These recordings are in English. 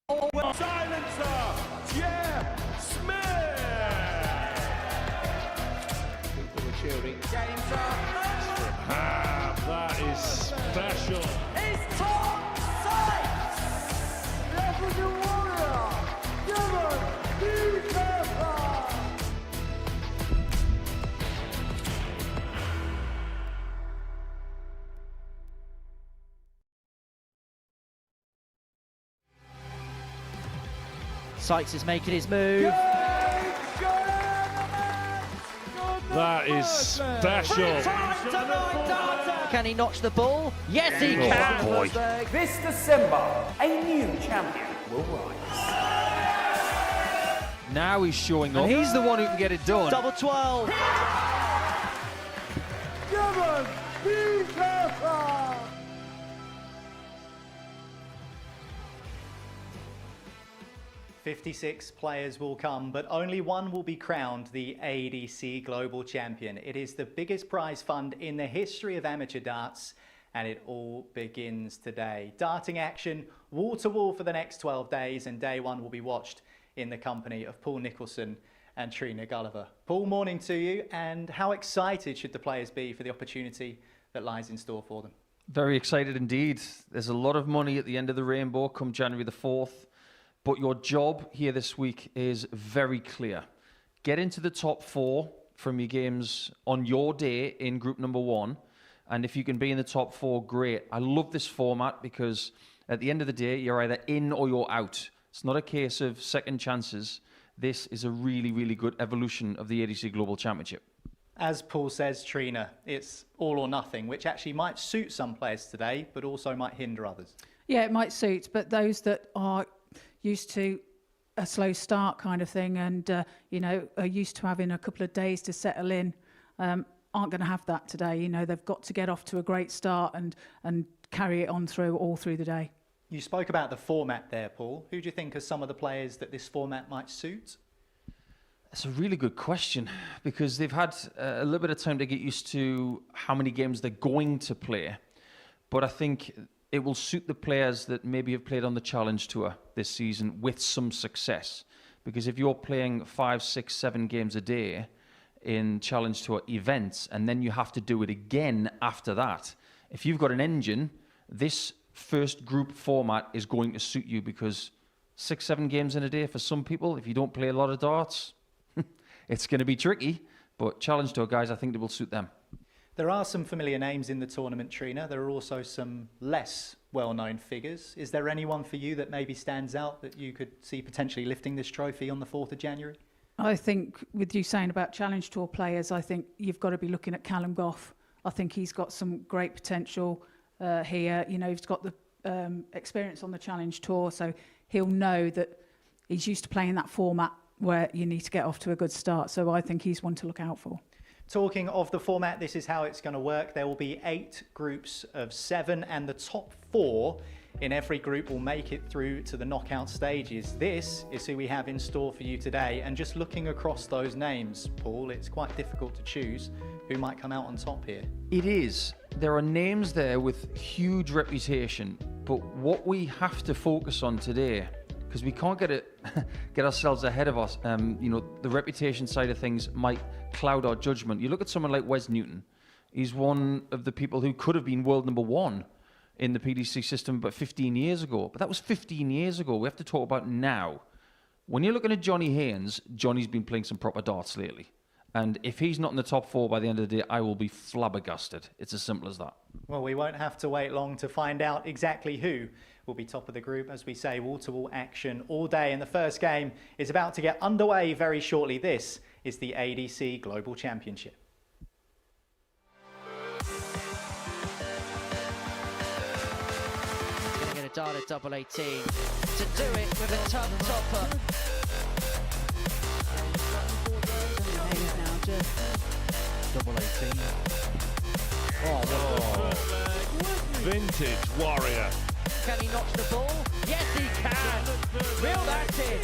Silencer, Jeff Smith. People were cheering. James That is special. It's top sight. Level warrior, Devon Newcastle. Sykes is making his move. That is special. Can he notch the ball? Yes, he can. Oh boy. This December, a new champion will rise. Now he's showing up. And he's the one who can get it done. Double 12. Devon Newcastle. 56 players will come, but only one will be crowned the ADC Global Champion. It is the biggest prize fund in the history of amateur darts, and it all begins today. Darting action, wall to wall for the next 12 days, and day one will be watched in the company of Paul Nicholson and Trina Gulliver. Paul, morning to you, and how excited should the players be for the opportunity that lies in store for them? Very excited indeed. There's a lot of money at the end of the rainbow come January the 4th. But your job here this week is very clear. Get into the top 4 from your games on your day in group number 1. And if you can be in the top 4, great. I love this format because at the end of the day, you're either in or you're out. It's not a case of second chances. This is a really, really good evolution of the ADC Global Championship. As Paul says, Trina, it's all or nothing, which actually might suit some players today, but also might hinder others. Yeah, it might suit, but those that are used to a slow start kind of thing and, are used to having a couple of days to settle in, aren't going to have that today. You know, they've got to get off to a great start and carry it on all through the day. You spoke about the format there, Paul. Who do you think are some of the players that this format might suit? That's a really good question because they've had a little bit of time to get used to how many games they're going to play. But I think it will suit the players that maybe have played on the Challenge Tour this season with some success. Because if you're playing 5, 6, 7 games a day in Challenge Tour events, and then you have to do it again after that, if you've got an engine, this first group format is going to suit you because 6, 7 games in a day for some people, if you don't play a lot of darts, it's going to be tricky. But Challenge Tour guys, I think it will suit them. There are some familiar names in the tournament, Trina. There are also some less well-known figures. Is there anyone for you that maybe stands out that you could see potentially lifting this trophy on the 4th of January? I think with you saying about Challenge Tour players, I think you've got to be looking at Callum Goff. I think he's got some great potential here. You know, he's got the experience on the Challenge Tour, so he'll know that he's used to playing that format where you need to get off to a good start. So I think he's one to look out for. Talking of the format, this is how it's going to work. There will be 8 groups of 7, and the top 4 in every group will make it through to the knockout stages. This is who we have in store for you today. And just looking across those names, Paul, it's quite difficult to choose who might come out on top here. It is. There are names there with huge reputation, but what we have to focus on today, because we can't get ourselves ahead of us. The reputation side of things might cloud our judgment. You look at someone like Wes Newton. He's one of the people who could have been world number 1 in the PDC system about 15 years ago. But that was 15 years ago. We have to talk about now. When you're looking at Johnny Haynes, Johnny's been playing some proper darts lately. And if he's not in the top 4 by the end of the day, I will be flabbergasted. It's as simple as that. Well, we won't have to wait long to find out exactly who will be top of the group. As we say, wall-to-wall action all day. And the first game is about to get underway very shortly. This is the ADC Global Championship. Going to get a dart at double 18 to do it with a topper. Double 18. Oh, vintage warrior. Can he notch the ball? Yes, he can. Reel that in.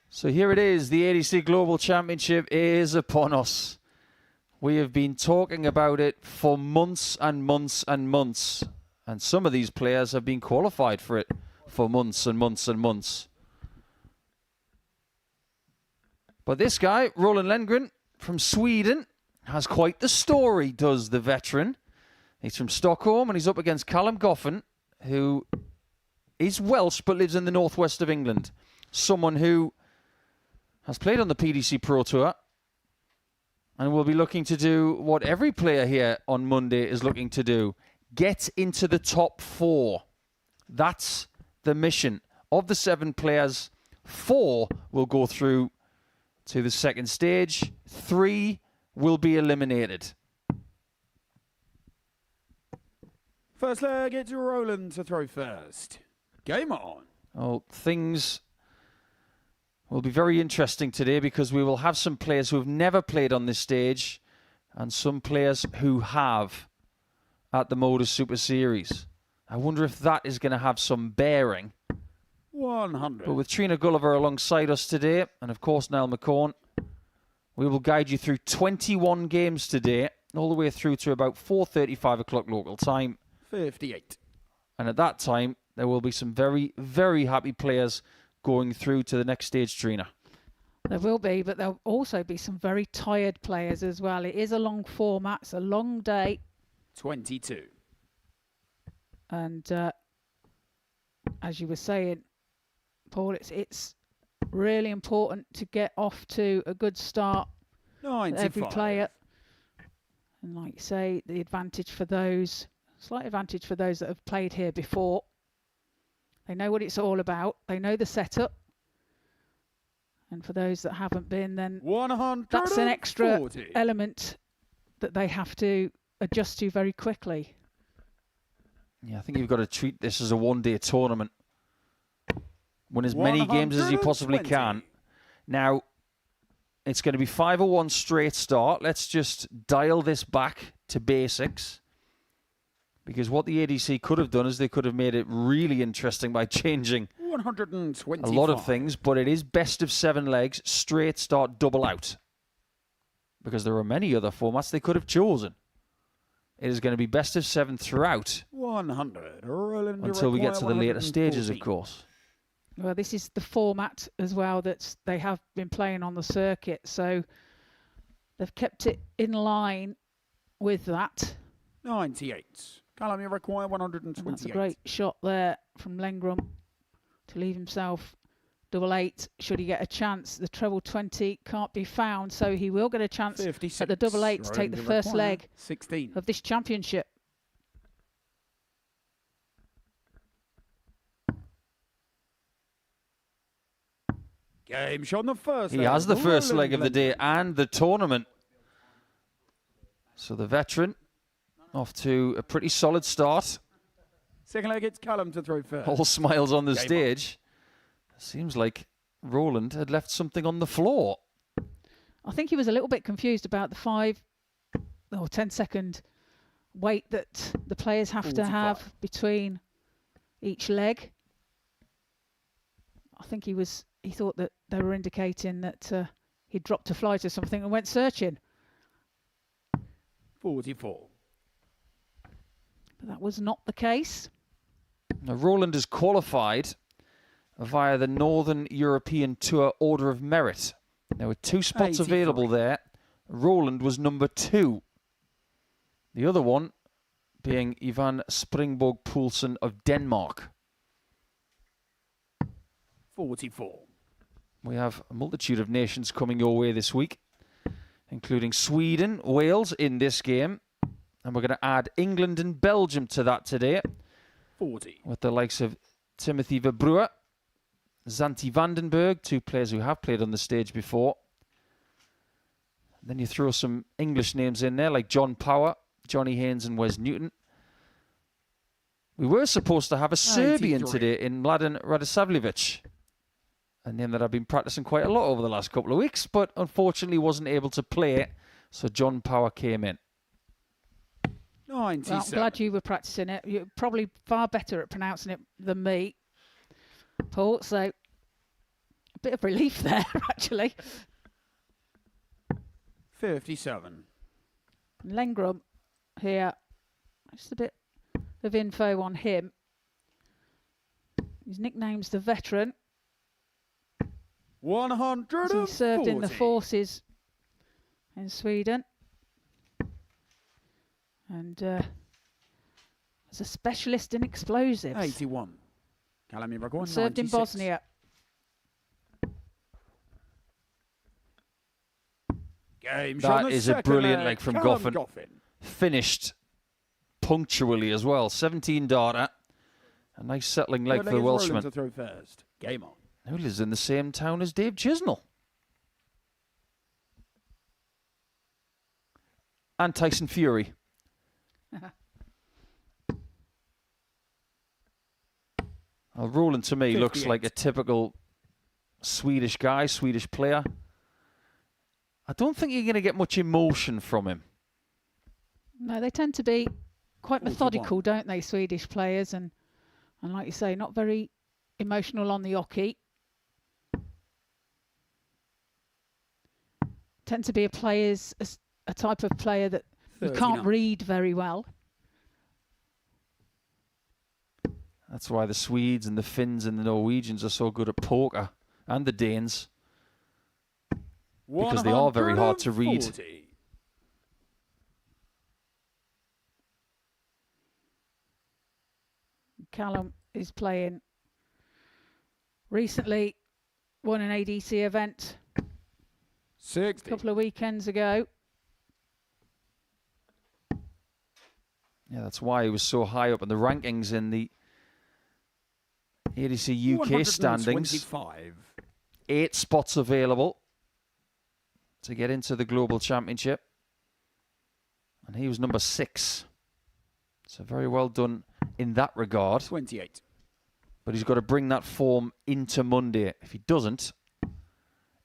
So here it is. The ADC Global Championship is upon us. We have been talking about it for months and months and months. And some of these players have been qualified for it for months and months and months. But this guy, Roland Lengren from Sweden, has quite the story, does the veteran. He's from Stockholm and he's up against Callum Goffin, who is Welsh but lives in the northwest of England. Someone who has played on the PDC Pro Tour and will be looking to do what every player here on Monday is looking to do. Get into the top 4. That's the mission. Of the 7 players, 4 will go through to the second stage. 3 will be eliminated. First leg, it's Roland to throw first. Game on. Oh, things will be very interesting today because we will have some players who have never played on this stage and some players who have at the Modus Super Series. I wonder if that is going to have some bearing. 100. But with Trina Gulliver alongside us today, and of course Niall McCorn, we will guide you through 21 games today, all the way through to about 4:30, 5 o'clock local time. 58. And at that time, there will be some very, very happy players going through to the next stage, Trina. There will be, but there'll also be some very tired players as well. It is a long format. It's a long day. 22. And as you were saying, Paul, it's really important to get off to a good start. 95. Every player. And like you say, the advantage for those, slight advantage for those that have played here before. They know what it's all about. They know the setup. And for those that haven't been, then 140. that's an extra element that they have to adjust to very quickly. Yeah, I think you've got to treat this as a one-day tournament. Win as many games as you possibly can. Now, it's going to be 501 straight start. Let's just dial this back to basics. Because what the ADC could have done is they could have made it really interesting by changing 125. a lot of things. But it is best of 7 legs, straight start, double out. Because there are many other formats they could have chosen. It is going to be best of 7 throughout. 100. Roland Until we get to the later 114. stages, of course. Well, this is the format as well that they have been playing on the circuit. So they've kept it in line with that. 98. Callum, you require 128. And that's a great shot there from Lengren to leave himself double 8 should he get a chance. The treble 20 can't be found, so he will get a chance 56. at the double 8 to take the Roland first require leg 16. of this championship. Game shot on the first He leg. has the first Roland leg of the day and the tournament. So the veteran off to a pretty solid start. Second leg, it's Callum to throw first. All smiles on the Game stage. Seems like Roland had left something on the floor. I think he was a little bit confused about the 5 or 10 second wait that the players have to 45. have between each leg. I think he thought that they were indicating that he'd dropped a flight or something and went searching. 44. But that was not the case. Now, Roland is qualified via the Northern European Tour Order of Merit. There were 2 spots 83. available there. Roland was number 2. The other one being Ivan Springborg Poulsen of Denmark. 44. We have a multitude of nations coming your way this week, including Sweden, Wales in this game. And we're going to add England and Belgium to that today, 40. with the likes of Timothy Verbruer, Zanti Vandenberg, 2 players who have played on the stage before. Then you throw some English names in there, like John Power, Johnny Haynes and Wes Newton. We were supposed to have a Serbian 93. today in Mladen Radosavljevic, a name that I've been practicing quite a lot over the last couple of weeks, but unfortunately wasn't able to play, so John Power came in. 97. Well, I'm glad you were practicing it. You're probably far better at pronouncing it than me, Paul. So a bit of relief there, actually. 57. Lengram here. Just a bit of info on him. His nickname's the Veteran. 140. He served in the forces in Sweden. And as a specialist in explosives. 81. Callum, you're going Served 96. in Bosnia. Game That shot on the is a second brilliant leg leg from Callum Goffin. Finished punctually as well. 17 darter. A nice settling leg for the Welshman. To throw first. Game on. Who lives in the same town as Dave Chisnell. And Tyson Fury. Well, Roland to me looks 58. like a typical Swedish guy, Swedish player. I don't think you're going to get much emotion from him. No, they tend to be quite 41. methodical, don't they, Swedish players? And like you say, not very emotional on the hockey. Tend to be a type of player that you 39. can't read very well. That's why the Swedes and the Finns and the Norwegians are so good at poker, and the Danes, because they are very hard to read. 140. Callum is playing. Recently won an ADC event 60. a couple of weekends ago. Yeah, that's why he was so high up in the rankings in the ADC UK standings. 125. 8 spots available to get into the Global Championship. And he was number 6. So very well done in that regard. 28. But he's got to bring that form into Monday. If he doesn't,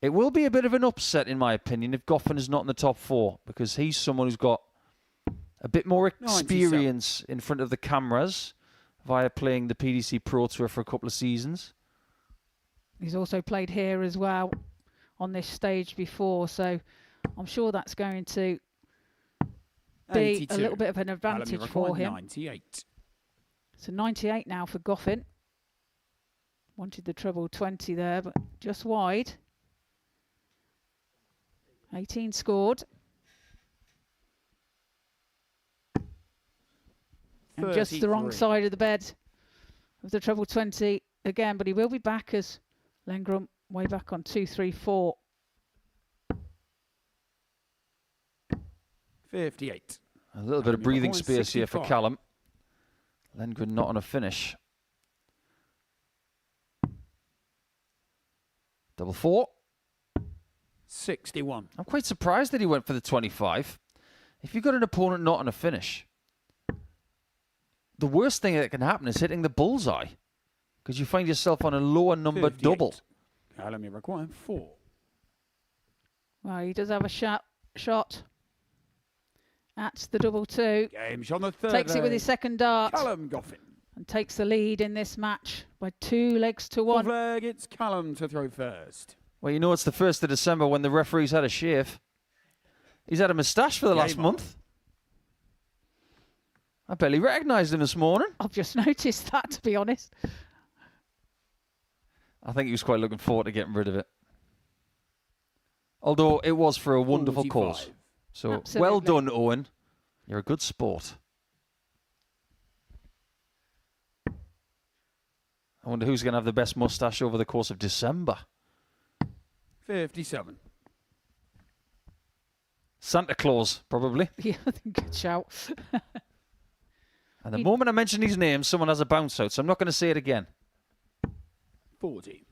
it will be a bit of an upset, in my opinion, if Goffin is not in the top 4, because he's someone who's got a bit more experience in front of the cameras via playing the PDC Pro Tour for a couple of seasons. He's also played here as well on this stage before, so I'm sure that's going to be 82. a little bit of an Callum, advantage you're for required him. 98. So 98 now for Goffin. Wanted the treble 20 there, but just wide. 18 scored. And just the wrong 33. side of the bed of the treble 20 again, but he will be back as Lengram way back on 2-3-4. 58. A little bit of breathing space here for 65. Callum. Lengren not on a finish. Double 4. 61. I'm quite surprised that he went for the 25. If you've got an opponent not on a finish, the worst thing that can happen is hitting the bullseye, because you find yourself on a lower number 58. double. Callum, you're required 4. Well, he does have a shot at the double 2. Game shot on the third Takes it with leg. his second dart Callum Goffin. and takes the lead in this match by 2 legs to 1. Fourth leg, it's Callum to throw first. Well, you know it's the 1st of December when the referee's had a shave. He's had a moustache for the last Game on. month. I barely recognised him this morning. I've just noticed that, to be honest. I think he was quite looking forward to getting rid of it. Although it was for a wonderful 45. cause. So Absolutely. well done, Owen. You're a good sport. I wonder who's going to have the best moustache over the course of December. 57. Santa Claus, probably. Yeah, I think good shout. And the moment I mention his name, someone has a bounce out, so I'm not going to say it again. 40.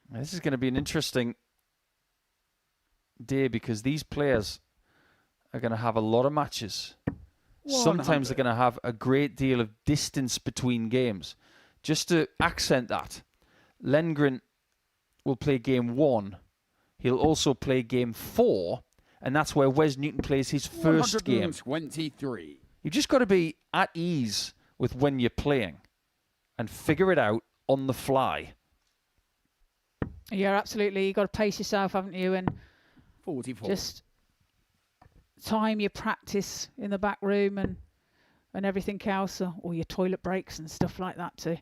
Now, this is going to be an interesting day, because these players are going to have a lot of matches. Sometimes they're going to have a great deal of distance between games. Just to accent that, Lengren will play game 1. He'll also play game 4, and that's where Wes Newton plays his first game. 123. You've just got to be at ease with when you're playing and figure it out on the fly. Yeah, absolutely. You've got to pace yourself, haven't you? And 44. just time your practice in the back room and everything else, or your toilet breaks and stuff like that to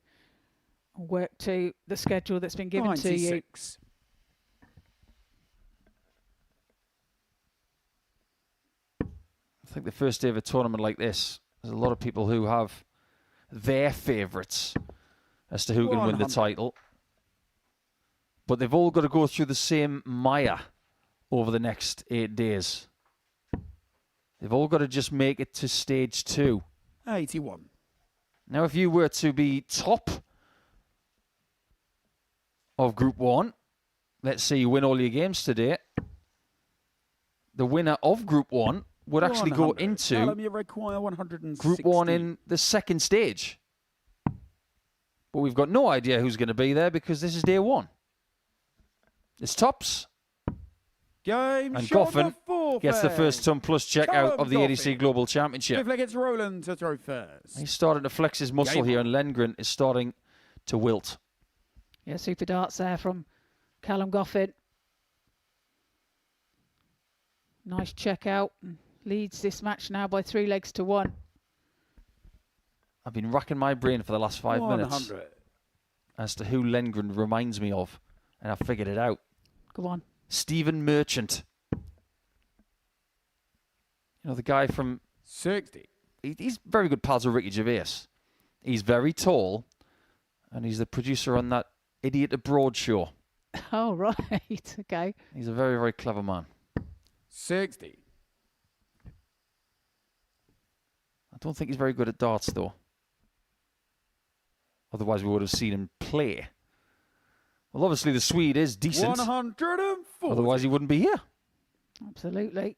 work to the schedule that's been given 96. to you. I think the first day of a tournament like this, there's a lot of people who have their favourites as to who can win the 100. title. But they've all got to go through the same mire over the next 8 days. They've all got to just make it to stage 2. 81. Now, if you were to be top of Group 1, let's say you win all your games today, the winner of Group 1 would actually go 100. into Callum, you require 160. Group 1 in the second stage. But we've got no idea who's going to be there because this is day 1. It's tops. Game And shot Goffin the gets the first ton plus checkout Callum of the ADC Goffin. Global Championship. Swiftly gets Roland to throw first. He's starting to flex his muscle Game here, on. and Lengren is starting to wilt. Yeah, super darts there from Callum Goffin. Nice check out. Leads this match now by 3 legs to 1. I've been racking my brain for the last 5 minutes 100. as to who Lengren reminds me of, and I've figured it out. Go on. Stephen Merchant. You know, the guy from... 60. He's very good pals with Ricky Gervais. He's very tall, and he's the producer on that Idiot Abroad show. Oh, right. Okay. He's a very, very clever man. 60. I don't think he's very good at darts, though. Otherwise, we would have seen him play. Well, obviously, the Swede is decent. 140. Otherwise, he wouldn't be here. Absolutely.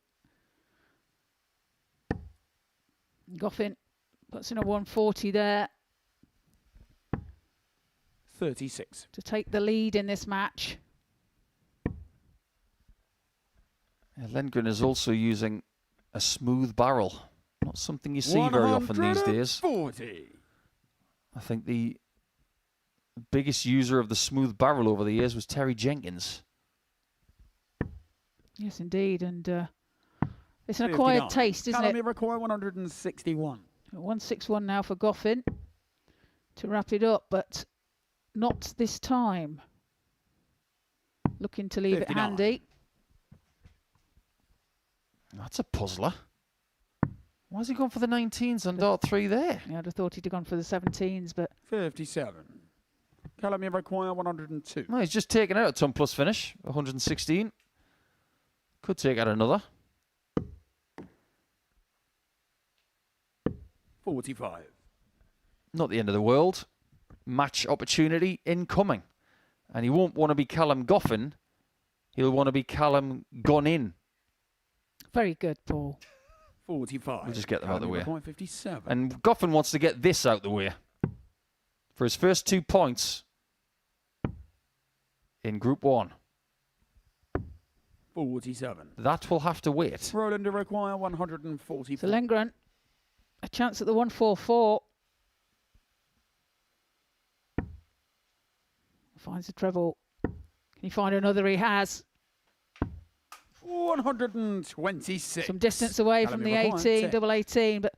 Goffin puts in a 140 there 36. to take the lead in this match. Yeah, Lengren is also using a smooth barrel. Not something you see very often these days. 140. I think the biggest user of the smooth barrel over the years was Terry Jenkins. Yes, indeed. And it's an 59. acquired taste, isn't Callum, it? you require 161. 161 now for Goffin to wrap it up, but not this time. Looking to leave 59. it handy. That's a puzzler. Why has he gone for the 19s on dart 3 there? Yeah, I'd have thought he'd have gone for the 17s, but 57. Callum, you require 102. No, he's just taken out a ton plus finish. 116. Could take out another. 45. Not the end of the world. Match opportunity incoming. And he won't want to be Callum Goffin. He'll want to be Callum Gone In. very good, Paul. 45. We'll just get them out of the way. 57. And Goffin wants to get this out the way. For his first 2 points in Group 1. 47. That will have to wait. Roland to require 140. So Lengren, a chance at the 144. Finds the treble. Can he find another? He has. 126. Some distance away from the 18, double 18, but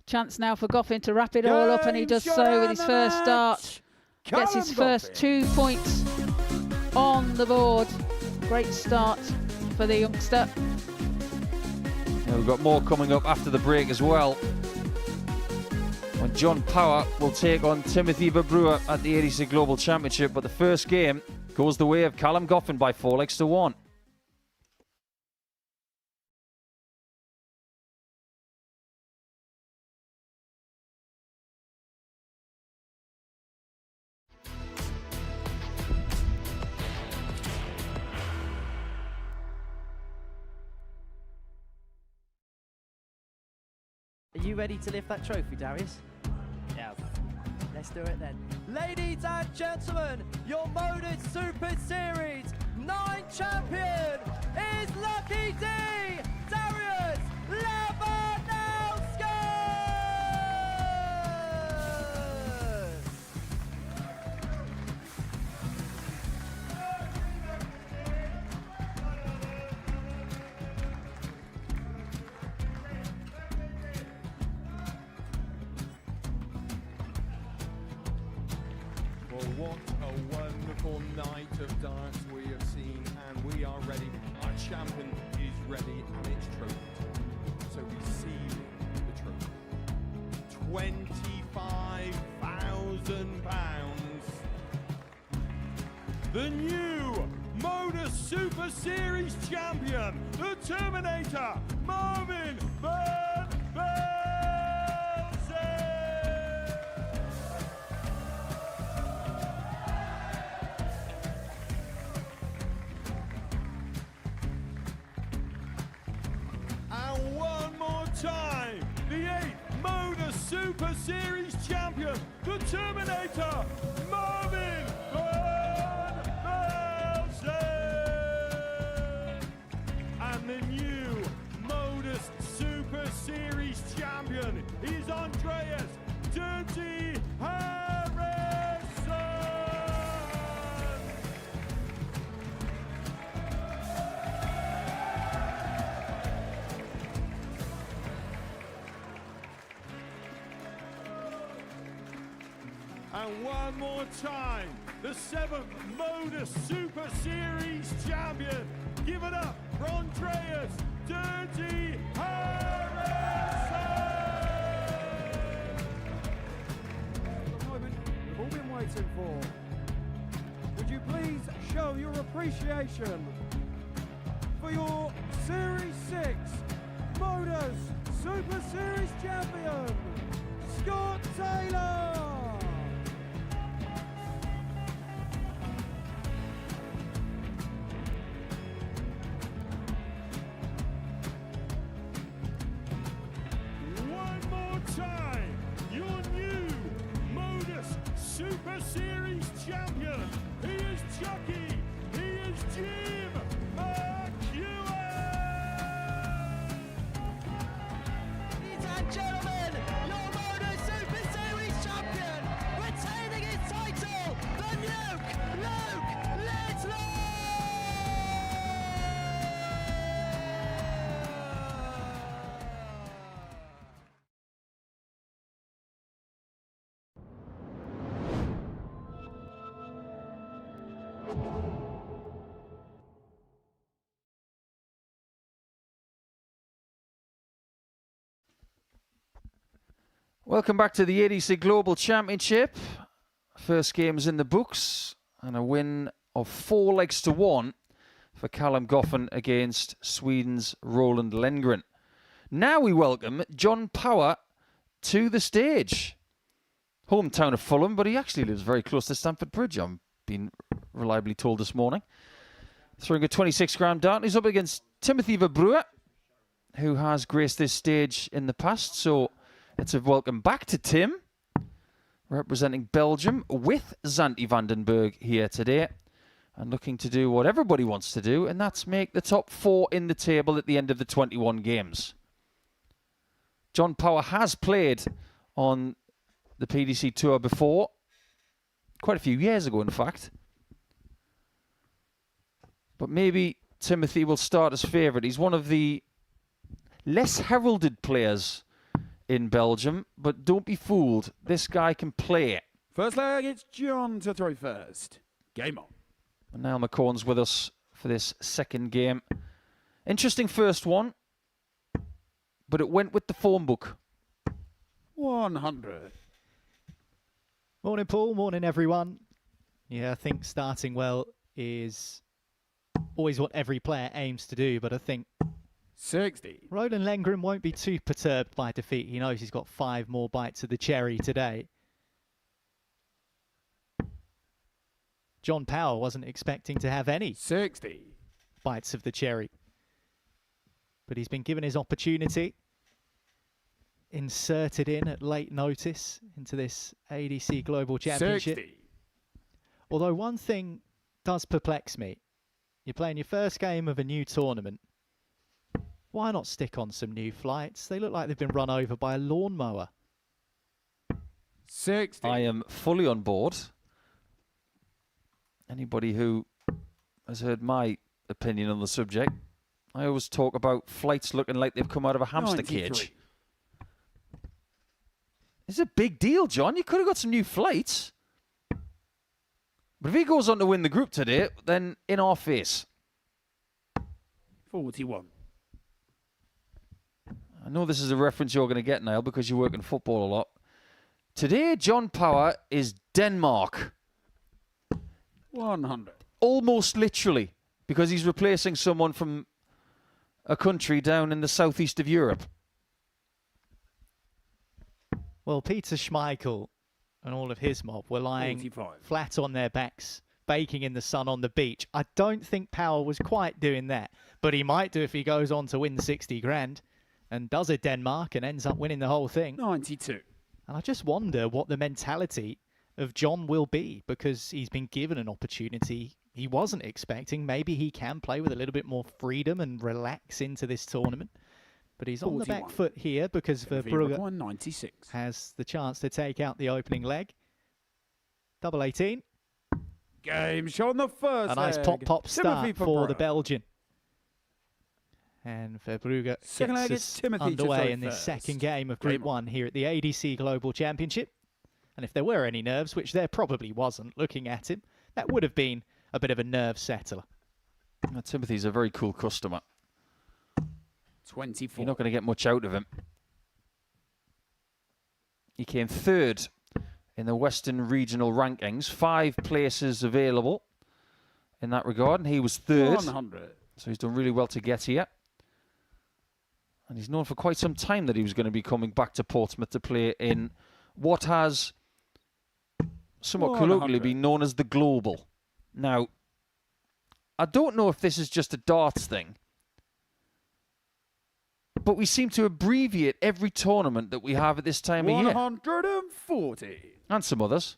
chance now for Goffin to wrap it all up, and he does so with his first start. Gets his first 2 points on the board. Great start for the youngster. Yeah, we've got more coming up after the break as well. When John Power will take on Timothy Verbrewer at the ADC Global Championship, but the first game goes the way of Callum Goffin by 4 legs to 1. Are you ready to lift that trophy, Darius? Yeah. Let's do it then. Ladies and gentlemen, your Modus Super Series 9 champion is Lucky D, Darius Lewandowski! the new Modus Super Series champion, the Terminator, Marvin Van Velzen. And one more time, the 8th Modus Super Series champion, the Terminator, Marvin Van Velzen. And the new Modus Super Series champion is Andreas Dirty Harrison. And one more time, the 7th Modus Super Series champion. Give it up for Andreas Dirty Harrison. The moment we've all been waiting for. Would you please show your appreciation for your Series 6 Modus Super Series champion, Scott Taylor? One more time, your new Modus Super Series champion. He is Chucky. He is Jim McEwen. Ladies and gentlemen, your Modus Super Series champion, retaining his title, the Nuke, Luke Littler! Welcome back to the ADC Global Championship. First game's in the books and a win of 4-1 for Callum Goffin against Sweden's Roland Lengren. Now we welcome John Power to the stage. Hometown of Fulham, but he actually lives very close to Stamford Bridge, I'm being reliably told this morning. Throwing a 26-gram dart. He's up against Timothy Verbruer, who has graced this stage in the past, so let's have welcome back to Tim, representing Belgium with Zanti Vandenberg here today, and looking to do what everybody wants to do, and that's make the top 4 in the table at the end of the 21 games. John Power has played on the PDC Tour before, quite a few years ago in fact, but maybe Timothy will start as favourite. He's one of the less heralded players in Belgium, but don't be fooled. This guy can play. First leg, it's John to throw first. Game on. And Niall McCorn's with us for this second game. Interesting first one, but it went with the form book. 100. Morning, Paul. Morning, everyone. Yeah, I think starting well is always what every player aims to do, but I think 60. Roland Lengren won't be too perturbed by defeat. He knows he's got 5 more bites of the cherry today. John Power wasn't expecting to have any 60. bites of the cherry, but he's been given his opportunity, inserted in at late notice into this ADC Global Championship. 60. Although one thing does perplex me. You're playing your first game of a new tournament. Why not stick on some new flights? They look like they've been run over by a lawnmower. 60. I am fully on board. Anybody who has heard my opinion on the subject, I always talk about flights looking like they've come out of a hamster 93. cage. It's a big deal, John. You could have got some new flights. But if he goes on to win the group today, then in our face. 41. I know this is a reference you're going to get, Niall, because you work in football a lot. Today, John Power is Denmark. 100. almost literally, because he's replacing someone from a country down in the southeast of Europe. Well, Peter Schmeichel and all of his mob were lying 45. flat on their backs, baking in the sun on the beach. I don't think Powell was quite doing that, but he might do if he goes on to win 60 grand and does a Denmark and ends up winning the whole thing. 92. And I just wonder what the mentality of John will be, because he's been given an opportunity he wasn't expecting. Maybe he can play with a little bit more freedom and relax into this tournament. But he's on the back 41. foot here because Verbrugge 96. has the chance to take out the opening leg. Double 18. Game shot on the first A nice leg. pop start Timothy for the Verbrugge. Belgian. And Verbrugge Second leg, gets it's us Timothy to underway throw in this first. second game of Group Game on. 1 here at the ADC Global Championship. And if there were any nerves, which there probably wasn't looking at him, that would have been a bit of a nerve settler. Now, Timothy's a very cool customer. 24. You're not going to get much out of him. He came third in the Western Regional rankings. 5 places available in that regard, and he was third. 100. So he's done really well to get here. And he's known for quite some time that he was going to be coming back to Portsmouth to play in what has somewhat 100. colloquially been known as the Global. Now, I don't know if this is just a darts thing, but we seem to abbreviate every tournament that we have at this time of year. 140. And some others.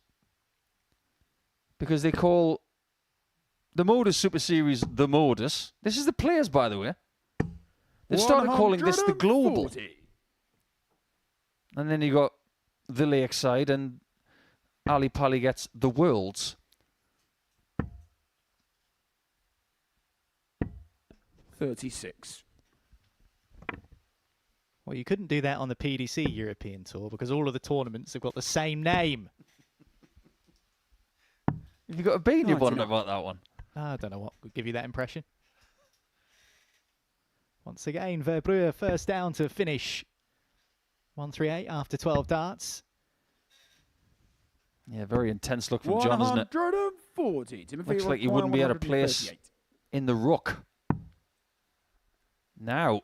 Because they call the Modus Super Series the Modus. This is the players, by the way. They've started calling this the Global. 140. And then you got the Lakeside, and Ali Pali gets the Worlds. 36. Well, you couldn't do that on the PDC European Tour because all of the tournaments have got the same name. Have you got a bee in your bonnet 99. about that one? I don't know what would give you that impression. Once again, Verbrugge first down to finish. 138 after 12 darts. Yeah, very intense look from John, isn't it? 140. Timothy Looks like he wouldn't be able to place 138. in the ruck. Now,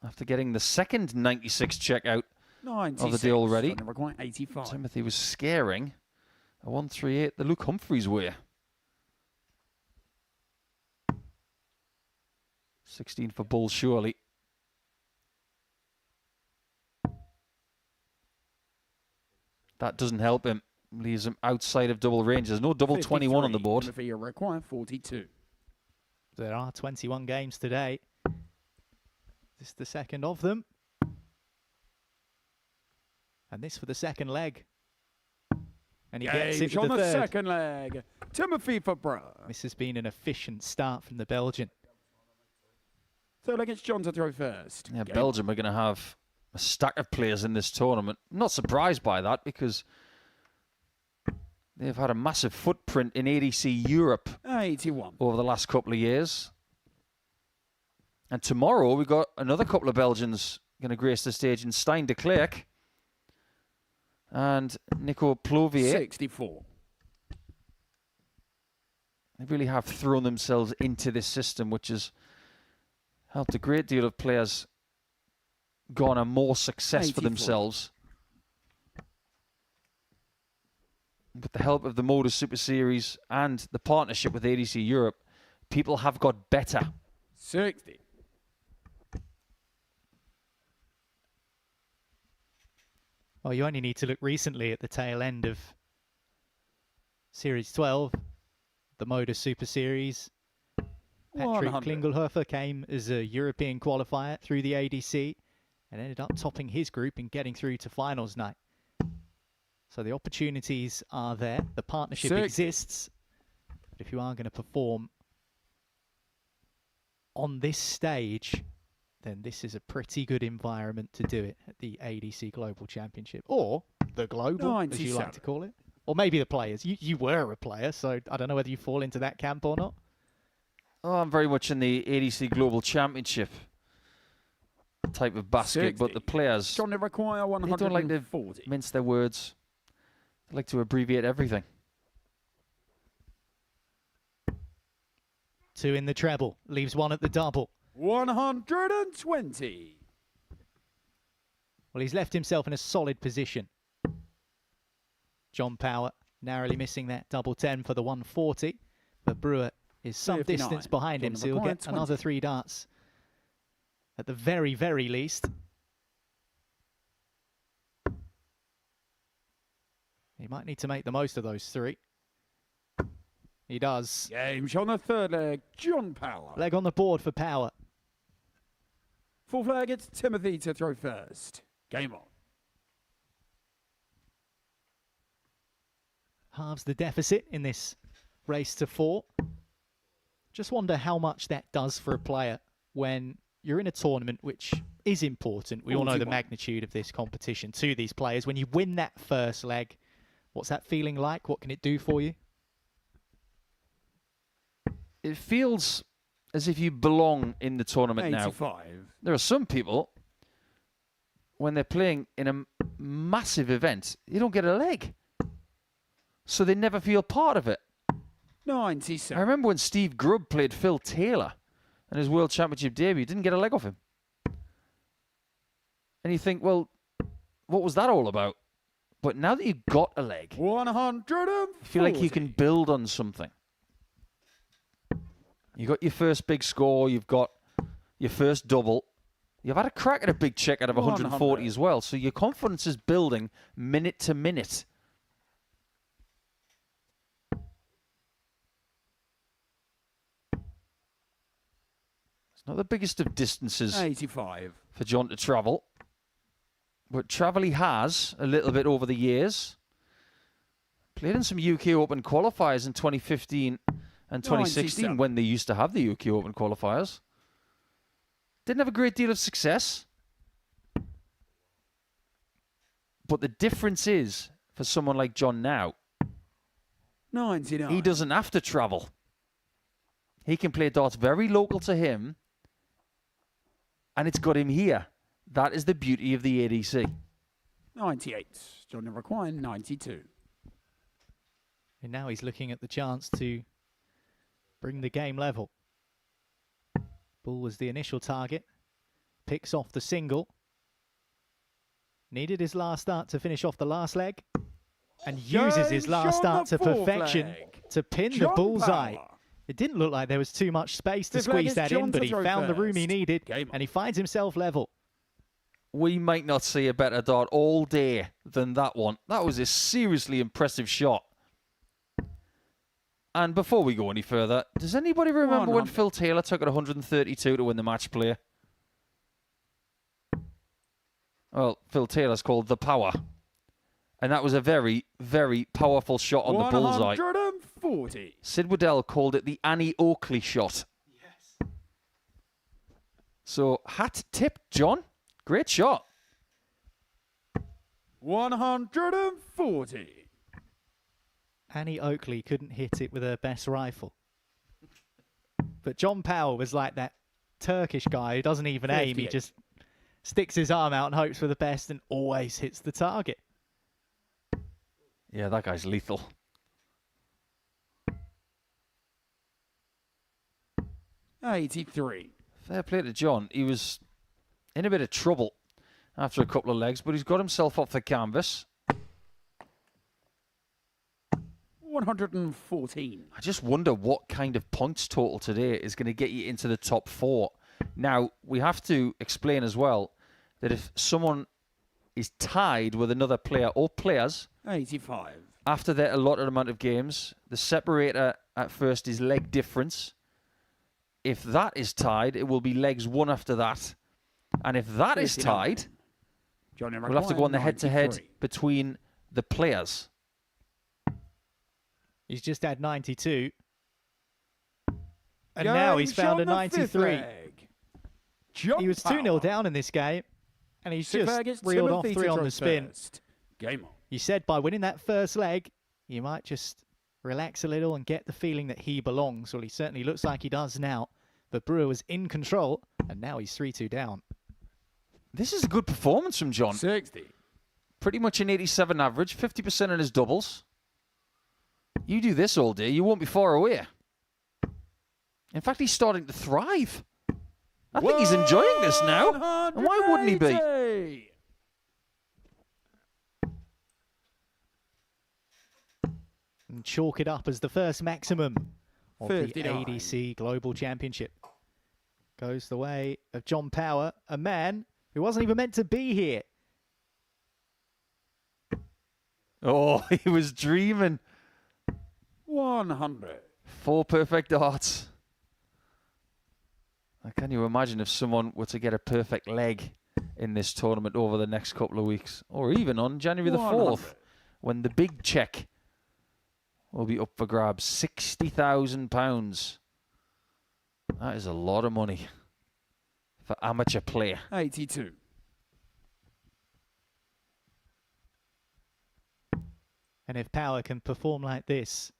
after getting the second 96 checkout 96. of the day already, Number quite 85. Timothy was scaring a 138 the Luke Humphreys way. 16 for Bull, surely. That doesn't help him. Leaves him outside of double range. There's no double 21 on the 53. board. Timothy require 42. There are 21 games today. This is the second of them. And this for the second leg. And he gets it Game for on the the third. second leg. Timothy Verbrugge. This has been an efficient start from the Belgian. Third leg, it's John to throw first. Yeah, Game Belgium are going to have a stack of players in this tournament. I'm not surprised by that because they've had a massive footprint in ADC Europe 81. over the last couple of years. And tomorrow we've got another couple of Belgians going to grace the stage in Stijn de Klerk and Nico Plovier. 64. They really have thrown themselves into this system, which has helped a great deal of players garner more success for 84. themselves. With the help of the Modus Super Series and the partnership with ADC Europe, people have got better. 60. Well, you only need to look recently at the tail end of Series 12, the Modus Super Series. Patrick 100. Klingelhofer came as a European qualifier through the ADC and ended up topping his group and getting through to finals night. So the opportunities are there. The partnership 60. exists. But if you are going to perform on this stage, then this is a pretty good environment to do it at the ADC Global Championship. Or the Global, as you like 97. to call it. Or maybe the players. You were a player, so I don't know whether you fall into that camp or not. Oh, I'm very much in the ADC Global Championship type of basket, but the 60. players, John to require they don't like to 140. mince their words. They like to abbreviate everything. 2 in the treble, leaves 1 at the double. 120. Well, he's left himself in a solid position. John Power narrowly missing that double 10 for the 140, but Brewer is some 59. distance behind him, so he'll get another 3 darts at the very, very least. He might need to make the most of those 3. He does. Game on the third leg, John Power. Leg on the board for Power. Full flag, it's Timothy to throw first. Game on. Halves the deficit in this race to 4. Just wonder how much that does for a player when you're in a tournament, which is important. We all know the 41. magnitude of this competition to these players. When you win that first leg, what's that feeling like? What can it do for you? It feels as if you belong in the tournament 85. now. There are some people, when they're playing in a massive event, you don't get a leg. So they never feel part of it. 97. I remember when Steve Grubb played Phil Taylor in his World Championship debut, didn't get a leg off him. And you think, well, what was that all about? But now that you've got a leg, 140. you feel like you can build on something. You got your first big score, you've got your first double. You've had a crack at a big check out of 140 100. as well, so your confidence is building minute to minute. It's not the biggest of distances 85. for John to travel, but travel he has a little bit over the years. Played in some UK Open qualifiers in 2015 and 2016 97. when they used to have the UK Open qualifiers. Didn't have a great deal of success. But the difference is, for someone like John now, 99. he doesn't have to travel. He can play darts very local to him, and it's got him here. That is the beauty of the ADC. 98. John Requine, 92. And now he's looking at the chance to bring the game level. Bull was the initial target. Picks off the single. Needed his last start to finish off the last leg. And uses his last start to perfection to pin the bullseye. It didn't look like there was too much space to squeeze that in, but he found the room he needed, and he finds himself level. We might not see a better dart all day than that one. That was a seriously impressive shot. And before we go any further, does anybody remember when Phil Taylor took it 132 to win the match play? Well, Phil Taylor's called the Power. And that was a very, very powerful shot on the bullseye. 140. Sid Waddell called it the Annie Oakley shot. Yes. So, hat tip, John. Great shot. 140. Annie Oakley couldn't hit it with her best rifle. But John Powell was like that Turkish guy who doesn't even aim. He just sticks his arm out and hopes for the best and always hits the target. Yeah, that guy's lethal. $83. Fair play to John. He was in a bit of trouble after a couple of legs, but he's got himself off the canvas. 114. I just wonder what kind of points total today is going to get you into the top 4. Now, we have to explain as well that if someone is tied with another player or players 85. after their allotted amount of games, the separator at first is leg difference. If that is tied, it will be legs one after that. And if that is 59. tied, Johnny we'll have to go on the head-to-head 93. between the players. He's just had 92. And now he's found a 93. He was 2-0 down in this game. And he's just reeled off 3 on the spin. Game on. You said by winning that first leg, you might just relax a little and get the feeling that he belongs. Well, he certainly looks like he does now. But Brewer was in control, and now he's 3-2 down. This is a good performance from John. 60. Pretty much an 87 average, 50% in his doubles. You do this all day, you won't be far away. In fact, he's starting to thrive. I think he's enjoying this now. And why wouldn't he be? 180. And chalk it up as the first maximum of the 59. ADC Global Championship. Goes the way of John Power, a man who wasn't even meant to be here. Oh, he was dreaming. 100. 4 perfect darts. Now, can you imagine if someone were to get a perfect leg in this tournament over the next couple of weeks? Or even on January the 4th, when the big check will be up for grabs. £60,000. That is a lot of money for amateur player. 82. And if Power can perform like this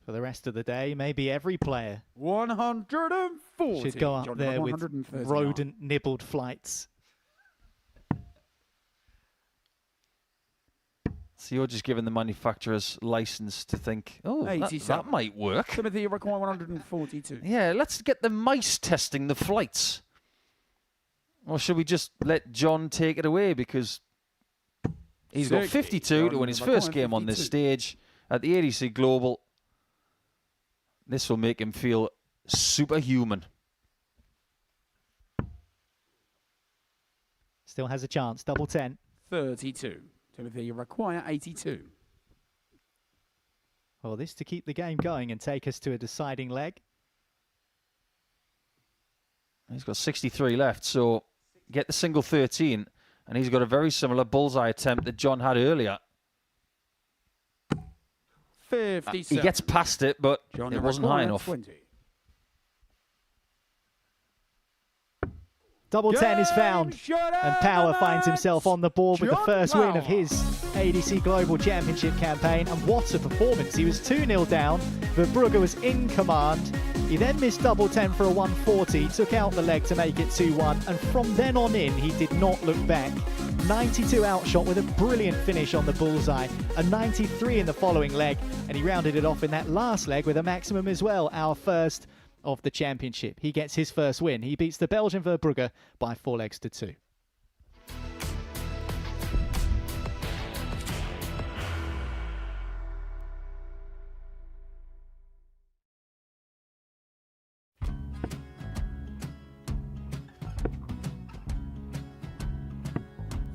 for the rest of the day, maybe every player 140. should go up Johnny, there with 139. rodent-nibbled flights. So you're just giving the manufacturers license to think, oh, that 87. might work. Timothy, you require 142. Yeah, let's get the mice testing the flights. Or should we just let John take it away because he's got 60. 52 to win his first game on this 52. stage at the ADC Global. This will make him feel superhuman. Still has a chance, double 10. 32. Timothy, you require 82. Well, this to keep the game going and take us to a deciding leg. He's got 63 left, so get the single 13, and he's got a very similar bullseye attempt that John had earlier. 57. He gets past it, but John, it you wasn't require high enough. 20. Double 10 is found, and Power finds himself on the board with the John first win of Power. his ADC Global Championship campaign. And what a performance. He was 2-0 down, but Brugger was in command. He then missed double 10 for a 140, took out the leg to make it 2-1, and from then on in, he did not look back. 92 outshot with a brilliant finish on the bullseye, a 93 in the following leg, and he rounded it off in that last leg with a maximum as well, our first of the championship. He gets his first win. He beats the Belgian Verbrugge by 4 legs to 2.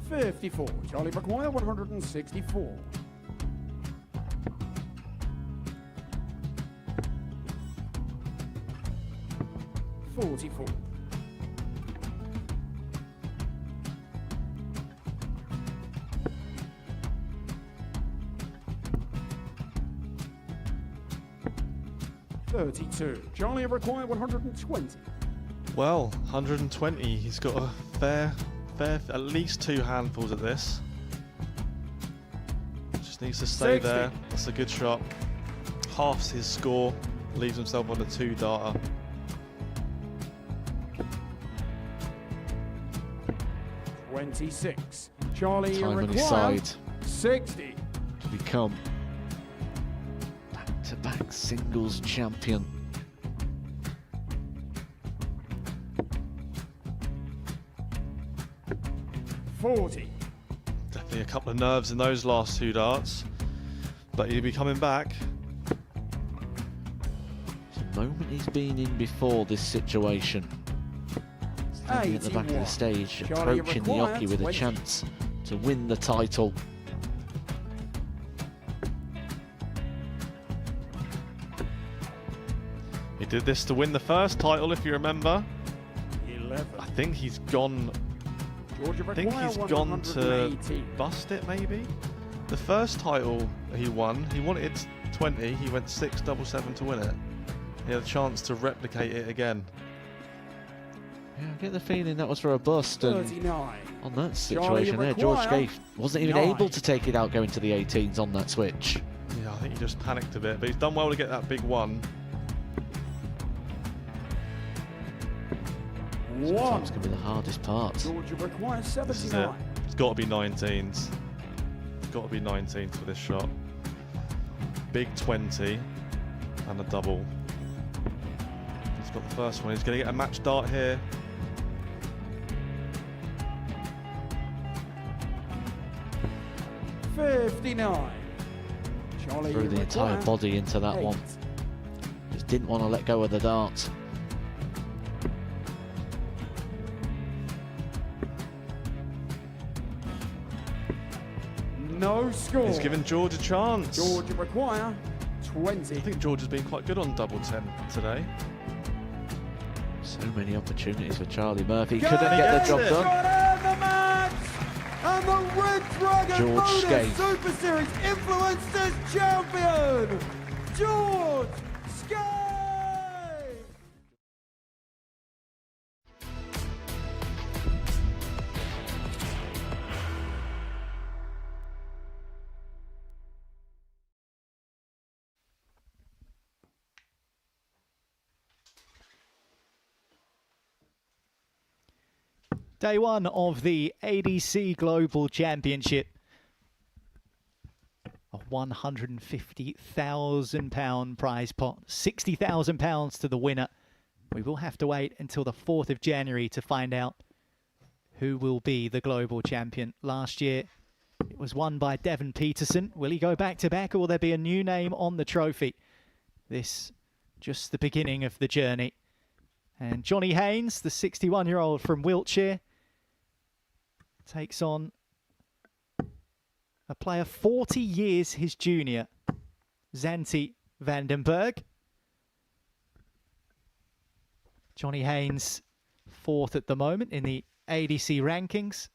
$54. Charlie require 164. $44. $32. Charlie require 120. Well, 120. He's got a fair, at least 2 handfuls of this. Just needs to stay 60. there. That's a good shot. Halves his score, leaves himself on a 2-darter. $26. Charlie Time on his require side 60. to become back-to-back singles champion. $40. Definitely a couple of nerves in those last 2 darts, but he'll be coming back. The moment he's been in before this situation. Standing at the back of the 81. stage, Charlie approaching the requires Oki with a 20. chance to win the title. He did this to win the first title, if you remember. 11. I think he's gone. Georgia I think require he's gone to 118. bust it, maybe. The first title he wanted 20. He went 6-7-7 to win it. He had a chance to replicate it again. Yeah, I get the feeling that was for a bust, and 39. on that Charlie situation there, George require Scaife wasn't even 9. able to take it out going to the 18s on that switch. Yeah, I think he just panicked a bit, but he's done well to get that big one. Sometimes can be the hardest part. Georgia requires This is it. 79. It's got to be 19s. It's got to be 19s for this shot. Big 20 and a double. He's got the first one. He's going to get a match dart here. $59. Charlie Threw the entire Maguire. body into that one. Just didn't want to let go of the dart. No score. He's given George a chance. George Maguire, 20. I think George has been quite good on double 10 today. So many opportunities for Charlie Murphy. Go Couldn't get the job it. done. Got out the match, and the Red Dragon George Modus Skate. Super Series Influencers Champion, George Skate. Day one of the ADC Global Championship. A £150,000 prize pot, £60,000 to the winner. We will have to wait until the 4th of January to find out who will be the global champion. Last year, it was won by Devon Peterson. Will he go back to back, or will there be a new name on the trophy? This just the beginning of the journey. And Johnny Haynes, the 61-year-old from Wiltshire, takes on a player 40 years his junior, Zanti Vandenberg. Johnny Haynes, 4th at the moment in the ADC rankings.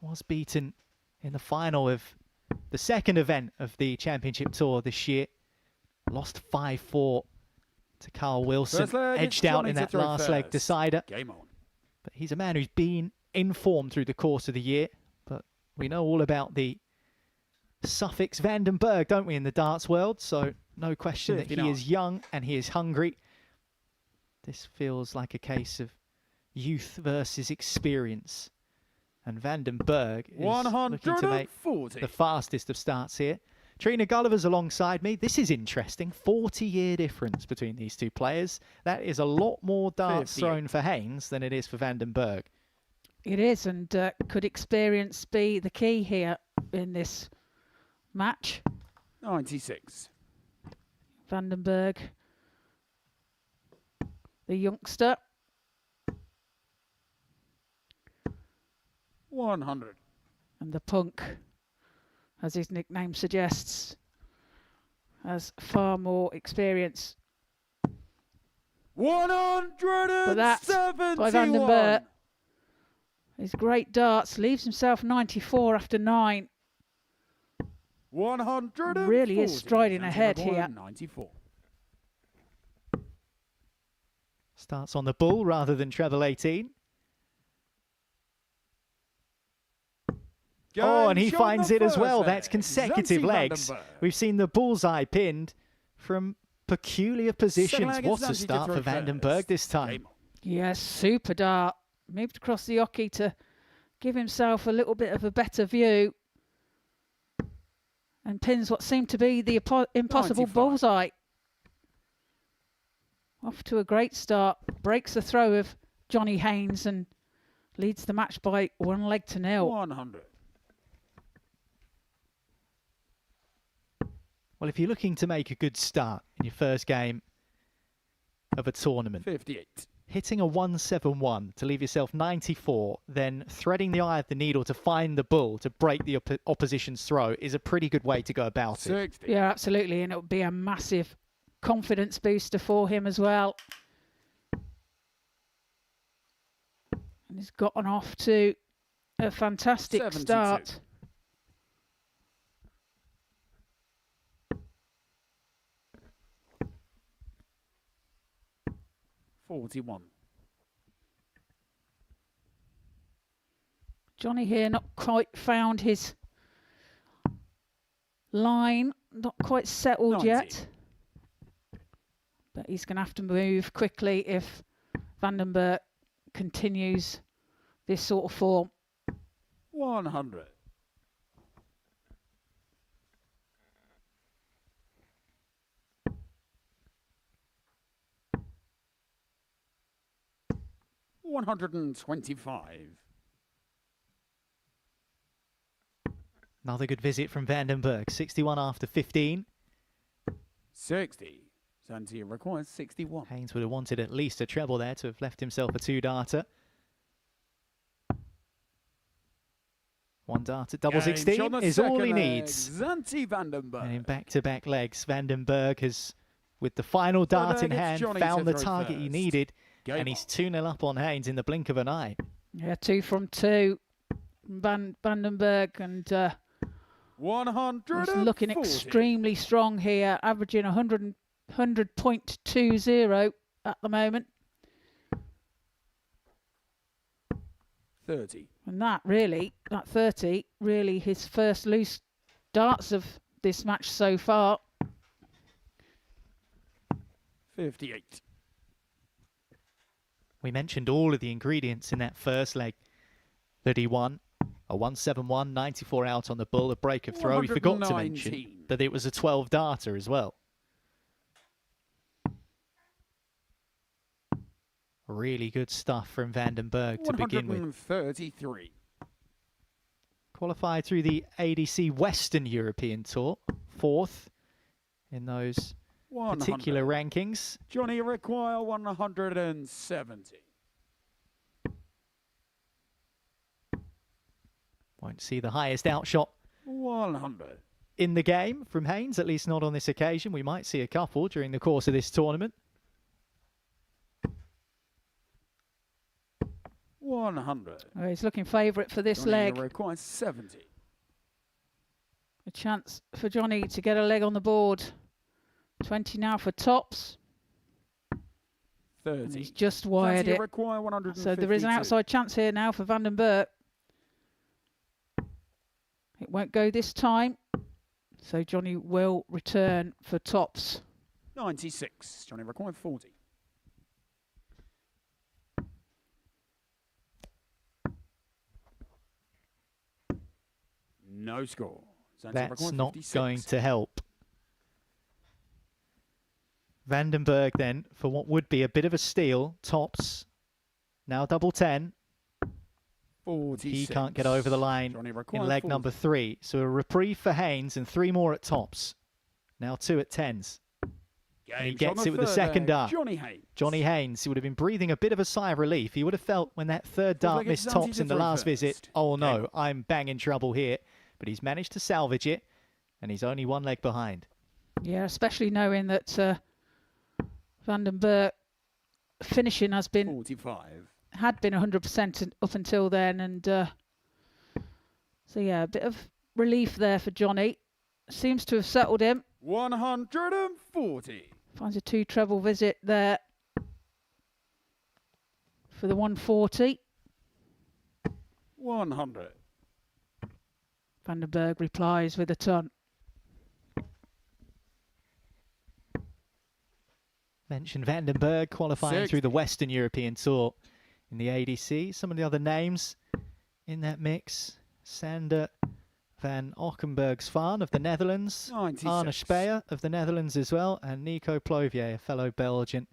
Was beaten in the final of the second event of the championship tour this year. Lost 5-4 to Carl Wilson. Edged out in that last leg decider. Game on. But he's a man who's been in form through the course of the year. But we know all about the suffix Vandenberg, don't we, in the darts world? So no question that he is young and he is hungry. This feels like a case of youth versus experience. And Vandenberg is looking to make the fastest of starts here. Trina Gulliver's alongside me. This is interesting. 40-year difference between these two players. That is a lot more darts thrown for Haynes than it is for Vandenberg. It is, and could experience be the key here in this match? 96. Vandenberg, the youngster. 100. And the punk, as his nickname suggests, has far more experience. 171. But that by Vandenberg. His great darts, leaves himself 94 after 9. 100. Really is striding ahead here. 94. Starts on the bull rather than treble 18. Oh, and he finds it as well. That's consecutive legs. We've seen the bullseye pinned from peculiar positions. What a start for Vandenberg this time. Yes, super dart. Moved across the hockey to give himself a little bit of a better view. And pins what seemed to be the impossible 95. bullseye. Off to a great start. Breaks the throw of Johnny Haynes and leads the match by 1-0. 100. Well, if you're looking to make a good start in your first game of a tournament, 58. hitting a 171 to leave yourself 94, then threading the eye of the needle to find the bull to break the opposition's throw is a pretty good way to go about it. 60. Yeah, absolutely. And it would be a massive confidence booster for him as well. And he's gotten off to a fantastic 72. start. 41. Johnny here not quite found his line, not quite settled 90. yet. But he's going to have to move quickly if Vandenberg continues this sort of form. 100. 125. Another good visit from Vandenberg. 61 after 15. 60. Zanti requires 61. Haynes would have wanted at least a treble there to have left himself a 2-darter. 1 darter, double 16 is all he needs. Zanti Vandenberg. And in back-to-back legs, Vandenberg has, with the final dart in hand, found the target he needed. And he's 2-0 up on Haynes in the blink of an eye. Yeah, 2 from 2. Vandenberg and 140. he's looking extremely strong here, averaging 100.20 at the moment. 30. And that 30, really his first loose darts of this match so far. 58. We mentioned all of the ingredients in that first leg that he won. A 171, 94 out on the bull, a break of throw. We forgot to mention that it was a 12-darter as well. Really good stuff from Vandenberg to begin with. 133. Qualified through the ADC Western European Tour, 4th in those particular rankings. Johnny require 170. Won't see the highest outshot 100. in the game from Haynes, at least not on this occasion. We might see a couple during the course of this tournament. 100. Oh, he's looking favourite for this Johnny leg. requires 70. A chance for Johnny to get a leg on the board. 20 now for tops. 30. And he's just wired it. Require 152. So there is an outside chance here now for Vandenberg. It won't go this time. So Johnny will return for tops. 96. Johnny required 40. No score. That's not going to help. Vandenberg then, for what would be a bit of a steal, tops. Now double 10. 46. He can't get over the line in leg number 3. So a reprieve for Haynes and 3 more at tops. Now 2 at 10s. And he gets it with the second dart. Johnny Haynes, he would have been breathing a bit of a sigh of relief. He would have felt when that third dart missed tops in the last visit, oh no, I'm bang in trouble here. But he's managed to salvage it, and he's only 1 leg behind. Yeah, especially knowing that Vandenberg finishing has been 45. Had been 100% up until then, and so yeah, a bit of relief there for Johnny. Seems to have settled him. 140. Finds a 2 treble visit there for the 140. 100. Vandenberg replies with a ton. Mentioned Vandenberg qualifying through the Western European Tour in the ADC. Some of the other names in that mix. Sander van Ockenbergsvan of the Netherlands. 96. Arne Speyer of the Netherlands as well. And Nico Plovier, a fellow Belgian.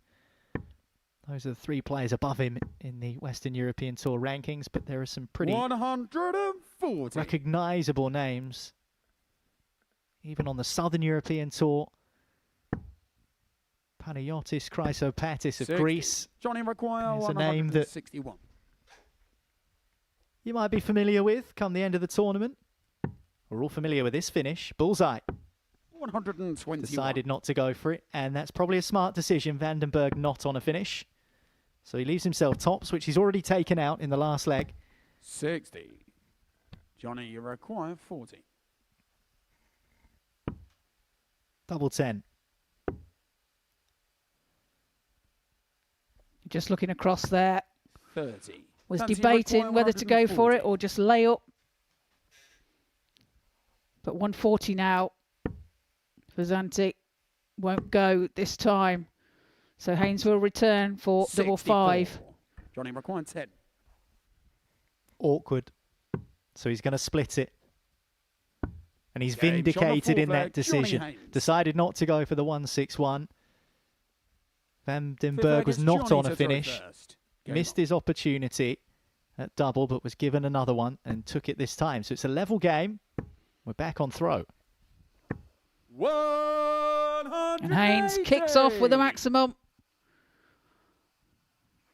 Those are the 3 players above him in the Western European Tour rankings. But there are some pretty 140. recognisable names. Even on the Southern European Tour. Panayotis Chrysopatis of 60. Greece. Johnny require It's a name that 161. you might be familiar with come the end of the tournament. We're all familiar with this finish. Bullseye. 121. Decided not to go for it, and that's probably a smart decision. Vandenberg not on a finish. So he leaves himself tops, which he's already taken out in the last leg. 60. Johnny, you require 40. Double 10. Just looking across there. 30. Was Fancy debating require whether to go for 140. it or just lay up. But 140 now for Zanti. Won't go this time. So Haynes will return for 64. double 5. Johnny require 10. Awkward. So he's going to split it. And he's Game, vindicated in that Johnny decision. Haynes. Decided not to go for the 161. Vandenberg was not on a finish. missed his opportunity at double, but was given another one and took it this time. So it's a level game. We're back on throw. 180. And Haynes kicks off with a maximum.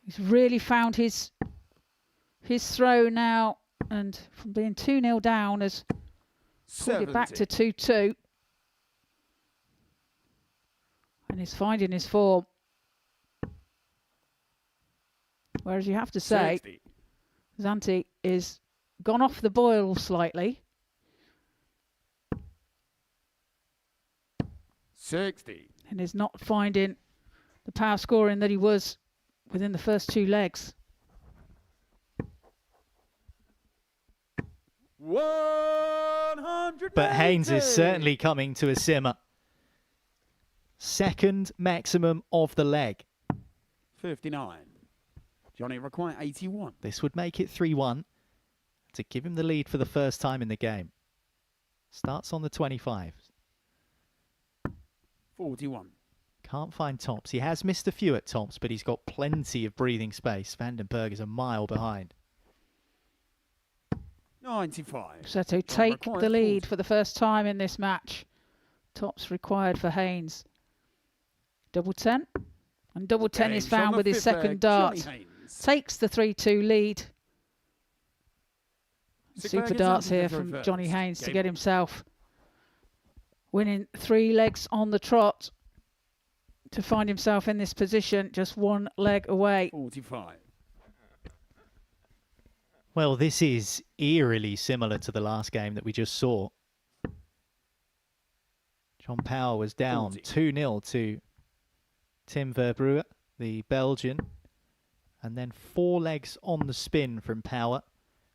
He's really found his throw now, and from being 2-0 down has pulled it back to 2-2. And he's finding his form. Whereas you have to say, 60. Zanti is gone off the boil slightly. 60. And is not finding the power scoring that he was within the first 2 legs. 180. But Haynes is certainly coming to a simmer. Second maximum of the leg. 59. Johnny require 81. This would make it 3-1 to give him the lead for the first time in the game. Starts on the 25. 41. Can't find tops. He has missed a few at tops, but he's got plenty of breathing space. Vandenberg is a mile behind. 95. Seto take the lead for the first time in this match. Tops required for Haynes. Double 10. And double 10 is found with his second dart. Takes the 3-2 lead. Super darts here from Johnny Haynes to get himself winning 3 legs on the trot to find himself in this position, just 1 leg away. 45. Well, this is eerily similar to the last game that we just saw. John Power was down 2-0 to Tim Verbruer, the Belgian. And then 4 legs on the spin from Power,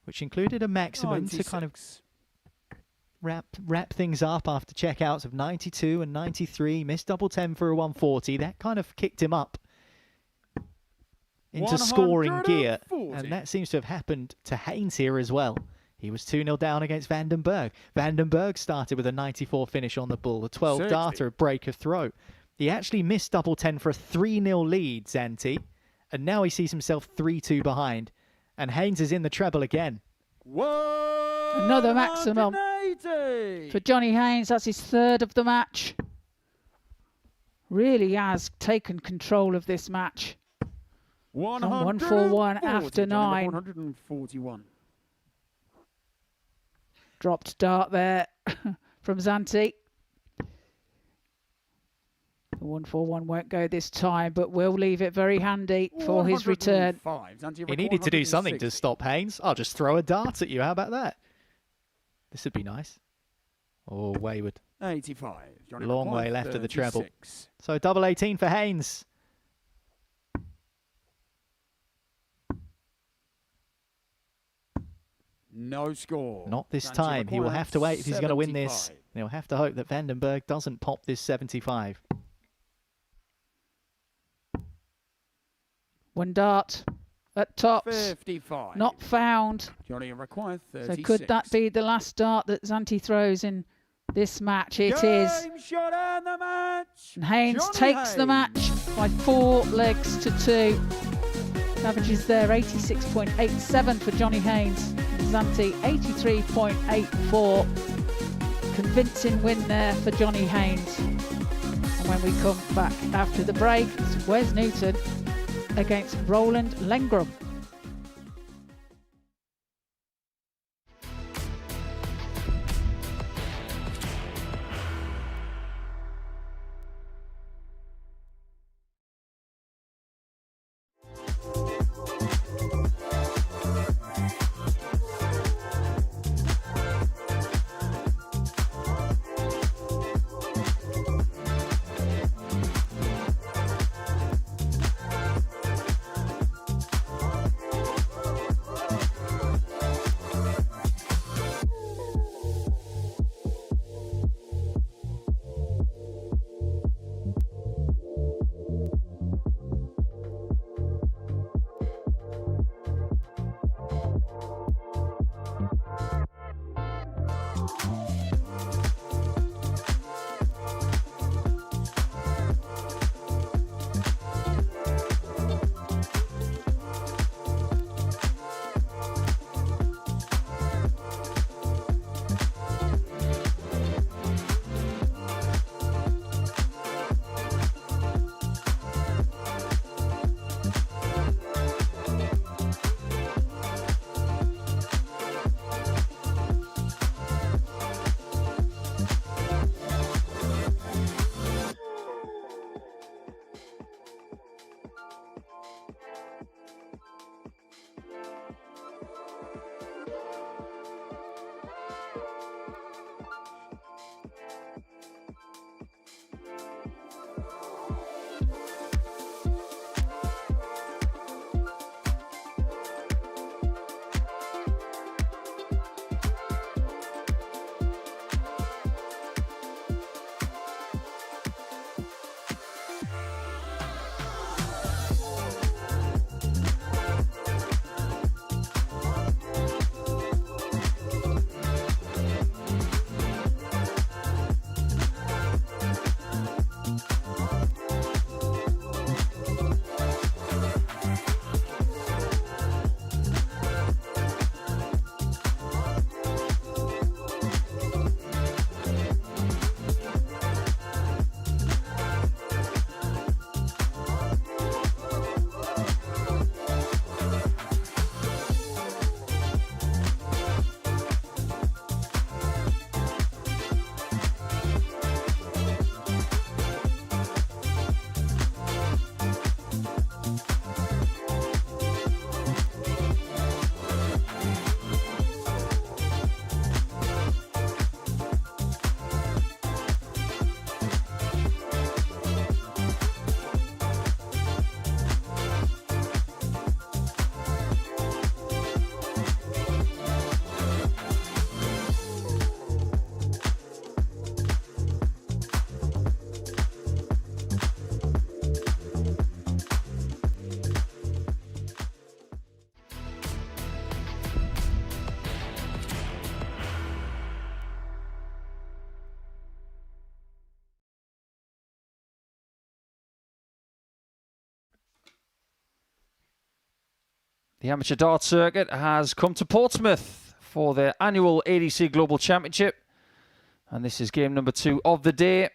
which included a maximum 96. to kind of wrap things up after checkouts of 92 and 93. Missed double 10 for a 140. That kind of kicked him up into scoring gear. And that seems to have happened to Haynes here as well. He was 2-0 down against Vandenberg. Vandenberg started with a 94 finish on the bull, a 12 darter, a break of throw. He actually missed double 10 for a 3-0 lead, Zanti. And now he sees himself 3-2 behind. And Haynes is in the treble again. Another maximum for Johnny Haynes. That's his 3rd of the match. Really has taken control of this match. 141 after 9. 141. Dropped dart there from Zanti. The 141 won't go this time, but will leave it very handy for his return. He needed to do something to stop Haynes. I'll just throw a dart at you. How about that? This would be nice. Oh, wayward. 85. Long way left of the treble. So double 18 for Haynes. No score. Not this time. He will have to wait if he's going to win this. He'll have to hope that Vandenberg doesn't pop this 75. 1 dart at tops. 55. Not found. Johnny requires 36. So could that be the last dart that Zanti throws in this match? It is. Shot and the match. And Haynes takes the match by 4 legs to 2. Averages there 86.87 for Johnny Haynes. Zanti 83.84. Convincing win there for Johnny Haynes. And when we come back after the break, it's Wes Newton against Roland Lengram. The amateur dart circuit has come to Portsmouth for their annual ADC Global Championship. And this is game number 2 of the day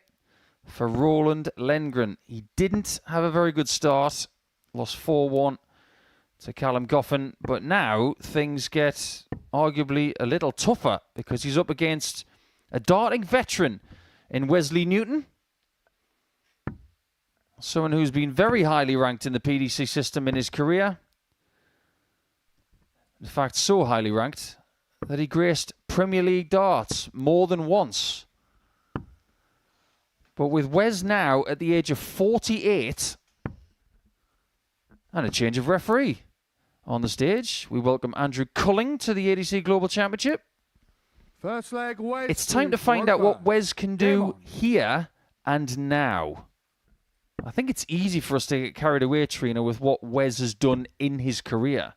for Roland Lengren. He didn't have a very good start. Lost 4-1 to Callum Goffin. But now things get arguably a little tougher because he's up against a darting veteran in Wesley Newton. Someone who's been very highly ranked in the PDC system in his career. In fact, so highly ranked that he graced Premier League darts more than once. But with Wes now at the age of 48 and a change of referee on the stage, we welcome Andrew Culling to the ADC Global Championship. First leg, Wes. It's time to find out what Wes can do here and now. I think it's easy for us to get carried away, Trina, with what Wes has done in his career.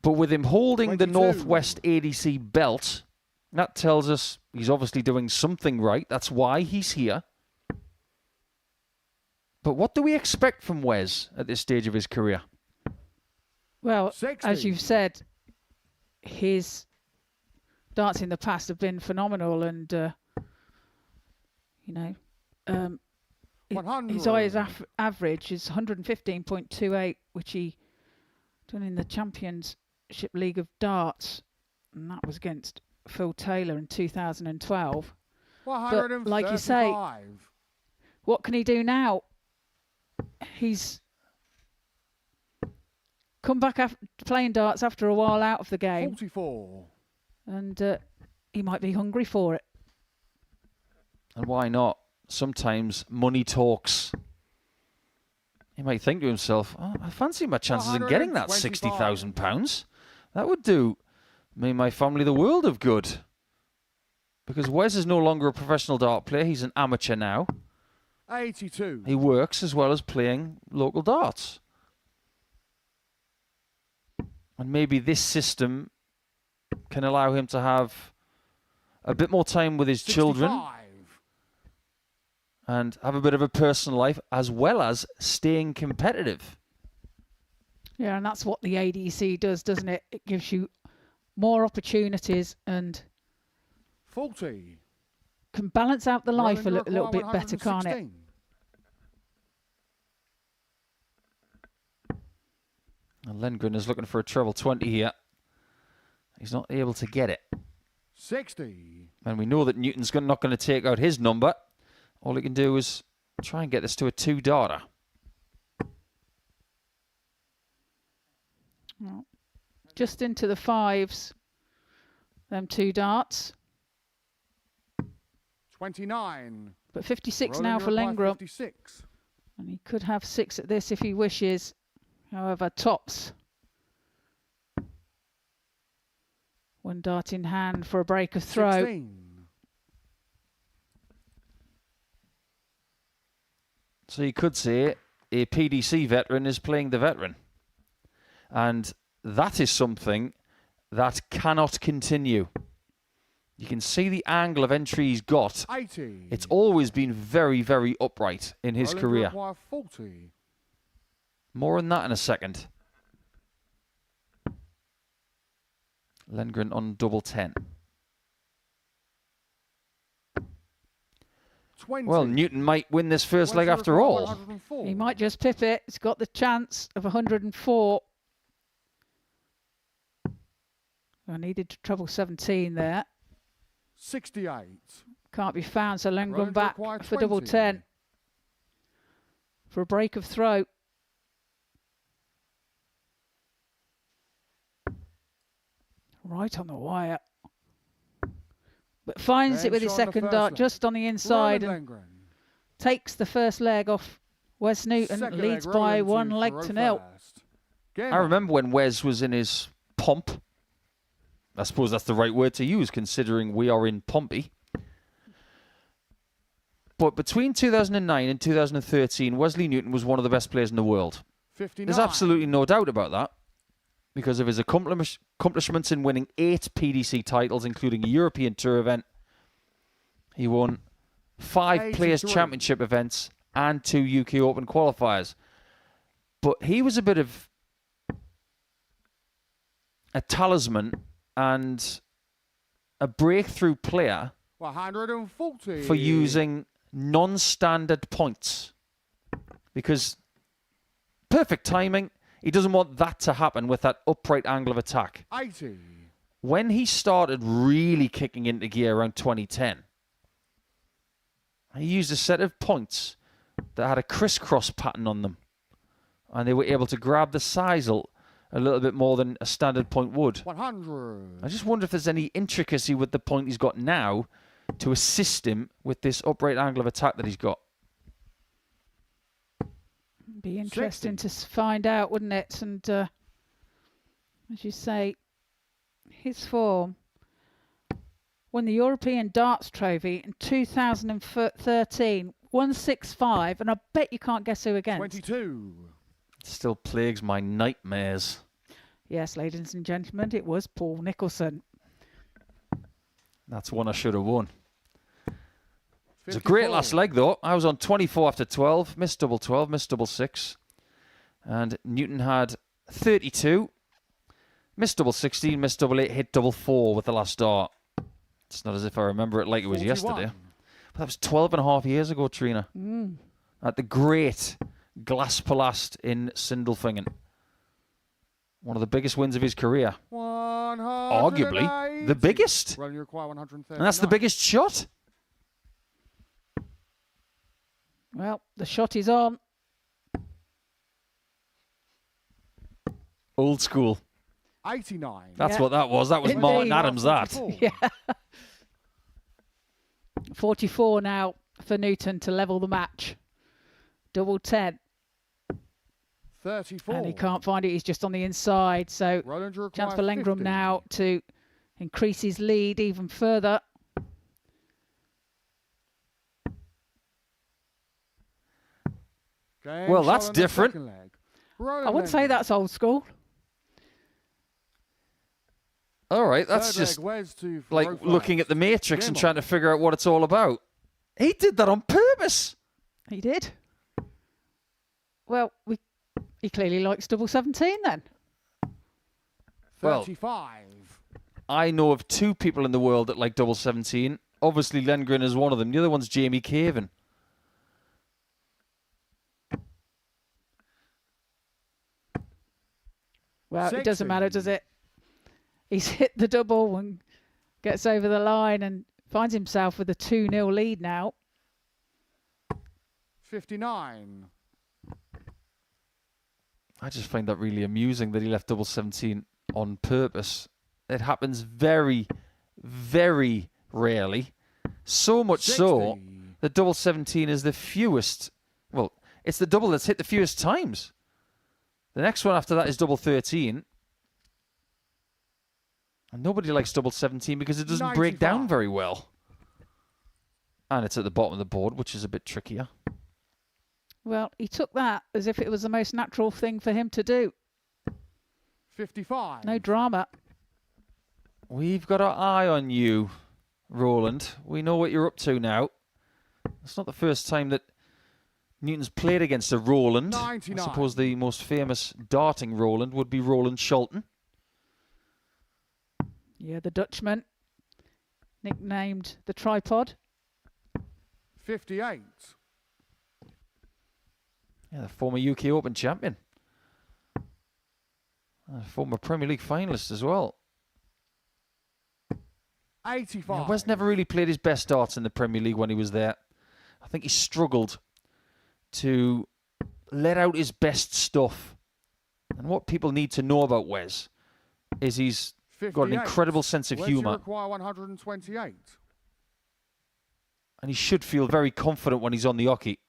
But with him holding 22. the Northwest ADC belt, that tells us he's obviously doing something right. That's why he's here. But what do we expect from Wes at this stage of his career? Well, 60. as you've said, his darts in the past have been phenomenal, and his highest average is 115.28, which he done in the Championship League of Darts, and that was against Phil Taylor in 2012. But like you say, what can he do now? He's come back after playing darts after a while out of the game. 44. And he might be hungry for it. And why not? Sometimes money talks. He might think to himself, oh, I fancy my chances of getting that £60,000. That would do me and my family the world of good. Because Wes is no longer a professional dart player. He's an amateur now. 82. He works as well as playing local darts. And maybe this system can allow him to have a bit more time with his 65. children and have a bit of a personal life as well as staying competitive. Yeah, and that's what the ADC does, doesn't it? It gives you more opportunities and 40. can balance out the life a little bit better, can't it? And Lengren is looking for a treble 20 here. He's not able to get it. 60. And we know that Newton's not going to take out his number. All he can do is try and get this to a 2-darter. Well, just into the 5s, them 2 darts. 29. But 56 Rolling now for required Lengren. 56. And he could have 6 at this if he wishes. However, tops. 1 dart in hand for a break of throw. 16. So you could say a PDC veteran is playing the veteran. And that is something that cannot continue. You can see the angle of entry he's got. 80. It's always been very, very upright in his Rolling career. required 40. More on that in a second. Lengren on double 10. 20. Well, Newton might win this first leg after all. 104. He might just pip it. It's got the chance of 104. I needed to treble 17 there. 68. Can't be found, so Lengren Rolling back required for double 20. 10. For a break of throw. Right on the wire. But finds it with his Bench on the second first dart leg. just on the inside and Roland Lengren. takes the first leg off Wes Newton. Second Leads leg, by Roland 1 to leg throw to nil. first. Game I on. remember when Wes was in his pomp. I suppose that's the right word to use, considering we are in Pompey. But between 2009 and 2013, Wesley Newton was one of the best players in the world. 59. There's absolutely no doubt about that, because of his accomplishments in winning 8 PDC titles, including a European Tour event. He won 5 Players' 83. Championship events and 2 UK Open qualifiers. But he was a bit of a talisman and a breakthrough player 140. for using non-standard points. Because perfect timing, he doesn't want that to happen with that upright angle of attack. 80. When he started really kicking into gear around 2010, he used a set of points that had a crisscross pattern on them. And they were able to grab the sisal a little bit more than a standard point would. 100. I just wonder if there's any intricacy with the point he's got now to assist him with this upright angle of attack that he's got. Be interesting to find out, wouldn't it? And as you say, his form won the European Darts Trophy in 2013, 165, and I bet you can't guess who against. 22. Still plagues my nightmares. Yes, ladies and gentlemen, it was Paul Nicholson. That's one I should have won. It was a 54. great last leg, though. I was on 24 after 12, missed double 12, missed double 6. And Newton had 32, missed double 16, missed double 8, hit double 4 with the last dart. It's not as if I remember it like it was 41. yesterday. But that was 12 and a half years ago, Trina. At the great Glass Palast in Sindelfingen. One of the biggest wins of his career. 180. Arguably the biggest. Well, you require 130. And that's the biggest shot. Well, the shot is on. Old school. 89. That's Yeah. what that was. That was Indeed. Martin Adams, that. 44. Yeah. 44 now for Newton to level the match. Double 10. 34. And he can't find it. He's just on the inside. So Roland, you chance require for Lengram 50. now to increase his lead even further. Game Well, shot that's on the different. second leg. Roland I wouldn't say Lengram. that's old school. All right, that's Third leg, just Wes to like Farouk looking first. at the Matrix and Game trying to figure out what it's all about. He did that on purpose. He did. Well, he clearly likes double 17 then. Well, 35. I know of two people in the world that like double 17. Obviously, Lengren is one of them. The other one's Jamie Caven. Well, it 60. doesn't matter, does it? He's hit the double and gets over the line and finds himself with a 2-0 lead now. 59. I just find that really amusing that he left double 17 on purpose. It happens very, very rarely. So much 60. so that double 17 is the fewest. Well, it's the double that's hit the fewest times. The next one after that is double 13. And nobody likes double 17 because it doesn't break down 95. very well. And it's at the bottom of the board, which is a bit trickier. Well, he took that as if it was the most natural thing for him to do. 55. No drama. We've got our eye on you, Roland. We know what you're up to now. It's not the first time that Newton's played against a Roland. 99. I suppose the most famous darting Roland would be Roland Shelton. Yeah, the Dutchman, nicknamed the Tripod. 58. Yeah, the former UK Open champion. Former Premier League finalist as well. 85. Yeah, Wes never really played his best darts in the Premier League when he was there. I think he struggled to let out his best stuff. And what people need to know about Wes is he's got an 58. incredible sense of Wes, you humour. require 128. And he should feel very confident when he's on the hockey.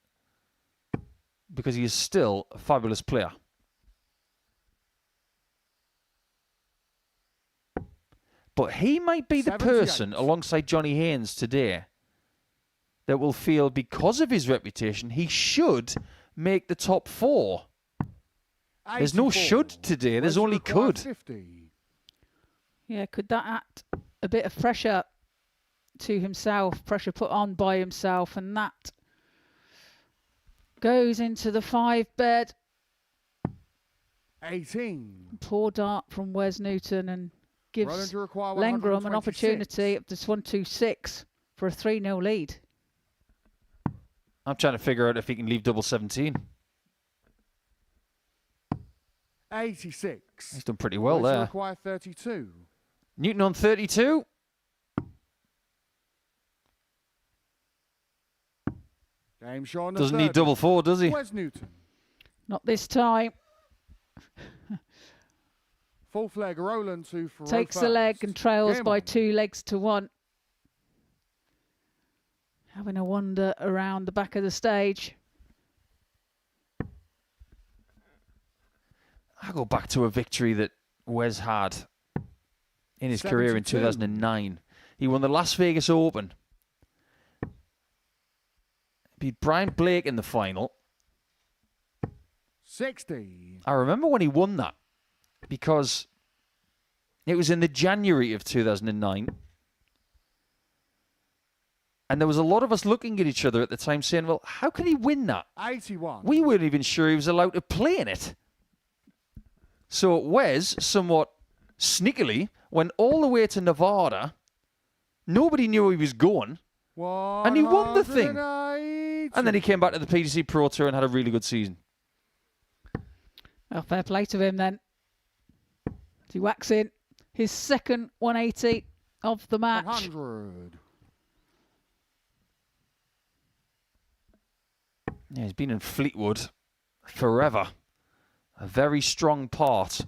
Because he is still a fabulous player. But he might be the 78. person, alongside Johnny Haynes today, that will feel, because of his reputation, he should make the top 4. There's no 84. should today, there's Wes, you only require could. 50. Yeah, could that add a bit of pressure to himself, pressure put on by himself, and that goes into the 5 bed. 18. Poor dart from Wes Newton and gives Roland to require Lengram an 126. opportunity of this 1-2-6 for a 3-0 lead. I'm trying to figure out if he can leave double 17. 86. He's done pretty well Roland to there. require 32. Newton on 32. Game shot on the Doesn't need 30. double 4, does he? Wes Newton. Not this time. Fourth leg, Roland to for Takes the leg and trails Game by on. 2 legs to 1. Having a wander around the back of the stage. I go back to a victory that Wes had in his career in 72. 2009. He won the Las Vegas Open. Beat Brian Blake in the final. 60. I remember when he won that because it was in the January of 2009. And there was a lot of us looking at each other at the time saying, well, how can he win that? 81. We weren't even sure he was allowed to play in it. So Wes, somewhat sneakily, went all the way to Nevada. Nobody knew he was going. And he won the thing. 180. And then he came back to the PDC Pro Tour and had a really good season. Well, fair play to him then. He whacks in his second 180 of the match. 100. Yeah, he's been in Fleetwood forever. A very strong part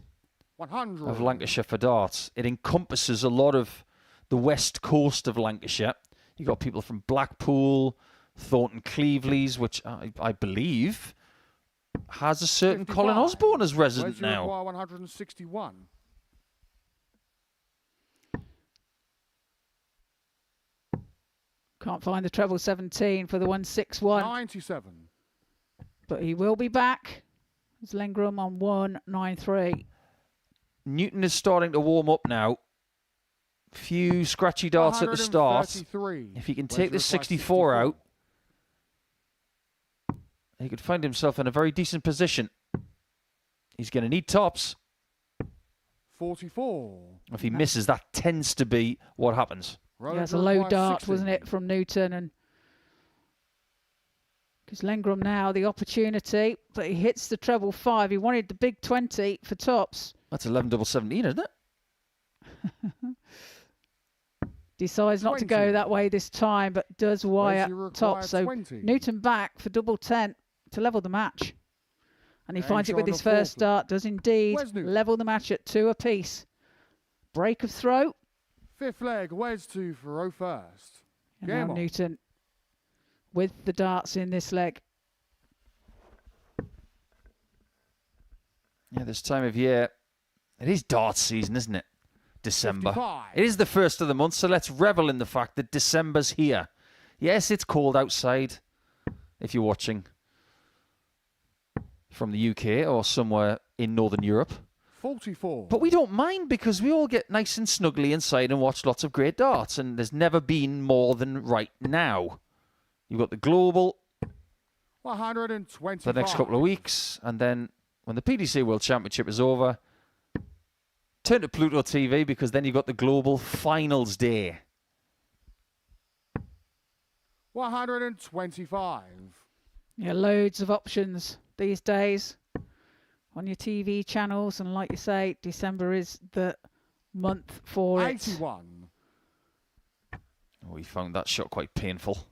100. of Lancashire for darts. It encompasses a lot of the west coast of Lancashire. You've got people from Blackpool, Thornton Cleveley's, which I believe has a certain 55. Colin Osborne as resident Wes, you now. require 161. Can't find the treble 17 for the 161. 97. But he will be back. It's Lengram on 193. Newton is starting to warm up now. Few scratchy darts at the start. 133. If he can Wes, take you this require 64 out, he could find himself in a very decent position. He's going to need tops. 44. If he misses, that tends to be what happens. Yeah, it's a low dart, wasn't it, from Newton? And because Lengram now the opportunity, but he hits the treble 5. He wanted the big 20 for tops. That's 11 double 17, isn't it? Decides not to 20. go that way this time, but does wire you require tops. So 20. Newton back for double 10 to level the match. And he And finds it with shot his on the first fourth. start, does indeed Wes Newton. level the match at 2 apiece. Break of throw. Fifth leg, Wes to for first. And Game now on. Newton with the darts in this leg. Yeah, this time of year, it is darts season, isn't it? December. 55. It is the first of the month, so let's revel in the fact that December's here. Yes, it's cold outside, if you're watching from the UK or somewhere in Northern Europe. 44. But we don't mind because we all get nice and snuggly inside and watch lots of great darts, and there's never been more than right now. You've got the Global 125. for the next couple of weeks, and then when the PDC World Championship is over, turn to Pluto TV because then you've got the Global Finals Day. 125. Yeah, loads of options these days on your TV channels. And like you say, December is the month for it. 81. Oh, we found that shot quite painful.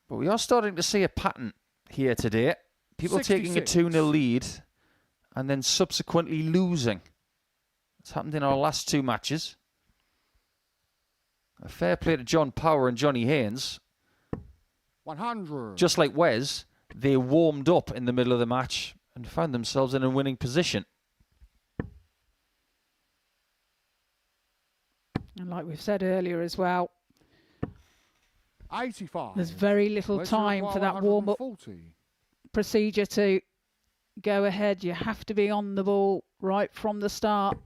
But we are starting to see a pattern here today. People taking a 66. 2-0 lead and then subsequently losing. It's happened in our last 2 matches. A fair play to John Power and Johnny Haynes. 100. Just like Wes, they warmed up in the middle of the match and found themselves in a winning position. And like we've said earlier as well, 85. there's very little Wes, you time require for that warm-up 140. procedure to go ahead. You have to be on the ball right from the start.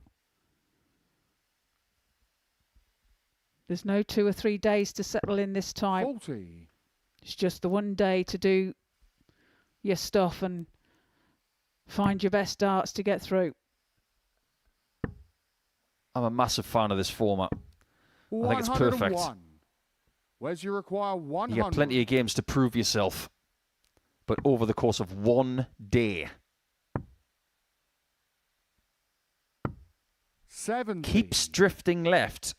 There's no 2 or 3 days to settle in this time. 40. It's just the one day to do your stuff and find your best darts to get through. I'm a massive fan of this format. I think it's perfect. 101. Where's you require 100? You get plenty of games to prove yourself, but over the course of one day. 70. Keeps drifting left.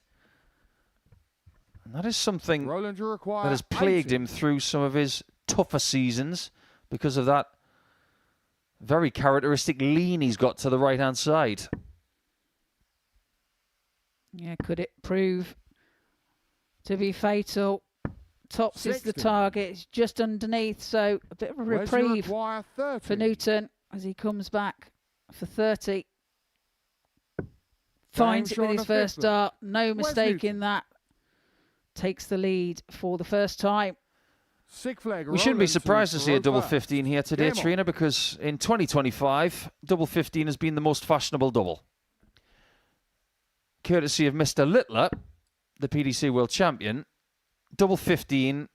And that is something Roland, you require that has plagued 80. him through some of his tougher seasons because of that very characteristic lean he's got to the right-hand side. Yeah, could it prove to be fatal? Tops is the 60. target. It's just underneath, so a bit of a Where's you reprieve require 30? for Newton as he comes back for 30. Finds it with showing his a first fifth. dart. No mistake Newton? in that. Takes the lead for the first time. Sick flag. We shouldn't be Roland surprised to see a double first. 15 here today, Game on. Trina, because in 2025, double 15 has been the most fashionable double. Courtesy of Mr. Littler, the PDC World Champion, double 15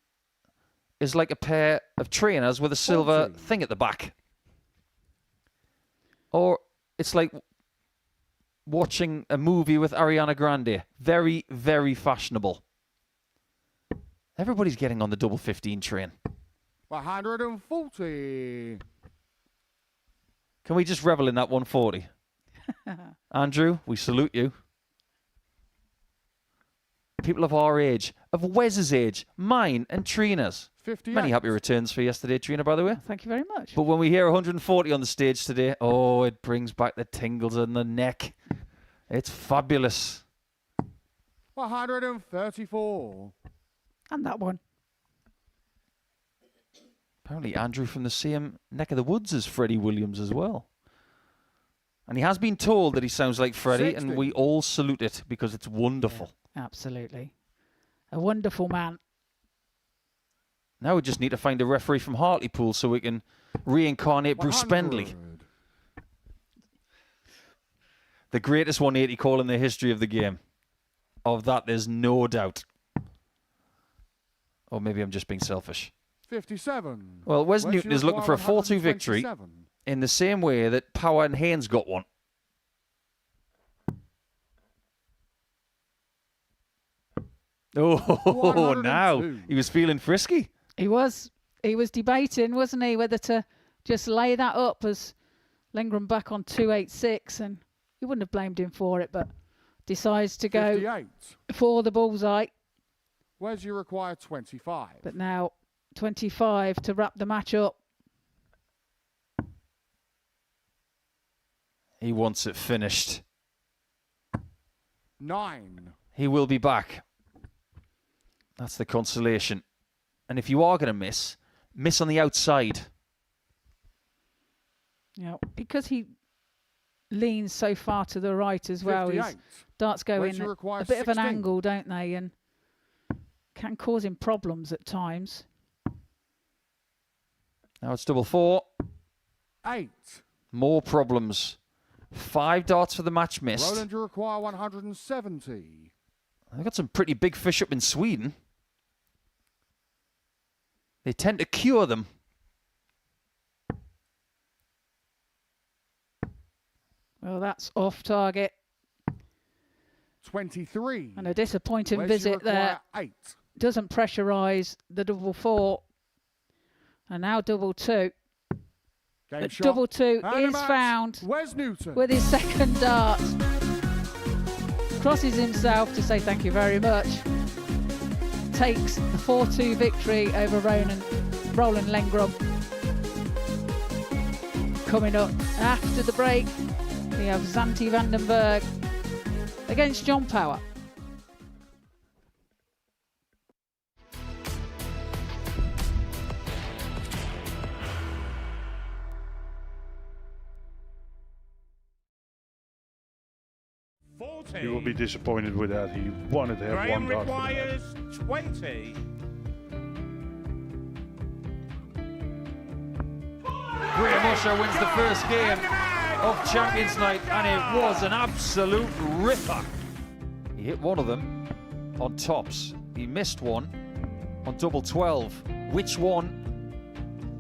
is like a pair of trainers with a silver 40. thing at the back. Or it's like watching a movie with Ariana Grande. Very, very fashionable. Everybody's getting on the double 15 train. 140. Can we just revel in that 140? Andrew, we salute you. People of our age, of Wes's age, mine and Trina's. 58. Many happy returns for yesterday, Trina, by the way. Thank you very much. But when we hear 140 on the stage today, oh, it brings back the tingles in the neck. It's fabulous. 134. And that one. Apparently Andrew from the same neck of the woods as Freddie Williams as well. And he has been told that he sounds like Freddie, 60. and we all salute it because it's wonderful. Absolutely. A wonderful man. Now we just need to find a referee from Hartlepool so we can reincarnate Bruce 100. Spendley. The greatest 180 call in the history of the game. Of that, there's no doubt. Or maybe I'm just being selfish. 57. Well, Wes Where's Newton you is looking for a require 4-2 victory 127? in the same way that Power and Haynes got one. Oh, now 102. he was feeling frisky. He was debating, wasn't he, whether to just lay that up as Lengren back on 286, and you wouldn't have blamed him for it, but decides to go 58. for the bullseye. Where's you require 25? But now 25 to wrap the match up. He wants it finished. 9. He will be back. That's the consolation. And if you are going to miss on the outside. Yeah, because he leans so far to the right as well. 58. His darts go Where's in you require a bit of an 16? angle, don't they? And can cause him problems at times. Now it's double 4. 8. More problems. 5 darts for the match missed. Roland, you require 170. They've got some pretty big fish up in Sweden. They tend to cure them. Well, that's off target. 23. And a disappointing Where's you visit there. require 8. Doesn't pressurise the double 4. And now double 2. Game But shot. double 2 And a is match. found Wes Newton. with his second dart. Crosses himself to say thank you very much. Takes the 4-2 victory over Roland Lengren. Coming up after the break, we have Zanti Vandenberg against John Power. You will be disappointed with that. He wanted to have Graham one dart for that. requires 20. Graham Usher wins the first game of Champions Night, and it was an absolute ripper. He hit one of them on tops. He missed one on double 12. Which one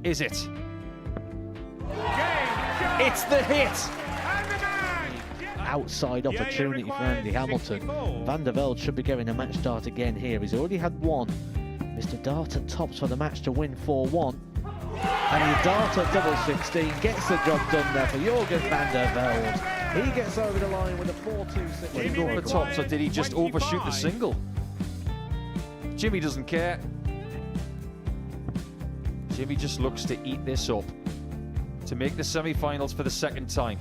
is it? It's the hit. Outside opportunity for Andy Hamilton. Van der Velde should be getting a match start again here. He's already had one. Mr. Dart at tops for the match to win 4-1. And the Dart at double 16 gets the job done there for Jurgen van der Velde. He gets over the line with a 4-2-6. Did he go for tops or did he just overshoot the single? Jimmy doesn't care. Jimmy just looks to eat this up to make the semi-finals for the second time.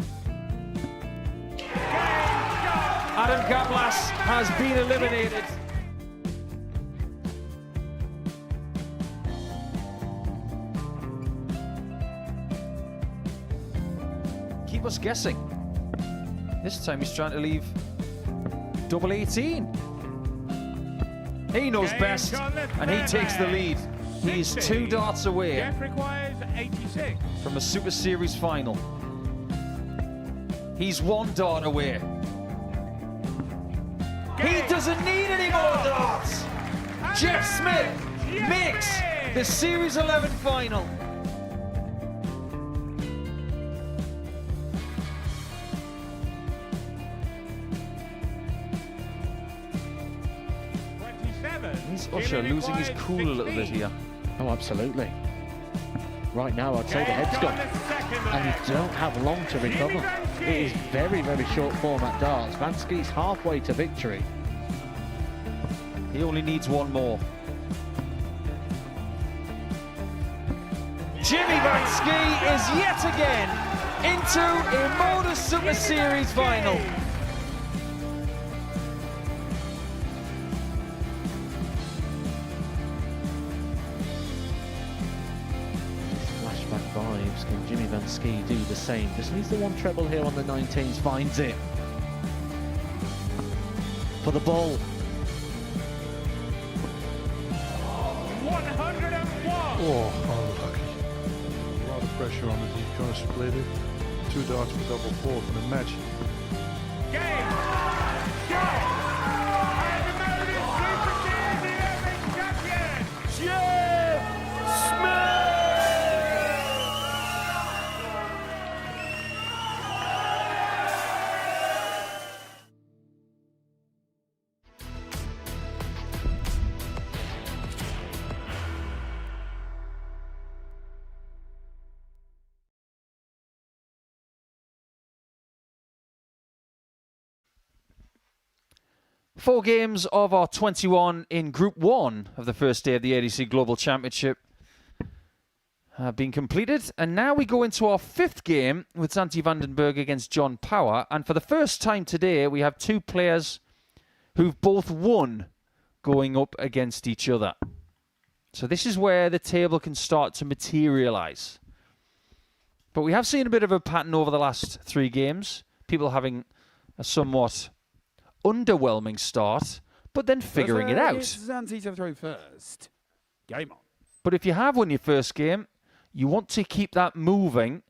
Adam Kaplas has been eliminated. Keep us guessing. This time he's trying to leave double 18. He knows best, and he takes the lead. He's 2 darts away Jeff requires 86. from a Super Series final. He's 1 dart away. He doesn't need any more darts. Jeff Smith makes the Series 11 final. Is Usher losing his cool a little bit here? Oh, absolutely. Right now, I'd say the head's gone. And you don't have long to recover. It is very, very short format darts. Vansky's halfway to victory. He only needs 1 more. Jimmy Vansky is yet again into a Modus Super Series final. Flashback vibes. Can Jimmy Vansky do the same? Just needs the 1 treble here on the 19s. Finds it. For the ball. 101. Oh, unlucky. A lot of pressure on it. He's going to split it. 2 darts for double 4 for the match. Game. And the Modus Super Series 11 champion, Jeff Smith. Four games of our 21 in Group 1 of the first day of the ADC Global Championship have been completed. And now we go into our 5th game with Santi Vandenberg against John Power. And for the first time today, we have 2 players who've both won going up against each other. So this is where the table can start to materialise. But we have seen a bit of a pattern over the last 3 games. People having a somewhat underwhelming start, but then figuring it out. Zanti to throw first. Game on. But if you have won your first game, you want to keep that moving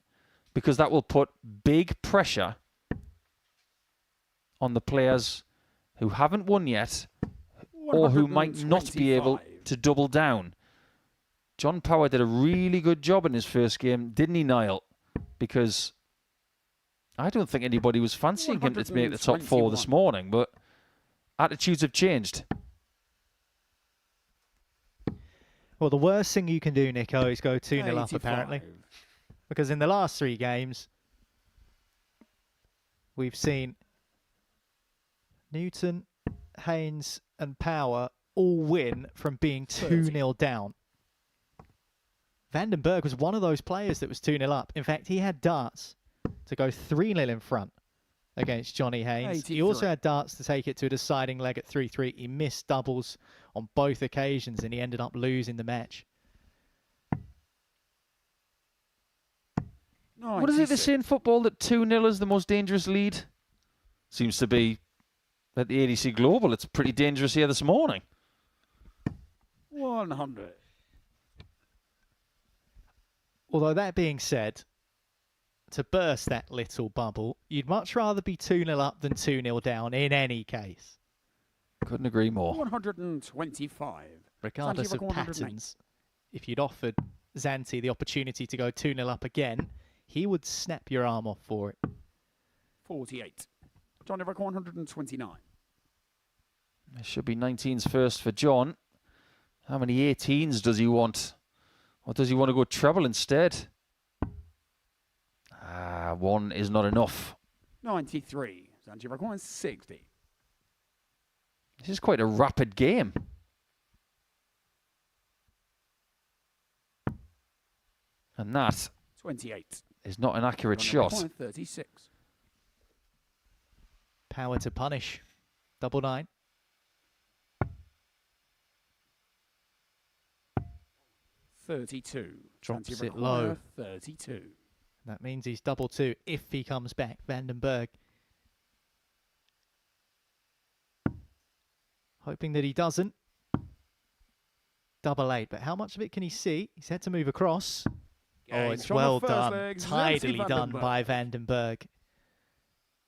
because that will put big pressure on the players who haven't won yet or who might not be able to double down. John Power did a really good job in his first game, didn't he, Niall? Because I don't think anybody was fancying him to make the top 4 this morning, but attitudes have changed. Well, the worst thing you can do, Nico, is go 2-0 up, 85. apparently. Because in the last 3 games, we've seen Newton, Haynes and Power all win from being 2-0 down. Vandenberg was one of those players that was 2-0 up. In fact, he had darts to go 3-0 in front against Johnny Haynes. 83. He also had darts to take it to a deciding leg at 3-3. He missed doubles on both occasions and he ended up losing the match. What is it they say in football that 2-0 is the most dangerous lead? Seems to be at the ADC Global. It's pretty dangerous here this morning. 100. Although that being said, to burst that little bubble, you'd much rather be 2-0 up than 2-0 down in any case. Couldn't agree more. 125. Regardless of Zanti record 108. patterns, if you'd offered Zanti the opportunity to go 2-0 up again, he would snap your arm off for it. 48. John Everett 129. There should be 19s first for John. How many 18s does he want? Or does he want to go treble instead? One is not enough. 93. Sanji Everett 60. This is quite a rapid game. And that 28. is not an accurate John Everett shot. 36. Power to punish. Double 9. $32. Drops Santi it Everett low. 32. That means he's double 2 if he comes back. Vandenberg. Hoping that he doesn't. Double 8. But how much of it can he see? He's had to move across. Oh, it's well done. Tidily done by Vandenberg.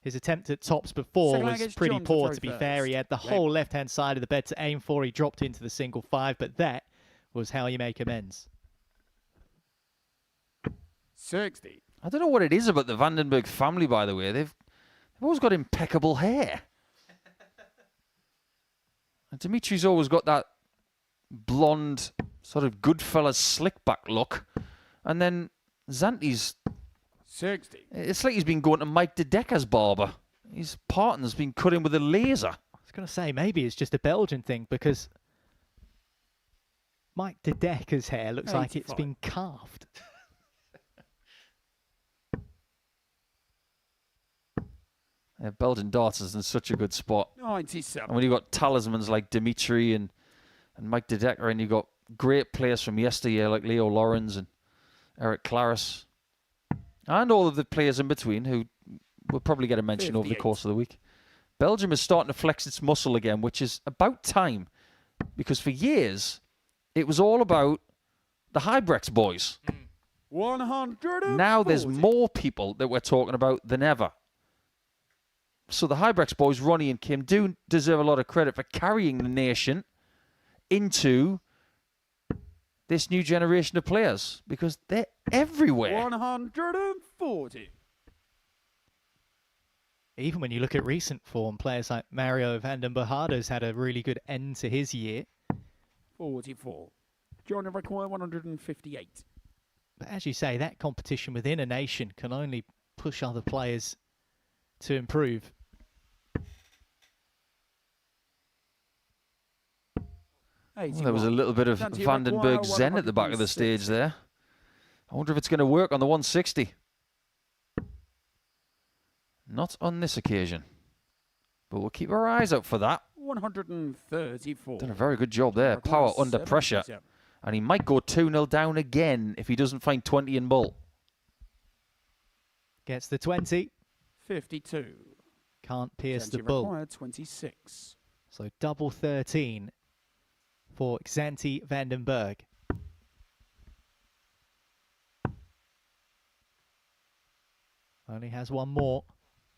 His attempt at tops before Second was leg is pretty John to poor, throw to be first. fair. He had the Leg. whole left-hand side of the bed to aim for. He dropped into the single 5, but that was how you make amends. 60. I don't know what it is about the Vandenberg family, by the way. They've always got impeccable hair. And Dimitri's always got that blonde, sort of Goodfellas slick back look. And then Zanti's... 60. It's like he's been going to Mike DeDecker's barber. His partner's been cut in with a laser. I was going to say, maybe it's just a Belgian thing, because Mike DeDecker's hair looks like it's 85. been carved. Yeah, Belgian darts is in such a good spot. 97. And when you've got talismans like Dimitri and Mike DeDecker, and you've got great players from yesteryear like Leo Lorenz and Eric Claris, and all of the players in between who will probably get a mention over the 58. course of the week. Belgium is starting to flex its muscle again, which is about time, because for years it was all about the Hybrex boys. 100. Now there's more people that we're talking about than ever. So the Hybrex boys, Ronnie and Kim, do deserve a lot of credit for carrying the nation into this new generation of players, because they're everywhere. 140. Even when you look at recent form, players like Mario van den Berharde's had a really good end to his year. 44. John Everett 158. But as you say, that competition within a nation can only push other players to improve. Well, there was a little bit of Vandenberg Zen at the back of the stage there. I wonder if it's going to work on the 160. Not on this occasion. But we'll keep our eyes out for that. 134. Done a very good job there. Power under pressure. And he might go 2-0 down again if he doesn't find 20 in bull. Gets the 20. 52. Can't pierce the Xanti bull. required 26. So double 13 for Xanti Vandenberg. Only has one more.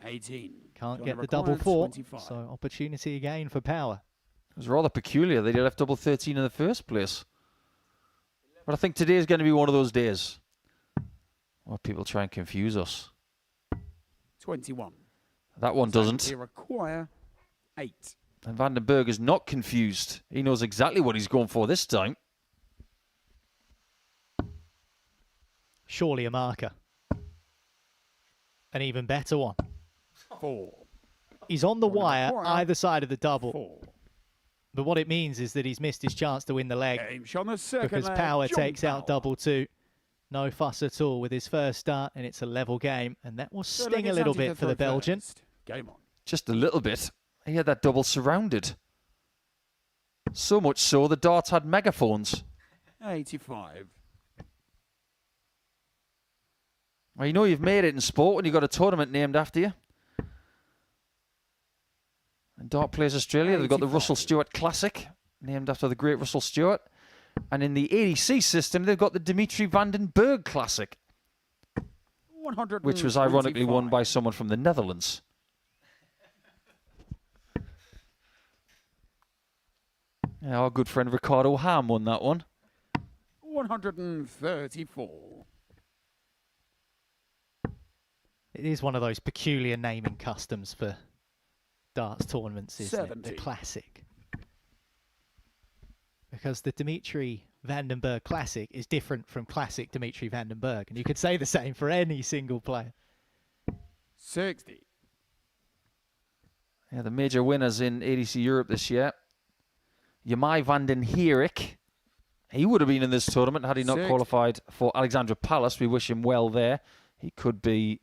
18. Can't John get the Everett double required 4. 25. So opportunity again for Power. It was rather peculiar that he left double 13 in the first place. But I think today is going to be one of those days where people try and confuse us. 21. That one They doesn't. require 8. And Vandenberg is not confused. He knows exactly what he's going for this time. Surely a marker. An even better one. 4. He's on the Corner wire corner. either side of the double. 4. But what it means is that he's missed his chance to win the leg, Game shot on the second because leg. Power John takes out Power. double 2. No fuss at all with his first start, and it's a level game. And that will Third sting leg a is little Xanti bit to for the throw Belgian. first. Game on. Just a little bit. He had that double surrounded. So much so the darts had megaphones. 85. Well, you know you've made it in sport when you've got a tournament named after you. And Dart Players Australia, they've got the 85. Russell Stewart Classic, named after the great Russell Stewart. And in the ADC system, they've got the Dimitri Vandenberg Classic, 100. which was ironically won by someone from the Netherlands. Yeah, our good friend Ricardo Ham won that one. 134. It is one of those peculiar naming customs for darts tournaments, isn't it? 70. The classic. Because the Dimitri Vandenberg Classic is different from classic Dimitri Vandenberg. And you could say the same for any single player. 60. Yeah, the major winners in ADC Europe this year. Jamai van den Herik. He would have been in this tournament had he not 60. qualified for Alexandra Palace. We wish him well there. He could be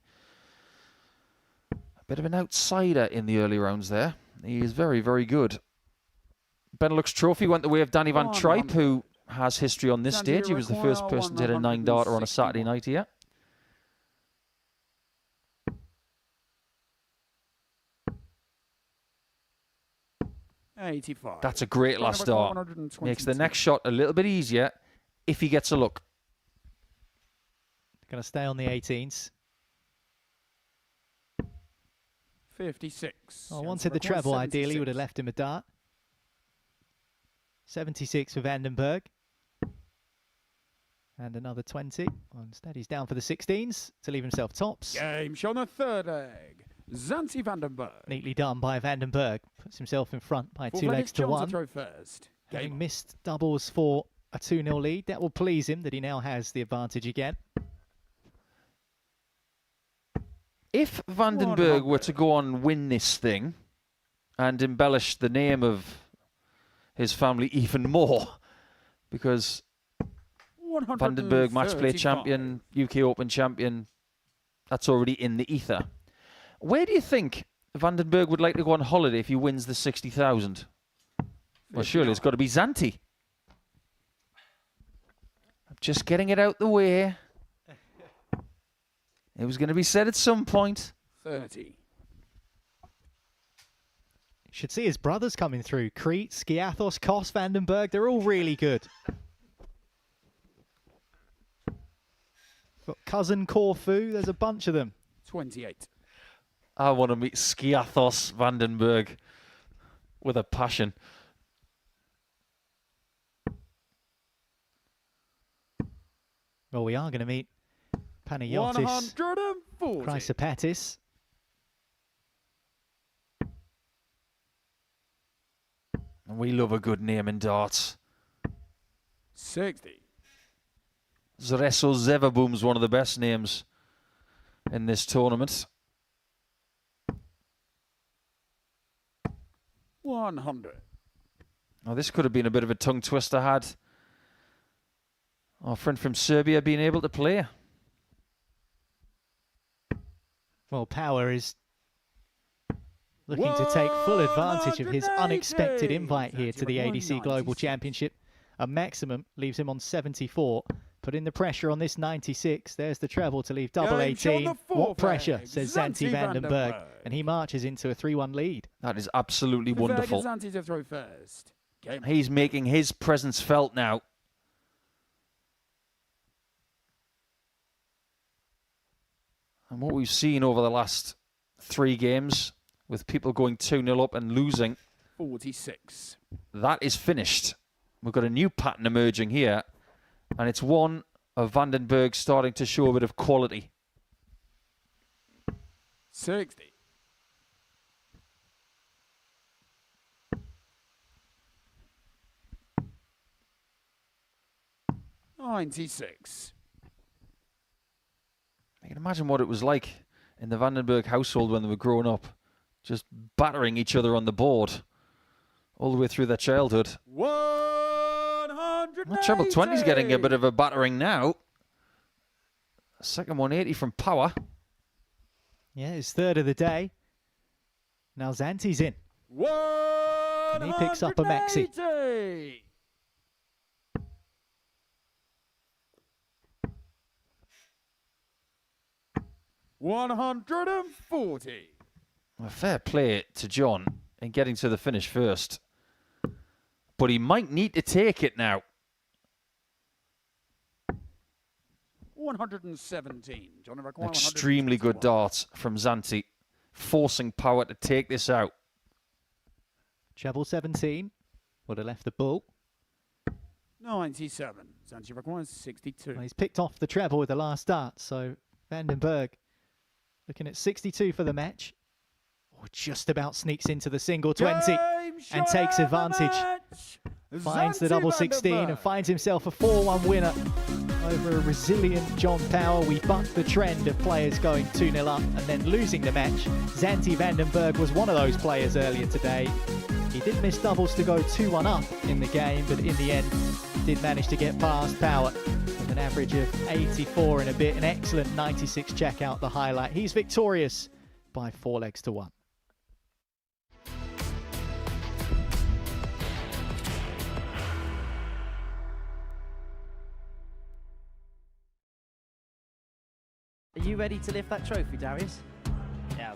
a bit of an outsider in the early rounds there. He is very, very good. Benelux Trophy went the way of Danny van Tripe, who has history on this stage. He was the first person to hit a 9-darter on a Saturday night here. $85. That's a great last start. Makes the next shot a little bit easier if he gets a look. Going to stay on the 18s. 56. I wanted the treble, ideally, would have left him a dart. 76 for Vandenberg. And another 20. Instead, he's down for the 16s to leave himself tops. Game shot on the third leg. Zanti Vandenberg. Neatly done by Vandenberg. Puts himself in front by For 2 legs to John 1. throw first. Having Game missed doubles for a 2-0 lead. That will please him that he now has the advantage again. If Vandenberg were to go on and win this thing and embellish the name of his family even more, because Vandenberg match play champion, UK Open champion, that's already in the ether. Where do you think Vandenberg would like to go on holiday if he wins the 60,000? Well, surely it's got to be Zanti. I'm just getting it out the way. It was going to be said at some point. 30. You should see his brothers coming through. Crete, Skiathos, Kos, Vandenberg. They're all really good. Got cousin Corfu. There's a bunch of them. 28. I want to meet Skiathos Vandenberg with a passion. Well, we are going to meet Panayotis 140. Chrysopatis. And we love a good name in darts. 60. Zreso Zevaboom's one of the best names in this tournament. 100. Now, this could have been a bit of a tongue twister had our friend from Serbia been able to play. Well, Power is looking to take full advantage of his unexpected invite here to the ADC Global Championship. A maximum leaves him on 74. Putting the pressure on this 96. There's the treble to leave double 18. What pressure, says Zanti Vandenberg. And he marches into a 3-1 lead. That is absolutely wonderful. Zanti to throw first. Game. He's making his presence felt now. And what we've seen over the last 3 games, with people going 2-0 up and losing, 46. that is finished. We've got a new pattern emerging here, and it's one of Vandenberg starting to show a bit of quality. 60. $96. I can imagine what it was like in the Vandenberg household when they were growing up, just battering each other on the board all the way through their childhood. 180. Well, treble 20's getting a bit of a battering now. Second 180 from Power. Yeah, his third of the day. Now Zanti's in. And he picks up a maxi. 140. Well, fair play to John in getting to the finish first. But he might need to take it now. 117. John Extremely good darts from Zanti, forcing Power to take this out. Treble 17. Would have left the bull. 97. Zanti requires 62. Well, he's picked off the treble with the last dart, so Vandenberg Looking at 62 for the match. Oh, just about sneaks into the single 20 and takes advantage. Finds the double 16 and finds himself a 4-1 winner over a resilient John Power. We bucked the trend of players going 2-0 up and then losing the match. Zanti Vandenberg was one of those players earlier today. He did miss doubles to go 2-1 up in the game, but in the end did manage to get past Power with an average of 84 and a bit. An excellent 96 check out the highlight. He's victorious by 4-1. Are you ready to lift that trophy, Darius? Yes.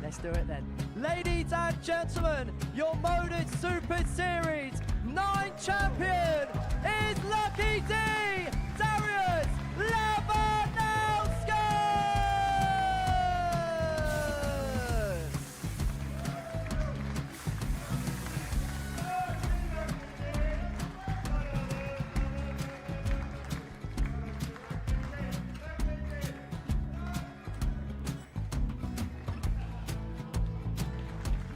Let's do it then. Ladies and gentlemen, your Modus Super Series 9 champion is Lucky D, Darius Lewandowski!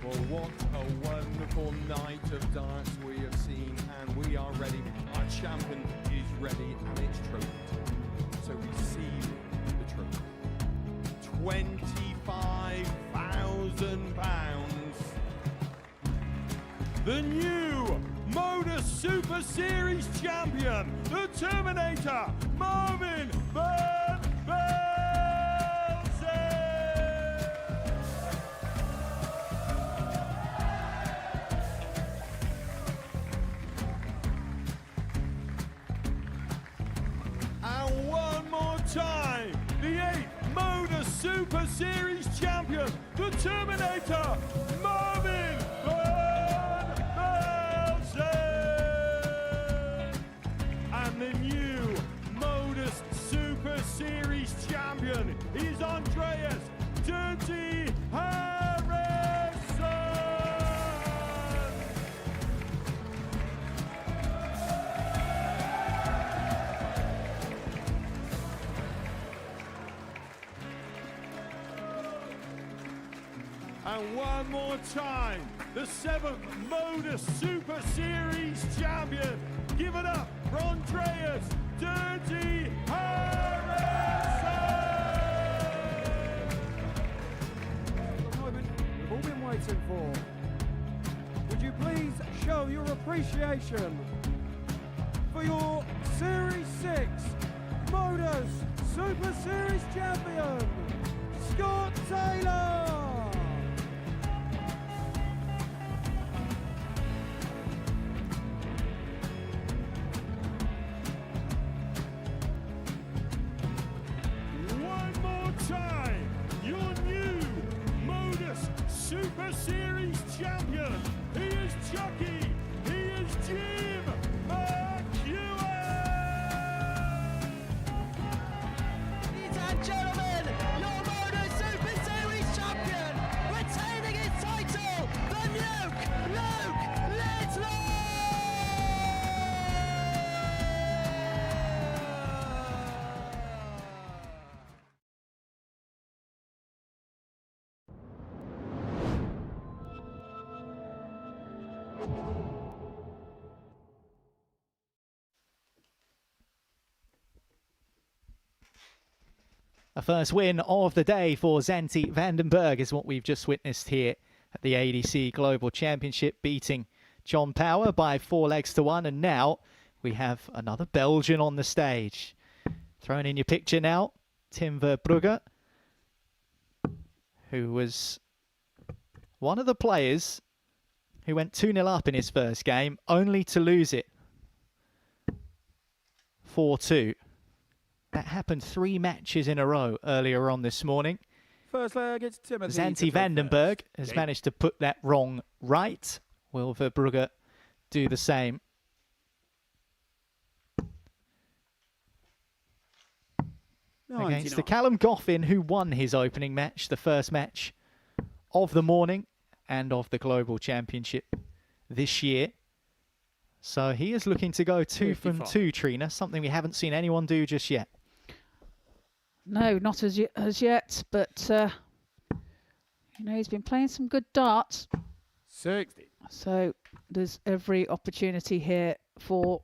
Well, what a wonderful night of darts we have seen, and we are ready. Our champion is ready, and it's trophy time. So receive the trophy. £25,000. The new Modus Super Series champion, the Terminator, Marvin Van Velzen. And one more time, the 8th Modus Super Series champion, the Terminator, Marvin Van Velzen. And the new Modus Super Series champion is Andreas Dirty Harrison. And one more time, the 7th Modus Super Series champion. Give it up for Andreas Dirty Harrison! The moment we've all been waiting for. Would you please show your appreciation for your Series 6 Modus Super Series champion, Scott Taylor! One more time, your new Modus Super Series champion. He is Chucky. He is Jim McEwen. Ladies and gentlemen, your Modus Super Series champion, retaining his title, the Luke Littler! A first win of the day for Zanti Vandenberg is what we've just witnessed here at the ADC Global Championship, beating John Power by 4-1. And now we have another Belgian on the stage. Thrown in your picture now, Tim Verbrugge, who was one of the players who went 2-0 up in his first game, only to lose it 4-2. That happened 3 matches in a row earlier on this morning. First leg, it's Timothy. Zanti Vandenberg has managed to put that wrong right. Will Verbrugge do the same? Against the Callum Goffin, who won his opening match, the first match of the morning and of the Global Championship this year. So he is looking to go 2 from 2, Trina, something we haven't seen anyone do just yet. No, not as yet, but you know, he's been playing some good darts. 60. So there's every opportunity here for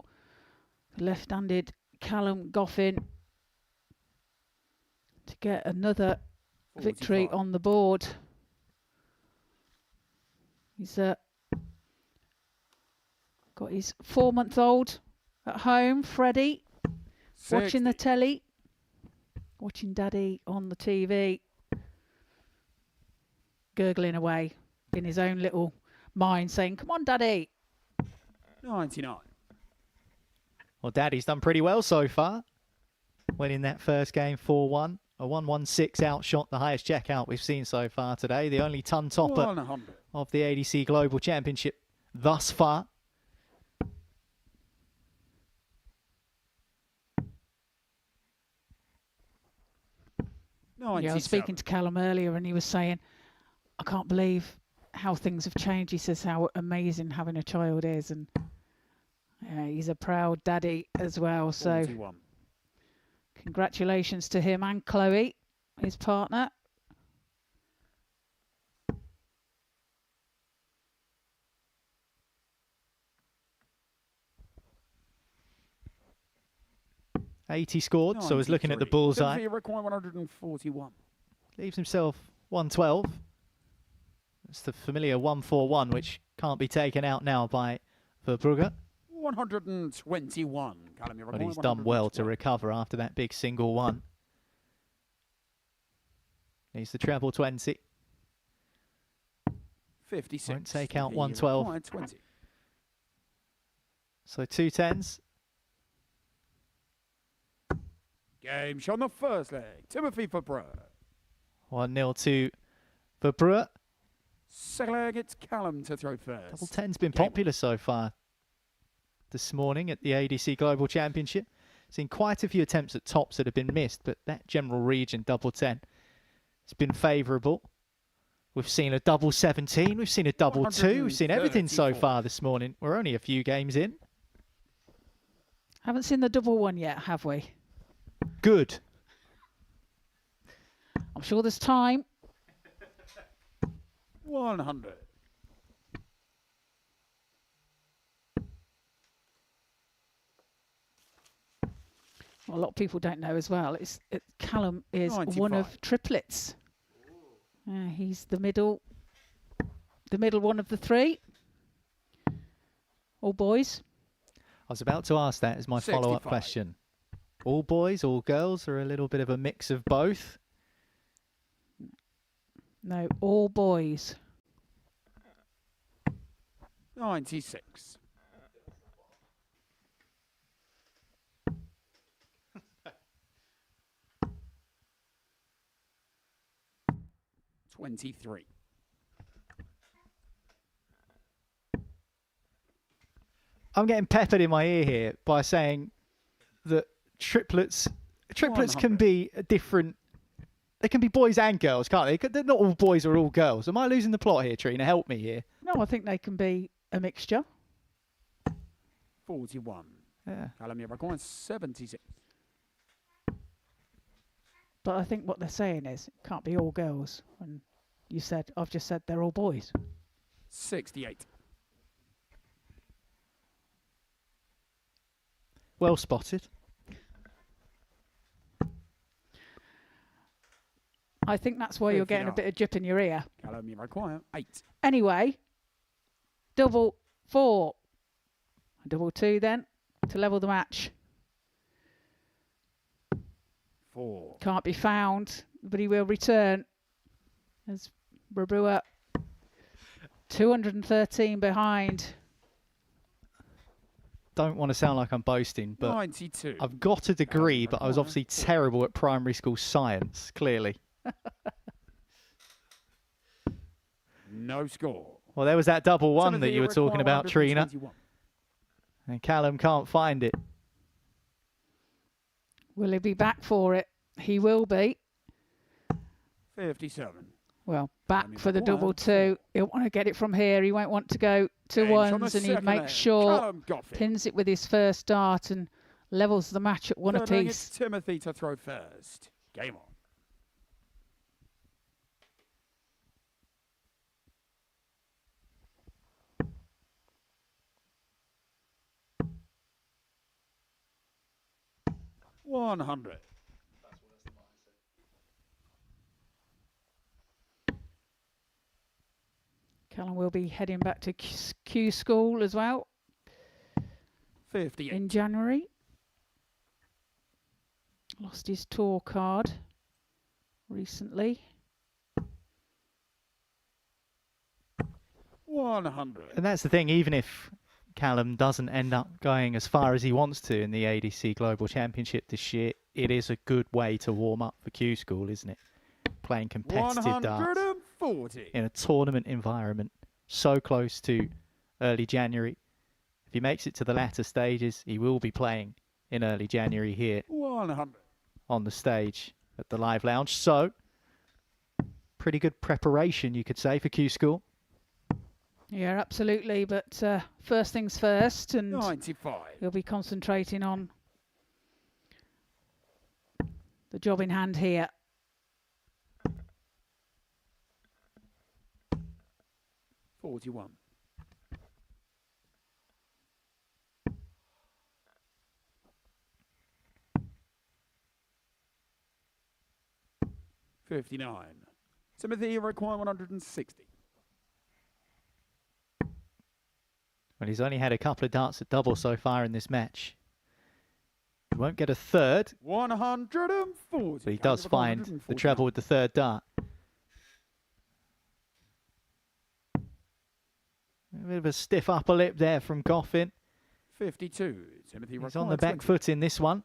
left-handed Callum Goffin to get another victory 45. on the board. He's got his 4-month-old at home, Freddie, 60. watching the telly, watching Daddy on the TV, gurgling away in his own little mind, saying, "Come on, Daddy." 99. Well, Daddy's done pretty well so far. Winning that first game 4-1. A 1-1-6 outshot, the highest checkout we've seen so far today. The only ton topper 100. of the ADC Global Championship thus far. Yeah, I was speaking to Callum earlier and he was saying, I can't believe how things have changed. He says how amazing having a child is, and he's a proud daddy as well. So 41. congratulations to him and Chloe, his partner. He scored, so I was looking at the bullseye. Require 141. Leaves himself 112. It's the familiar 141, which can't be taken out now by Verbrugge. 121. But he's done well to recover after that big single one. Needs the treble 20. 56. Won't take out 112. 20. So 2 10s. Game shot on the first leg. Timothy Verbrugge. 1-0 to Verbrugge. Second leg, it's Callum to throw first. Double 10's been popular so far this morning at the ADC Global Championship. Seen quite a few attempts at tops that have been missed, but that general region, double 10, has been favourable. We've seen a double 17, we've seen a double 2, we've seen everything so far this morning. We're only a few games in. Haven't seen the double one yet, have we? Good. I'm sure there's time. 100. Well, a lot of people don't know as well. Callum is 95. one of triplets. He's the middle one of the three. All boys. I was about to ask that as my follow-up 65. question. All boys, all girls, or a little bit of a mix of both? No, all boys. 96. $23. I'm getting peppered in my ear here by saying that triplets can be different. They can be boys and girls, can't they? They're not all boys or all girls. Am I losing the plot here, Trina? Help me here. No, I think they can be a mixture. 41. Yeah. Callum, you're requiring 76. But I think what they're saying is it can't be all girls. And I've just said they're all boys. 68. Well spotted. I think that's why you're getting a bit of drip in your ear. Callum, you require 8. Anyway, double 4. Double 2 then to level the match. 4. Can't be found, but he will return. As Verbrugge 213 behind. Don't want to sound like I'm boasting, but 92. I've got a degree, but I was obviously terrible at primary school science, clearly. No score. Well, there was that double 1 that Timothy, you were talking require about, Trina. 121. And Callum can't find it. Will he be back for it? He will be. 57. Well, back for the double 2. He'll want to get it from here. He won't want to go to ones, and he'd make sure pins it with his first dart and levels the match at 1 Third leg, apiece. it's Timothy to throw first. Game on. $100. Callum will be heading back to Q School as well 58. in January. Lost his tour card recently. 100. And that's the thing, even if Callum doesn't end up going as far as he wants to in the ADC Global Championship this year, it is a good way to warm up for Q School, isn't it? Playing competitive darts 140. in a tournament environment so close to early January. If he makes it to the latter stages, he will be playing in early January here 100. on the stage at the Live Lounge. So, pretty good preparation, you could say, for Q School. Yeah, absolutely. But first things first, and 95. he'll be concentrating on the job in hand here. $41. $59. Timothy, you require 160. Well, he's only had a couple of darts at double so far in this match. He won't get a third, 140. but he does find the treble with the third dart. A bit of a stiff upper lip there from Goffin. 52. Timothy He's on the back foot in this one.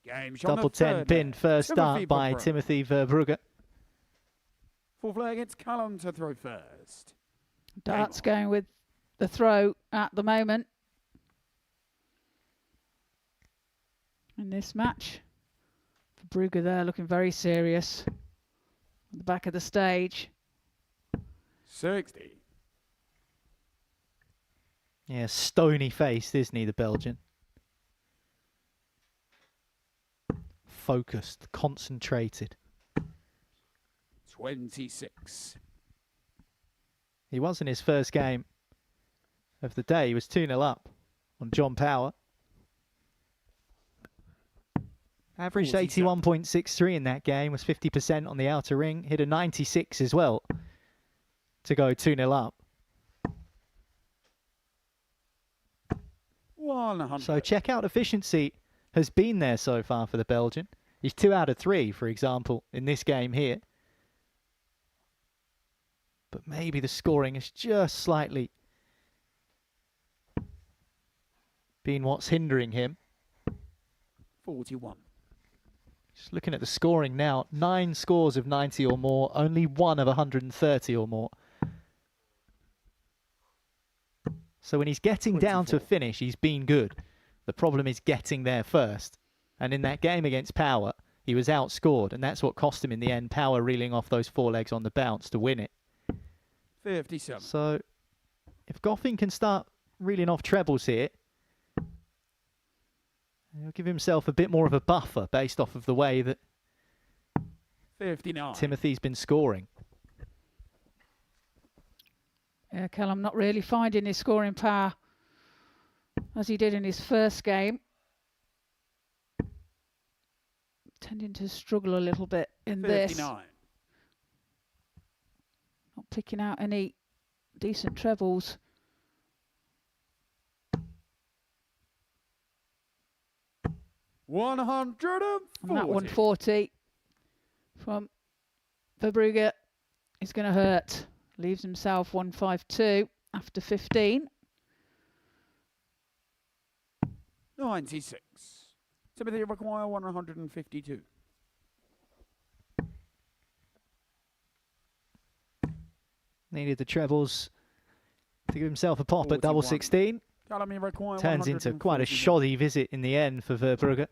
Game shot Double 10 pin first dart by Timothy Verbrugge. Full flag, it's Callum to throw first. Darts going with the throw at the moment in this match. Verbrugge there looking very serious at the back of the stage. 60. Yeah, stony faced, isn't he, the Belgian? Focused, concentrated. 26. He was in his first game of the day. He was 2-0 up on John Power. Averaged 81.63 in that game, was 50% on the outer ring. Hit a 96 as well to go 2-0 up. 100. So checkout efficiency has been there so far for the Belgian. He's 2 out of 3, for example, in this game here. But maybe the scoring has just slightly been what's hindering him. 41. Just looking at the scoring now, 9 scores of 90 or more, only 1 of 130 or more. So when he's getting 24. down to a finish, he's been good. The problem is getting there first. And in that game against Power, he was outscored, and that's what cost him in the end. Power reeling off those 4 legs on the bounce to win it. 57. So if Goffin can start reeling off trebles here, he'll give himself a bit more of a buffer based off of the way that 59. Timothy's been scoring. Yeah, Callum not really finding his scoring power as he did in his first game. Tending to struggle a little bit in 59. this. Not picking out any decent trebles. And that 140 from Verbrugge is going to hurt. Leaves himself 152 after 15. 96. Timothy require 152. Needed the trebles to give himself a pop 41. at double 16. Callum, you require Turns into quite a shoddy visit in the end for Verbrugge.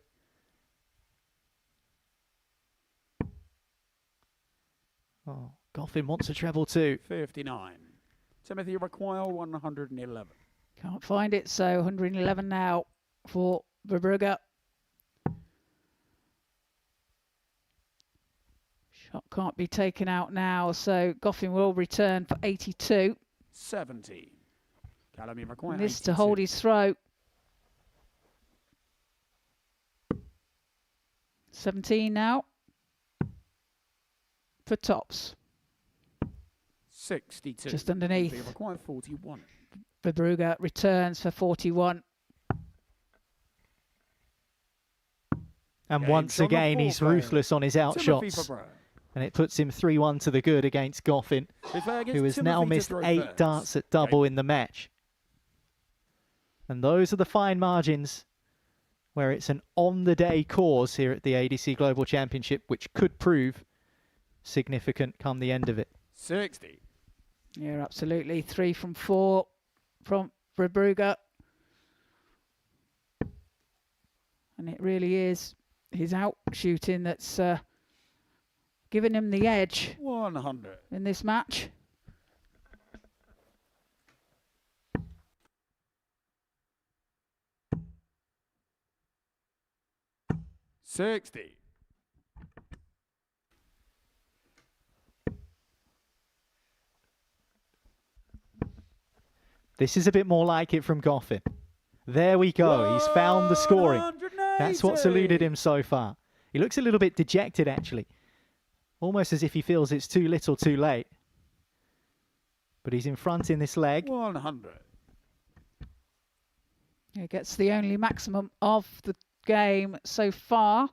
Oh, Goffin wants a treble too. 59. Timothy require 111. Can't find it, so 111 now for Verbrugge. Shot can't be taken out now, so Goffin will return for 82. 70. Callum, you require This 82. to hold his throw. 17 now for tops. 62. Just underneath. You require 41. Verbruga returns for 41. And Games once on the again, he's four ruthless on his Timothy outshots. Verbruga. And it puts him 3-1 to the good against Goffin, who has now missed 8 darts at double in the match. And those are the fine margins where it's an on-the-day cause here at the ADC Global Championship, which could prove significant come the end of it. 60. Yeah, absolutely. 3 from 4 from Verbruga. And it really is his out shooting that's giving him the edge 100. in this match. $60. This is a bit more like it from Goffin. There we go. He's found the scoring. That's what's eluded him so far. He looks a little bit dejected, actually. Almost as if he feels it's too little too late. But he's in front in this leg. 100. He gets the only maximum of the game so far.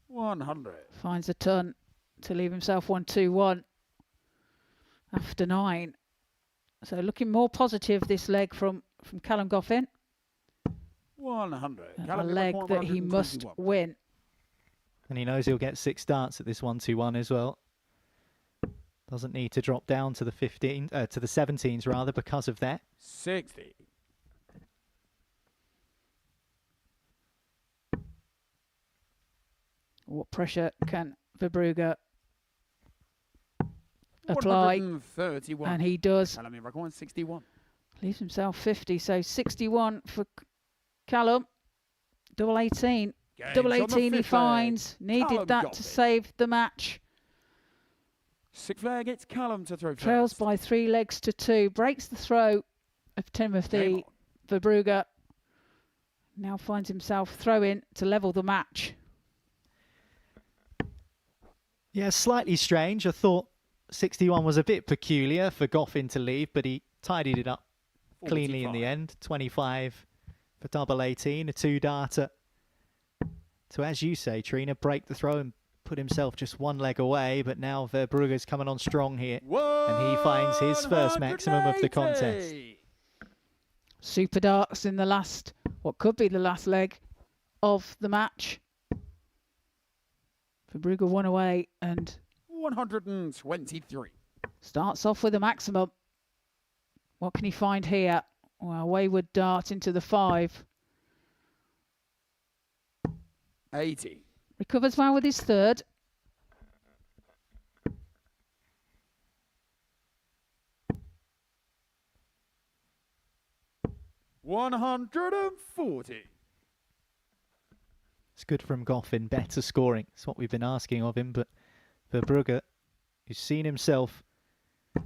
100. Finds a ton to leave himself 1-2-1 after 9. So looking more positive this leg from Callum Goffin. 100. A leg that he must win. And he knows he'll get 6 darts at this 1-2-1 as well. Doesn't need to drop down to the 17s rather because of that. 60. What pressure can Verbruga apply? 131. And he does. Callum, you require 61. Leaves himself 50, so 61 for Callum. Double 18. Double 18 he finds. Needed that to save the match. Sick flag gets Callum to throw Trails first. by 3 legs to 2. Breaks the throw of Timothy Verbruga. Now finds himself throwing to level the match. Yeah, slightly strange. I thought 61 was a bit peculiar for Goffin to leave, but he tidied it up cleanly in the end. 25 for double 18, a 2-darter. To, as you say, Trina, break the throw and put himself just 1 leg away, but now Verbruga's coming on strong here. And he finds his first maximum of the contest. Super darts in the last, what could be the last leg of the match. Verbruga 1 away and 123. starts off with a maximum. What can he find here? Well, wayward dart into the 5. 80. Recovers well with his 3rd. $140. It's good from Goffin, better scoring. It's what we've been asking of him, but Verbruga, who's seen himself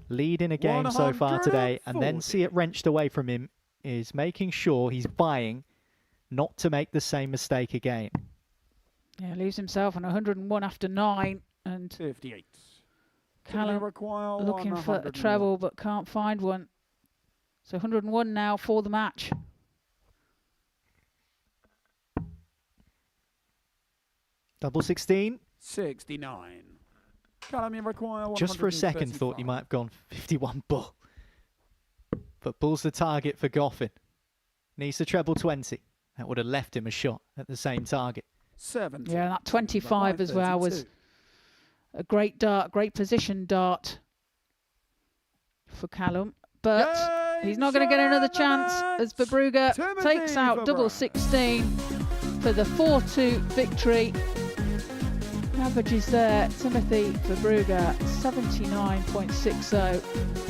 lead in a game so far today and then see it wrenched away from him, is making sure he's buying not to make the same mistake again. Yeah, leaves himself on 101 after 9. And 58. Callum looking for a treble but can't find one. So 101 now for the match. Double 16. 69. Callum, you require 135. Just for a second thought you might have gone 51 bull. But bull's the target for Goffin. Needs to treble 20. That would have left him a shot at the same target. 70. Yeah, that 25 as well was a great dart, great position dart for Callum. But he's not going to get another chance as Verbruga takes out double 16 for the 4-2 victory. Averages there, Timothy Verbruga 79.60,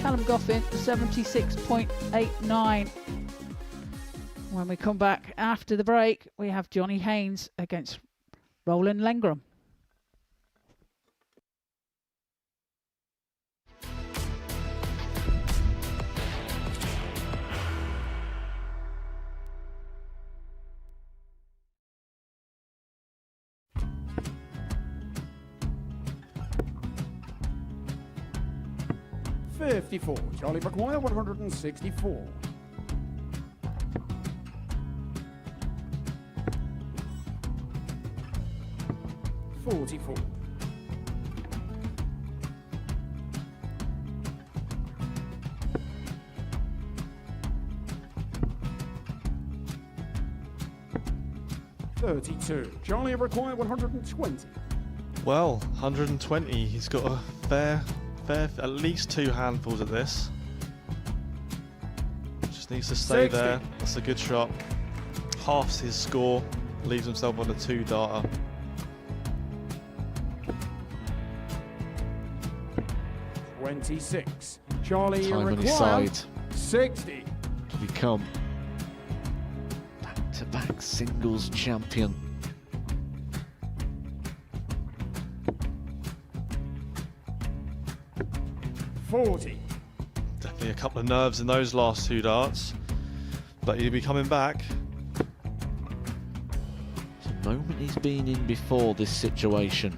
Callum Goffin 76.89. When we come back after the break, we have Johnny Haynes against Roland Lengren. $54. Charlie McGuire, 164. $44. $32. Charlie required 120. Well, 120. He's got a fair, at least 2 handfuls of this. Just needs to stay 60. there. That's a good shot. Halves his score. Leaves himself on a 2-darter. $26. Charlie Time on his required side 60. to become back-to-back singles champion. $40. Definitely a couple of nerves in those last 2 darts. But he'll be coming back. It's a moment he's been in before this situation.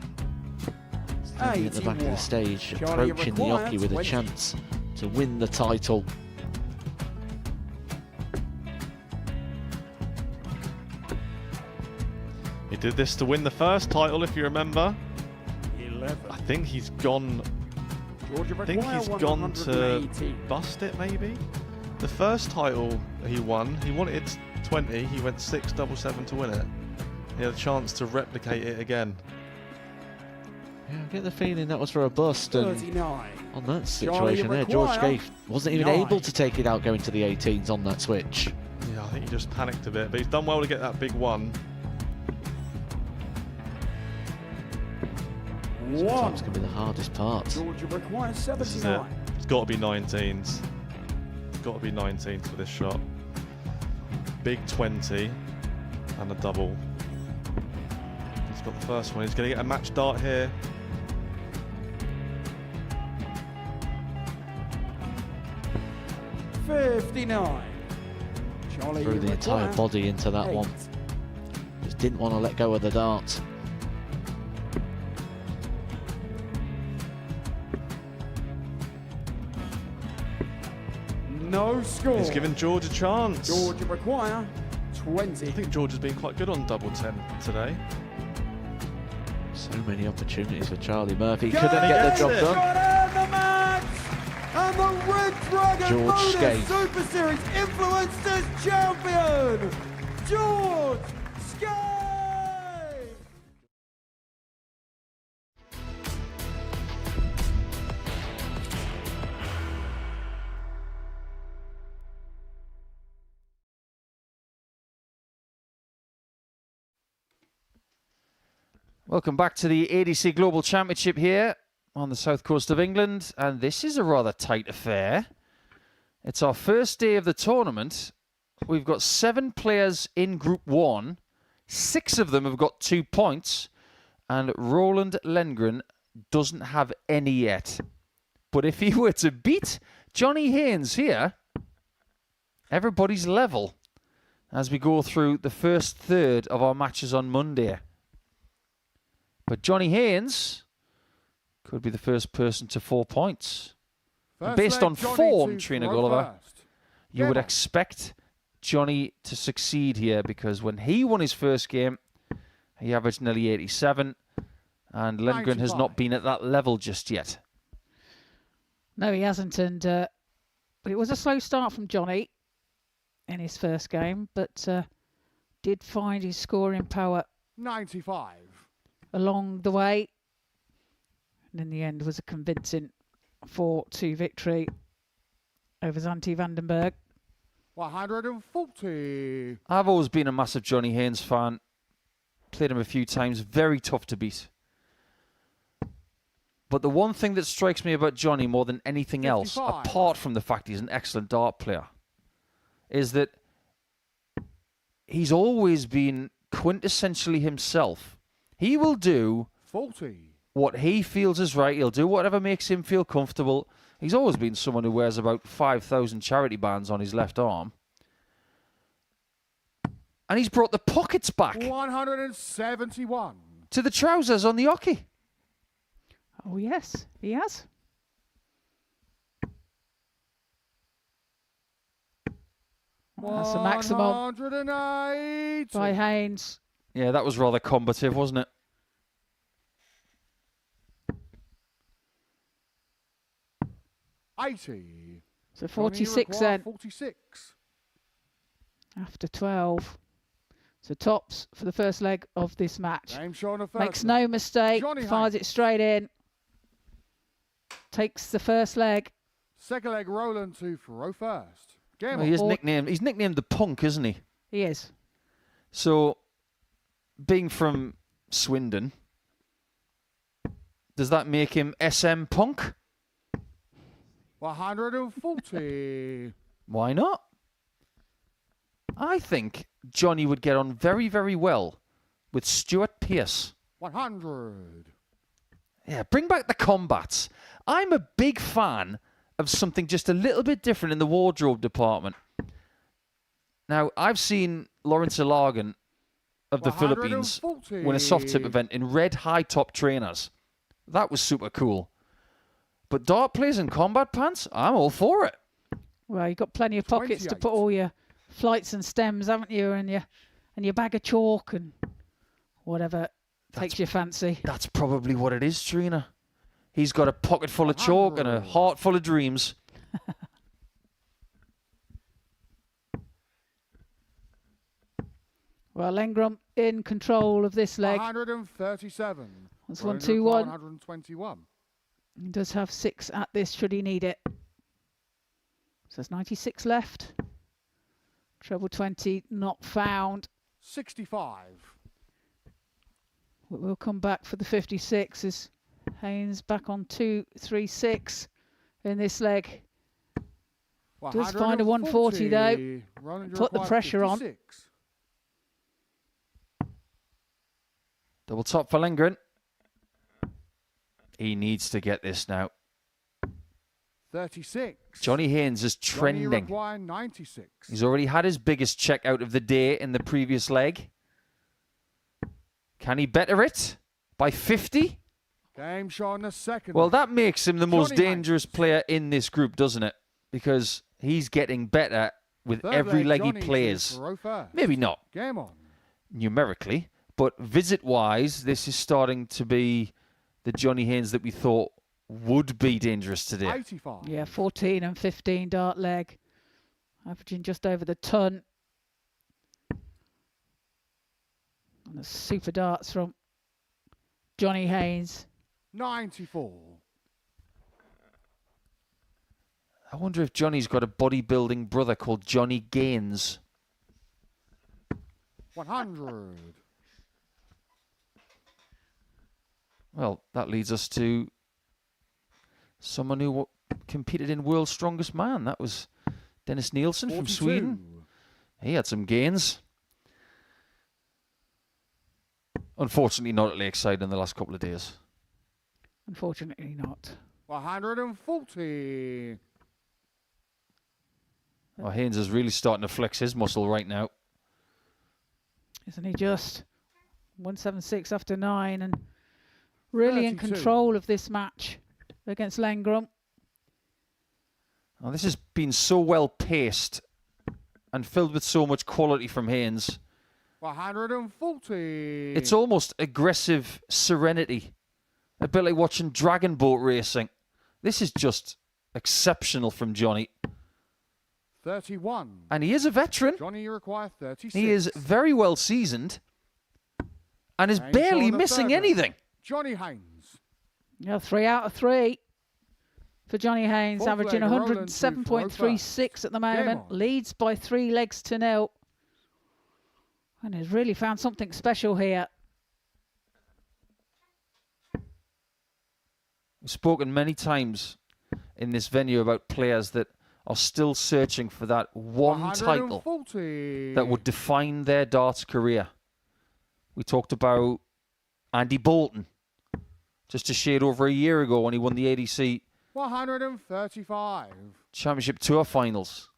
Standing at the back of the stage, Charlie approaching the required jockey with a 20. chance to win the title. He did this to win the first title, if you remember. 11. I think he's gone. Georgia I think required he's gone to 180. bust it, maybe. The first title he wanted 20. He went 6-7-7 to win it. He had a chance to replicate it again. Yeah, I get the feeling that was for a bust, and 39. on that situation there, George Scaife wasn't even able to take it out going to the 18s on that switch. Yeah, I think he just panicked a bit, but he's done well to get that big one. Sometimes can be the hardest part. Georgia requires This is it. 79. It's got to be 19s. It's got to be 19s for this shot. Big 20 and a double. He's got the first one. He's going to get a match dart here. $59. Charlie Threw the entire required body into that 8. one. Just didn't want to let go of the dart. No score. He's given George a chance. Georgia require 20. I think George has been quite good on double 10 today. So many opportunities for Charlie Murphy. Go Couldn't get the job it. done. Got in the match. And the Red Dragon George Modus Scaife. Super Series Influencers Champion, George Scaife. Welcome back to the ADC Global Championship here on the south coast of England, and this is a rather tight affair. It's our first day of the tournament. We've got 7 players in Group 1. 6 of them have got 2 points, and Roland Lengren doesn't have any yet. But if he were to beat Johnny Haynes here, everybody's level as we go through the first third of our matches on Monday. But Johnny Haynes could be the first person to 4 points. And based on form, Trina Gulliver, you would expect Johnny to succeed here, because when he won his first game, he averaged nearly 87, and Lengren has not been at that level just yet. No, he hasn't, and it was a slow start from Johnny in his first game, but did find his scoring power 95. along the way, and in the end was a convincing 4-2 victory over Zanti Vandenberg. 140. I've always been a massive Johnny Haynes fan. Played him a few times. Very tough to beat. But the one thing that strikes me about Johnny more than anything else, 55. apart from the fact he's an excellent dart player, is that he's always been quintessentially himself. He will do 40. what he feels is right. He'll do whatever makes him feel comfortable. He's always been someone who wears about 5,000 charity bands on his left arm. And he's brought the pockets back 171. to the trousers on the hockey. Oh, yes, he has. That's a maximum 180. by Haynes. Yeah, that was rather combative, wasn't it? $80. So 46 then. 46. After 12. So tops for the first leg of this match. Game show on the first. Makes no mistake. Johnny Fires Haynes. it straight in. Takes the first leg. Second leg, Roland to throw first. Game Well, he's nicknamed the Punk, isn't he? He is. So, being from Swindon, does that make him SM Punk? 140. Why not? I think Johnny would get on very, very well with Stuart Pearce. 100. Yeah, bring back the combats. I'm a big fan of something just a little bit different in the wardrobe department. Now, I've seen Lawrence Ilagan of the Philippines win a soft tip event in red high-top trainers. That was super cool. But dart players in combat pants, I'm all for it. Well, you've got plenty of pockets to 28. put all your flights and stems, haven't you? And your bag of chalk and whatever takes your fancy. That's probably what it is, Trina. He's got a pocket full of chalk and a heart full of dreams. Well, Lengram in control of this leg. 137. That's Roland 1-2-1. 121. He does have 6 at this, should he need it. So there's 96 left. Treble 20 not found. 65. We'll come back for the 56 as Haynes back on 2-3-6 in this leg. Does find a 140 though. Put the pressure on. 56. Double top for Lengren. He needs to get this now. 36. Johnny Haynes is Johnny trending. require 96. He's already had his biggest check out of the day in the previous leg. Can he better it by 50? Game show on the second. Well, that makes him the most Johnny dangerous player in this group, doesn't it? Because he's getting better with Third every leg he Johnny to plays. throw first. Maybe not Game on. numerically, but visit-wise, this is starting to be the Johnny Haynes that we thought would be dangerous today. 85. Yeah, 14 and 15 dart leg. Averaging just over the ton. And the super darts from Johnny Haynes. 94. I wonder if Johnny's got a bodybuilding brother called Johnny Gaines. 100. Well, that leads us to someone who competed in World's Strongest Man. That was Dennis Nielsen 42. from Sweden. He had some gains. Unfortunately, not at Lakeside in the last couple of days. Unfortunately not. 140. Well, Haynes is really starting to flex his muscle right now. Isn't he just? 176 after 9 and really in 32. control of this match against Lengram. Oh, this has been so well paced and filled with so much quality from Haynes. 140. It's almost aggressive serenity. A bit like watching dragon boat racing. This is just exceptional from Johnny. 31. And he is a veteran. Johnny, you require 36. He is very well seasoned and is Haynes barely on the missing third leg. anything. Johnny Haynes. Yeah, 3 out of 3 for Johnny Haynes, Fourth averaging leg, Roland to 107.36 at the moment. on. Leads by 3 legs to 0. And has really found something special here. We've spoken many times in this venue about players that are still searching for that one title 140. that would define their darts career. We talked about Andy Bolton, just a shade over a year ago when he won the ADC 135. Championship Tour finals,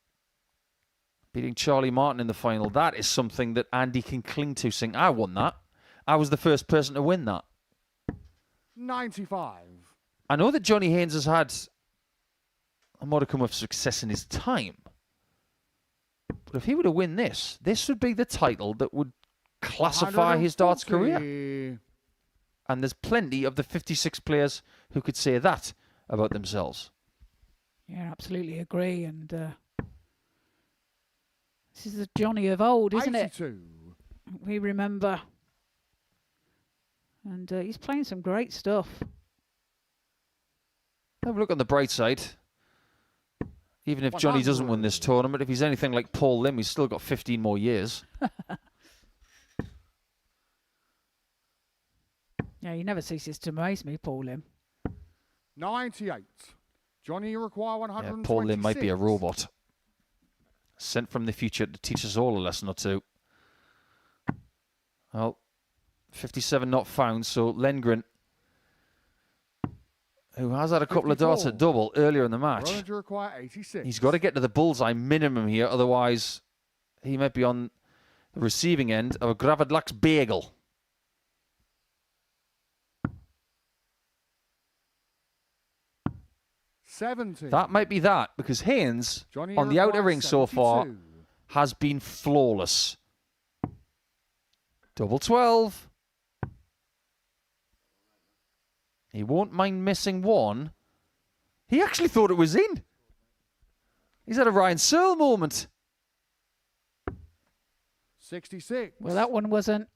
beating Charlie Martin in the final. That is something that Andy can cling to, saying, I won that. I was the first person to win that. 95. I know that Johnny Haynes has had a modicum of success in his time. But if he were to win this, this would be the title that would classify his darts career. And there's plenty of the 56 players who could say that about themselves. Yeah, absolutely agree. And this is the Johnny of old, isn't 82. it? We remember. And he's playing some great stuff. Have a look on the bright side. Even if Johnny doesn't win this tournament, if he's anything like Paul Lim, he's still got 15 more years. Yeah, he never ceases to amaze me, Paul Lim. 98. Johnny, you require 126. Yeah, Paul Lim might be a robot. Sent from the future to teach us all a lesson or two. Well, 57 not found, so Lengren, who has had a couple of darts at double earlier in the match, Roland, you require 86. he's got to get to the bullseye minimum here, otherwise he might be on the receiving end of a Gravadlax bagel. That might be that, because Haynes, Johnny, on the outer ring so far, 72. has been flawless. Double 12. He won't mind missing one. He actually thought it was in. He's had a Ryan Searle moment. 66. Well, that one wasn't.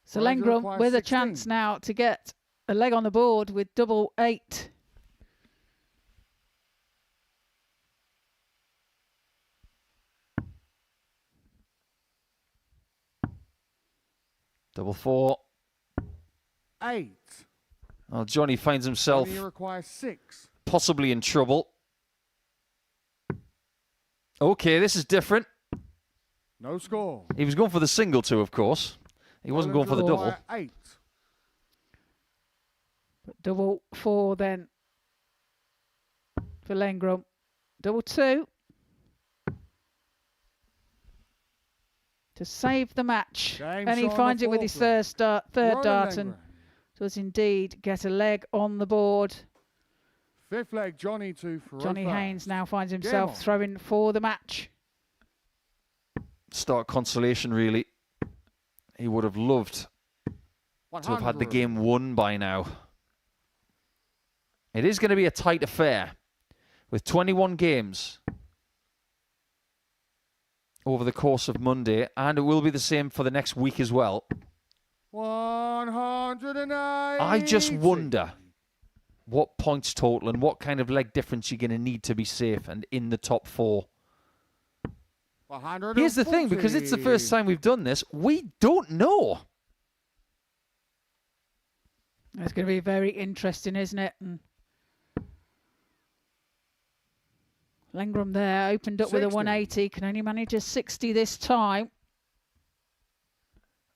So Roland, you Lengren require with a 16. chance now to get a leg on the board with double 8. Double 4. 8. Well, Johnny finds himself Johnny, you require 6. possibly in trouble. Okay, this is different. No score. He was going for the single two, of course. He wasn't going Roland, for the you double. require 8. Double 4 then for Lengren. Double 2 to save the match. Game And he shot finds on it the with his fourth third Roland dart and Lengren. does indeed get a leg on the board. Fifth leg, Johnny to Johnny Farofa. Haynes now finds Game himself on. throwing for the match. Start consolation, really. He would have loved to have had the 100. game won by now. It is going to be a tight affair with 21 games over the course of Monday, and it will be the same for the next week as well. 180. I just wonder what points total and what kind of leg difference you're going to need to be safe and in the top 4. Here's the thing, because it's the first time we've done this, we don't know. It's going to be very interesting, isn't it? And Lengren there opened up with a 60. 180, can only manage a 60 this time.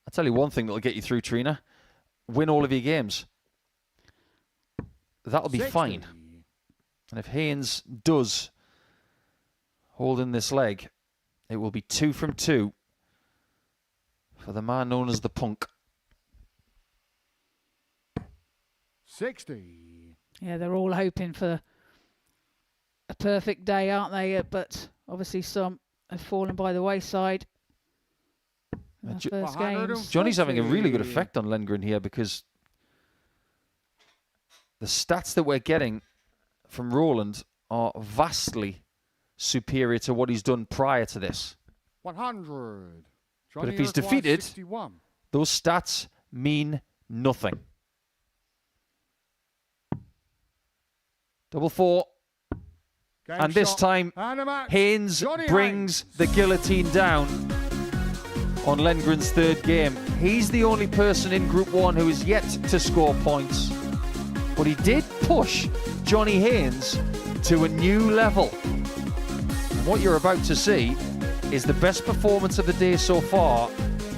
I'll tell you one thing that'll get you through, Trina. Win all of your games. That'll be 60. fine. And if Haynes does hold in this leg, it will be 2 from 2 for the man known as the Punk. 60. Yeah, they're all hoping for a perfect day, aren't they? But obviously some have fallen by the wayside. in the first games. Johnny's having a really good effect on Lengren here, because the stats that we're getting from Roland are vastly superior to what he's done prior to this. 100. But if he's defeated, 61. those stats mean nothing. Double 4. Game And this shot. time, And a match. Haynes Johnny brings the guillotine down on Lengren's third game. He's the only person in Group 1 who is yet to score points. But he did push Johnny Haynes to a new level. And what you're about to see is the best performance of the day so far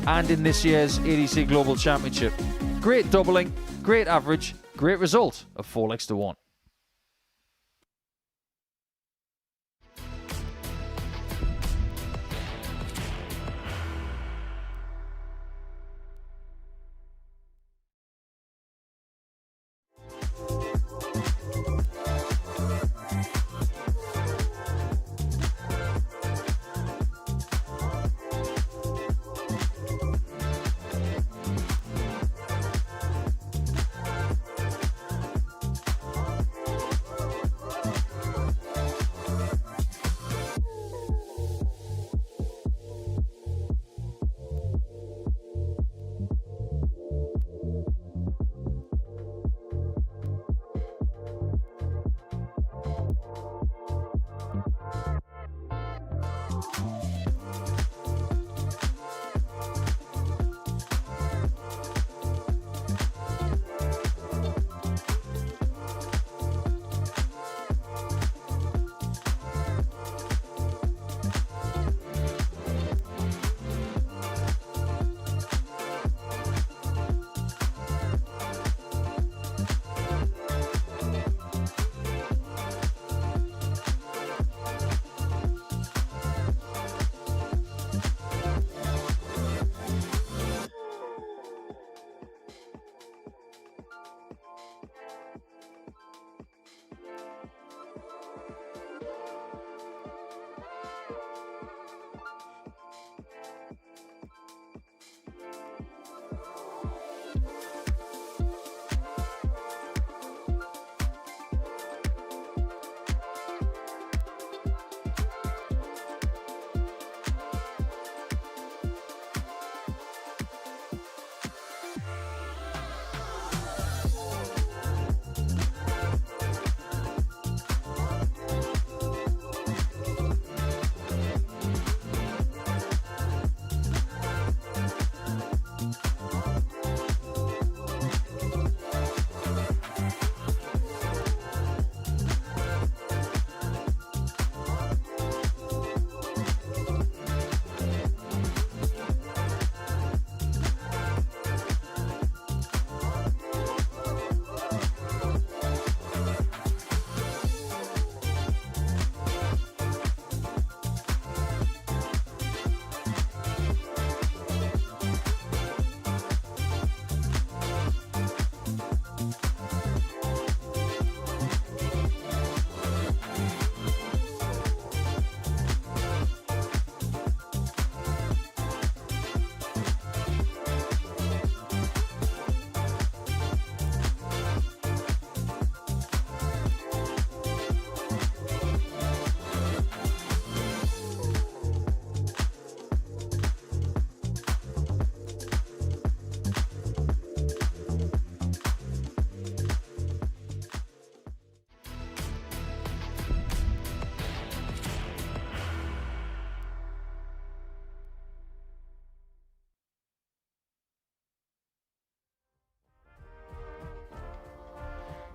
and in this year's ADC Global Championship. Great doubling, great average, great result of 4 legs to 1.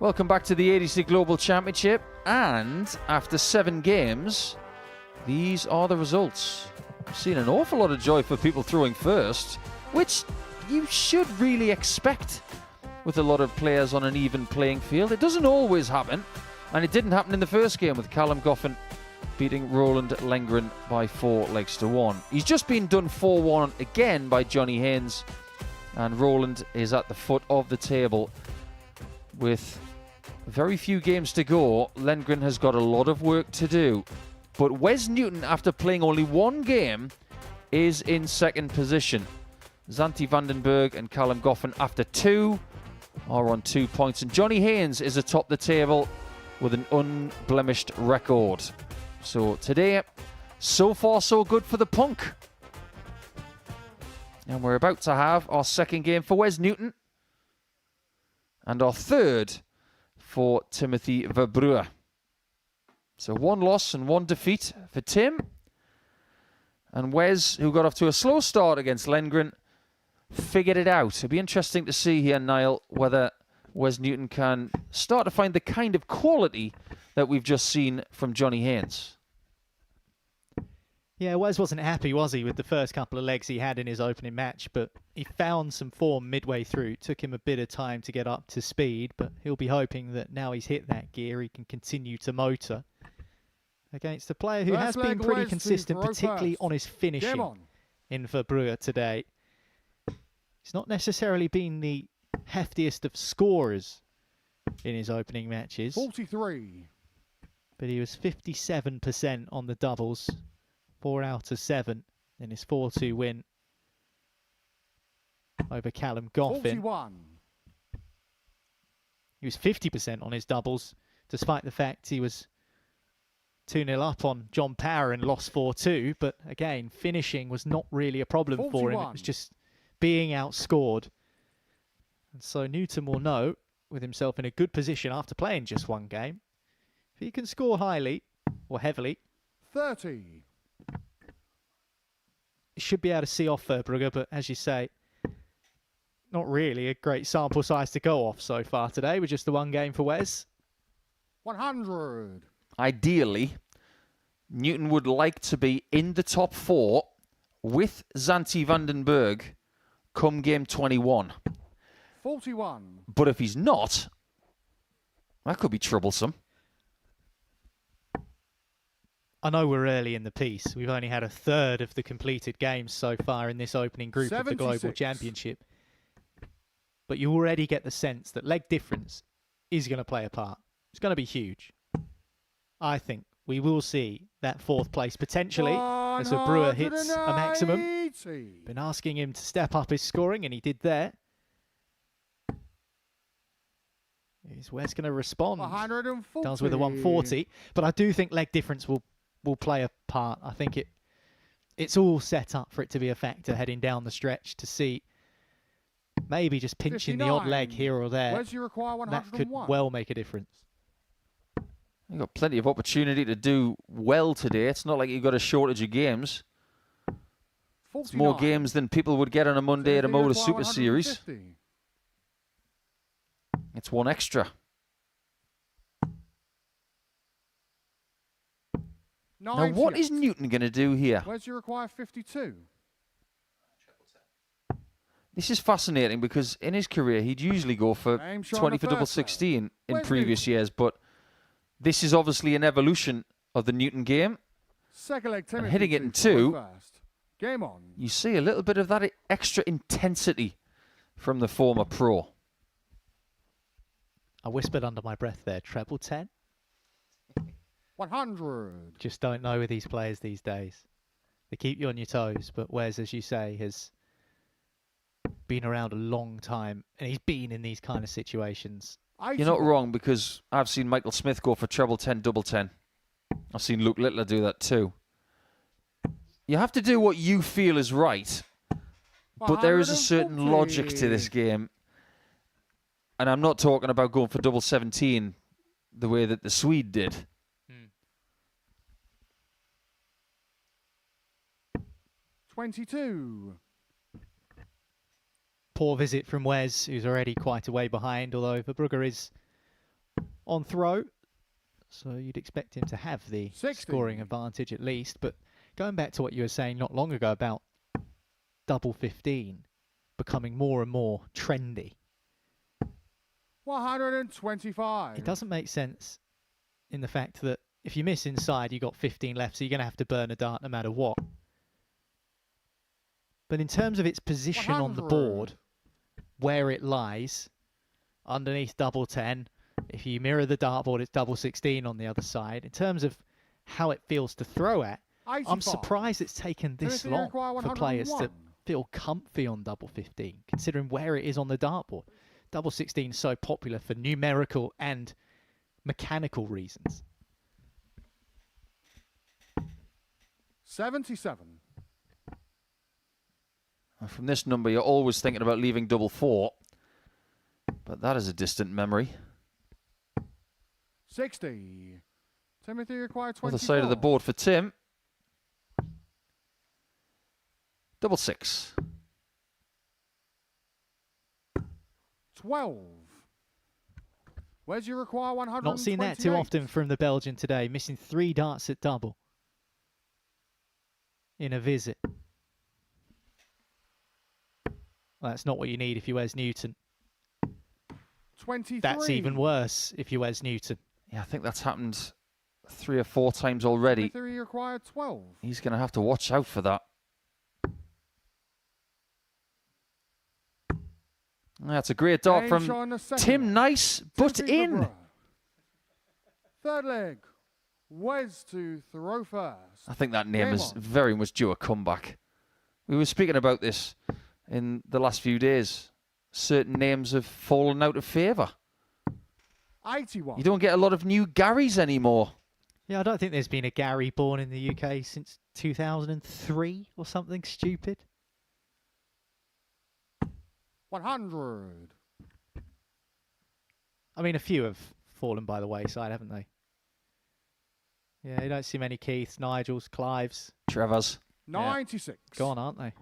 Welcome back to the ADC Global Championship, and after 7 games, these are the results. I've seen an awful lot of joy for people throwing first, which you should really expect with a lot of players on an even playing field. It doesn't always happen, and it didn't happen in the first game with Callum Goffin beating Roland Lengren by 4 legs to 1. He's just been done 4-1 again by Johnny Haynes, and Roland is at the foot of the table with very few games to go. Lengren has got a lot of work to do. But Wes Newton, after playing only 1 game, is in second position. Zanti Vandenberg and Callum Goffin, after 2, are on 2 points. And Johnny Haynes is atop the table with an unblemished record. So today, so far so good for the Punk. And we're about to have our second game for Wes Newton. And our third for Timothy Verbruer. So 1 loss and 1 defeat for Tim. And Wes, who got off to a slow start against Lengren, figured it out. It'll be interesting to see here, Niall, whether Wes Newton can start to find the kind of quality that we've just seen from Johnny Haynes. Yeah, Wes wasn't happy, was he, with the first couple of legs he had in his opening match, but he found some form midway through. It took him a bit of time to get up to speed, but he'll be hoping that now he's hit that gear, he can continue to motor against a player who has been pretty consistent, particularly on his finishing in Verbrugge today. He's not necessarily been the heftiest of scorers in his opening matches. 43. But he was 57% on the doubles, 4 out of 7 in his 4-2 win over Callum Goffin. 41. He was 50% on his doubles, despite the fact he was 2-0 up on John Power and lost 4-2. But again, finishing was not really a problem 41. for him. It was just being outscored. And so Newton will know, with himself in a good position after playing just one game, if he can score highly or heavily, 30. he should be able to see off Verbrugge, but as you say, not really a great sample size to go off so far today with just the one game for Wes. 100. Ideally, Newton would like to be in the top 4 with Zanti Vandenberg come game 21. 41. But if he's not, that could be troublesome. I know we're early in the piece. We've only had a third of the completed games so far in this opening group 76. of the Global Championship. But you already get the sense that leg difference is going to play a part. It's going to be huge. I think we will see that 4th place potentially as Verbrugge hits a maximum. Been asking him to step up his scoring, and he did there. Is Wes going to respond? 140. Does with a 140. But I do think leg difference will play a part. I think it's all set up for it to be a factor heading down the stretch to see maybe just pinching 59. the odd leg here or there. Wes, you require 101. That could well make a difference. You've got plenty of opportunity to do well today. It's not like you've got a shortage of games. 49. It's more games than people would get on a Monday at a Modus Super Series. It's one extra. Now, what is Newton going to do here? Where's you require 52? This is fascinating because in his career, he'd usually go for 20 for double 16 in previous years, but this is obviously an evolution of the Newton game. Second leg, And hitting it in 2, game on. You see a little bit of that extra intensity from the former pro. I whispered under my breath there, treble 10. 100. Just don't know with these players these days. They keep you on your toes, but Wes, as you say, has been around a long time, and he's been in these kind of situations. You're not wrong, because I've seen Michael Smith go for treble 10, double 10. I've seen Luke Littler do that too. You have to do what you feel is right, but there is a certain logic to this game. And I'm not talking about going for double 17 the way that the Swede did. 22. Poor visit from Wes, who's already quite a way behind, although Verbrugge is on throw. So you'd expect him to have the 60. Scoring advantage at least. But going back to what you were saying not long ago about double 15 becoming more and more trendy. 125. It doesn't make sense in the fact that if you miss inside, you got 15 left, so you're going to have to burn a dart no matter what. But in terms of its position 100. on the board, where it lies, underneath double 10, if you mirror the dartboard, it's double 16 on the other side. In terms of how it feels to throw at, 85. I'm surprised it's taken this Timothy, you long require for players to 101. feel comfy on double 15, considering where it is on the dartboard. Double 16 is so popular for numerical and mechanical reasons. 77. From this number, you're always thinking about leaving double 4. But that is a distant memory. 60. Timothy required 24. Other side of the board for Tim. Double 6. 12. Where's you require 128? Not seen that too often from the Belgian today, missing 3 darts at double. in a visit. Well, that's not what you need if you're Wes Newton. 23. That's even worse if you're Wes Newton. Yeah, I think that's happened 3 or 4 times already. 23 required 12. He's going to have to watch out for that. That's a great dart from Tim. Nice, but in. Third leg. Wes to throw first. I think that name is very much due a comeback. We were speaking about this in the last few days. Certain names have fallen out of favour. 81. You don't get a lot of new Garys anymore. Yeah, I don't think there's been a Gary born in the UK since 2003 or something stupid. 100. I mean, a few have fallen by the wayside, haven't they? Yeah, you don't see many Keiths, Nigels, Clives. Trevors. 96. Yeah. Gone, aren't they?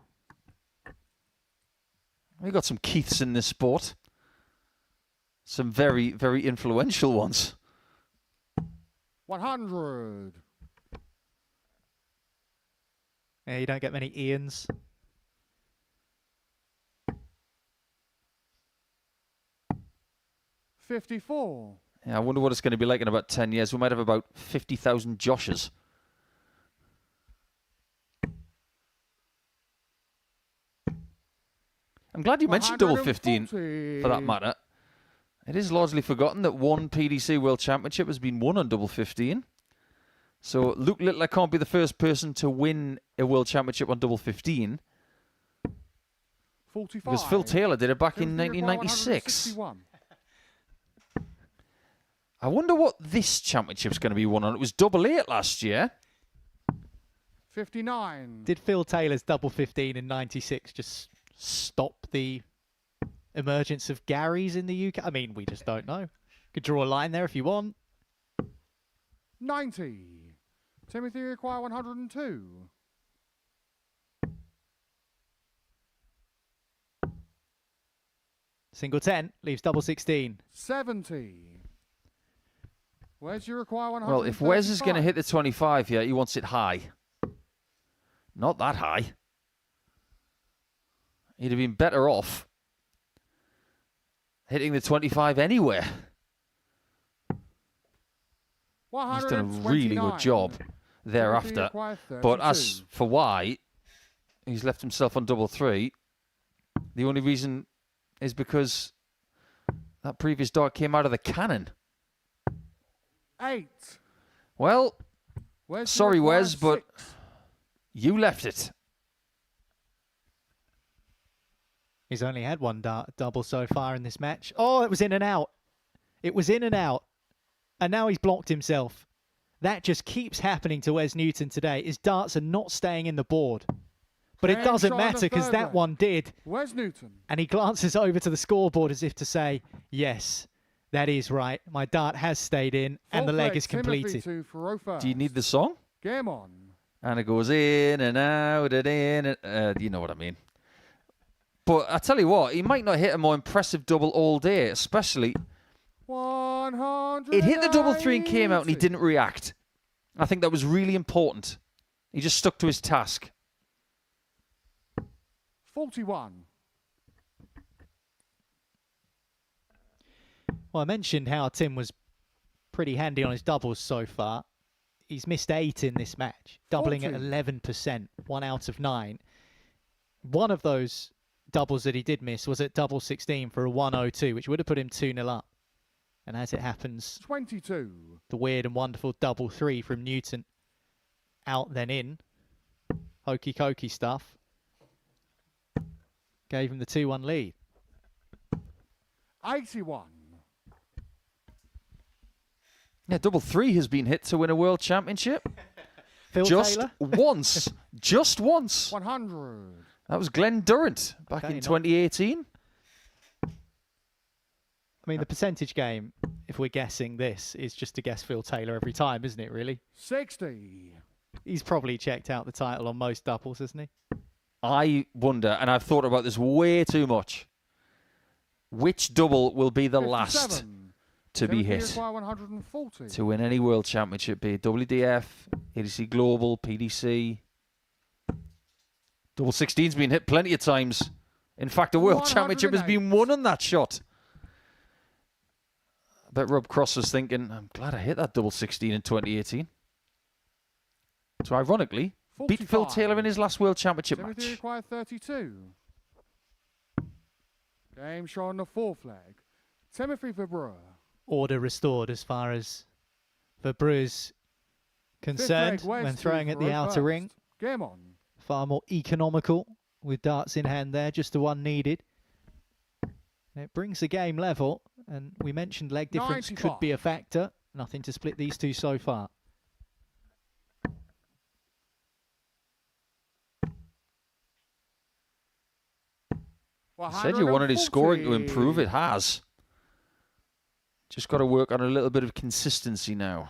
We've got some Keiths in this sport. Some very, very influential ones. 100. Yeah, you don't get many Ians. $54. Yeah, I wonder what it's going to be like in about 10 years. We might have about 50,000 Joshes. I'm glad you mentioned double 15 for that matter. It is largely forgotten that one PDC World Championship has been won on double 15. So Luke Littler can't be the first person to win a World Championship on double 15. 45. Because Phil Taylor did it back in 1996. I wonder what this championship's going to be won on. It was double 8 last year. 59. Did Phil Taylor's double 15 in 96 just stop the emergence of Garys in the UK? I mean, we just don't know. Could draw a line there if you want. 90. Timothy require 102. Single 10 leaves double 16. 70. Wes, you require 100. Well, if Wes is going to hit the 25 here, he wants it high. Not that high. He'd have been better off hitting the 25 anywhere. He's done a really good job thereafter. But as for why he's left himself on double 3, the only reason is because that previous dart came out of the cannon. 8. Well, sorry, Wes, but you left it. He's only had one double so far in this match. Oh, it was in and out. It was in and out. And now he's blocked himself. That just keeps happening to Wes Newton today. His darts are not staying in the board. But it doesn't matter because that one did. Wes Newton. And he glances over to the scoreboard as if to say, yes, that is right. My dart has stayed in and the leg is completed. Do you need the song? Game on. And it goes in and out and in. And, you know what I mean. But I tell you what, he might not hit a more impressive double all day, especially. 100. It hit the double 3 and came out and he didn't react. I think that was really important. He just stuck to his task. 41. Well, I mentioned how Tim was pretty handy on his doubles so far. He's missed 8 in this match, doubling 40. at 11%, 1 out of 9. One of those doubles that he did miss was at double 16 for a 102, which would have put him 2-0 up. And as it happens, 22. The weird and wonderful double 3 from Newton. Out then in. Hokey cokey stuff. Gave him the 2-1 lead. 81. Yeah, double 3 has been hit to win a world championship. Phil just Taylor? once. Just once. 100. That was Glenn Durrant back in 2018. I mean, the percentage game, if we're guessing this, is just to guess Phil Taylor every time, isn't it, really? 60. He's probably checked out the title on most doubles, hasn't he? I wonder, and I've thought about this way too much, which double will be the 57. last to be hit 140. to win any world championship, be it WDF, ADC Global, PDC. Double 16's been hit plenty of times. In fact, the World Championship has been won on that shot. I bet Rob Cross was thinking, I'm glad I hit that double 16 in 2018. So ironically, beat Phil Taylor in his last World Championship match. Timothy required 32. Game shot on the 4th leg. Timothy Verbrugge. Order restored as far as Verbrugge's concerned when throwing at the outer ring. Game on. Far more economical with darts in hand there, just the one needed. And it brings the game level, and we mentioned leg difference 95. could be a factor. Nothing to split these two so far. Said you wanted his scoring to improve. It has. Just got to work on a little bit of consistency now.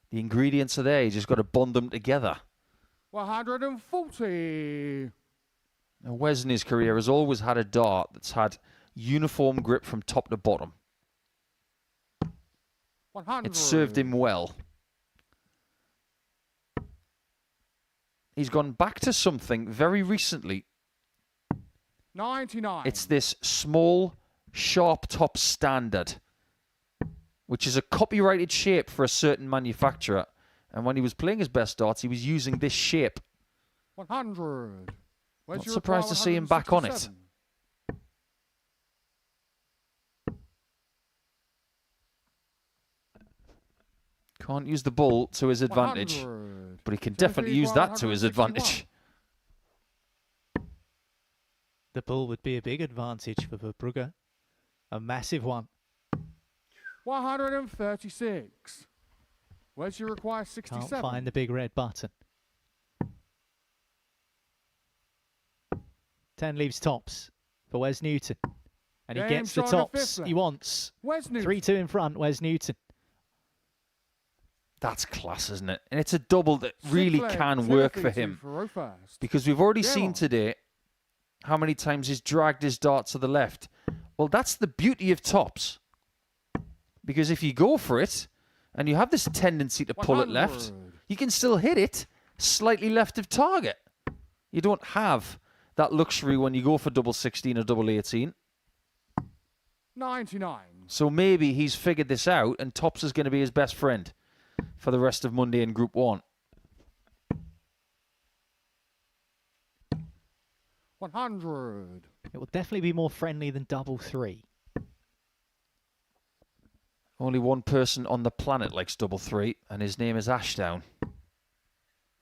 The ingredients are there. You just got to bond them together. 140. Now, Wes in his career has always had a dart that's had uniform grip from top to bottom. 100. It's served him well. He's gone back to something very recently. 99. It's this small, sharp top standard, which is a copyrighted shape for a certain manufacturer. And when he was playing his best darts, he was using this shape. 100. Not surprised to see him back on it. Can't use the ball to his advantage, 100. but he can definitely use that to his advantage. The bull would be a big advantage for Verbrugge. A massive one. 136. Where's you require 67? Can't find the big red button. 10 leaves tops for Wes Newton. And he gets the tops he wants. 3-2 in front, Wes Newton. That's class, isn't it? And it's a double that really can work for him. Because we've already seen today how many times he's dragged his dart to the left. Well, that's the beauty of tops. Because if you go for it, and you have this tendency to pull it left, you can still hit it slightly left of target. You don't have that luxury when you go for double 16 or double 18. 99. So maybe he's figured this out, and tops is going to be his best friend for the rest of Monday in Group 1. 100. It will definitely be more friendly than double 3. Only one person on the planet likes double 3, and his name is Ashdown.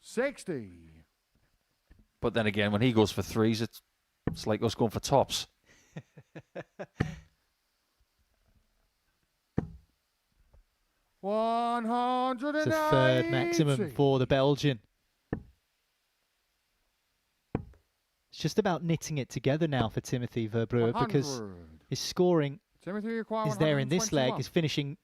60. But then again, when he goes for 3s, it's like us going for tops. $180. It's a third maximum for the Belgian. It's just about knitting it together now for Timothy Verbrugge, because his scoring is there in this leg. His finishing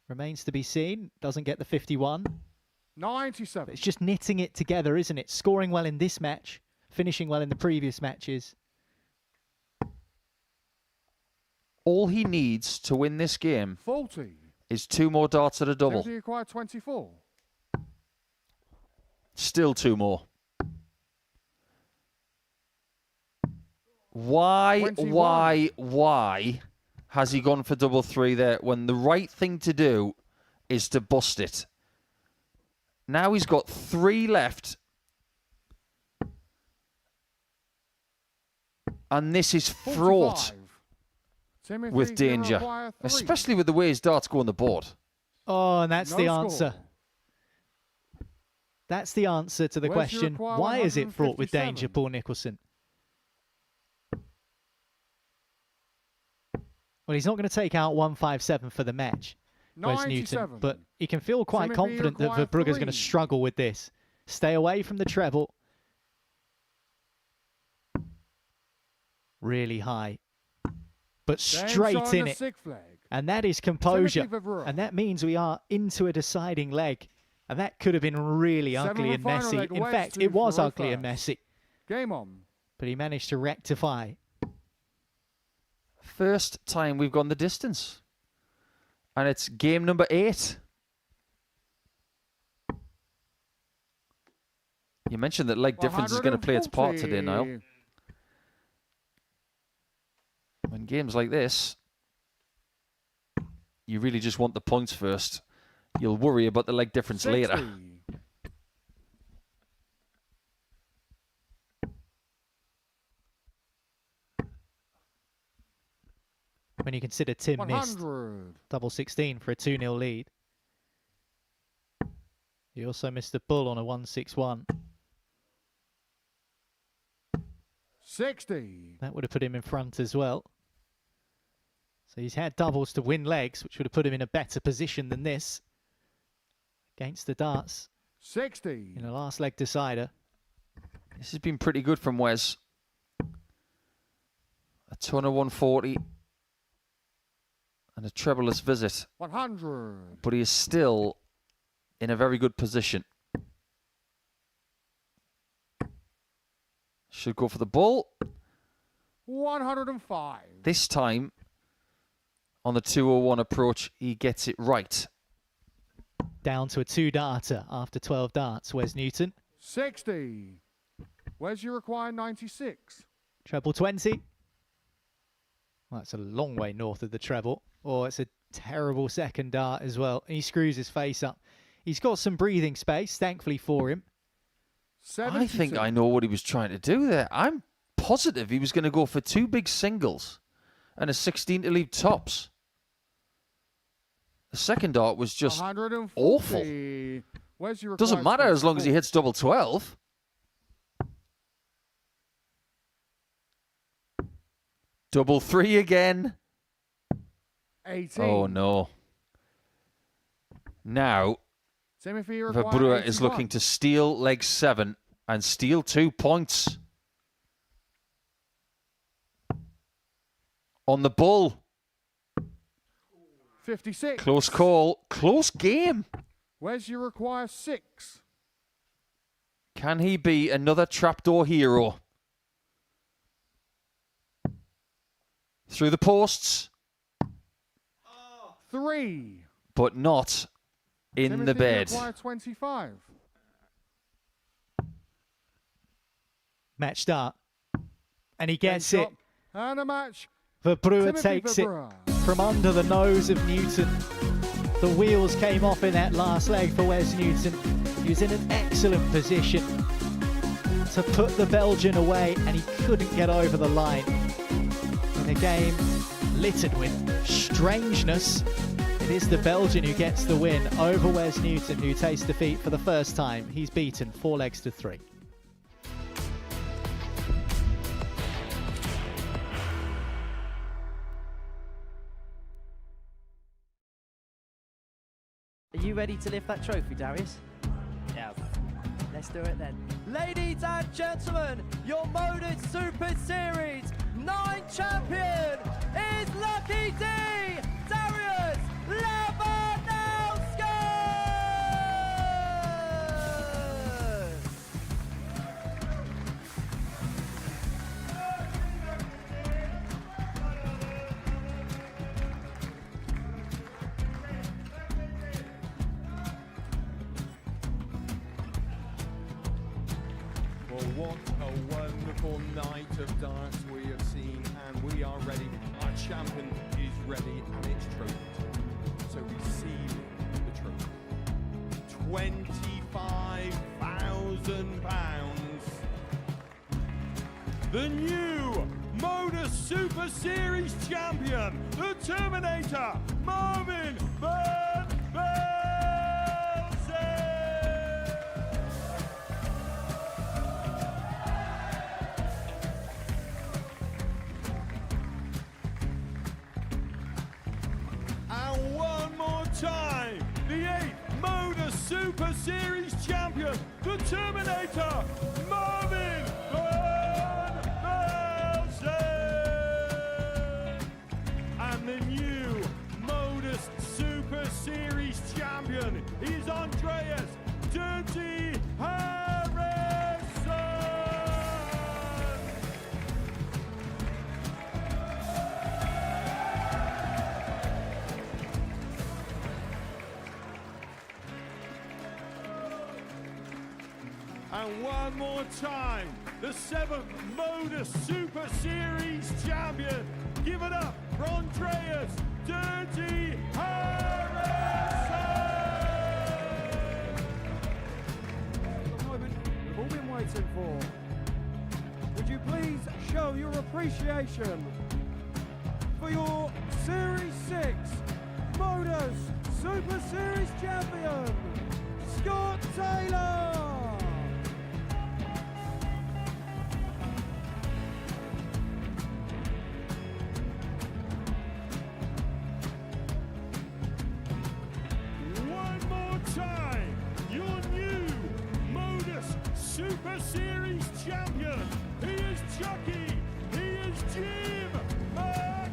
remains to be seen. Doesn't get the 51. 97. But it's just knitting it together, isn't it? Scoring well in this match, finishing well in the previous matches. All he needs to win this game 40. is 2 more darts at a double. Timothy required 24. Still 2 more. Why has he gone for double 3 there when the right thing to do is to bust it? Now he's got 3 left. And this is fraught with danger, especially with the way his darts go on the board. Oh, and that's the answer. That's the answer to the question, why is it fraught with danger, Paul Nicholson? Well, he's not going to take out 157 for the match, Wes Newton, but he can feel quite confident that Verbrugge is going to struggle with this. Stay away from the treble. Really high, but straight in it. And that is composure. And that means we are into a deciding leg. And that could have been really ugly and messy. In fact, it was ugly and messy. Game on. But he managed to rectify. First time we've gone the distance. And it's game number 8. You mentioned that leg difference is going to play its part today, Niall. In games like this, you really just want the points first. You'll worry about the leg difference 60. later. When you consider Tim 100. missed double 16 for a 2-0 lead. He also missed a bull on a 161. 60. That would have put him in front as well. So he's had doubles to win legs, which would have put him in a better position than this against the darts. 60. In a last leg decider. This has been pretty good from Wes. A ton of 140 and a trebleless visit. 100. But he is still in a very good position. Should go for the bull. 105. This time, on the 201 approach, he gets it right. Down to a 2-darter after 12 darts. Wes Newton. 60. Where's your required 96? Treble 20. Well, that's a long way north of the treble. Oh, it's a terrible second dart as well. He screws his face up. He's got some breathing space, thankfully for him. 72. I think I know what he was trying to do there. I'm positive he was going to go for 2 big singles and a 16 to leave tops. The second dart was just 140. awful. Where's your Doesn't required matter as long as he 24? hits double 12. Double 3 again. 18. Oh no. Now, Semi-fee required Verbrugge is 81. looking to steal leg 7 and steal 2 points. On the bull. 56. Close call. Close game. Where's your required 6? Can he be another trapdoor hero? Through the posts, 3. but not in the Semi-fee bed. required 25. Match start. And he gets Ten it. shot And a match. Verbrugge Timothy takes Verbrugge. it from under the nose of Newton. The wheels came off in that last leg for Wes Newton. He was in an excellent position to put the Belgian away, and he couldn't get over the line. In a game littered with strangeness, it is the Belgian who gets the win over Wes Newton, who tastes defeat for the first time. He's beaten 4 legs to 3. Are you ready to lift that trophy, Darius? Yes. Let's do it then. Ladies and gentlemen, your Modus Super Series 9 champion is Lucky D, Darius Lewandowski! Well, what a wonderful night of darts we have seen, and we are ready. Our champion is ready, and it's trophy time. So receive the trophy. £25,000. The new Modus Super Series champion, the Terminator, Marvin Van Velzen. And one more time, the 8th Modus Super Series champion, the Terminator, Marvin Van Velzen. And the new Modus Super Series champion is Andreas Dirty Harrison. And one more time, the 7th Modus Super Series champion. Give it up for Andreas Dirty Harrison! The moment we've all been waiting for. Would you please show your appreciation for your Series 6 Modus Super Series champion, Scott Taylor! One more time, your new Modus Super Series champion. He is Chucky. He is Jim McEwen.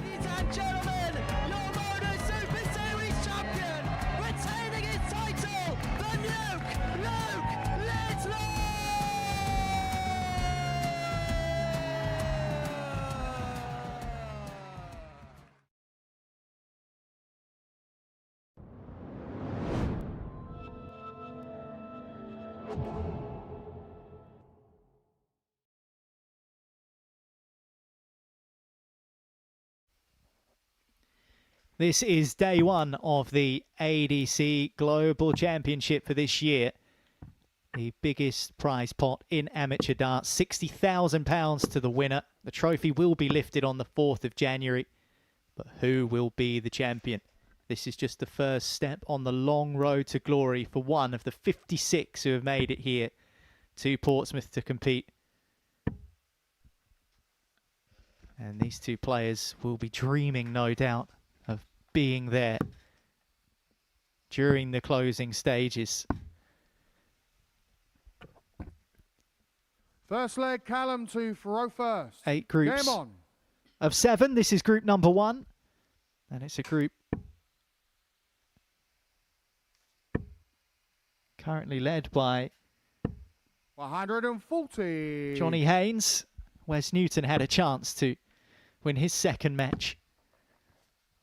Ladies and gentlemen, your Modus Super Series champion, retaining his title, the Nuke, Luke Lidlow! This is day one of the ADC Global Championship for this year. The biggest prize pot in amateur darts, £60,000 to the winner. The trophy will be lifted on the 4th of January. But who will be the champion? This is just the first step on the long road to glory for one of the 56 who have made it here to Portsmouth to compete. And these two players will be dreaming, no doubt, of being there during the closing stages. First leg, Callum to Faro first. 8 groups Game on. of 7. This is group number 1. And it's a group currently led by 140. Johnny Haynes. Wes Newton had a chance to win his second match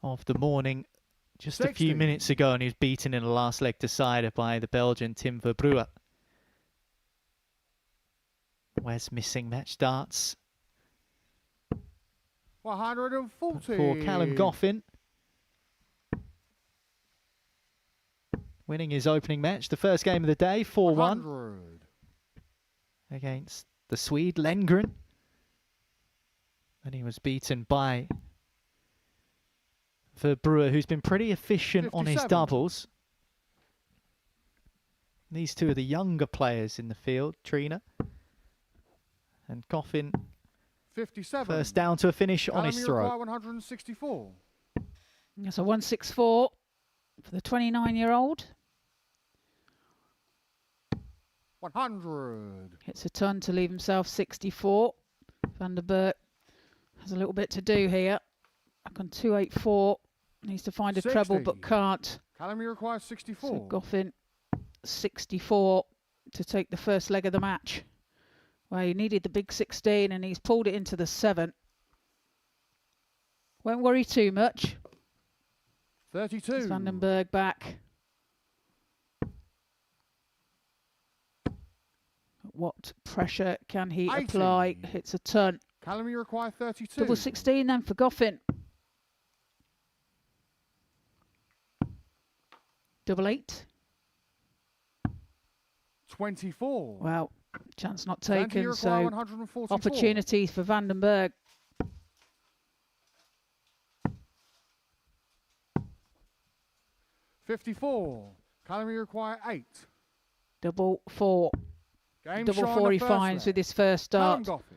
of the morning just 60. a few minutes ago, and he was beaten in the last leg decider by the Belgian Tim Verbruwer. Wes missing match darts 140. for Callum Goffin. Winning his opening match, the first game of the day, 4-1 100. against the Swede Lengren. And he was beaten by Verbruwer, who's been pretty efficient on his 57. doubles. These two are the younger players in the field, Trina and Coffin. 57. First down to a finish on his throw. 164. That's a 164 for the 29-year-old. 100. Hits a ton to leave himself 64. Van der Berg has a little bit to do here. Back on 284. Needs to find a 60. treble but can't. Callum, you require 64. So Goffin 64 to take the first leg of the match. Well, he needed the big 16 and he's pulled it into the 7. Won't worry too much. 32. Is Van den Berg back. What pressure can he 80. apply? Hits a ton. Callum, you require 32. Double 16 then for Goffin. Double 8. 24. Well, chance not Andy, you taken, require so 144. opportunities for Van den Berg. $54. Callum, you require 8. Double 4. Game Double shot 4 on he the first finds leg. with his first Callum start. Goffin.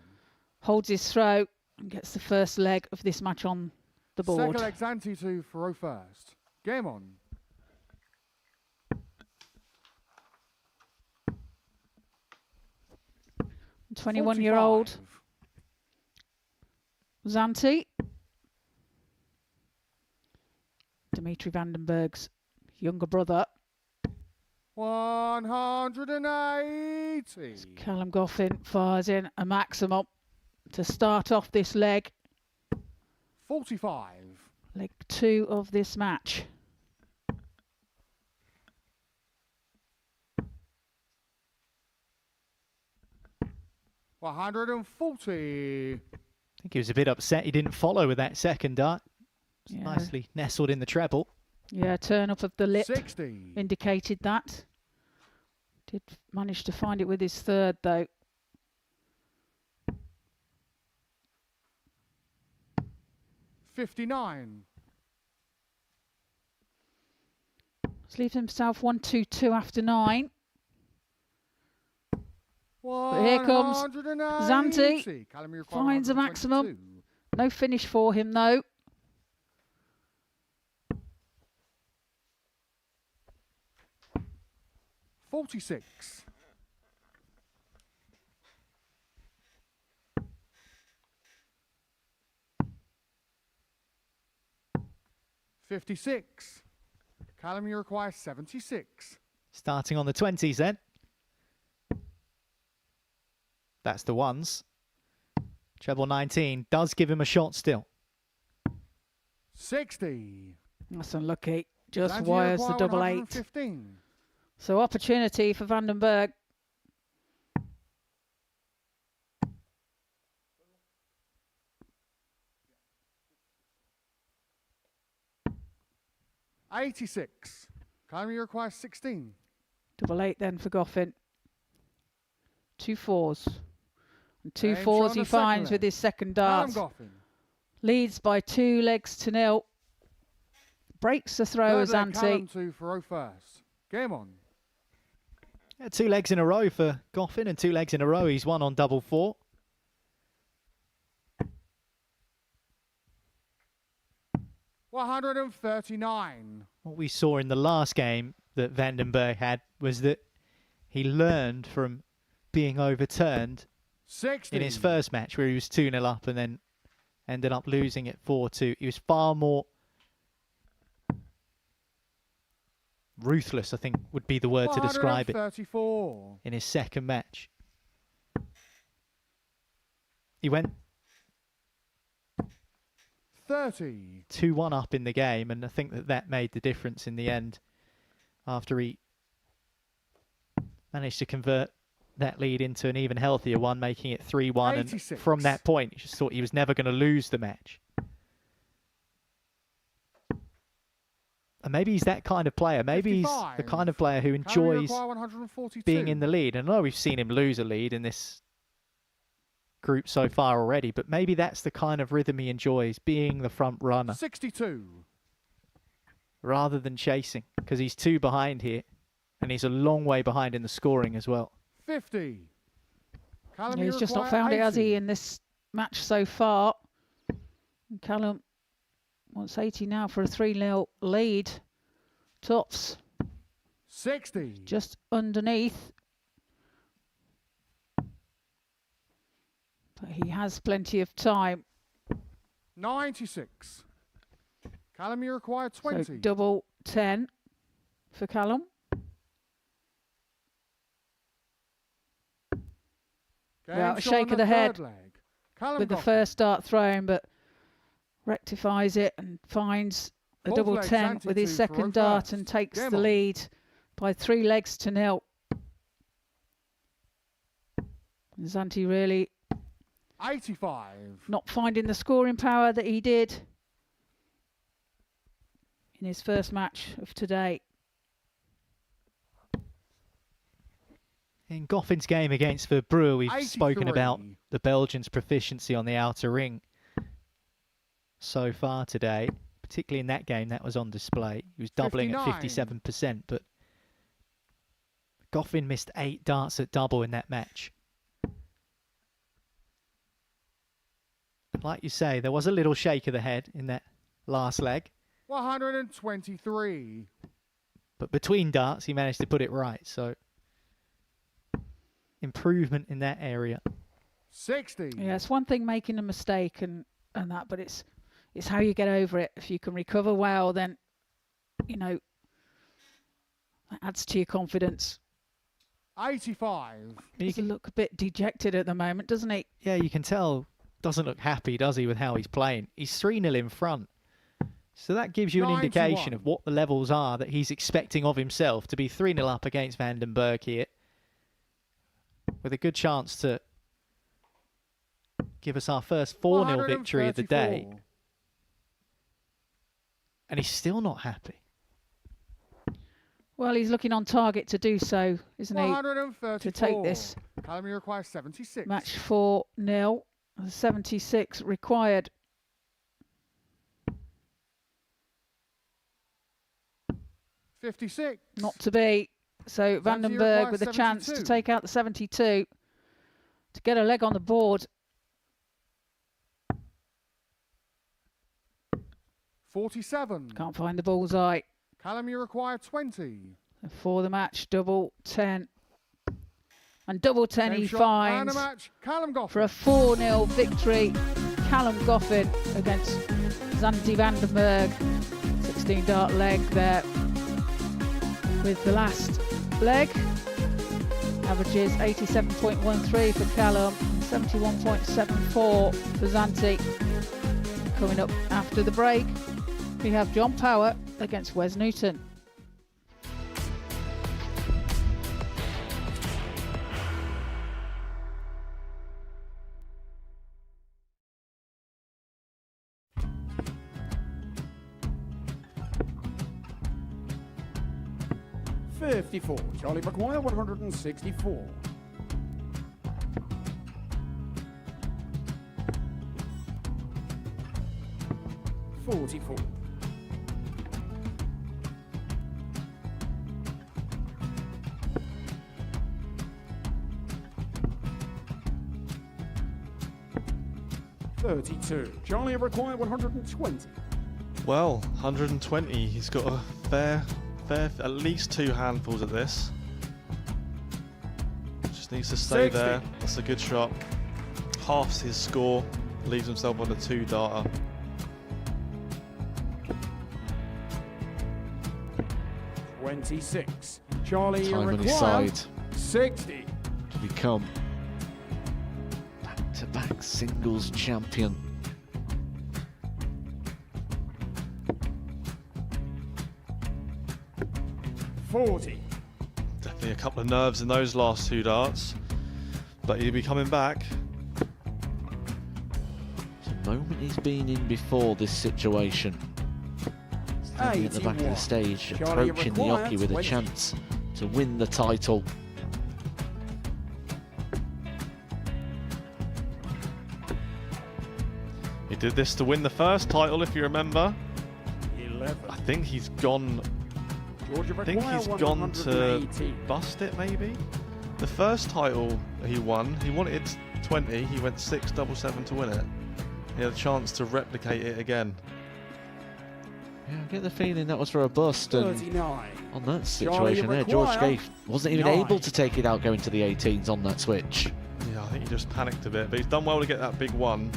Holds his throw and gets the first leg of this match on the board. Second leg, Zanti to Faro first. Game on. The 21-year-old Zanti. Dimitri Van den Berg's younger brother. 180. Callum Goffin fires in a maximum to start off this leg. 45. Leg 2 of this match. 140. I think he was a bit upset he didn't follow with that second dart. Yeah. Nicely nestled in the treble. Yeah, turn up of the lip 60. indicated that. Did manage to find it with his third though. $59. He's leaving himself 1-2-2 after 9. But here comes Zanti. Finds a maximum. No finish for him though. $46. $56. Callum, you require 76. Starting on the 20s then. That's the ones. Treble 19 does give him a shot still. 60. That's unlucky. Just Zanti, you wires the require double 8. 115. So opportunity for Vandenberg. $86. Callum, you require 16. Double 8 then for Goffin. 2 4s. And 2 Game 4s shot on he the second finds leg. with his second Callum dart. Goffin. Leads by 2 legs to 0. Breaks the throw as Third leg, Callum Anti. to Faro first. Game on. Yeah, 2 legs in a row for Goffin and 2 legs in a row. He's won on double 4. $139. What we saw in the last game that Vandenberg had was that he learned from being overturned 60. in his first match where he was 2-0 up and then ended up losing at 4-2. He was far more ruthless, I think would be the word to describe it, 134. in his second match. He went 30. 2-1 up in the game, and I think that that made the difference in the end after he managed to convert that lead into an even healthier one, making it 3-1. 86. And from that point, he just thought he was never going to lose the match. And maybe he's that kind of player. Maybe he's the 55. kind of player who Callum, you enjoys require 142. being in the lead. And I know we've seen him lose a lead in this group so far already, but maybe that's the kind of rhythm he enjoys, being the front runner 62. rather than chasing, because he's 2 behind here and he's a long way behind in the scoring as well. 50. Callum, He's you just not require found it, has 80. he, in this match so far. And Callum wants 80 now for a 3-0 lead. Tops 60. just underneath. But he has plenty of time. 96. Callum, you require 20. So double 10 for Callum. Game Without a shot shake on of the head third leg. Callum with the Goffin. first dart thrown, but rectifies it and finds a Fourth double leg, 10 Zanti with his to second Faro dart first. and takes Game the on. lead by 3 legs to 0. Zanti really 85. not finding the scoring power that he did in his first match of today. In Goffin's game against Verbrew, we've spoken 83. about the Belgians' proficiency on the outer ring so far today. Particularly in that game, that was on display. He was doubling 59. at 57%, but Goffin missed 8 darts at double in that match. Like you say, there was a little shake of the head in that last leg, 123. but between darts, he managed to put it right. So improvement in that area. 60. Yeah, it's one thing making a mistake and that, but it's how you get over it. If you can recover well, then, you know, that adds to your confidence. 85. He does look a bit dejected at the moment, doesn't he? Yeah, you can tell. Doesn't look happy, does he, with how he's playing? He's 3-0 in front. So that gives you an 91. indication of what the levels are that he's expecting of himself, to be 3-0 up against Vandenberg here, with a good chance to give us our first 4-0 victory of the day. 134. And he's still not happy. Well, he's looking on target to do so, isn't he? 134. To take this Callum, you require 76. match 4-0. 76 required. $56. Not to be. So Zanzi Vandenberg requires with a chance to 72. take out the 72 to get a leg on the board. 47. Can't find the bullseye. Callum, you require 20. For the match, double 10. And double 10 Same he shot, and a finds match. Callum Goffin. for a 4-0 victory. Callum Goffin against Zanti Vandenberg. 16 dart leg there with the last leg. Averages 87.13 for Callum, 71.74 for Zanti. Coming up after the break, we have John Power against Wes Newton. $54. Charlie McGuire, 164. $44. $32. Charlie required 120. Well, 120. He's got a fair, at least 2 handfuls of this. Just needs to stay 60. there. That's a good shot. Halves his score. Leaves himself on a 2-darter. $26. Charlie Time on his required side 60. to become back-to-back singles champion. $40. Definitely a couple of nerves in those last 2 darts. But he'll be coming back. It's a moment he's been in before this situation. Standing at the back of the 81. stage, Charlie approaching the required Yoki with a 20. chance to win the title. He did this to win the first title, if you remember. 11. I think he's gone. Georgia I think require he's gone to 180. bust it, maybe. The first title he won, he wanted 20. He went 6-7-7 to win it. He had a chance to replicate it again. Yeah, I get the feeling that was for a bust, and 39. on that situation there, George Scaife wasn't even 9. able to take it out going to the 18s on that switch. Yeah, I think he just panicked a bit, but he's done well to get that big one.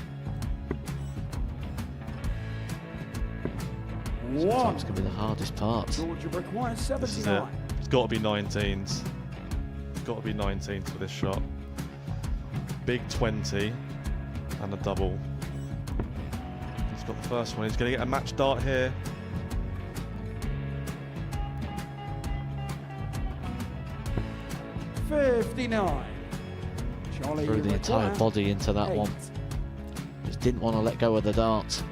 Sometimes can be the hardest part. Georgia requires This is it. 79. It's got to be 19s. It's got to be 19s for this shot. Big 20 and a double. He's got the first one. He's going to get a match dart here. $59. Charlie Threw the entire require body into that 8. one. Just didn't want to let go of the dart.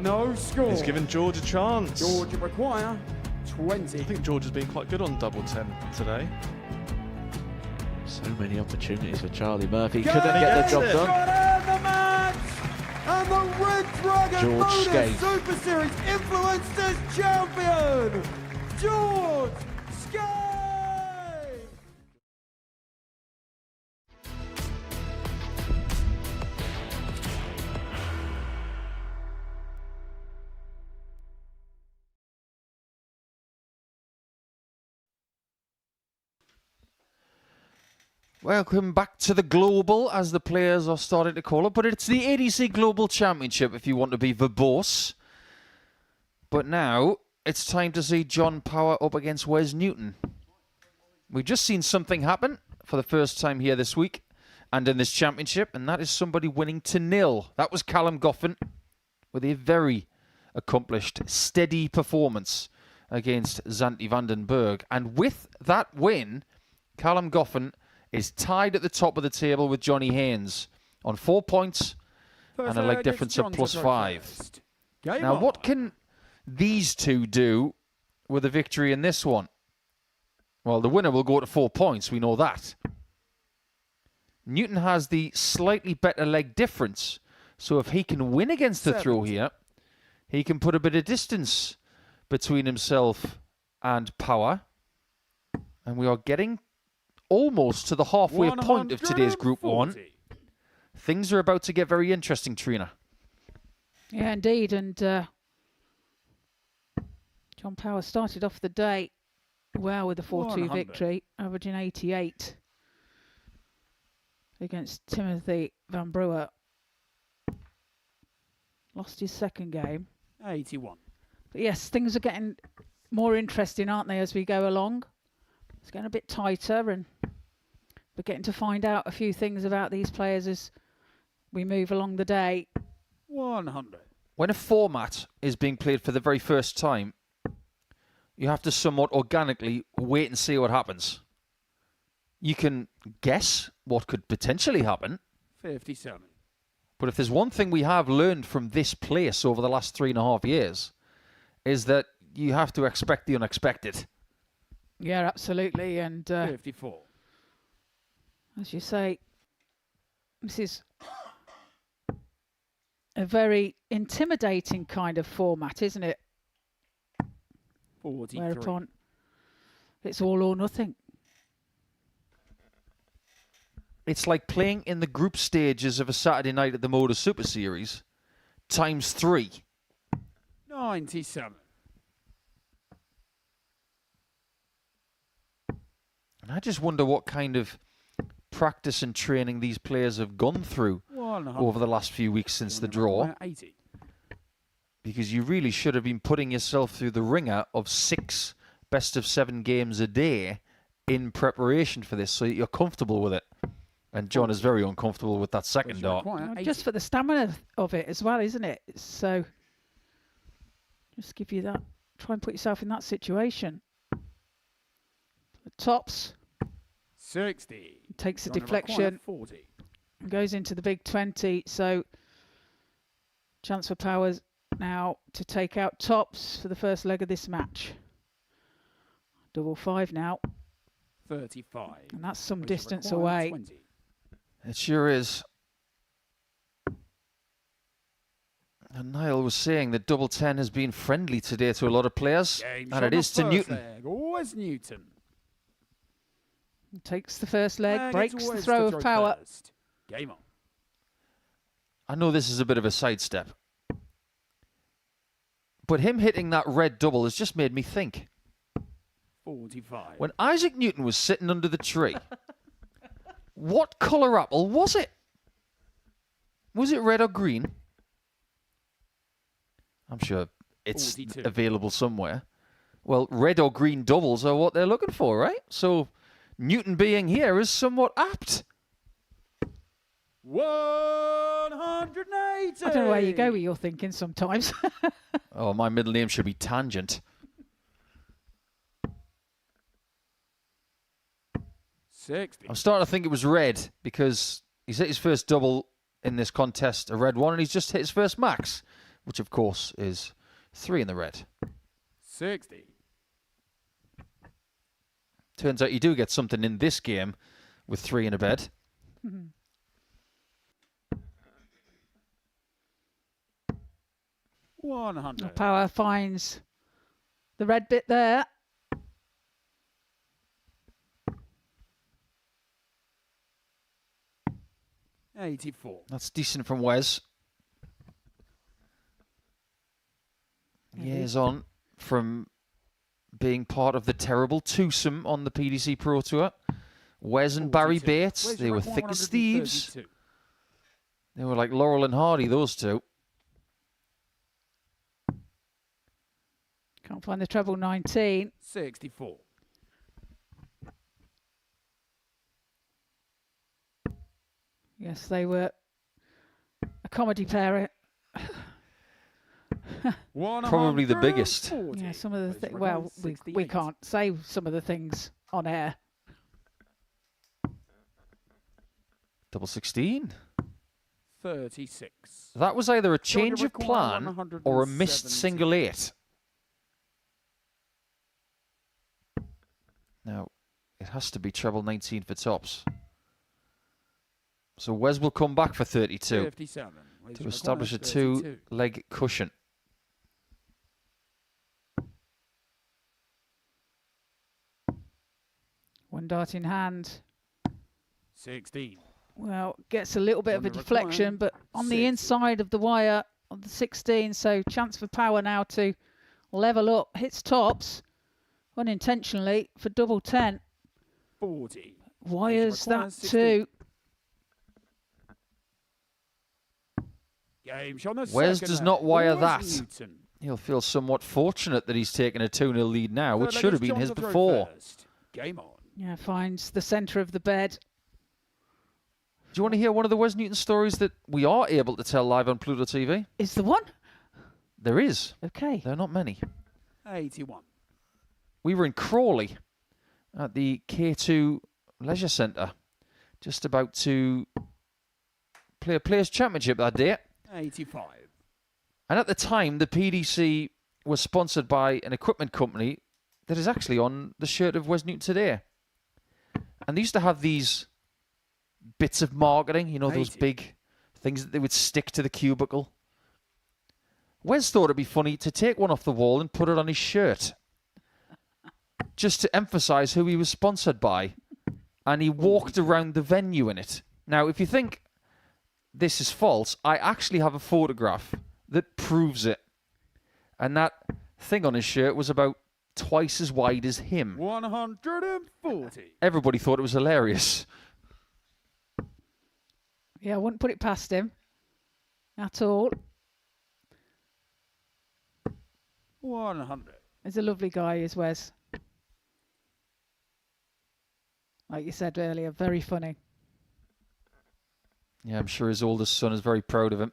No score. He's given George a chance. Georgia require 20. I think George has been quite good on double 10 today. So many opportunities for Charlie Murphy. Go Couldn't get the job ahead. done. Got in the match. And the Red Dragon George Modus Scaife. Super Series Influencers Champion, George Scaife. Welcome back to the Global, as the players are starting to call it, but it's the ADC Global Championship if you want to be verbose. But now it's time to see John Power up against Wes Newton. We've just seen something happen for the first time here this week and in this championship, and that is somebody winning to 0. That was Callum Goffin with a very accomplished, steady performance against Zanti van den Berg. And with that win, Callum Goffin is tied at the top of the table with Johnny Haynes on 4 points and a leg difference of +5. Now, what can these two do with a victory in this one? Well, the winner will go to 4 points. We know that. Newton has the slightly better leg difference. So if he can win against the throw here, he can put a bit of distance between himself and Power. And we are getting almost to the halfway point of today's Group 1. Things are about to get very interesting, Trina. Yeah, indeed. And John Power started off the day well with a 4-2 victory, averaging 88 against Timothy Van Brewer. Lost his second game. 81. But yes, things are getting more interesting, aren't they, as we go along? It's getting a bit tighter, and we're getting to find out a few things about these players as we move along the day. 100. When a format is being played for the very first time, you have to somewhat organically wait and see what happens. You can guess what could potentially happen. 57. But if there's one thing we have learned from this place over the last 3.5 years, is that you have to expect the unexpected. Yeah, absolutely. And 54. As you say, this is a very intimidating kind of format, isn't it? 43. Whereupon it's all or nothing. It's like playing in the group stages of a Saturday night at the Modus Super Series times 3. 97. And I just wonder what kind of practice and training these players have gone through over the last few weeks since the draw. 80. Because you really should have been putting yourself through the ringer of 6 best-of-7 games a day in preparation for this so that you're comfortable with it. And John is very uncomfortable with that second dart. Just for the stamina of it as well, isn't it? So just give you that. Try and put yourself in that situation. The tops. 60. Takes a deflection. 40. And goes into the big 20. So chance for Powers now to take out tops for the first leg of this match. Double 5 now. 35. And that's some distance away. 20. It sure is. And Niall was saying that double 10 has been friendly today to a lot of players. And it is to Newton. Always Newton. Takes the first leg, breaks the throw of Power. First. Game on. I know this is a bit of a sidestep. But him hitting that red double has just made me think. 45. When Isaac Newton was sitting under the tree, what colour apple was it? Was it red or green? I'm sure it's 42. available somewhere. Well, red or green doubles are what they're looking for, right? So Newton being here is somewhat apt. 180. I don't know where you go with your thinking sometimes. Oh, my middle name should be Tangent. 60. I'm starting to think it was red because he's hit his first double in this contest, a red one, and he's just hit his first max, which of course is 3 in the red. 60. Turns out you do get something in this game with 3 in a bed. 100. Power finds the red bit there. $84. That's decent from Wes. Years on from being part of the terrible twosome on the PDC Pro Tour. Wes and Barry Bates, they were thick as thieves. They were like Laurel and Hardy, those two. Can't find the treble 19. 64. Yes, they were a comedy pair Probably the biggest. Yeah, some of the things. Well, we can't say some of the things on air. Double 16. 36. That was either a change of plan or a missed single 8. Now, it has to be treble 19 for tops. So Wes will come back for 32 57. to establish a 2-leg cushion. One dart in hand. 16. Well, gets a little bit of a deflection, but on the inside of the wire of the 16, so chance for Power now to level up. Hits tops unintentionally for double 10. 40. Wires that too. Wes does not wire that. He'll feel somewhat fortunate that he's taken a 2-0 lead now, which should have been his before. Game on. Yeah, finds the centre of the bed. Do you want to hear one of the Wes Newton stories that we are able to tell live on Pluto TV? Is there one? There is. Okay. There are not many. 81. We were in Crawley at the K2 Leisure Centre, just about to play a Players' Championship that day. 85. And at the time, the PDC was sponsored by an equipment company that is actually on the shirt of Wes Newton today. And they used to have these bits of marketing, you know, those big things that they would stick to the cubicle. Wes thought it'd be funny to take one off the wall and put it on his shirt, just to emphasise who he was sponsored by. And he walked around the venue in it. Now, if you think this is false, I actually have a photograph that proves it. And that thing on his shirt was about twice as wide as him. 140. Everybody thought it was hilarious. Yeah, I wouldn't put it past him at all. 100. He's a lovely guy, is Wes. Like you said earlier, very funny. Yeah, I'm sure his oldest son is very proud of him.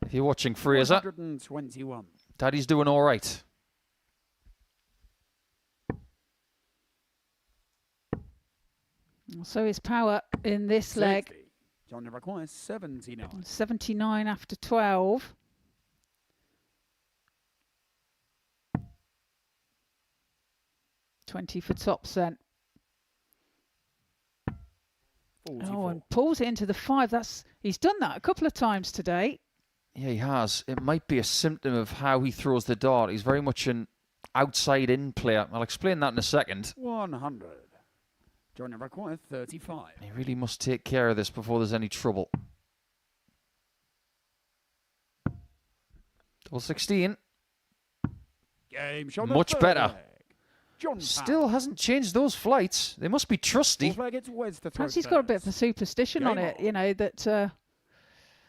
If you're watching Fraser, 121. Daddy's doing all right. So his Power in this leg. John requires 79. 79 after 12. $20 for tops then. 44. Oh, and pulls it into the 5. He's done that a couple of times today. Yeah, he has. It might be a symptom of how he throws the dart. He's very much an outside-in player. I'll explain that in a second. 100. John requires 35. He really must take care of this before there's any trouble. Double 16. Game shot. Much better. John Still hasn't changed those flights. They must be trusty. Perhaps he's got a bit of a superstition on it, you know, that,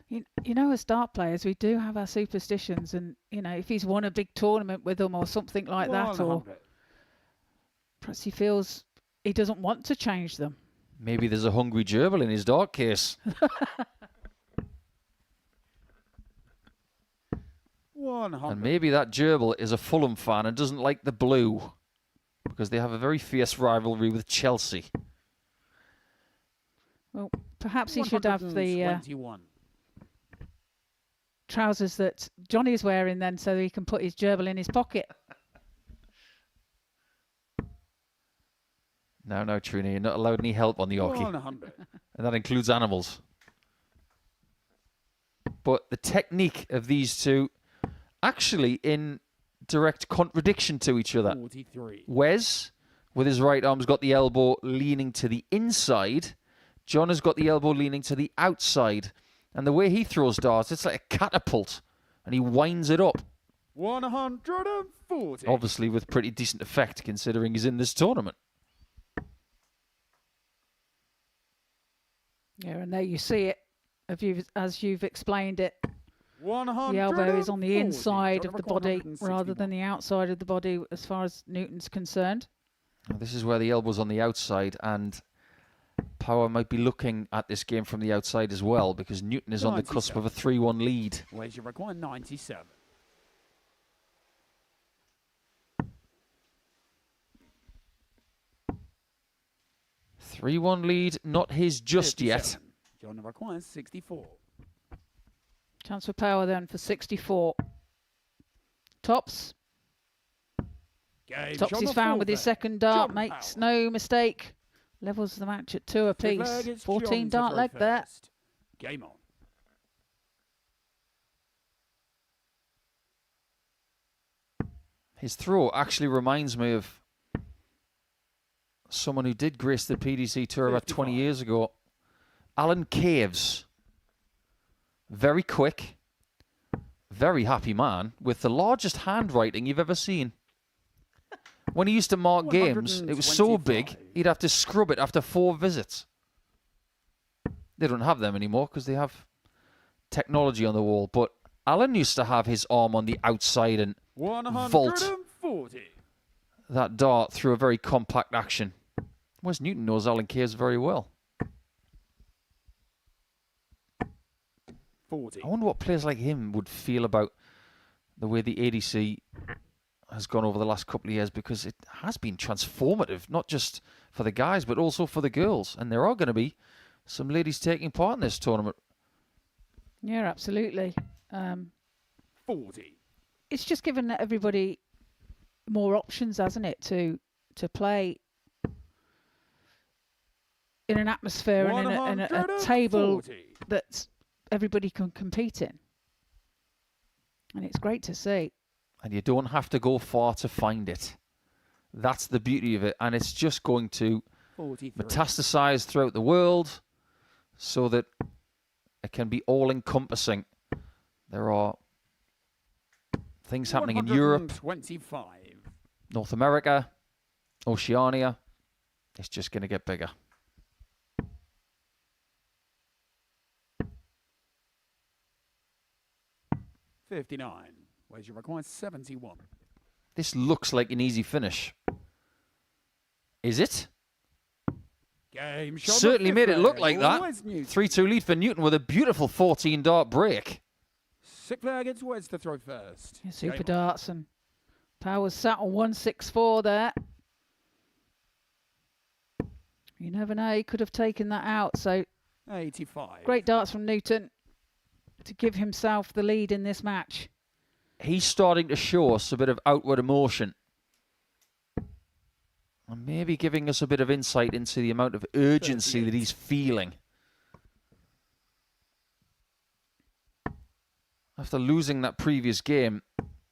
you know, as dart players, we do have our superstitions. And, you know, if he's won a big tournament with them or something like that, or perhaps he feels he doesn't want to change them. Maybe there's a hungry gerbil in his dart case. 100. And maybe that gerbil is a Fulham fan and doesn't like the blue, because they have a very fierce rivalry with Chelsea. Well, perhaps he should have the trousers that Johnny's wearing then, so he can put his gerbil in his pocket. No, Trini, you're not allowed any help on the hockey. 100. And that includes animals. But the technique of these two, actually in direct contradiction to each other. 43. Wes, with his right arm, has got the elbow leaning to the inside. John has got the elbow leaning to the outside. And the way he throws darts, it's like a catapult. And he winds it up. 140. Obviously with pretty decent effect, considering he's in this tournament. Yeah, and there you see it, as you've explained it. 140. The elbow is on the inside of the body rather than the outside of the body as far as Newton's concerned. This is where the elbow's on the outside, and Power might be looking at this game from the outside as well, because Newton is on the cusp of a 3-1 lead. Where's your require 97? 3-1 lead, not his just yet. 57. John requires 64. Chance for Power then for 64. Tops. Game Tops shot is on found full with his flag. second dart, John makes Powell. no mistake. Levels the match at 2 apiece. Flag, it's 14 John to dart throw leg there. first. Game on. His throw actually reminds me of someone who did grace the PDC Tour about 20 years ago. Alan Caves. Very quick, very happy man with the largest handwriting you've ever seen. When he used to mark games, it was so big, he'd have to scrub it after 4 visits. They don't have them anymore because they have technology on the wall. But Alan used to have his arm on the outside and vault 140. that dart through a very compact action. Wes Newton knows Alan Caves very well. 40. I wonder what players like him would feel about the way the ADC has gone over the last couple of years, because it has been transformative, not just for the guys, but also for the girls. And there are going to be some ladies taking part in this tournament. Yeah, absolutely. 40. It's just given everybody more options, hasn't it, to play in an atmosphere and a table that everybody can compete in. And it's great to see. And you don't have to go far to find it. That's the beauty of it. And it's just going to 43. metastasize throughout the world so that it can be all-encompassing. There are things happening in Europe, 25. North America, Oceania. It's just going to get bigger. $59. Wager requires 71. This looks like an easy finish. Is it? Game shot. Certainly made it look like that. Wes Newton. 3-2 lead for Newton with a beautiful 14-dart break. Sick flag, it's Wes to throw first. Yeah, super Game on. darts, and Power's sat on 164 there. You never know, he could have taken that out. So 85. great darts from Newton to give himself the lead in this match. He's starting to show us a bit of outward emotion. And maybe giving us a bit of insight into the amount of urgency that he's feeling. After losing that previous game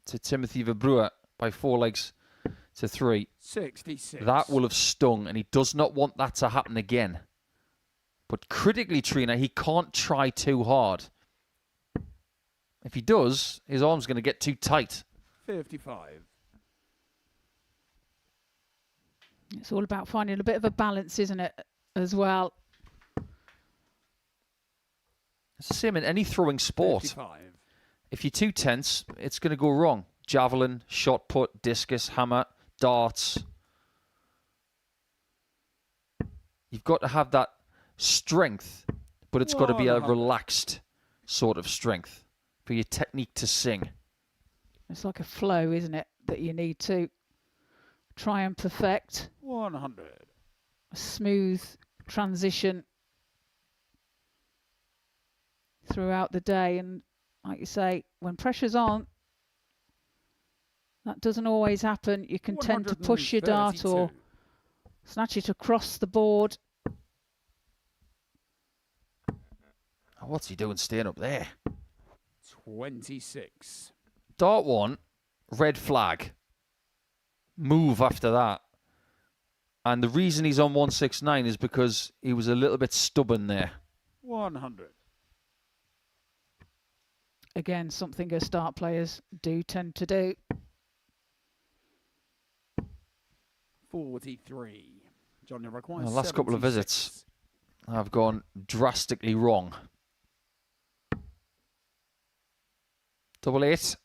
to Timothy Verbruer by 4-3, 66. that will have stung, and he does not want that to happen again. But critically, Trina, he can't try too hard. If he does, his arm's going to get too tight. 55. It's all about finding a bit of a balance, isn't it, as well? It's the same in any throwing sport. 55. If you're too tense, it's going to go wrong. Javelin, shot put, discus, hammer, darts. You've got to have that strength, but it's got to be a relaxed sort of strength for your technique to sing. It's like a flow, isn't it, that you need to try and perfect. 100. A smooth transition throughout the day. And like you say, when pressure's on, that doesn't always happen. You can tend to push your dart or snatch it across the board. What's he doing staying up there? 26. Dart 1, red flag. Move after that. And the reason he's on 169 is because he was a little bit stubborn there. 100. Again, something us start players do tend to do. 43. John requires The last couple of 76. visits have gone drastically wrong. 88.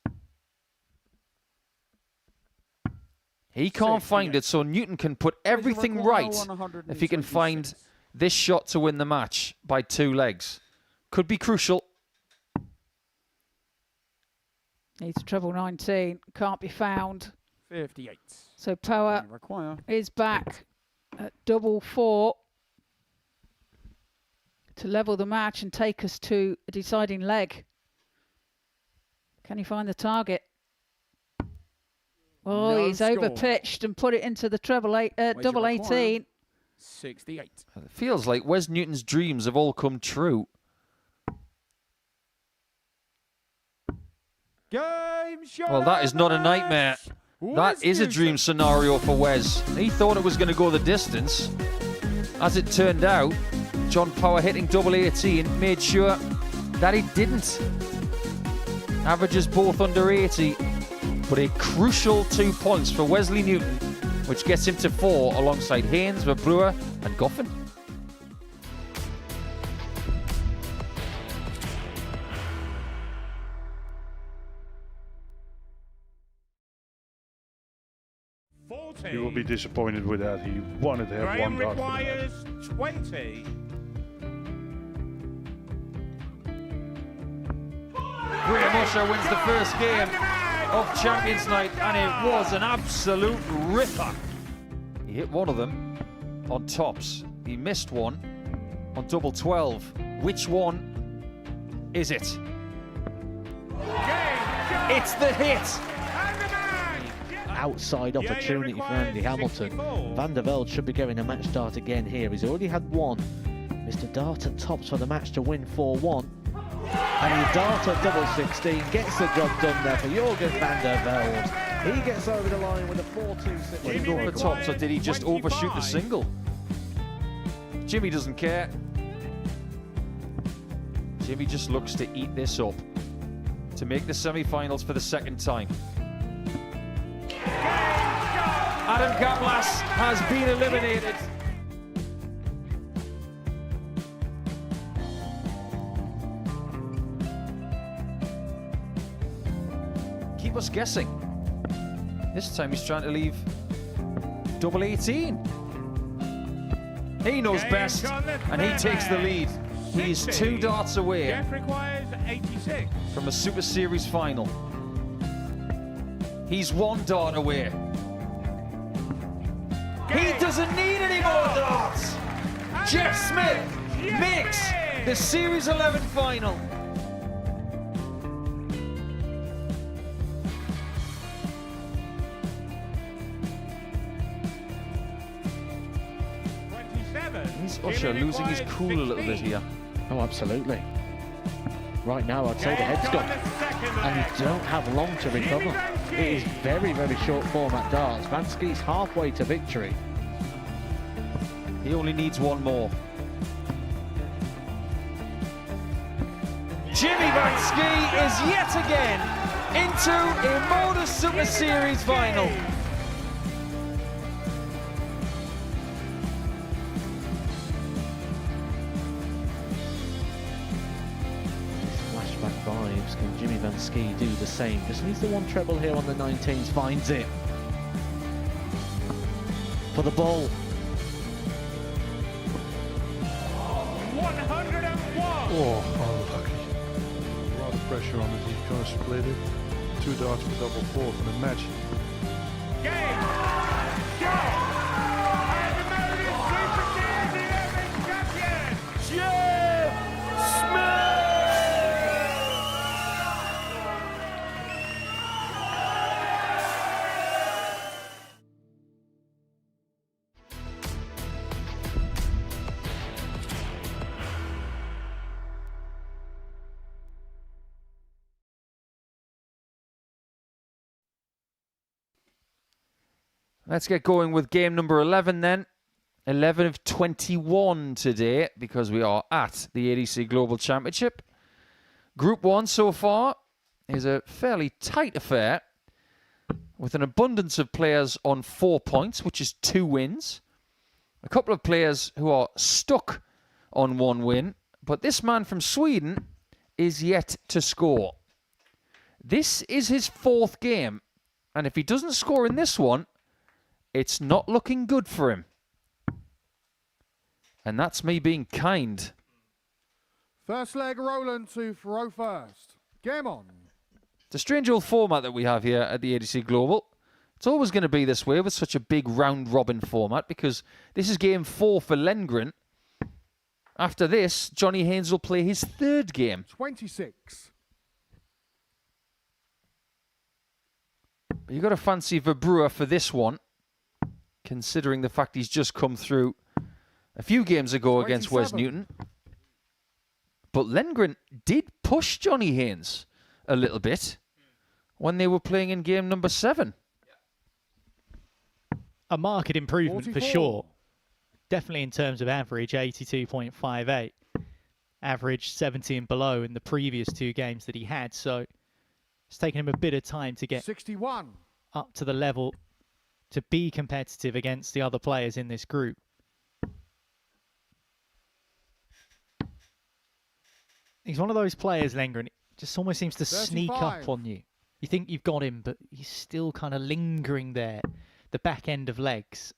He can't find it, so Newton can put everything right if he can find this shot to win the match by 2 legs. Could be crucial. Needs treble 19. Can't be found. 58. So Power is back at double 4. to level the match and take us to a deciding leg. Can he find the target? Oh, No he's score. overpitched and put it into the double 18. 68. It feels like Wes Newton's dreams have all come true. Game show. Well, that is not a nightmare. That is a dream scenario for Wes. He thought it was going to go the distance. As it turned out, John Power hitting double 18 made sure that it didn't. Averages both under 80, but a crucial 2 points for Wesley Newton, which gets him to 4 alongside Haynes, Verbrewer and Goffin. He will be disappointed with that. He wanted to have Graham one dart. requires 20. Graham Usher wins the first game of Champions Night, and it was an absolute ripper. He hit one of them on tops. He missed one on double 12. Which one is it? It's the hit! Outside opportunity for Andy Hamilton. Van der Velde should be getting a match start again here. He's already had one. Mr. Dart at tops for the match to win 4-1. And he Dart at double 16 gets the job done there for Jurgen van der Velde. He gets over the line with a 4-2. Did he go for tops or did he just overshoot the single? Jimmy doesn't care. Jimmy just looks to eat this up to make the semi-finals for the second time. Adam Gablas has been eliminated. Keep us guessing. This time he's trying to leave double 18. He knows best, and he takes the lead. He is 2 darts away Jeff requires 86. from a Super Series final. He's 1 dart away. He doesn't need any more darts. Jeff Smith makes the Series 11 final. Is Usher losing his cool a little bit here? Oh, absolutely. Right now, I'd say the head's gone. And you don't have long to recover. It is very, very short format darts. Van Skee's halfway to victory. He only needs one more. Jimmy Van Ski is yet again into a Modus Super Series final. Flashback vibes. Can Jimmy Van Ski do the same? Just needs the one treble here on the 19s. Finds it. For the ball. 101. Oh, unlucky. A lot of pressure on it. He's going to split it. 2 darts for double 4 for the match. Game. Go. And the Modus Super Series 11 champion, Jeff Smith. Let's get going with game number 11 then. 11 of 21 today because we are at the ADC Global Championship. Group 1 so far is a fairly tight affair with an abundance of players on 4 points, which is 2 wins. A couple of players who are stuck on 1 win, but this man from Sweden is yet to score. This is his 4th game, and if he doesn't score in this one, it's not looking good for him. And that's me being kind. First leg, Roland to throw first. Game on. It's a strange old format that we have here at the ADC Global. It's always going to be this way with such a big round-robin format because this is game 4 for Lengren. After this, Johnny Haynes will play his third game. 26. You've got to fancy Verbrewer for this one, considering the fact he's just come through a few games ago against Wes Newton. But Lengren did push Johnny Haynes a little bit when they were playing in game number 7. A marked improvement 44. for sure. Definitely in terms of average, 82.58. Average 70 and below in the previous 2 games that he had. So it's taken him a bit of time to get 61. up to the level to be competitive against the other players in this group. He's one of those players, Lengren, just almost seems to sneak 35. up on you. You think you've got him, but he's still kind of lingering there, the back end of legs.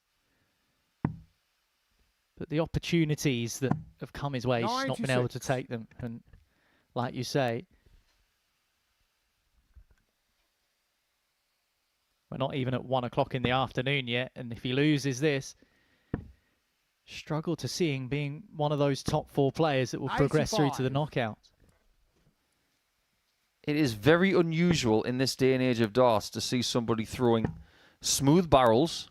But the opportunities that have come his way, he's just not been able to 96. take them. And like you say, we're not even at 1 o'clock in the afternoon yet. And if he loses this, struggle to see him being one of those top 4 players that will progress through to the 85. knockouts. It is very unusual in this day and age of darts to see somebody throwing smooth barrels,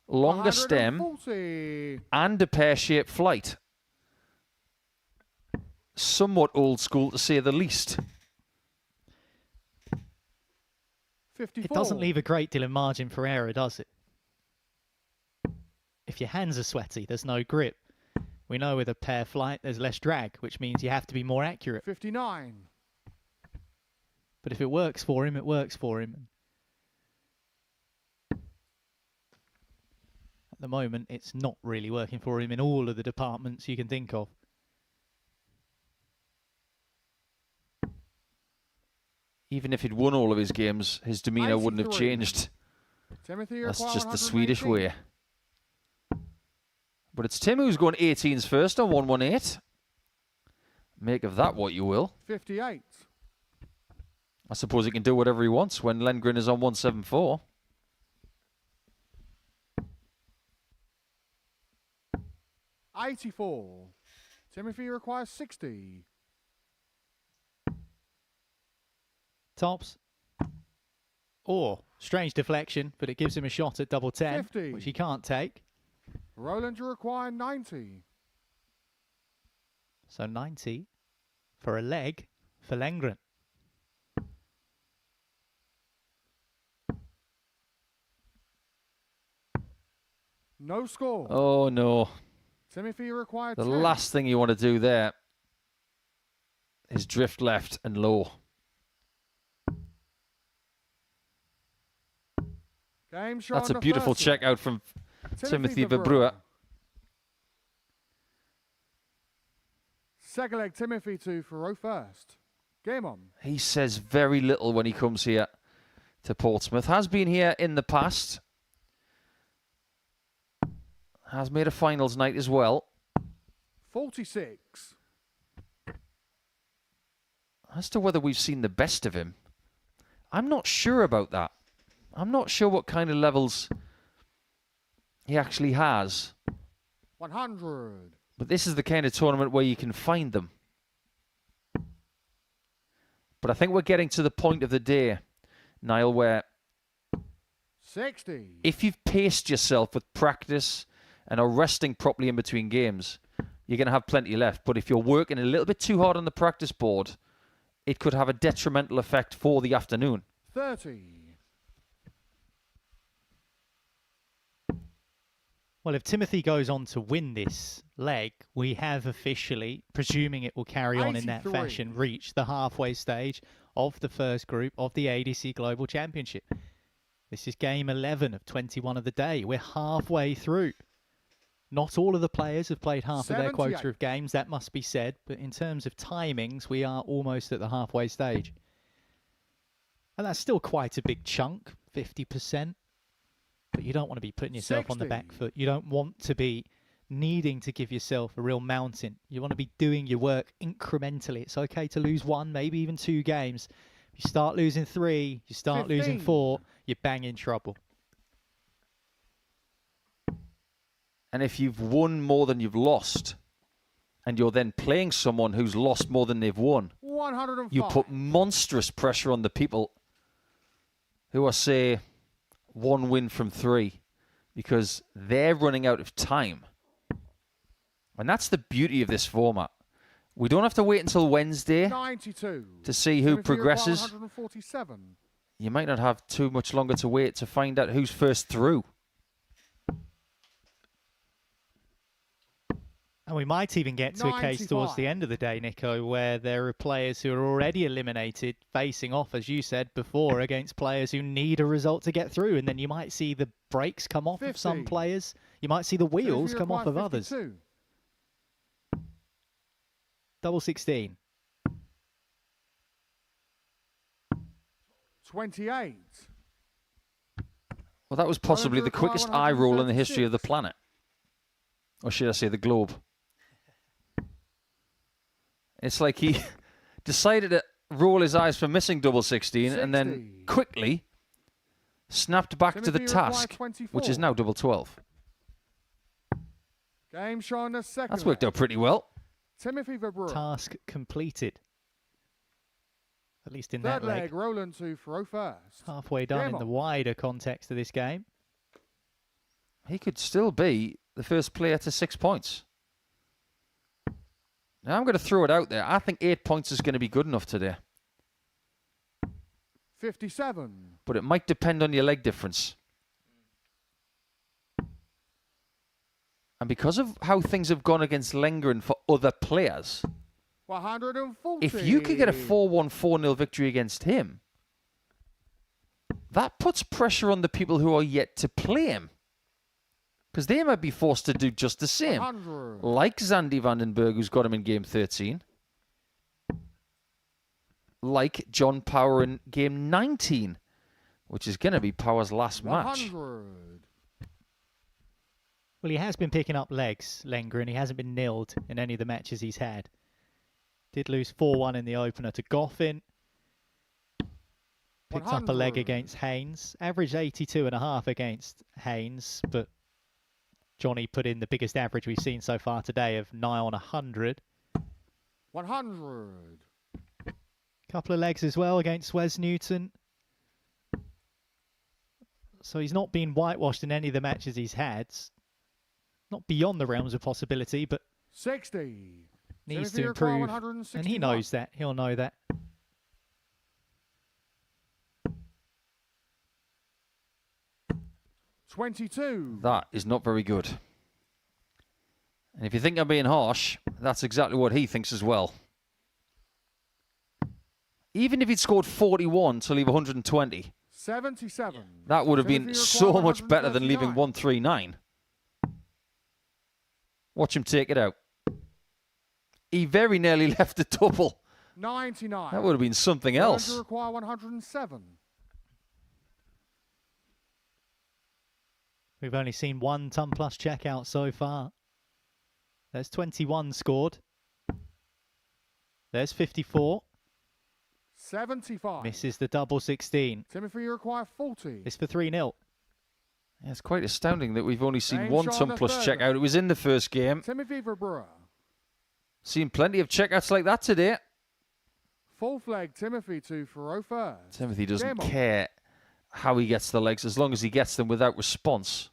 longer stem, 140. and a pear-shaped flight. Somewhat old school, to say the least. 54. It doesn't leave a great deal of margin for error, does it? If your hands are sweaty, there's no grip. We know with a pear flight, there's less drag, which means you have to be more accurate. 59. But if it works for him, it works for him. At the moment, it's not really working for him in all of the departments you can think of. Even if he'd won all of his games, his demeanour wouldn't have 83. changed. Timothy That's require just the Swedish 118. way. But it's Tim who's going 18s first on 118. Make of that what you will. 58. I suppose he can do whatever he wants when Lengren is on 174. $84. Timothy requires 60. Tops. Or, strange deflection, but it gives him a shot at double 10, 50. which he can't take. Roland, you require 90. So 90 for a leg for Lengren. No score. Oh no. Timothy required The 10. last thing you want to do there is drift left and low. Game show That's a on the beautiful first check leg. out from Timothy Verbrewer. Second leg, Timothy to Faro first. Game on. He says very little when he comes here to Portsmouth. Has been here in the past. Has made a finals night as well. 46. As to whether we've seen the best of him, I'm not sure about that. I'm not sure what kind of levels he actually has. 100. But this is the kind of tournament where you can find them. But I think we're getting to the point of the day, Niall, where 60. if you've paced yourself with practice and are resting properly in between games, you're going to have plenty left. But if you're working a little bit too hard on the practice board, it could have a detrimental effect for the afternoon. 30. Well, if Timothy goes on to win this leg, we have officially, presuming it will carry on in that 83. fashion, reached the halfway stage of the first group of the ADC Global Championship. This is game 11 of 21 of the day. We're halfway through. Not all of the players have played half of their quota 78. of games, that must be said. But in terms of timings, we are almost at the halfway stage. And that's still quite a big chunk, 50%. But you don't want to be putting yourself on the back 60. foot. You don't want to be needing to give yourself a real mountain. You want to be doing your work incrementally. It's okay to lose 1, maybe even 2 games. If you start losing 3, you start losing 15. 4, you're bang in trouble. And if you've won more than you've lost and you're then playing someone who's lost more than they've won, 105. you put monstrous pressure on the people who are, say, 1 win from 3, because they're running out of time. And that's the beauty of this format. We don't have to wait until Wednesday 92. to see who progresses. 147. You might not have too much longer to wait to find out who's first through. And we might even get to a case towards the end of the day, Nico, where there are players who are already eliminated facing off, as you said before, against players who need a result to get through. And then you might see the brakes come off of some players. You might see the wheels come off of others. Double 16. 28. Well, that was possibly the quickest eye roll in the history of the planet. Or should I say the globe? It's like he decided to roll his eyes for missing double 16 and then quickly snapped back to the task, which is now double 12. Game showing the second. That's worked out pretty well. Timothy Verbrew. Task completed. At least in Third that leg. leg, Roland to throw first. Halfway done in the wider context of this game. He could still be the first player to 6 points. Now I'm going to throw it out there. I think 8 points is going to be good enough today. 57. But it might depend on your leg difference. And because of how things have gone against Lengren for other players, 140. if you could get a 4-1, 4-0 victory against him, that puts pressure on the people who are yet to play him. Because they might be forced to do just the same. 100. Like Zandy Vandenberg, who's got him in game 13. Like John Power in game 19, which is going to be Power's last match. 100. Well, he has been picking up legs, Lengren. He hasn't been nilled in any of the matches he's had. Did lose 4-1 in the opener to Goffin. Picked up a leg against Haynes. Averaged 82.5 against Haynes, but Johnny put in the biggest average we've seen so far today of nigh on 100. 100. Couple of legs as well against Wes Newton. So he's not been whitewashed in any of the matches he's had. Not beyond the realms of possibility, but 60. needs to improve. And he knows that. He'll know that. $22. That is not very good. And if you think I'm being harsh, that's exactly what he thinks as well. Even if he'd scored 41 to leave 120, 77. that would have been so much better than leaving 139. Watch him take it out. He very nearly left a double. 99. That would have been something else. To require 107. We've only seen one ton plus checkout so far. There's 21 scored. There's 54. 75. Misses the double 16. Timothy, you require 40. It's for 3-0. Yeah, it's quite astounding that we've only seen Game one shot ton the plus third. checkout. It was in the first game. Timothy Verbrew. Seen plenty of checkouts like that today. Fourth leg, Timothy to throw first. Timothy doesn't Game on. care how he gets the legs as long as he gets them without response.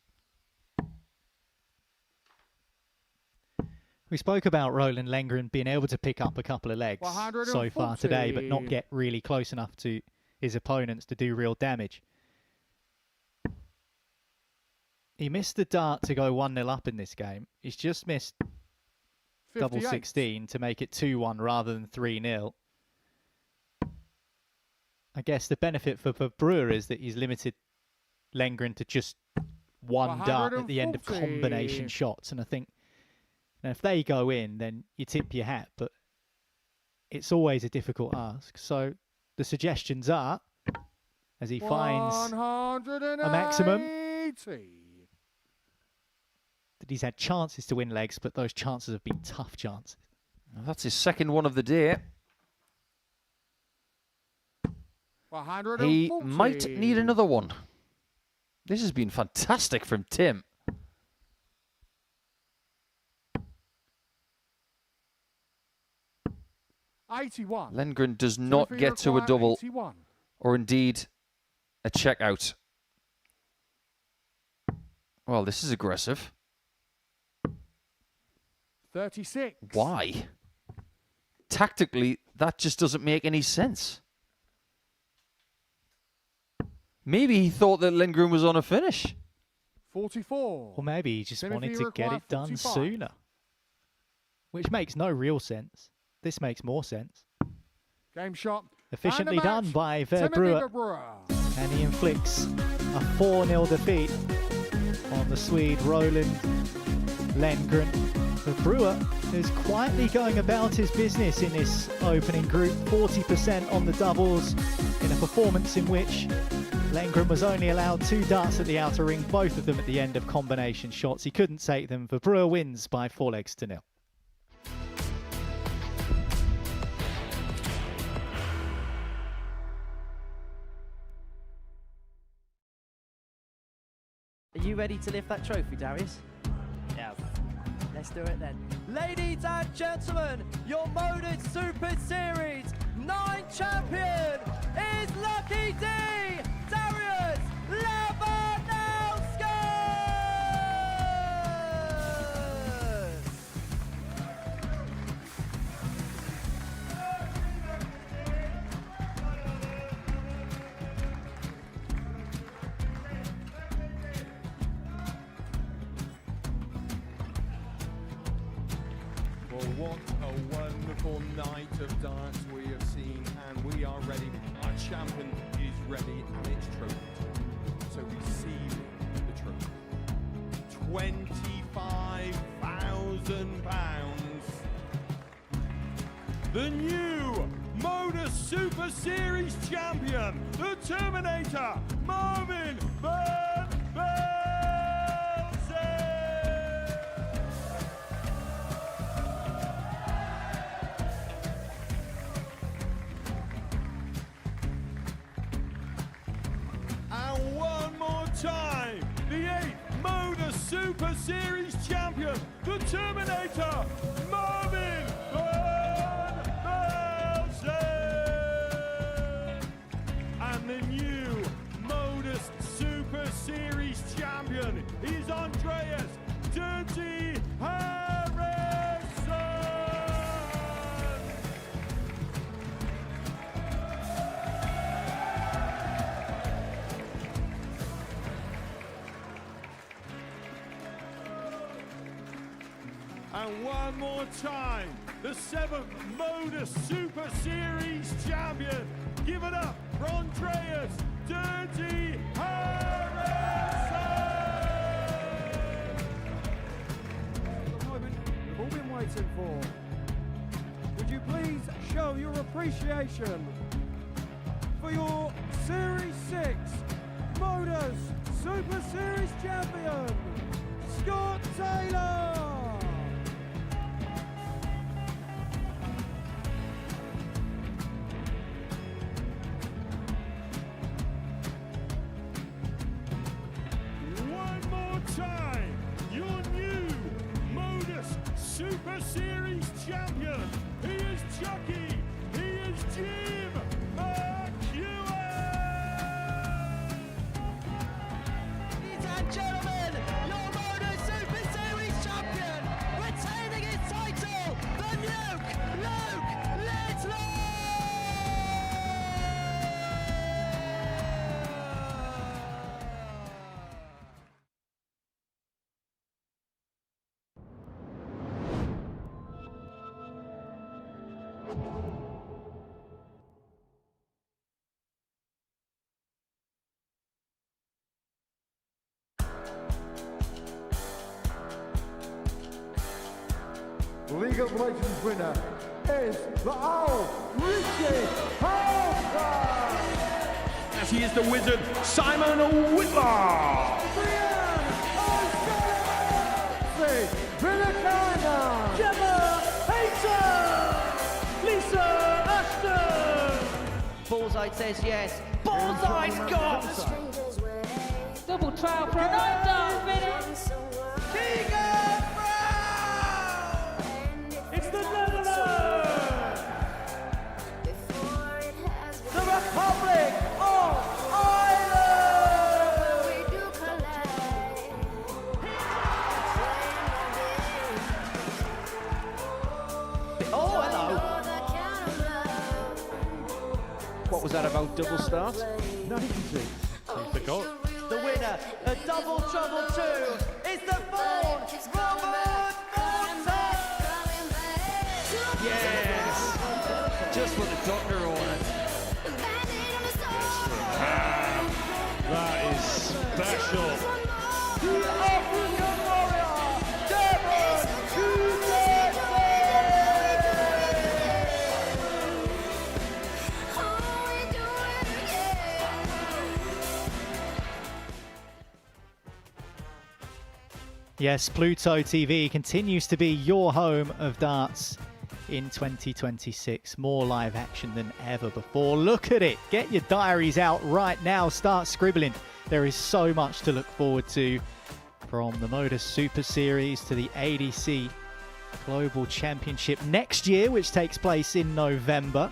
We spoke about Roland Lengren being able to pick up a couple of legs so far today, but not get really close enough to his opponents to do real damage. He missed the dart to go 1-0 up in this game. He's just missed 58. double 16 to make it 2-1 rather than 3-0. I guess the benefit for Brewer is that he's limited Lengren to just one dart at the end of combination shots. And I think now if they go in, then you tip your hat, but it's always a difficult ask. So the suggestions are, as he finds a maximum, that he's had chances to win legs, but those chances have been tough chances. Well, that's his second one of the day. He might need another one. This has been fantastic from Tim. 81. Lengren does not Trophy get to a required double 81. or indeed a checkout. Well, this is aggressive. 36. Why? Tactically, that just doesn't make any sense. Maybe he thought that Lindgren was on a finish. 44. Or maybe he just Timothy wanted to get required it done 45. sooner. Which makes no real sense. This makes more sense. Game shot. Efficiently And the done match, by Timothy Verbrewer. And he inflicts a 4-0 defeat on the Swede Roland Lengren. Verbrewer is quietly going about his business in this opening group. 40% on the doubles in a performance in which Lengren was only allowed 2 darts at the outer ring, both of them at the end of combination shots. He couldn't take them. Verbrewer wins by 4-0. Are you ready to lift that trophy, Darius? Yes. Let's do it then. Ladies and gentlemen, your Modus Super Series 9 champion is Lucky D, Darius Lewandowski! Well, what a wonderful night of darts we have seen, and we are ready. Our champion is ready, and it's trophy time. So receive the trophy. £25,000. The new Modus Super Series champion, the Terminator, Marvin Van Velzen. And one more time, the 8th Modus Super Series champion, the Terminator, Marvin Van Velzen. And the new Modus Super Series champion is Andreas Dirty Harrison. And one more time, the 7th Modus Super Series champion. Give it up for Andreas Dirty Harrison! The moment we've all been waiting for. Would you please show your appreciation for your Series 6 Modus Super Series champion, Scott Taylor! One more time, your new Modus Super Series champion. He is Chucky. He is Jim McEwen. Ladies and gentlemen, your Modus Super Series champion, retaining his title, the Nuke, Luke Littler! League of Legends winner is the Owl, Richie Holmes. As he is the wizard, Simon Whitlaw. Villicana. Gemma Hayter! Lisa Ashton! Bullseye says yes. Bullseye's got! Double trial for a 9-dart finish. Keegan Brown! It's the leveler! What was that about double start? Now you can see. He forgot. The winner, a double trouble 2, is the Fawn, Robert Monson! Yes! Just what the doctor ordered. That is special. The African warrior, Devon Yes, Pluto TV continues to be your home of darts in 2026. More live action than ever before. Look at it. Get your diaries out right now. Start scribbling. There is so much to look forward to, from the Modus Super Series to the ADC Global Championship next year, which takes place in November.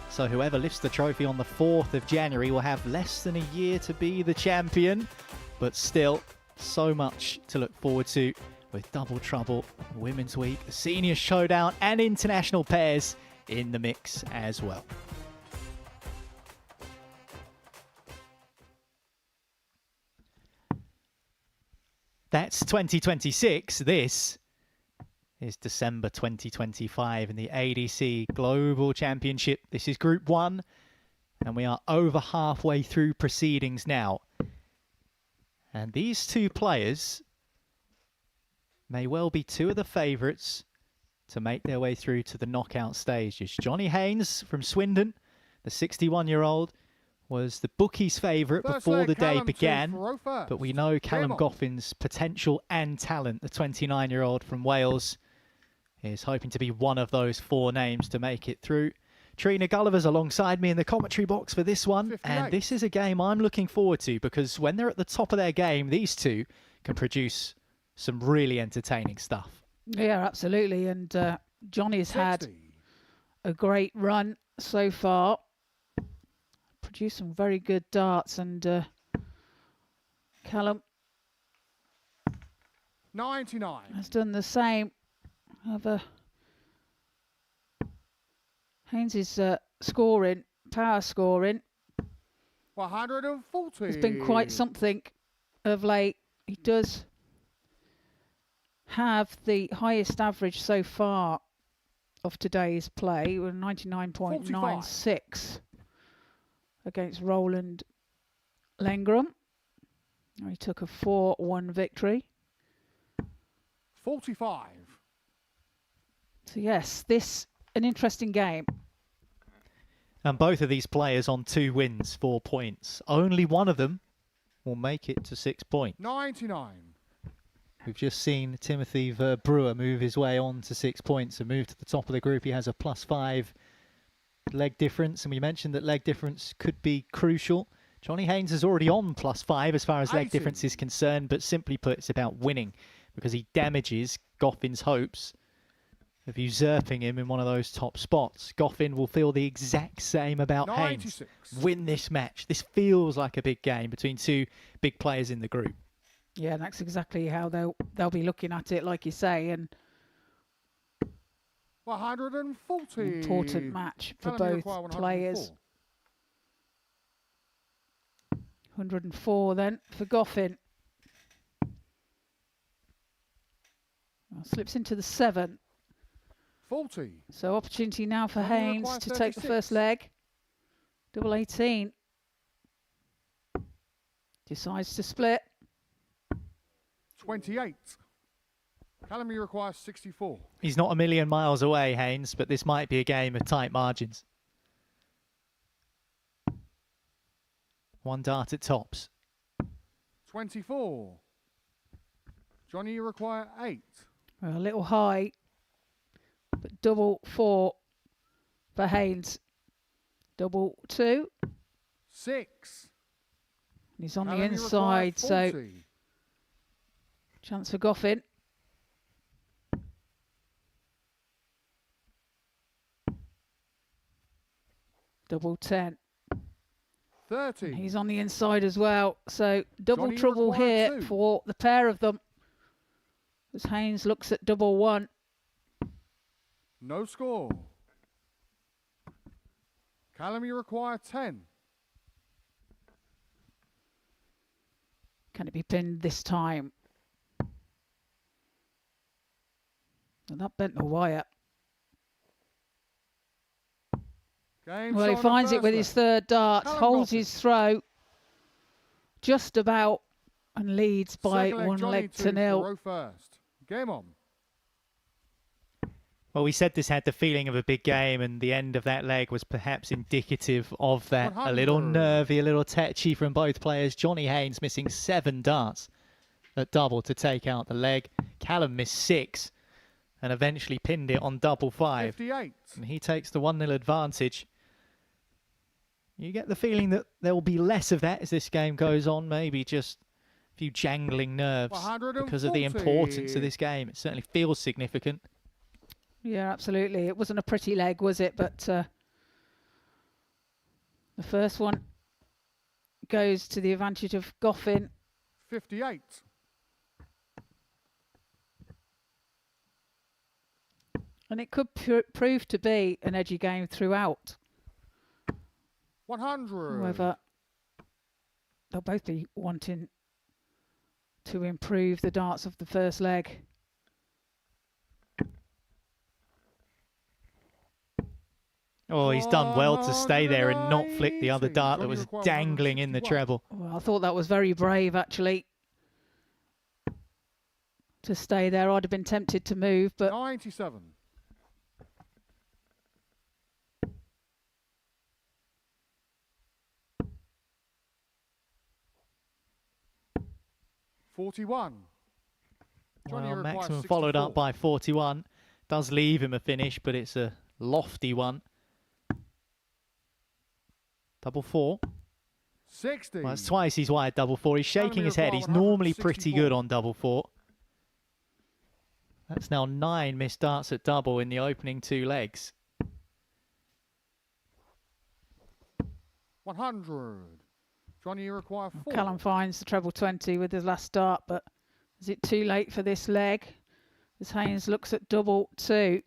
So whoever lifts the trophy on the 4th of January will have less than a year to be the champion. But still, so much to look forward to with Double Trouble, Women's Week, the Senior Showdown and international pairs in the mix as well. That's 2026. This is December 2025 in the ADC Global Championship. This is Group 1 and we are over halfway through proceedings now. And these two players may well be two of the favourites to make their way through to the knockout stages. Johnny Haynes from Swindon, the 61-year-old, was the bookies' favourite before the day began. But we know Callum Goffin's potential and talent. The 29-year-old from Wales is hoping to be one of those 4 names to make it through. Trina Gulliver's alongside me in the commentary box for this one. 58. And this is a game I'm looking forward to because when they're at the top of their game, these two can produce some really entertaining stuff. Yeah, absolutely. And Johnny's had a great run so far. Produced some very good darts. And Callum 99 has done the same. Haynes is scoring, power scoring. 140. It's been quite something of late. He does have the highest average so far of today's play, with 99.96 against Roland Lengram. He took a 4-1 victory. 45. So yes, this an interesting game. And both of these players on 2 wins, 4 points. Only one of them will make it to 6 points. 99. We've just seen Timothy Verbrewer move his way on to 6 points and move to the top of the group. He has a +5 leg difference, and we mentioned that leg difference could be crucial. Johnny Haynes is already on +5 as far as leg difference is concerned, but simply put, it's about winning because he damages Goffin's hopes of usurping him in one of those top spots. Goffin will feel the exact same about 96. Haynes. Win this match. This feels like a big game between 2 big players in the group. Yeah, that's exactly how they'll be looking at it, like you say, and 140. Important match for both players. 104 then for Goffin. Well, slips into the 7. 40. So opportunity now for Haynes to take the first leg. Double 18. Decides to split. 28. Callum requires 64. He's not a million miles away, Haynes, but this might be a game of tight margins. 1 dart at tops. 24. Johnny, you require 8. Well, a little high, but double 4 for Haynes. Double 2. 6. He's on the inside, so chance for Goffin. Double 10. 30. And he's on the inside as well, so double trouble here for the pair of them. As Haynes looks at double 1. No score. Callum, you require 10. Can it be pinned this time? And that bent the wire. Game Well, he shot on the finds it first with leg. his third dart, Callum holds Goffin. his throw just about and leads by Second leg, 1 Johnny leg to 2 nil. for row first. Game on. Well, we said this had the feeling of a big game, and the end of that leg was perhaps indicative of that. A little 100. nervy, a little tetchy from both players. Johnny Haynes missing 7 darts at double to take out the leg. Callum missed 6 and eventually pinned it on double 5. 58. And he takes the 1-0 advantage. You get the feeling that there will be less of that as this game goes on, maybe just a few jangling nerves because of the importance of this game. It certainly feels significant. Yeah, absolutely. It wasn't a pretty leg, was it? But the first one goes to the advantage of Goffin. 58. And it could prove to be an edgy game throughout. 100. However, they'll both be wanting to improve the darts of the first leg. Oh, he's done well to stay there and not flick the other dart that was dangling in the treble. Well, I thought that was very brave, actually, to stay there. I'd have been tempted to move, but 97. $41. Johnny Well, requires maximum 64. followed up by 41. Does leave him a finish, but it's a lofty one. Double 4. 60. Well, that's twice he's wired double 4. He's shaking his head. He's normally pretty good on double 4. That's now 9 missed darts at double in the opening 2 legs. 100. Johnny, you require 4. Callum finds the treble 20 with his last start, but is it too late for this leg? As Haynes looks at double 2.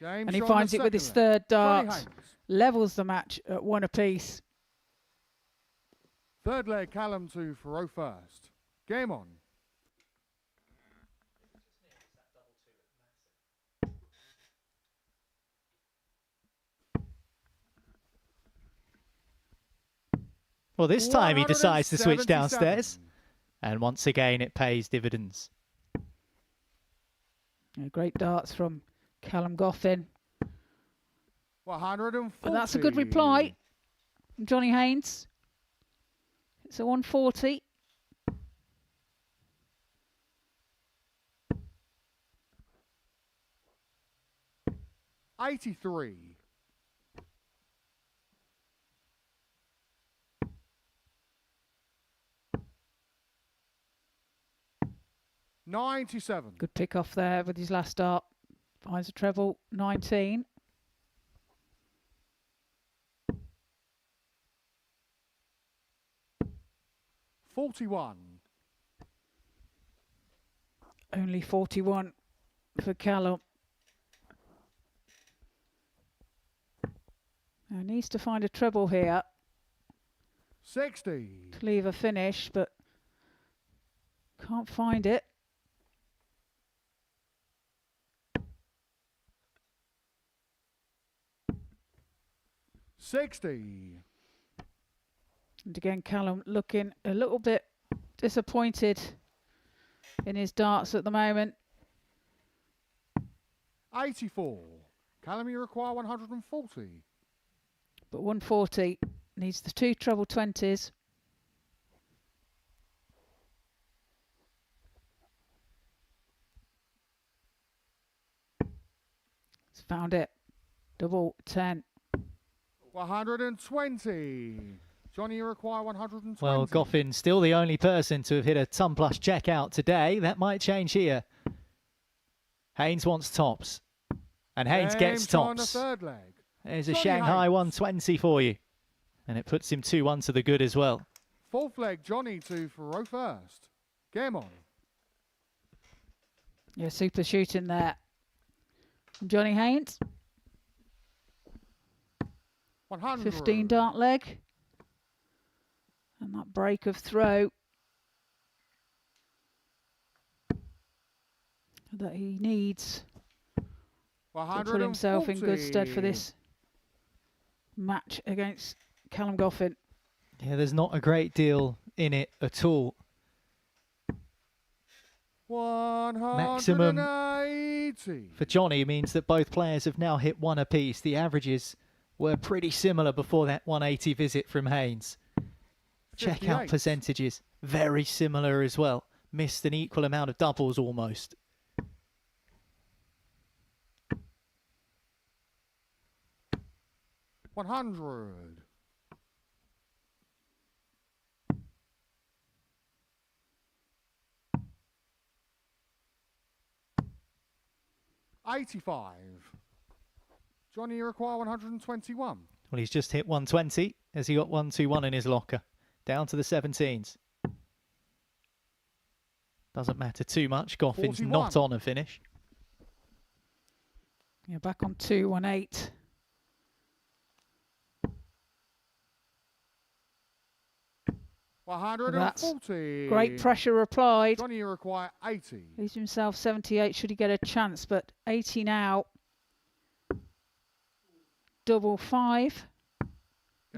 Game And he shot on finds the it with his second leg. third dart. Johnny Haynes. Levels the match at 1 apiece. Third leg, Callum 2 for row first. Game on. Well, this time he decides to switch 177. downstairs. And once again, it pays dividends. Yeah, great darts from Callum Goffin. 140. But that's a good reply from Johnny Haynes. It's a 140. $83. $97. Good pick off there with his last start. Finds a treble 19. $41. Only 41 for Callum. Now needs to find a treble here 60. to leave a finish, but can't find it. $60. And again, Callum looking a little bit disappointed in his darts at the moment. $84. Callum, you require 140. But 140 needs the 2 treble 20s. He's found it. Double 10. 120. Johnny, you require 120. Well, Goffin still the only person to have hit a ton plus checkout today. That might change here. Haynes wants tops. And Haynes gets on the tops. third leg. There's a Johnny Shanghai Haynes. 120 for you. And it puts him 2-1 to the good as well. Fourth leg, Johnny 2 for row first. Game on. Yeah, super shooting there from Johnny Haynes. 100. 15 dart leg. And that break of throw that he needs to put himself in good stead for this match against Callum Goffin. Yeah, there's not a great deal in it at all. Maximum 180. for Johnny means that both players have now hit one apiece. The averages were pretty similar before that 180 visit from Haynes. Checkout 58. percentages, very similar as well. Missed an equal amount of doubles almost. $100. $85. Johnny, you require 121. Well, he's just hit 120 as he got 121 in his locker. Down to the 17s. Doesn't matter too much. Goffin's 41. not on a finish. Yeah, back on 218. That's 140. great pressure applied. Johnny, you require 80. Leaves himself 78 should he get a chance, but 80 now. Double five.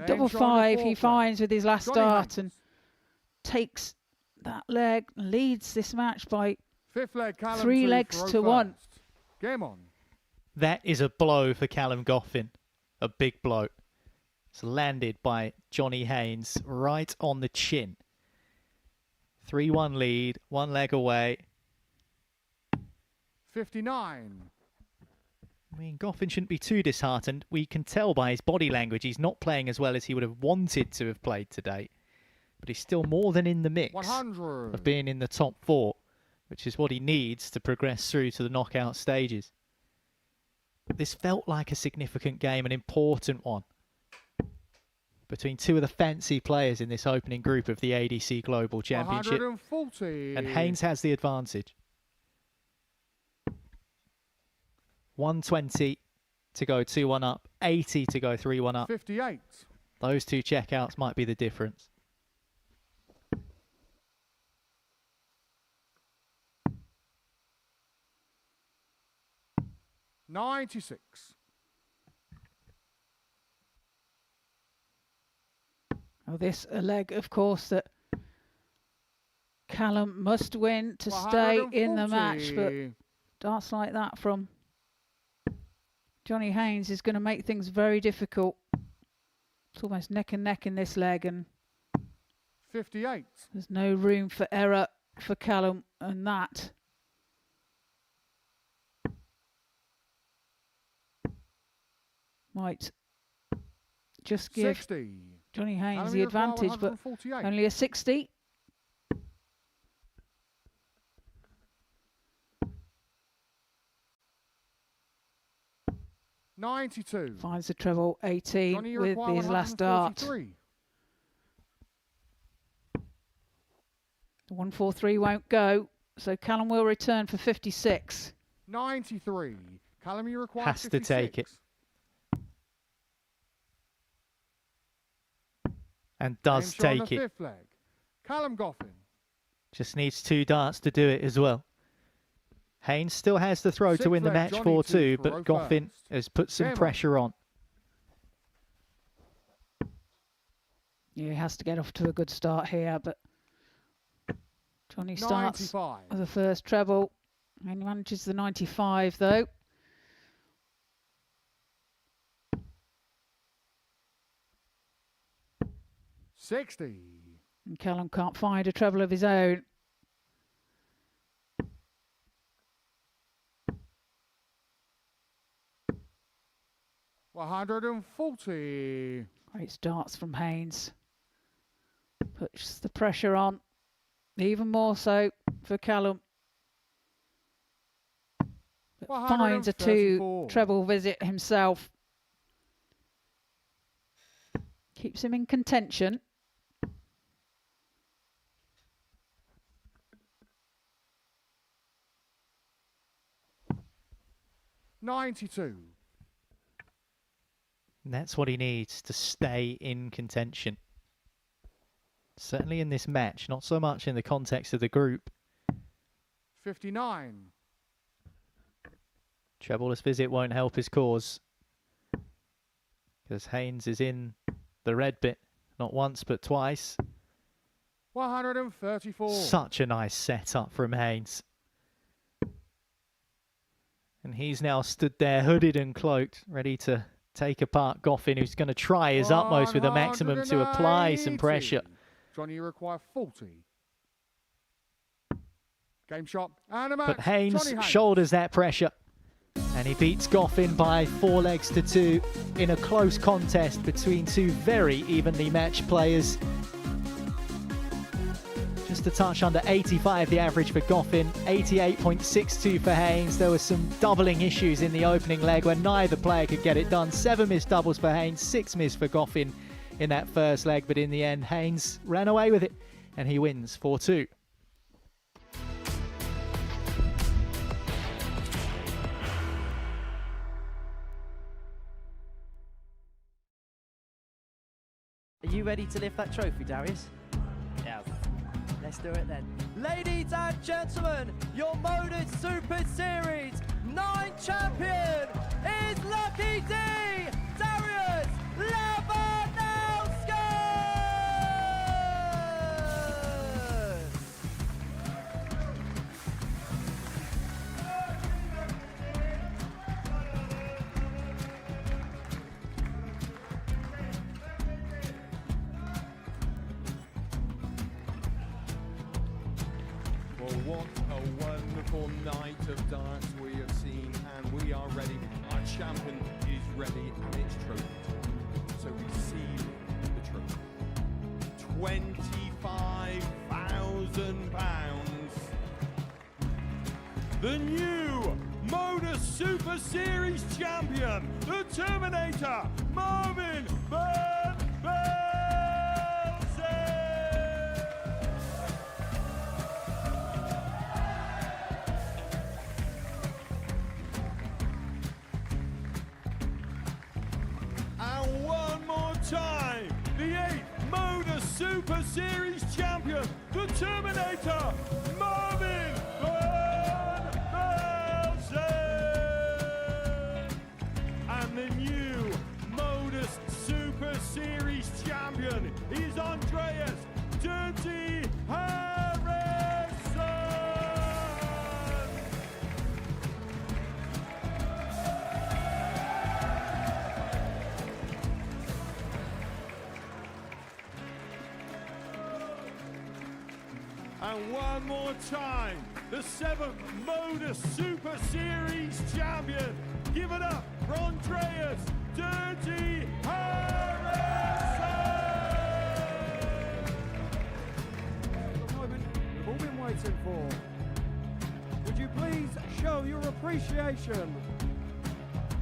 Double five he finds with his last Johnny dart Haynes. and takes that leg, leads this match by Fifth leg, Callum 3 2 legs for to O 1. first. Game on. That is a blow for Callum Goffin. A big blow. It's landed by Johnny Haynes right on the chin. 3-1 lead, 1 leg away. 59. I mean, Goffin shouldn't be too disheartened. We can tell by his body language he's not playing as well as he would have wanted to have played today. But he's still more than in the mix 100. of being in the top 4, which is what he needs to progress through to the knockout stages. This felt like a significant game, an important one, between two of the fancy players in this opening group of the ADC Global Championship. 140. And Haynes has the advantage. 120 to go 2-1 up, 80 to go 3-1 up. 58. Those two checkouts might be the difference. $96. Oh, this a leg, of course, that Callum must win to stay in the match, but 140. darts like that from Johnny Haynes is going to make things very difficult. It's almost neck and neck in this leg, and 58. there's no room for error for Callum, and that might just give 60. Johnny Haynes Callum, the you require advantage, but 148. only a 60. $92. Finds the treble 18 Johnny, you with require his last dart. 143. The 143 won't go, so Callum will return for 56. 93. Callum, you require Has to 56. take it. And does Game shot on take the it. fifth leg. Callum Goffin. Just needs 2 darts to do it as well. Haynes still has the throw to Sixth win the leg, match Johnny 4-2, for but O Goffin first. has put some Game on. pressure on. Yeah, he has to get off to a good start here, but Johnny starts 95. with the first treble and manages the 95 though. $60. And Callum can't find a treble of his own. $140. Great starts from Haynes. Puts the pressure on, even more so for Callum. But finds a 2 treble visit himself. Keeps him in contention. $92. And that's what he needs to stay in contention. Certainly in this match, not so much in the context of the group. 59. Trebleless visit won't help his cause, because Haynes is in the red bit, not once but twice. 134. Such a nice setup from Haynes. And he's now stood there hooded and cloaked, ready to take apart Goffin, who's going to try his utmost with a maximum to apply some pressure. Johnny, you require 40. Game shot and a match. But Haynes Johnny Haynes shoulders that pressure. And he beats Goffin by 4 legs to 2 in a close contest between two very evenly matched players. Just a touch under 85 the average for Goffin, 88.62 for Haynes. There were some doubling issues in the opening leg where neither player could get it done. 7 missed doubles for Haynes, 6 missed for Goffin in that first leg, but in the end Haynes ran away with it and he wins 4-2. Are you ready to lift that trophy, Darius? Yeah. Let's do it then. Ladies and gentlemen, your Modus Super Series 9 champion is Lucky D, Darius Labanowski! Well, what a wonderful night of darts we have seen, and we are ready. Our champion is ready, and it's trophy time. So receive the trophy. £25,000. The new Modus Super Series champion, the Terminator, Marvin Van Velzen. And one more time, the 8th Modus Super Series champion, the Terminator, Marvin Van Velzen. And the new Modus Super Series champion is Andreas Dirty Harrison. And one more time, the 7th Modus Super Series champion. Give it up for Andreas Dirty Harrison! The moment we've all been waiting for. Would you please show your appreciation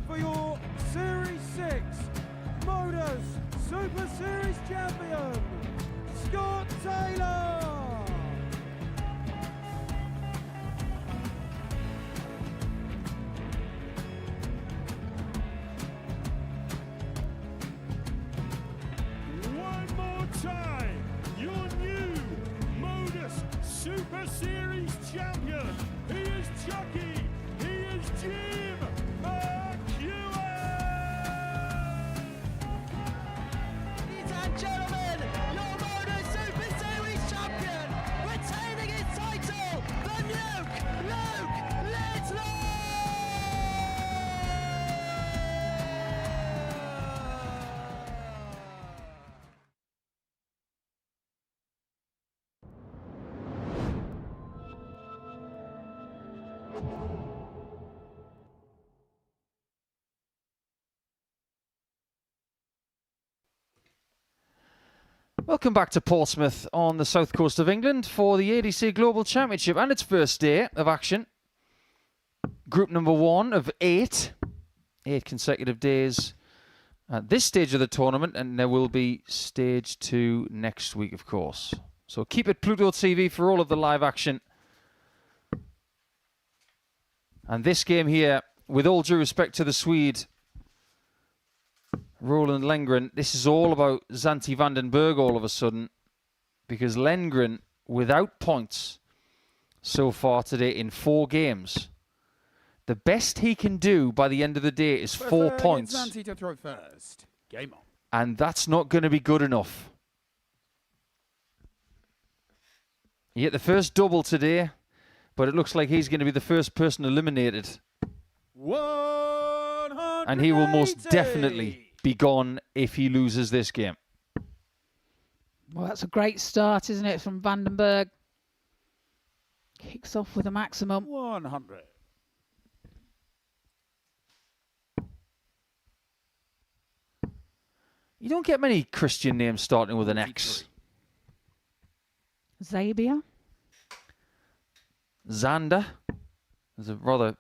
for your Series 6 Modus Super Series champion, Scott Taylor! One more time, your new Modus Super Series champion. He is Chucky. He is Jim McEwen. Ladies and gentlemen, your Modus Super Series champion, retaining his title, the Nuke, Luke Littler! Welcome back to Portsmouth on the south coast of England for the ADC Global Championship and its first day of action. Group number 1 of 8. 8 consecutive days at this stage of the tournament, and there will be stage 2 next week, of course. So keep it Pluto TV for all of the live action. And this game here, with all due respect to the Swede, Roland Lengren. This is all about Zanti van den Berg all of a sudden, because Lengren, without points so far today in 4 games, the best he can do by the end of the day is 4 points. Zanti to throw first. Game on. And that's not going to be good enough. He hit the first double today, but it looks like he's going to be the first person eliminated. 180. And he will most definitely be gone if he loses this game. Well, that's a great start, isn't it, from Vandenberg? Kicks off with a maximum. 100. You don't get many Christian names starting with an X. Zabia. Xander. There's a rather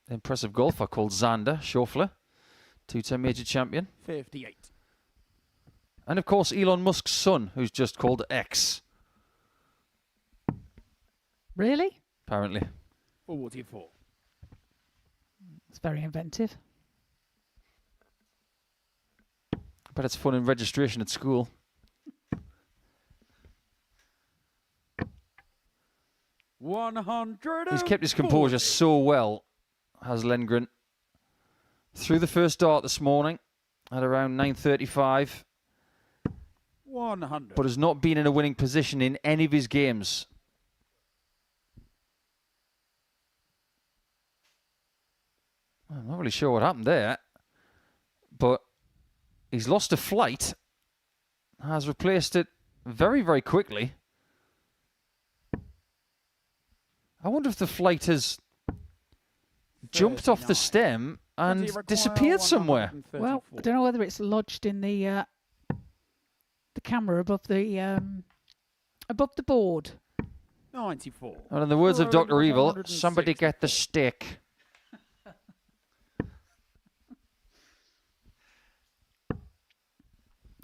impressive golfer called Xander Schauffele, 2-time major champion. 58. And of course, Elon Musk's son, who's just called X. Really? Apparently. 44. It's very inventive. But it's fun in registration at school. He's kept his composure so well, has Lengren. Through the first dart this morning at around 9:35. 100. But has not been in a winning position in any of his games. I'm not really sure what happened there. But he's lost a flight. Has replaced it very, very quickly. I wonder if the flight has jumped off the stem and disappeared somewhere. Well, I don't know whether it's lodged in the camera above the board. 94. And in the words of Dr. Evil, somebody get the stick.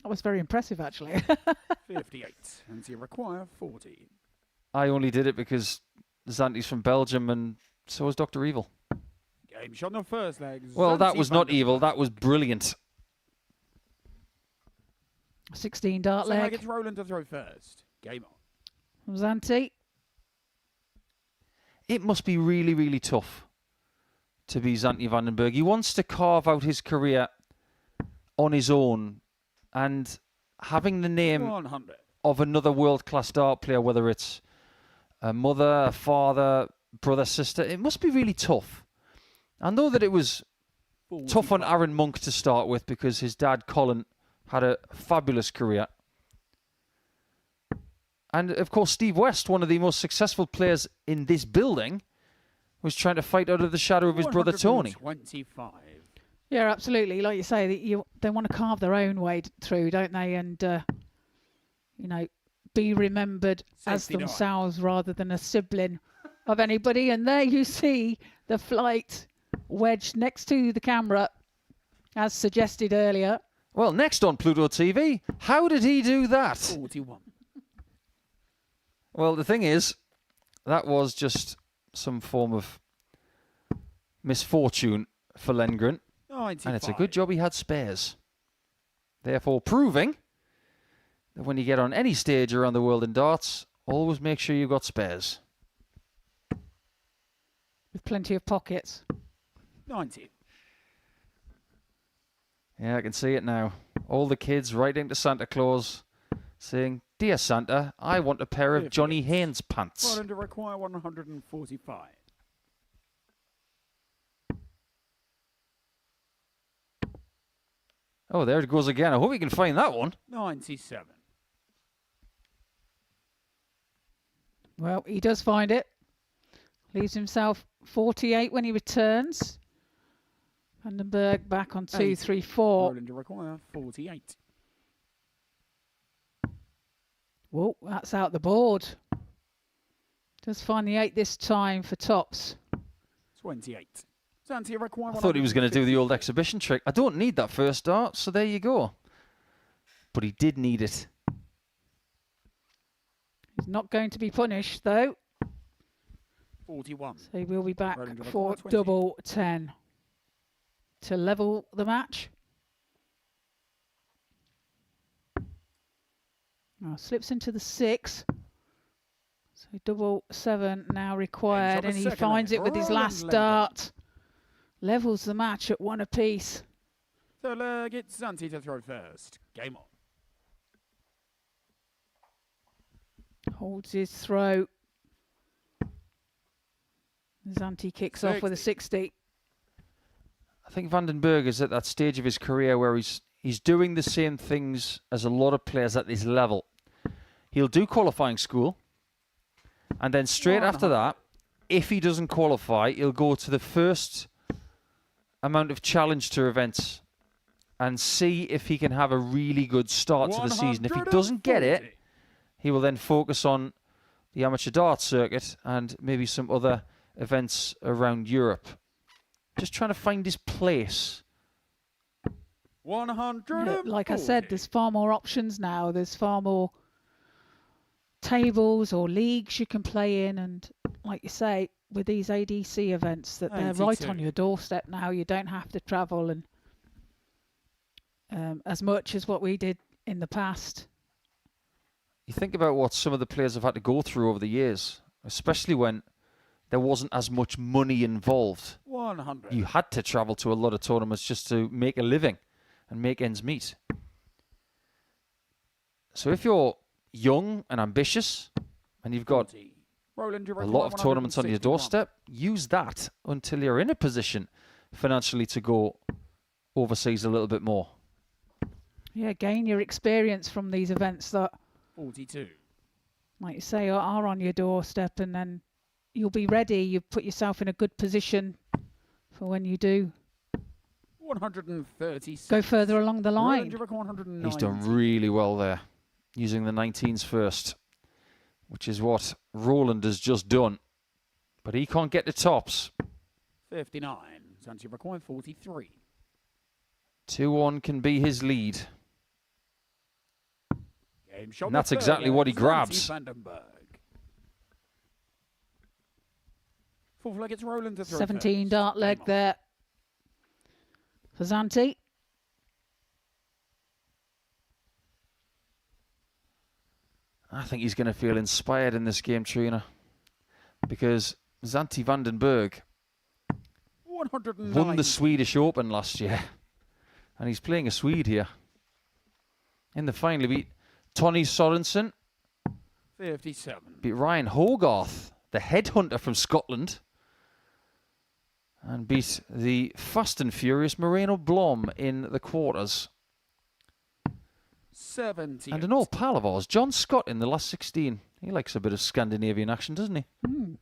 That was very impressive, actually. 58. And you require 40. I only did it because Zanti's from Belgium and so is Dr. Evil. Game shot on the first leg. Well, that Zanti was van not den evil. Berg. That was brilliant. 16 dart So leg. it's Roland to throw first. Game on. Zanti. It must be really, really tough to be Zanti van den Berg. He wants to carve out his career on his own, and having the name 100. of another world-class dart player, whether it's a mother, a father, brother, sister, it must be really tough. I know that it was tough on Aaron Monk to start with because his dad, Colin, had a fabulous career. And, of course, Steve West, one of the most successful players in this building, was trying to fight out of the shadow of his brother, Tony. 25. Yeah, absolutely. Like you say, they want to carve their own way through, don't they? And, you know, be remembered as 69. themselves rather than a sibling of anybody. And there you see the flight wedged next to the camera, as suggested earlier. Well, next on Pluto TV, how did he do that? 41. Well, the thing is, that was just some form of misfortune for Lengren. 95. And it's a good job he had spares. Therefore, proving that when you get on any stage around the world in darts, always make sure you've got spares. With plenty of pockets. 90. Yeah, I can see it now. All the kids writing to Santa Claus saying, "Dear Santa, I want a pair of Johnny Haynes pants." Roland to require 145. Oh, there it goes again. I hope you can find that one. 97. Well, he does find it. Leaves himself 48 when he returns. Vandenberg back on 2, 3, 4. Roland to require 48. Whoa, that's out the board. Does find the 8 this time for tops. 28. Zanti require I thought he was going to do the old exhibition trick. I don't need that first dart, so there you go. But he did need it. He's not going to be punished, though. 41. So he will be back Roland to for require 20. double 10 to level the match. Oh, slips into the 6. So double 7 now required, and he finds it with his last dart. Levels the match at 1 apiece. Third leg, it's Zanti to throw first. Game on. Holds his throw. Zanti kicks off with a 60. I think Vandenberg is at that stage of his career where he's doing the same things as a lot of players at this level. He'll do qualifying school, and then straight after that, if he doesn't qualify, he'll go to the first amount of Challenge Tour events and see if he can have a really good start to the season. If he doesn't get it, he will then focus on the amateur darts circuit and maybe some other events around Europe. Just trying to find his place. 100. Like I said, there's far more options now. There's far more tables or leagues you can play in, and like you say, with these ADC events, that they're right on your doorstep now. You don't have to travel and as much as what we did in the past. You think about what some of the players have had to go through over the years, especially when there wasn't as much money involved. 100. You had to travel to a lot of tournaments just to make a living and make ends meet. So if you're young and ambitious and you've got a lot of tournaments on your doorstep, use that until you're in a position financially to go overseas a little bit more. Yeah, gain your experience from these events that, 42. like you say, are on your doorstep, and then you'll be ready. You put yourself in a good position for when you do 130. go further along the line. He's done really well there, using the 19s first, which is what Roland has just done. But he can't get the tops. 59. Zanti require 43. 2-1 can be his lead. Game shot And that's exactly what he grabs. Fourth leg, it's Roland to throw 17 first. dart leg there for Zanti. I think he's going to feel inspired in this game, Trina, because Zanti Vandenberg won the Swedish Open last year, and he's playing a Swede here. In the final, he beat Tony Sorensen, 57. beat Ryan Hogarth, the headhunter from Scotland, and beat the fast and furious Moreno Blom in the quarters. 70. And an old pal of ours, John Scott, in the last 16. He likes a bit of Scandinavian action, doesn't he? Mm.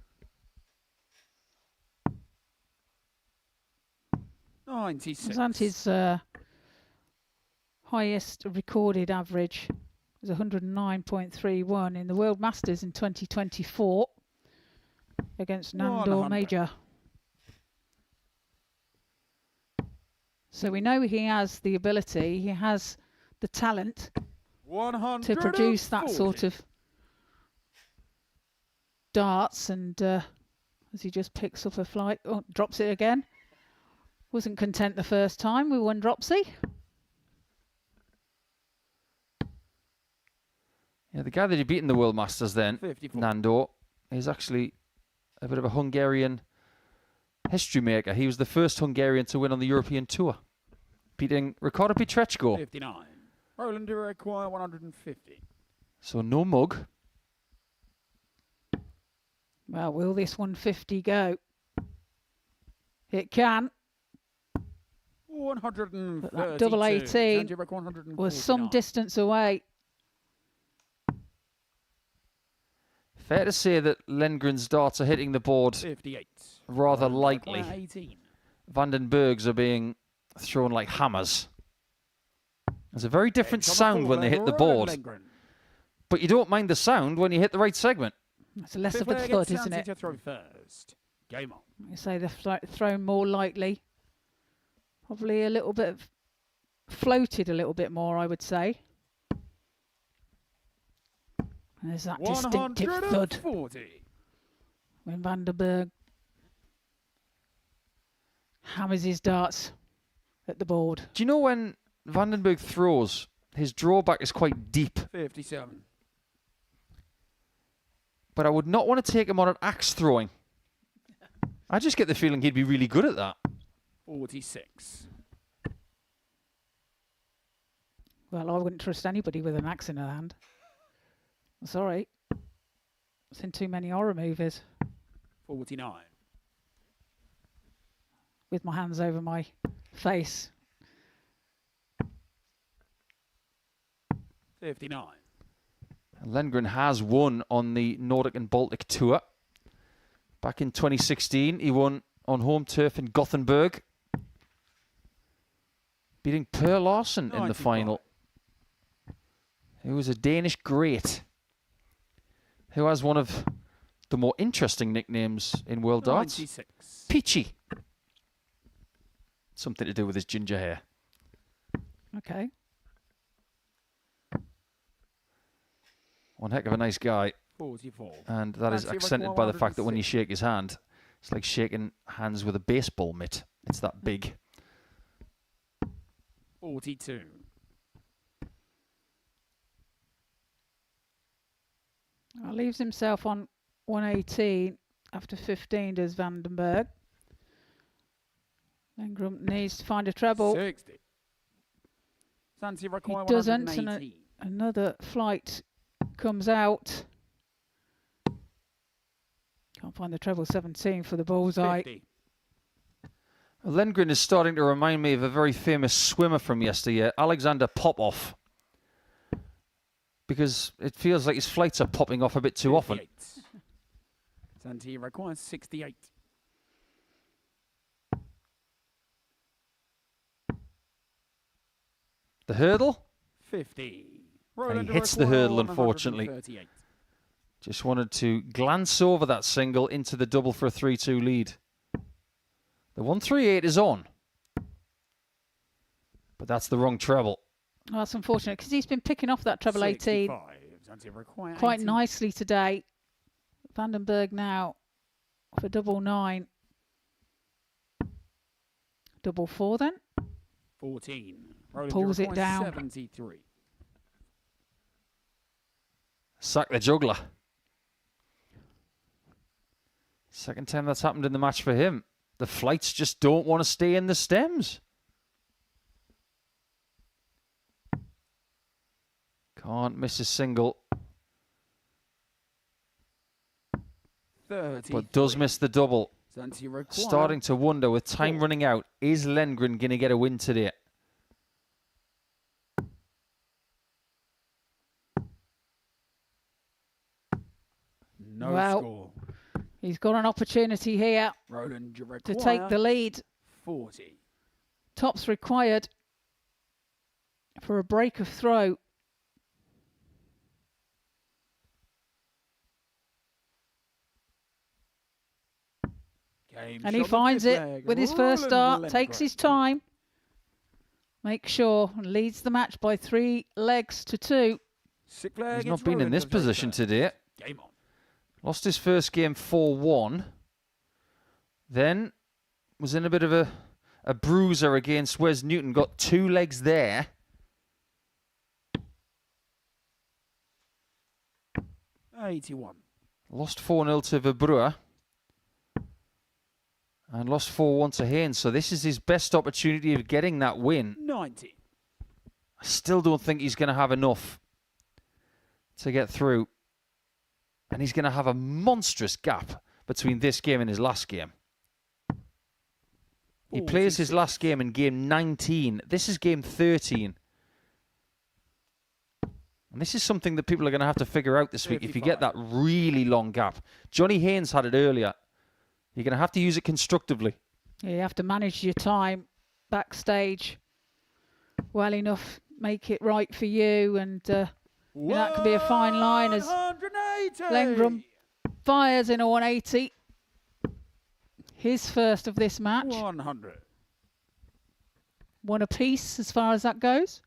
96. Zanti's highest recorded average was 109.31 in the World Masters in 2024 against Nandor 100. Major. So we know he has the ability, he has the talent to produce that sort of darts, and as he just picks up a flight, drops it again. Wasn't content the first time with one dropsy. Yeah, the guy that he beat in the World Masters then, 54. Nandor, is actually a bit of a Hungarian history maker. He was the first Hungarian to win on the European Tour, beating Ricardo Pietreczko. 59. Roland to require 150. So no mug. Well, will this 150 go? It can. 132. But that double 18 was some distance away. Fair to say that Lengren's darts are hitting the board 58. rather lightly. 18. Vandenberg's are being thrown like hammers. There's a very different sound when they hit the board. But you don't mind the sound when you hit the right segment. It's less of a thud, isn't it? To throw first. Game on. You say they're thrown more lightly. Probably a little bit floated a little bit more, I would say. There's that distinctive thud when Vandenberg hammers his darts at the board. Do you know when Vandenberg throws his drawback is quite deep. 57. But I would not want to take him on at axe throwing. I just get the feeling he'd be really good at that. 46. Well, I wouldn't trust anybody with an axe in their hand. Sorry. I've seen too many horror movies 49. with my hands over my face. 59. Lengren has won on the Nordic and Baltic Tour. Back in 2016, he won on home turf in Gothenburg, beating Per Larsen in the final. He was a Danish great who has one of the more interesting nicknames in World Darts. 96. Peachy. Something to do with his ginger hair. Okay. One heck of a nice guy. 44. And that is accented by the fact that when you shake his hand, it's like shaking hands with a baseball mitt. It's that big. 42. Well, leaves himself on 118 after 15, does Vandenberg. Lengren needs to find a treble. 60. Santi He require doesn't, 118. and another flight comes out. Can't find the treble. 17 for the bullseye. 50. Lengren is starting to remind me of a very famous swimmer from yesteryear, Alexander Popov. Because it feels like his flights are popping off a bit too often. Santi requires 68. The hurdle? 50. And he hits the hurdle, unfortunately. Just wanted to glance over that single into the double for a 3-2 lead. The 138 is on. But that's the wrong treble. Oh, that's unfortunate because he's been picking off that treble 18 quite nicely today. Vandenberg now for double 9. Double 4 then. 14. Pulls it down. 73. Sack the juggler. Second time that's happened in the match for him. The flights just don't want to stay in the stems. Can't miss a single. 30. But does miss the double. Starting to wonder, with time running out, is Lengren going to get a win today? No well, score. He's got an opportunity here to take the lead. 40. Tops required for a break of throw. And he finds it with his first start, takes his time, makes sure, and leads the match by 3 legs to 2. He's not been in this position today. Game on. Lost his first game 4-1. Then was in a bit of a bruiser against Wes Newton. Got 2 legs there. $81. Lost 4-0 to Verbruer. And lost 4-1 to Haynes. So this is his best opportunity of getting that win. 90. I still don't think he's going to have enough to get through. And he's going to have a monstrous gap between this game and his last game. He plays his last game in game 19. This is game 13. And this is something that people are going to have to figure out this week. 55. If you get that really long gap. Johnny Haynes had it earlier. You're going to have to use it constructively. Yeah, you have to manage your time backstage well enough, make it right for you, and that could be a fine line as Lengren fires in a 180. His first of this match. 100. One apiece as far as that goes.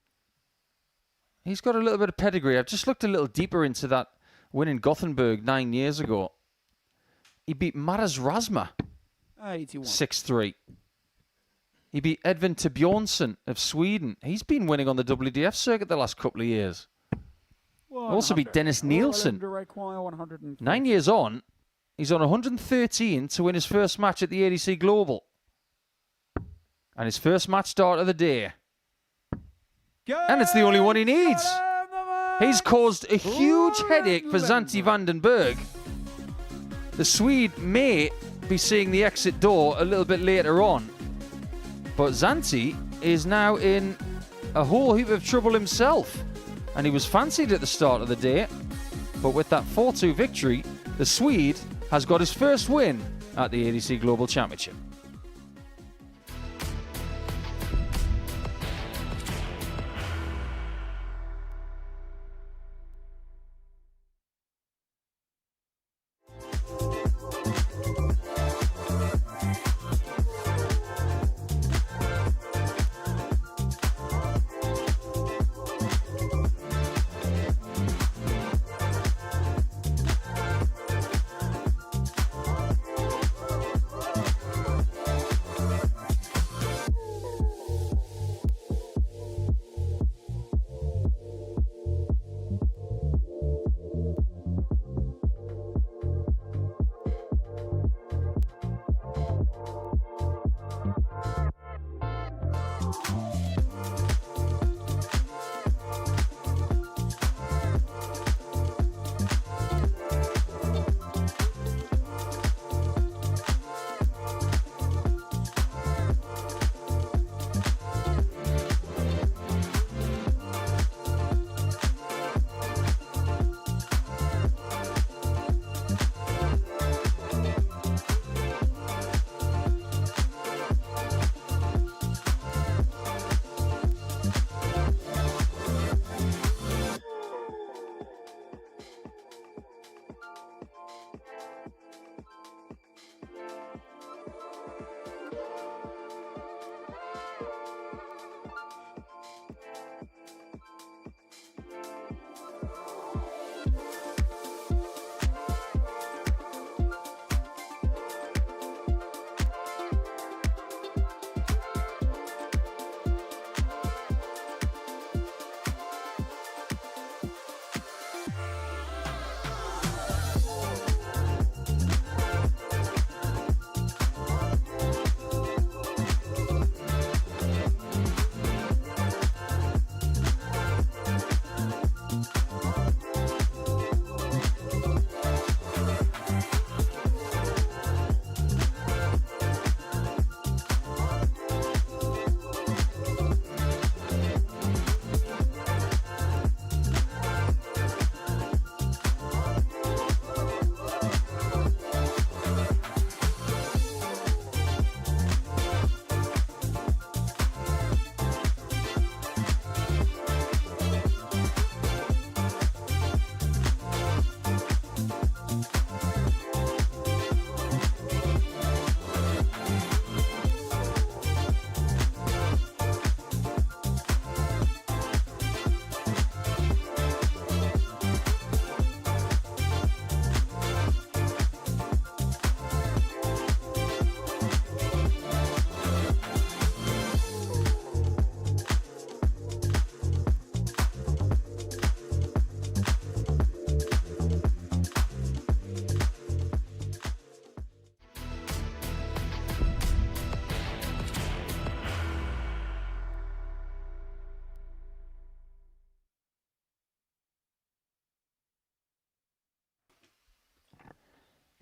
He's got a little bit of pedigree. I've just looked a little deeper into that win in Gothenburg 9 years ago. He beat Maras Razma 81. 6-3. He beat Edvin Bjornsson of Sweden. He's been winning on the WDF circuit the last couple of years. Also beat Dennis Nielsen. 9 years on, he's on 113 to win his first match at the ADC Global. And his first match start of the day. And it's the only one he needs. He's caused a huge headache for Zanti Vandenberg. The Swede may be seeing the exit door a little bit later on. But Zanti is now in a whole heap of trouble himself. And he was fancied at the start of the day. But with that 4-2 victory, the Swede has got his first win at the ADC Global Championship.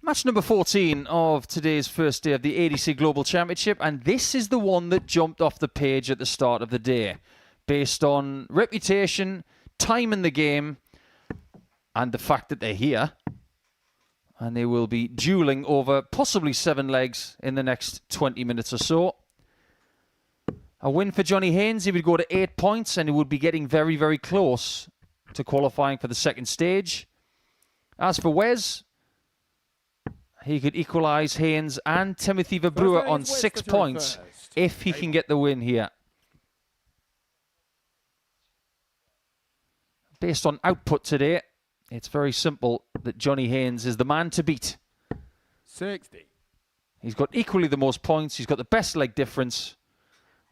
Match number 14 of today's first day of the ADC Global Championship, and this is the one that jumped off the page at the start of the day, based on reputation, time in the game, and the fact that they're here. And they will be dueling over possibly 7 legs in the next 20 minutes or so. A win for Johnny Haynes, he would go to 8 points, and he would be getting very, very close to qualifying for the second stage. As for Wes, he could equalise Haynes and Timothy Verbruer on 6 points if he can get the win here. Based on output today, it's very simple that Johnny Haynes is the man to beat. 60. He's got equally the most points. He's got the best leg difference.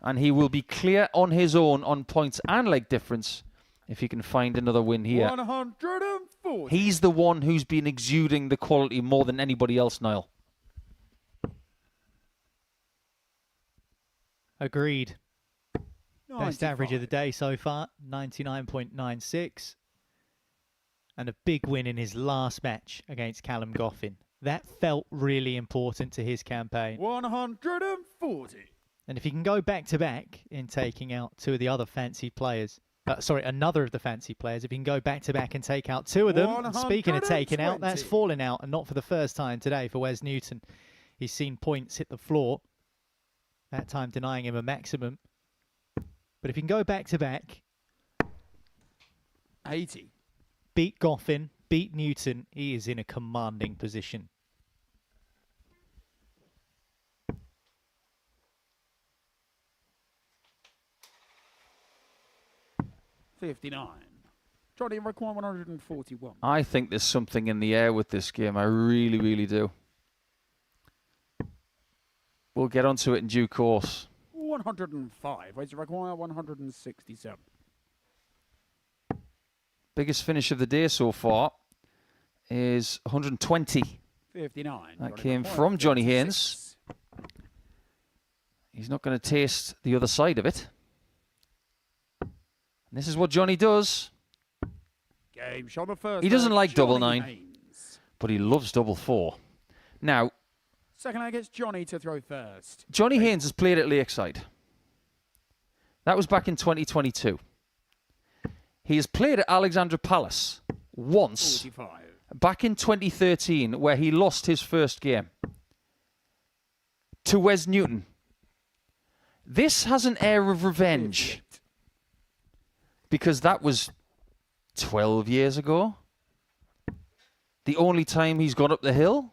And he will be clear on his own on points and leg difference if he can find another win here. 140. He's the one who's been exuding the quality more than anybody else, Niall. Agreed. Best 95. average of the day so far, 99.96. And a big win in his last match against Callum Goffin. That felt really important to his campaign. 140. And if he can go back-to-back in taking out two of the other fancy players, another of the fancy players, if he can go back-to-back and take out two of them, and speaking of taking out, that's falling out, and not for the first time today for Wes Newton. He's seen points hit the floor, that time denying him a maximum. But if he can go back-to-back, 80. beat Goffin, beat Newton, he is in a commanding position. $59. Johnny require 141. I think there's something in the air with this game. I really, really do. We'll get onto it in due course. 105. Ways to require 167. Biggest finish of the day so far is 120. 59. That came from Johnny Haynes. He's not going to taste the other side of it. And this is what Johnny does. Game shot the first. He doesn't like double Johnny 9, Haynes. but he loves double 4. Now, Second leg, it's Johnny to throw first. Johnny Haynes has played at Lakeside. That was back in 2022. He has played at Alexandra Palace once 45. back in 2013, where he lost his first game to Wes Newton. This has an air of revenge because that was 12 years ago. The only time he's gone up the hill.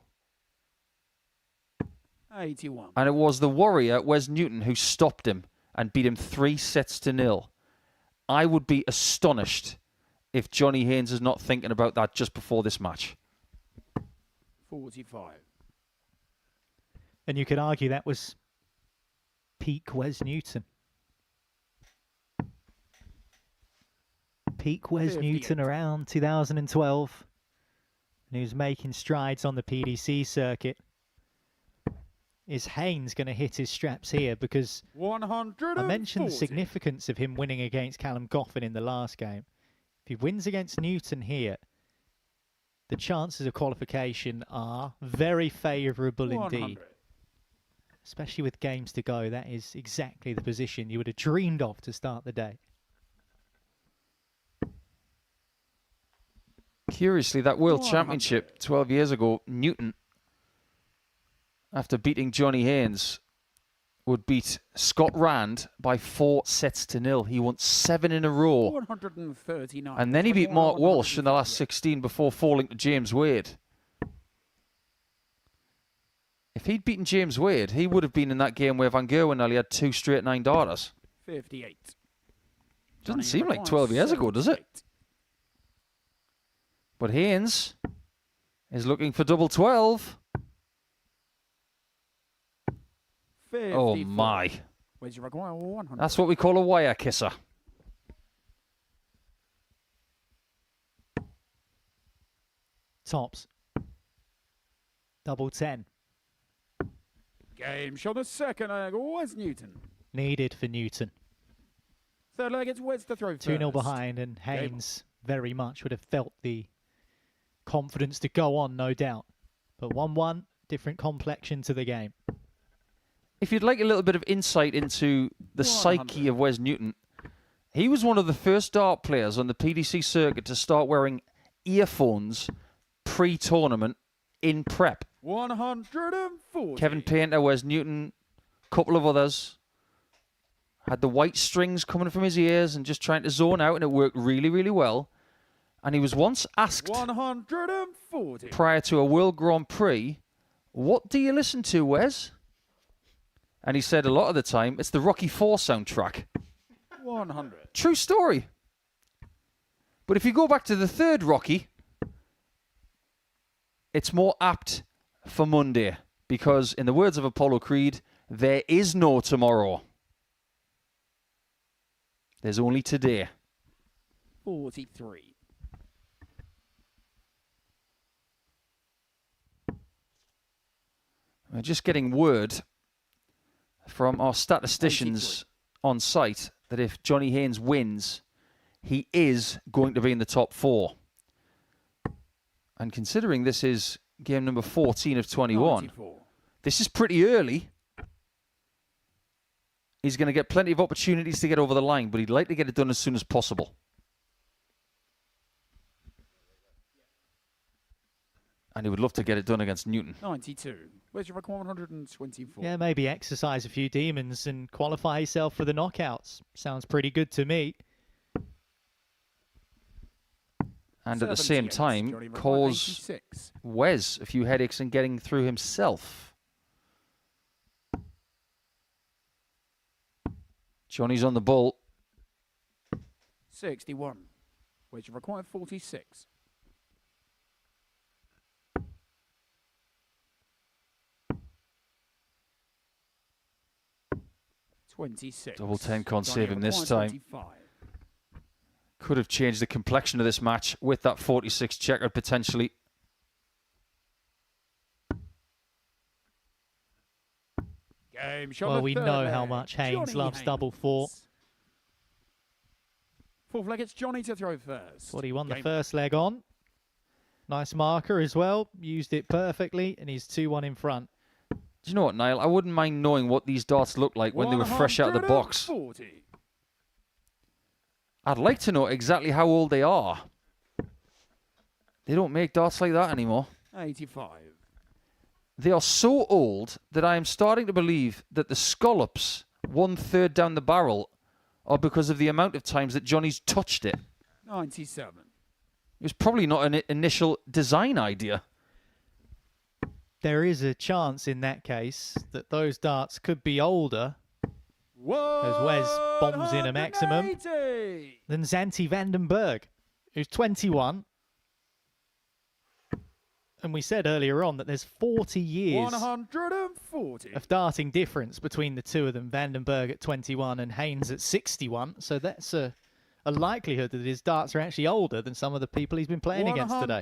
81. And it was the warrior, Wes Newton, who stopped him and beat him 3-0. I would be astonished if Johnny Haynes is not thinking about that just before this match. 45. And you could argue that was peak Wes Newton. Peak Wes 58. Newton around 2012. And he was making strides on the PDC circuit. Is Haynes going to hit his straps here? Because 140. I mentioned the significance of him winning against Callum Goffin in the last game. If he wins against Newton here, the chances of qualification are very favourable indeed. Especially with games to go, that is exactly the position you would have dreamed of to start the day. Curiously, that World Championship 12 years ago, Newton, after beating Johnny Haynes, would beat Scott Rand by 4-0. He won 7 in a row. 139. And then he beat Mark Walsh in the last 16 before falling to James Wade. If he'd beaten James Wade, he would have been in that game where Van Gerwen nearly had 2 straight 9 darters. 58. Doesn't seem like 12 years ago, does it? But Haynes is looking for double 12. 54. Oh my. Ways to require 100. That's what we call a wire kisser. Tops. Double 10. Game shot the second leg. Wes Newton. Needed for Newton. Third leg, it's Wes to throw first. 2-0 behind, and Haynes very much would have felt the confidence to go on, no doubt. But 1-1, different complexion to the game. If you'd like a little bit of insight into the psyche of Wes Newton, he was one of the first dart players on the PDC circuit to start wearing earphones pre-tournament in prep. 140. Kevin Painter, Wes Newton, a couple of others had the white strings coming from his ears and just trying to zone out, and it worked really, really well. And he was once asked 140. prior to a World Grand Prix, what do you listen to, Wes? And he said a lot of the time, it's the Rocky IV soundtrack. 100. True story. But if you go back to the third Rocky, it's more apt for Monday. Because in the words of Apollo Creed, there is no tomorrow. There's only today. 43. We're just getting word from our statisticians on site that if Johnny Haynes wins, he is going to be in the top 4. And considering this is game number 14 of 21, 94. this is pretty early. He's going to get plenty of opportunities to get over the line, but he'd like to get it done as soon as possible. And he would love to get it done against Newton. 92. Where's your record? 124. Yeah, maybe exercise a few demons and qualify yourself for the knockouts. Sounds pretty good to me. And at the same time, cause Wes a few headaches in getting through himself. Johnny's on the ball. 61. Where's your required? 46. 26. Double 10 can't save him this time. 25. Could have changed the complexion of this match with that 46 checker potentially. Game shot. Well, we know how much Haynes loves double 4. Fourth leg, it's Johnny to throw first. That's what he won the first leg on. Nice marker as well. Used it perfectly, and he's 2-1 in front. Do you know what, Niall? I wouldn't mind knowing what these darts looked like when they were fresh out of the box. 140. I'd like to know exactly how old they are. They don't make darts like that anymore. 85. They are so old that I am starting to believe that the scallops 1/3 down the barrel are because of the amount of times that Johnny's touched it. 97. It was probably not an initial design idea. There is a chance in that case that those darts could be older, as Wes bombs in a maximum, than Zanti Vandenberg, who's 21. And we said earlier on that there's 40 years 140. of darting difference between the two of them, Vandenberg at 21 and Haynes at 61. So that's a likelihood that his darts are actually older than some of the people he's been playing against today.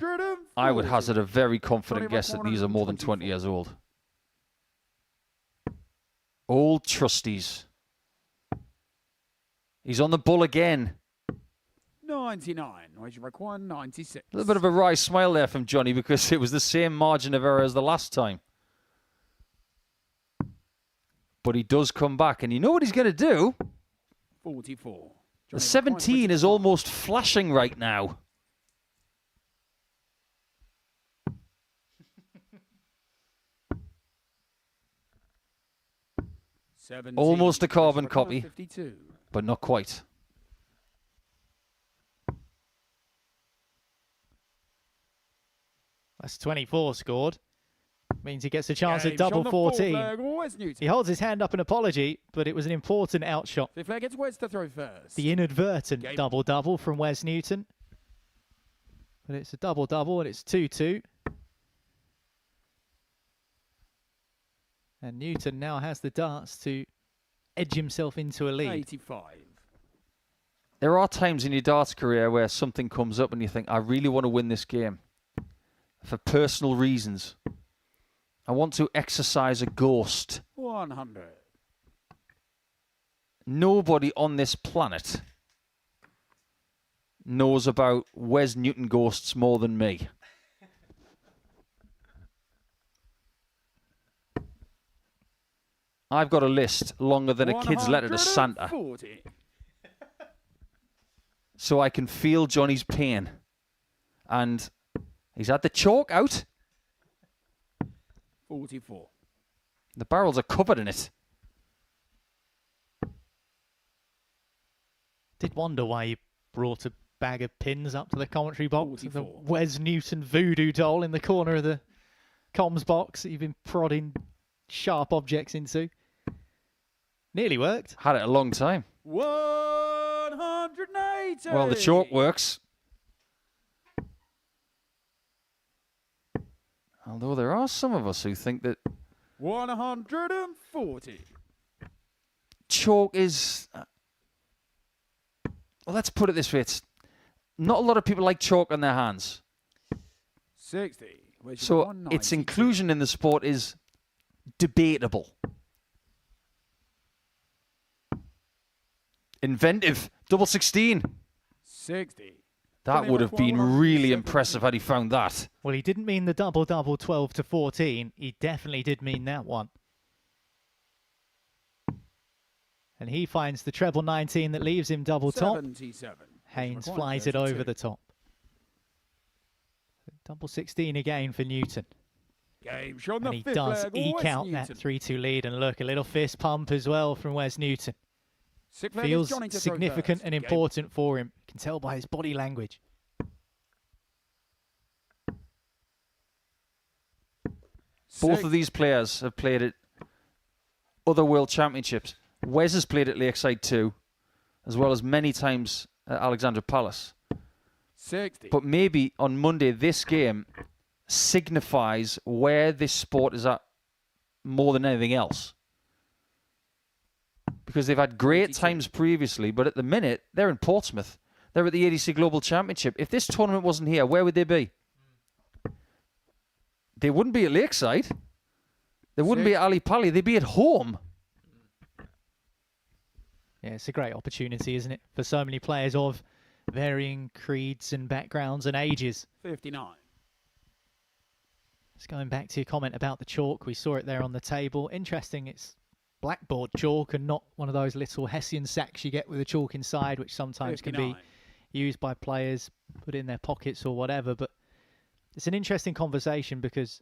I would hazard a very confident guess that these are more than 20 years old. Old trusties. He's on the bull again. 99. Where's your required? 96. A little bit of a wry smile there from Johnny because it was the same margin of error as the last time. But he does come back, and you know what he's going to do? 44. The 17 is almost flashing right now. Almost a carbon copy, 52. but not quite. That's 24 scored. Means he gets a chance at double 14. He holds his hand up in apology, but it was an important outshot. Fifth leg, it's Wes to throw first. The inadvertent double-double from Wes Newton. But it's a double-double, and it's 2-2. And Newton now has the darts to edge himself into a lead. 85. There are times in your darts career where something comes up and you think, I really want to win this game. For personal reasons. I want to exercise a ghost. 100. Nobody on this planet knows about Wes Newton ghosts more than me. I've got a list longer than a kid's letter to Santa. So I can feel Johnny's pain. And he's had the chalk out. 44. The barrels are covered in it. Did wonder why you brought a bag of pins up to the commentary box. The Wes Newton voodoo doll in the corner of the comms box that you've been prodding sharp objects into. Nearly worked. Had it a long time. 180. Well, the chalk works. Although there are some of us who think that 140. chalk is well, let's put it this way. It's not a lot of people like chalk on their hands. 60. So its inclusion in the sport is debatable. Inventive. Double 16. 60. That would have been really impressive had he found that. Well, he didn't mean the double-double 12 to 14. He definitely did mean that one. And he finds the treble 19 that leaves him double top. 77. Haynes flies it over the top. Double 16 again for Newton. Game shot And he does eke out that 3-2 lead. And look, a little fist pump as well from Wes Newton. Feels significant and important for him. You can tell by his body language. Both of these players have played at other World Championships. Wes has played at Lakeside too, as well as many times at Alexandra Palace. 60. But maybe on Monday, this game signifies where this sport is at more than anything else. Because they've had great times previously, but at the minute, they're in Portsmouth. They're at the ADC Global Championship. If this tournament wasn't here, where would they be? They wouldn't be at Lakeside. They wouldn't be at Ali Pali. They'd be at home. Yeah, it's a great opportunity, isn't it? For so many players of varying creeds and backgrounds and ages. 59. Just going back to your comment about the chalk. We saw it there on the table. Interesting, it's blackboard chalk and not one of those little Hessian sacks you get with the chalk inside, which sometimes 59. can be used by players, put in their pockets or whatever. But it's an interesting conversation because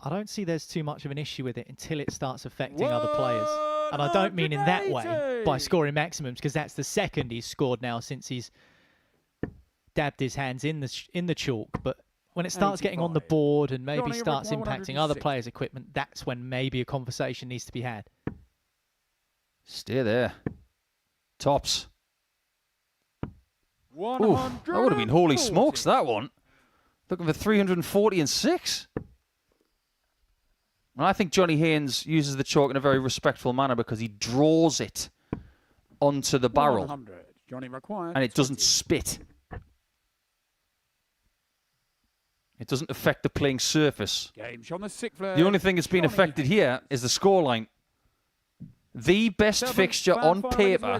I don't see there's too much of an issue with it until it starts affecting other players. And I don't mean in that way by scoring maximums, because that's the second he's scored now since he's dabbed his hands in the chalk. But when it starts getting on the board and maybe starts impacting other players' equipment, that's when maybe a conversation needs to be had. Stay there. Tops. Ooh, that would have been holy smokes, that one. Looking for 340 and 6. And I think Johnny Haynes uses the chalk in a very respectful manner because he draws it onto the barrel. Johnny required. And it doesn't spit. It doesn't affect the playing surface. The only thing that's been affected here is the scoreline. The best fixture on paper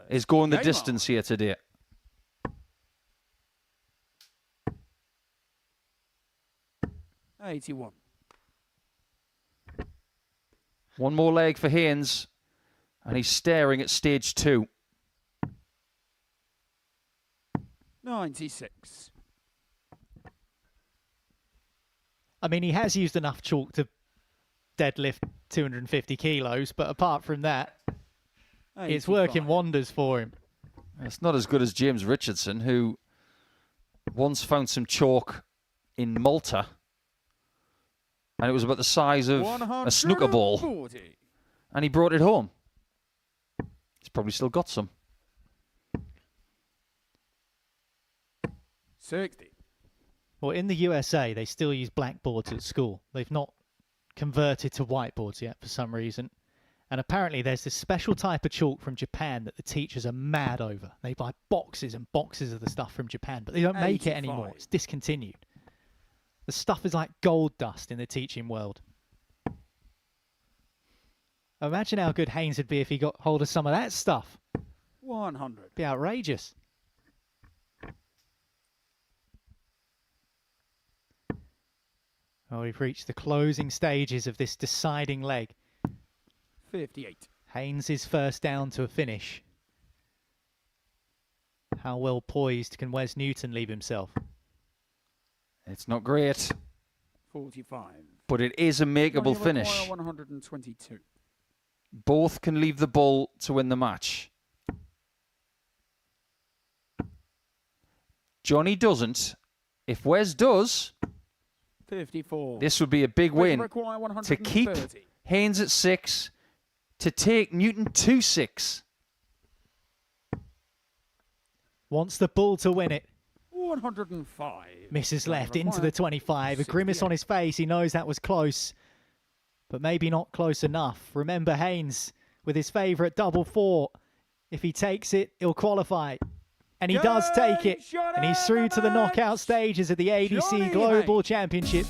is going the distance here today. $81. One more leg for Haynes, and he's staring at stage 2. 96. I mean, he has used enough chalk to deadlift 250 kilos, but apart from that, it's working wonders for him. It's not as good as James Richardson, who once found some chalk in Malta, and it was about the size of a snooker ball, and he brought it home. He's probably still got some. 60. Well, in the USA, they still use blackboards at school. They've not converted to whiteboards yet for some reason. And apparently there's this special type of chalk from Japan that the teachers are mad over. They buy boxes and boxes of the stuff from Japan, but they don't make it anymore. It's discontinued. The stuff is like gold dust in the teaching world. Imagine how good Haynes would be if he got hold of some of that stuff. 100. Be outrageous. Oh, we've reached the closing stages of this deciding leg. 58. Haynes is first down to a finish. How well poised can Wes Newton leave himself? It's not great. 45. But it is a makeable finish. 122. Both can leave the ball to win the match. Johnny doesn't. If Wes does, 54. this would be a big win to keep Haynes at 6, to take Newton to 6. Wants the bull to win it. 105. Misses left into the 25. A grimace on his face. He knows that was close, but maybe not close enough. Remember Haynes with his favourite double 4. If he takes it, he'll qualify. And he does take it. And he's through to the knockout stages of the ADC Global Championship.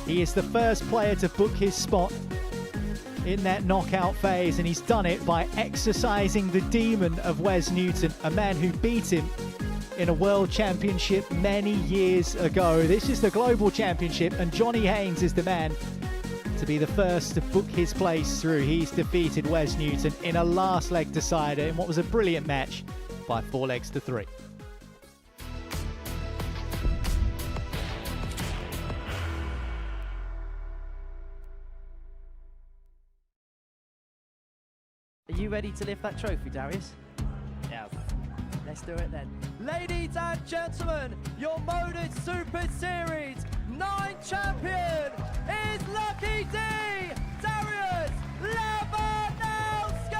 He is the first player to book his spot in that knockout phase, and he's done it by exercising the demon of Wes Newton, a man who beat him in a World Championship many years ago. This is the Global Championship, and Johnny Haynes is the man to be the first to book his place through. He's defeated Wes Newton in a last leg decider in what was a brilliant match by 4 legs to 3. Are you ready to lift that trophy, Darius? Yes. Let's do it then. Ladies and gentlemen, your Modus Super Series 9 champion is Lucky D, Darius Labanowski!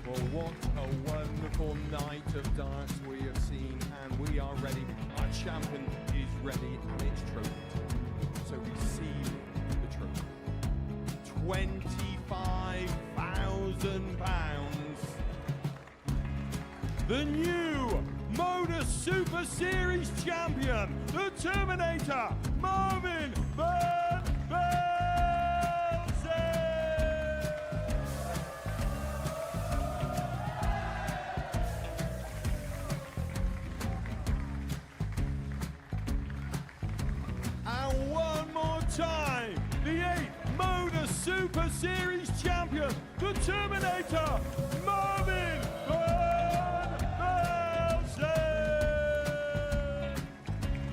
Well, what a wonderful night of darts we have seen, and we are ready. Our champion is ready, and it's trophy time. So receive the trophy. £25,000. The new Modus Super Series champion, the Terminator, Marvin Van Velzen. And one more time, the 8th Modus Super Series champion, the Terminator, Marvin Van Velzen.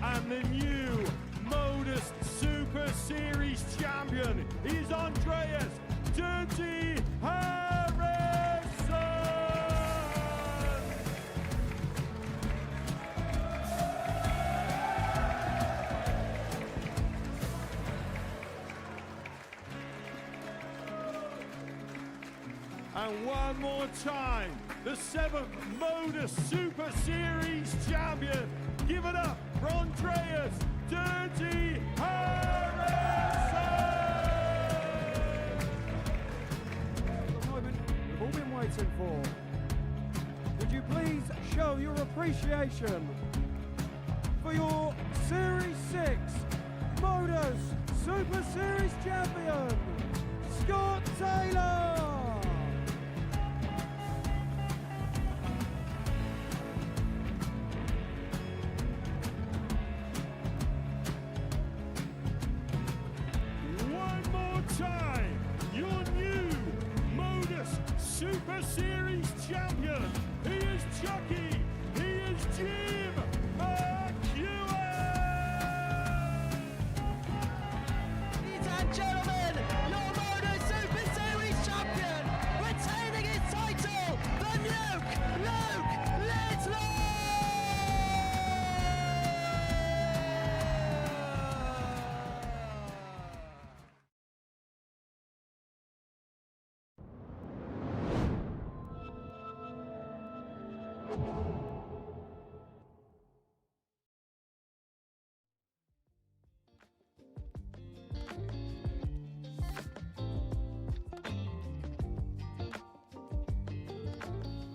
And the new Modus Super Series champion is Andreas Dirty Harrison. And one more time, the 7th Modus Super Series champion. Give it up for Andreas Dirty Harrison! The moment we've all been waiting for. Would you please show your appreciation for your Series 6 Modus Super Series champion, Scott Taylor! One more time, your new Modus Super Series champion. He is Chucky. He is Jim McEwen. Ladies and gentlemen, your Modus Super Series champion, retaining his title, the Luke Lidlow!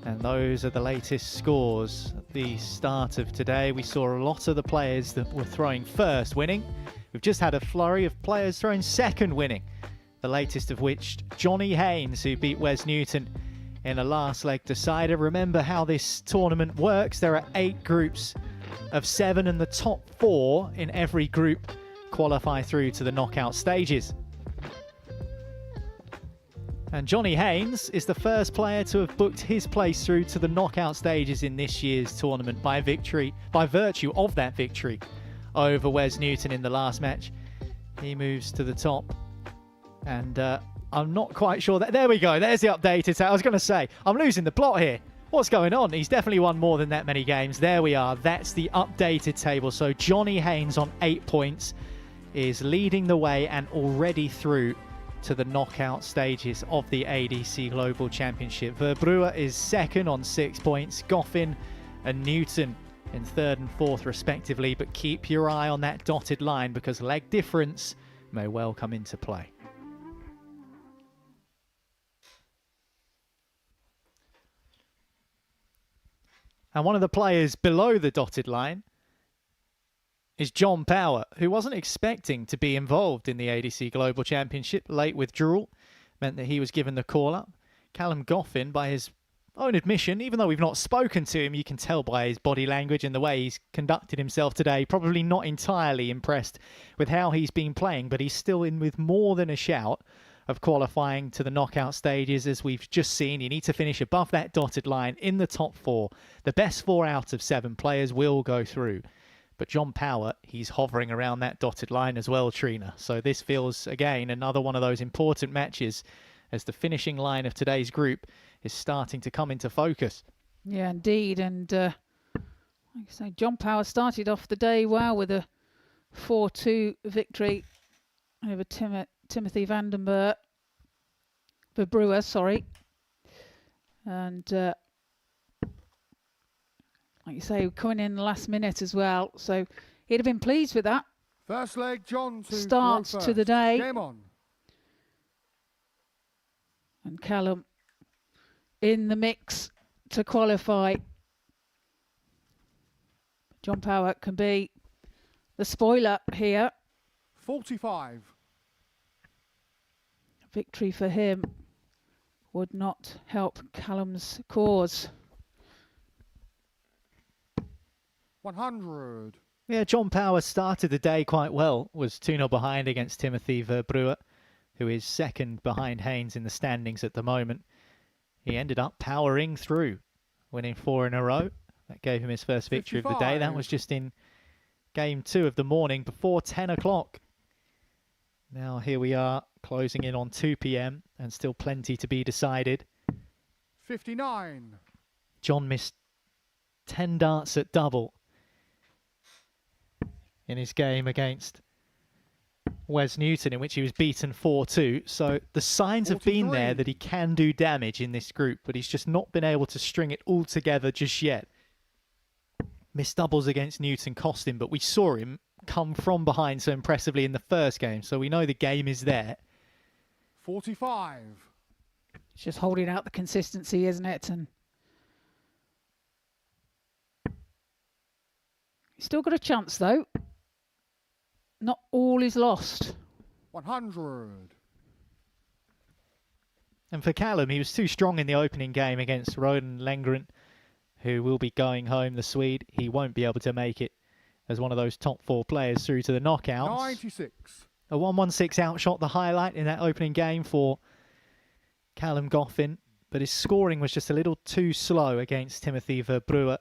And those are the latest scores at the start of today. We saw a lot of the players that were throwing first winning. We've just had a flurry of players throwing second winning. The latest of which, Johnny Haynes, who beat Wes Newton in a last leg decider. Remember how this tournament works. There are 8 groups of 7, and the top 4 in every group qualify through to the knockout stages. And Johnny Haynes is the first player to have booked his place through to the knockout stages in this year's tournament by virtue of that victory over Wes Newton in the last match. He moves to the top, and I'm not quite sure that... There we go, there's the updated... I was going to say, I'm losing the plot here. What's going on? He's definitely won more than that many games. There we are, that's the updated table. So Johnny Haynes on 8 points is leading the way and already through to the knockout stages of the ADC Global Championship. Verbruwer is second on 6 points, Goffin and Newton in third and fourth respectively, but keep your eye on that dotted line because leg difference may well come into play. And one of the players below the dotted line is John Power, who wasn't expecting to be involved in the ADC Global Championship. Late withdrawal meant that he was given the call-up. Callum Goffin, by his own admission, even though we've not spoken to him, you can tell by his body language and the way he's conducted himself today, probably not entirely impressed with how he's been playing, but he's still in with more than a shout of qualifying to the knockout stages. As we've just seen, you need to finish above that dotted line in the top 4. The best 4 out of 7 players will go through. But John Power, he's hovering around that dotted line as well, Trina. So this feels, again, another one of those important matches as the finishing line of today's group is starting to come into focus. Yeah, indeed. And like I say, John Power started off the day well with a 4-2 victory over Timothy Verbruwer, sorry. And like you say, coming in the last minute as well. So he'd have been pleased with that. First leg, John to start to the day. Game on. And Callum in the mix to qualify. John Power can be the spoiler here. 45. Victory for him would not help Callum's cause. 100. Yeah, John Power started the day quite well. Was 2-0 behind against Timothy Verbruwer, who is second behind Haynes in the standings at the moment. He ended up powering through, winning 4 in a row. That gave him his first victory 55. of the day. That was just in game 2 of the morning before 10 o'clock. Now here we are, closing in on 2 p.m. and still plenty to be decided. 59. John missed 10 darts at double in his game against Wes Newton, in which he was beaten 4-2. So the signs 43. have been there that he can do damage in this group, but he's just not been able to string it all together just yet. Missed doubles against Newton cost him, but we saw him come from behind so impressively in the first game, so we know the game is there. 45. It's just holding out the consistency, isn't it? And he's still got a chance, though. Not all is lost. 100. And for Callum, he was too strong in the opening game against Roden Lengren, who will be going home, the Swede. He won't be able to make it as one of those top 4 players through to the knockouts. 96. A 1-1-6 outshot, the highlight in that opening game for Callum Goffin, but his scoring was just a little too slow against Timothy Verbruwer.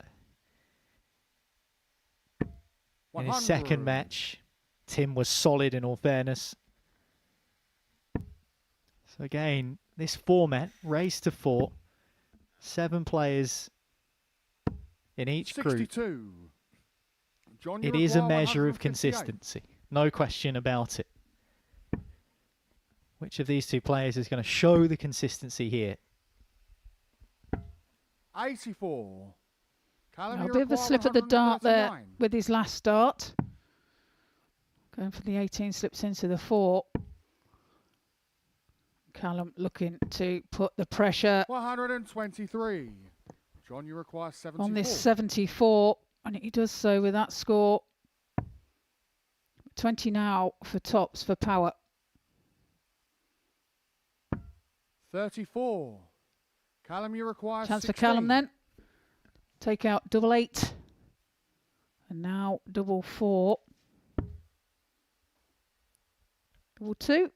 In his second match, Tim was solid in all fairness. So again, this format, race to 4, 7 players in each 62. group. John, It is a measure of consistency, no question about it. Which of these 2 players is going to show the consistency here? 84. Callum, A bit of a slip at the dart there with his last start. Going for the 18, slips into the 4. Callum looking to put the pressure 123. John, you require 74. on this 74, and he does so with that score. 20 now for tops for Power. 34. Callum, you require Chance 16. for Callum then. Take out double 8. And now double 4. Double 2.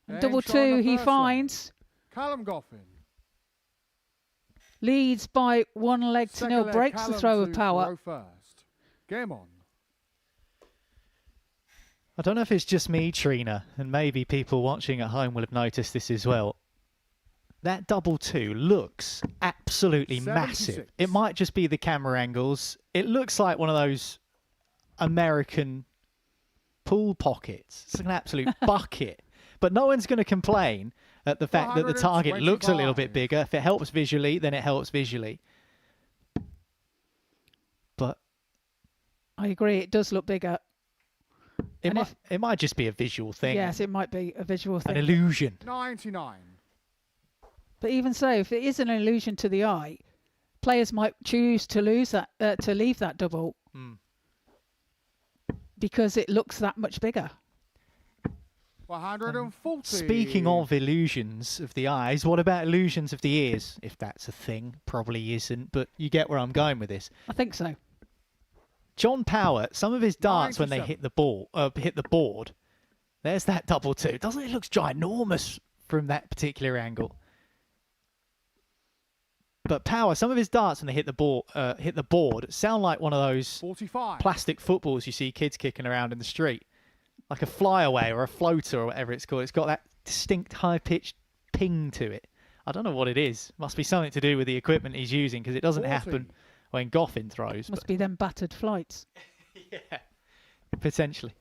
And double 2 he finds. Callum Goffin. Leads by 1 leg to 0. Breaks the throw of Power. First. Game on. I don't know if it's just me, Trina, and maybe people watching at home will have noticed this as well. That double 2 looks absolutely 76. massive. It might just be the camera angles. It looks like one of those American pool pockets. It's like an absolute bucket. But no one's going to complain at the fact that the target looks a little bit bigger. If it helps visually, then it helps visually. But I agree, it does look bigger. It might just be a visual thing. Yes, it might be a visual thing. An illusion. 99. But even so, if it is an illusion to the eye, players might choose to leave that double because it looks that much bigger. 140. Speaking of illusions of the eyes, what about illusions of the ears? If that's a thing, probably isn't, but you get where I'm going with this. I think so. John Power, some of his darts when they hit the board, there's that double two. Doesn't it look ginormous from that particular angle? But Power, some of his darts when they hit the board sound like one of those 45. plastic footballs you see kids kicking around in the street. Like a flyaway or a floater or whatever it's called. It's got that distinct high-pitched ping to it. I don't know what it is. Must be something to do with the equipment he's using because it doesn't happen when Goffin throws. Must be them battered flights. Yeah, potentially.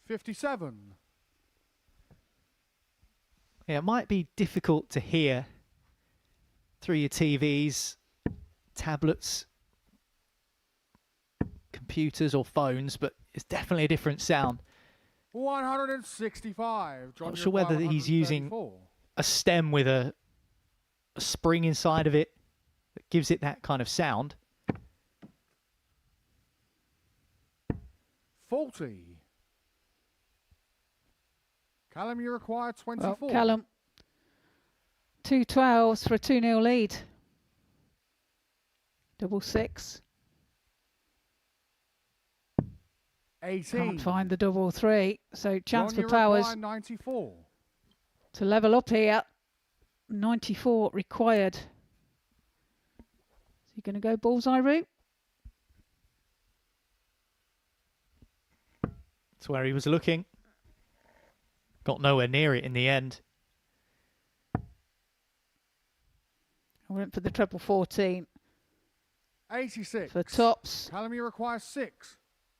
$57. Yeah, it might be difficult to hear through your TVs, tablets, computers or phones, but it's definitely a different sound. 165. I'm not sure whether he's using a stem with a spring inside of it that gives it that kind of sound. 40. Callum, you require 24. Well, Callum, 2 12s for a 2-0 lead. Double six. 18. Can't find the double three, so chance John, for you Powers require 94. to level up here. 94 required. Is he going to go bullseye route? That's where he was looking. Got nowhere near it in the end. I went for the treble 14. 86. For tops. Callum, you require 6.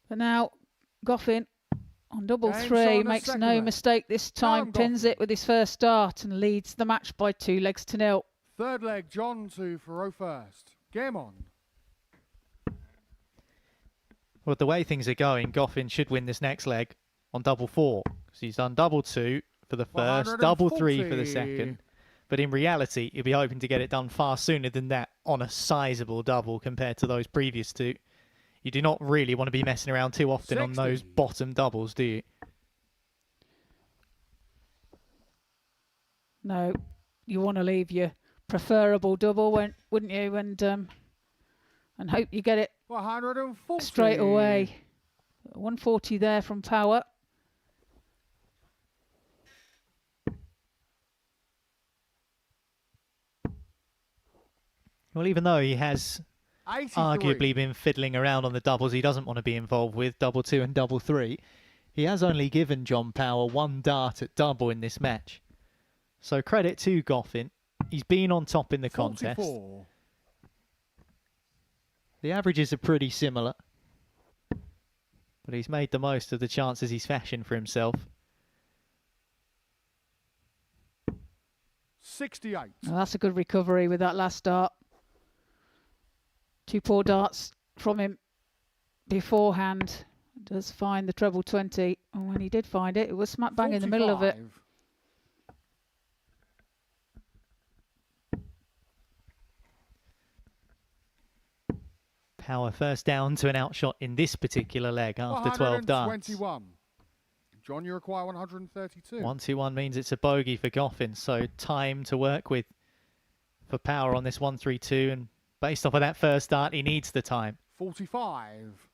But now Goffin on double Game's three on the makes second no leg. mistake this time. Callum Pins Goffin. it with his first start and leads the match by 2 legs to 0. Third leg, John to Faro first. Game on. Well, the way things are going, Goffin should win this next leg on double 4. Because he's done double 2 for the first, double 3 for the second. But in reality, you'll be hoping to get it done far sooner than that on a sizable double compared to those previous 2. You do not really want to be messing around too often 60. on those bottom doubles, do you? No, you want to leave your preferable double, wouldn't you? And hope you get it 140. straight away. 140 there from Power. Well, even though he has 83. arguably been fiddling around on the doubles he doesn't want to be involved with, double 2 and double 3, he has only given John Power 1 dart at double in this match. So credit to Goffin. He's been on top in the 44. contest. The averages are pretty similar. But he's made the most of the chances he's fashioned for himself. 68. Well, that's a good recovery with that last dart. 2 poor darts from him beforehand. Does find the treble 20. And when he did find it, it was smack bang in the middle of it. 45. Power first down to an outshot in this particular leg after 12 darts. 121. John, you require 132. 1-2-1 means it's a bogey for Goffin, so time to work with for Power on this 1-3-2, and based off of that first dart, he needs the time. 45.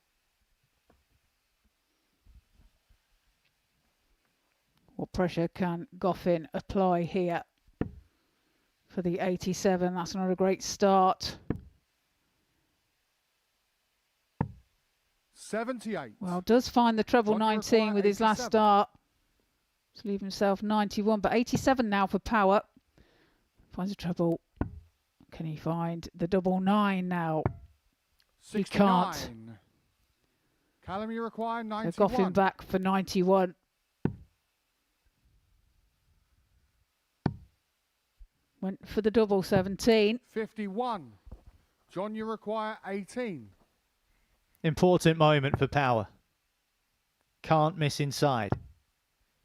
What pressure can Goffin apply here for the 87? That's not a great start. 78. Well, does find the treble John, you 19 require with his last 87. start. To leave himself 91, but 87 now for Power. Finds a treble. Can he find the double 9 now? 69. He can't. Callum, you require So 91. Goffin back for 91. Went for the double 17. 51. John, you require 18. Important moment for Power. Can't miss inside.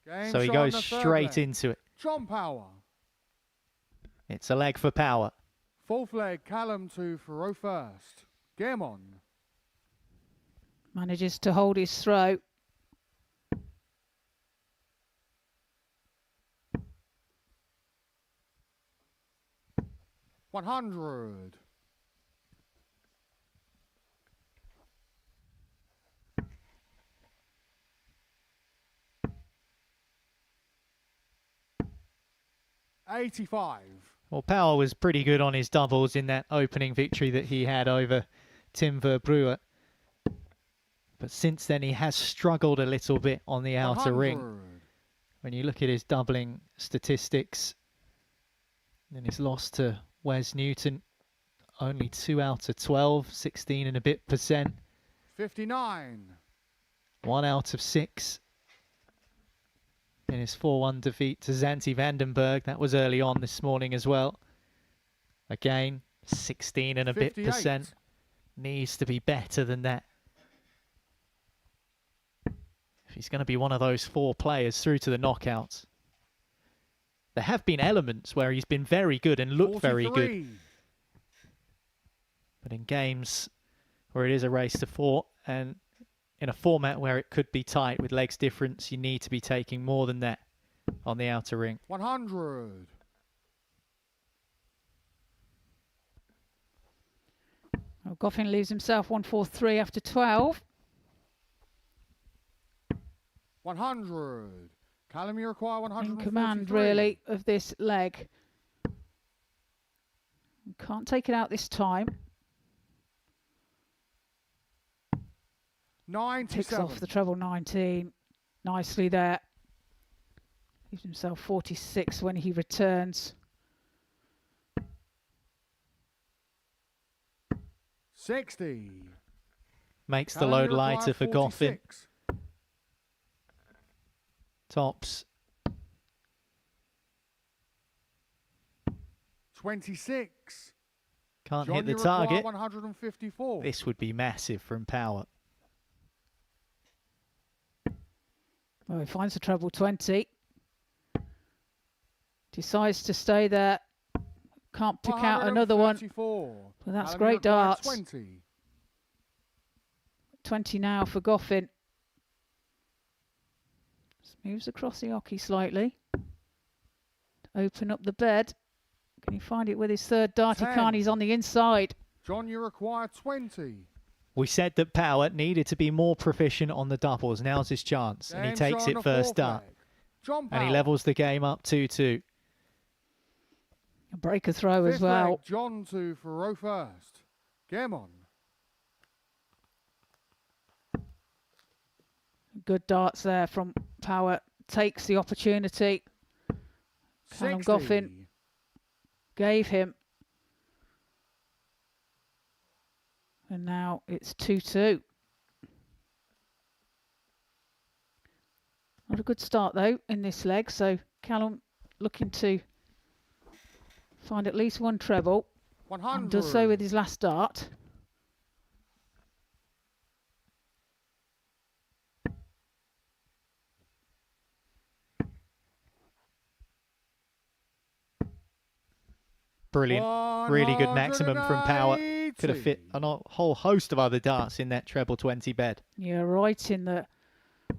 Game So he shot on goes the third straight leg. into it. John Power. It's a leg for Power. Fourth leg, Callum to Faro first. Game on. Manages to hold his throw. $100. $85. Well, Power was pretty good on his doubles in that opening victory that he had over Tim Verbruer. But since then, he has struggled a little bit on the outer ring. When you look at his doubling statistics, then his loss to Wes Newton, only 2 out of 12, 16 and a bit %. 59. 1 out of 6 in his 4-1 defeat to Zanti Vandenberg. That was early on this morning as well. Again, 16 and a bit %. Needs to be better than that if he's going to be one of those 4 players through to the knockouts. There have been elements where he's been very good and looked 43. very good. But in games where it is a race to 4 and in a format where it could be tight with legs difference, you need to be taking more than that on the outer ring. 100. Well, Goffin leaves himself 143 after 12. 100. Callum, you require 100. In command, really, of this leg. Can't take it out this time. 97. Picks off the treble 19 nicely there. Leaves himself 46 when he returns. 60. Makes the Callum, load you require lighter for Goffin. 46. Tops. 26. Can't John, hit the you require target. 154. This would be massive from Power. Well, he finds the treble 20. Decides to stay there. Can't pick out another one. 134. Well, that's Callum, you great require darts. 20. 20 now for Goffin. Moves across the hockey slightly. Open up the bed. Can he find it with his third dart? He 10. can't. He's on the inside. John, you require 20. We said that Power needed to be more proficient on the doubles. Now's his chance. And he Game takes shot on it the first fourth dart. leg. John And he Power. levels the game up 2-2. A breaker throw as Fifth well. leg, John to Faro first. Game on. Good darts there from Power. Takes the opportunity. Callum 60. Goffin gave him. And now it's 2-2. Not a good start though in this leg. So Callum looking to find at least one treble. 100. And does so with his last dart. Brilliant. Really good maximum from Power. Could have fit 180. a whole host of other darts in that treble 20 bed. Yeah, right in the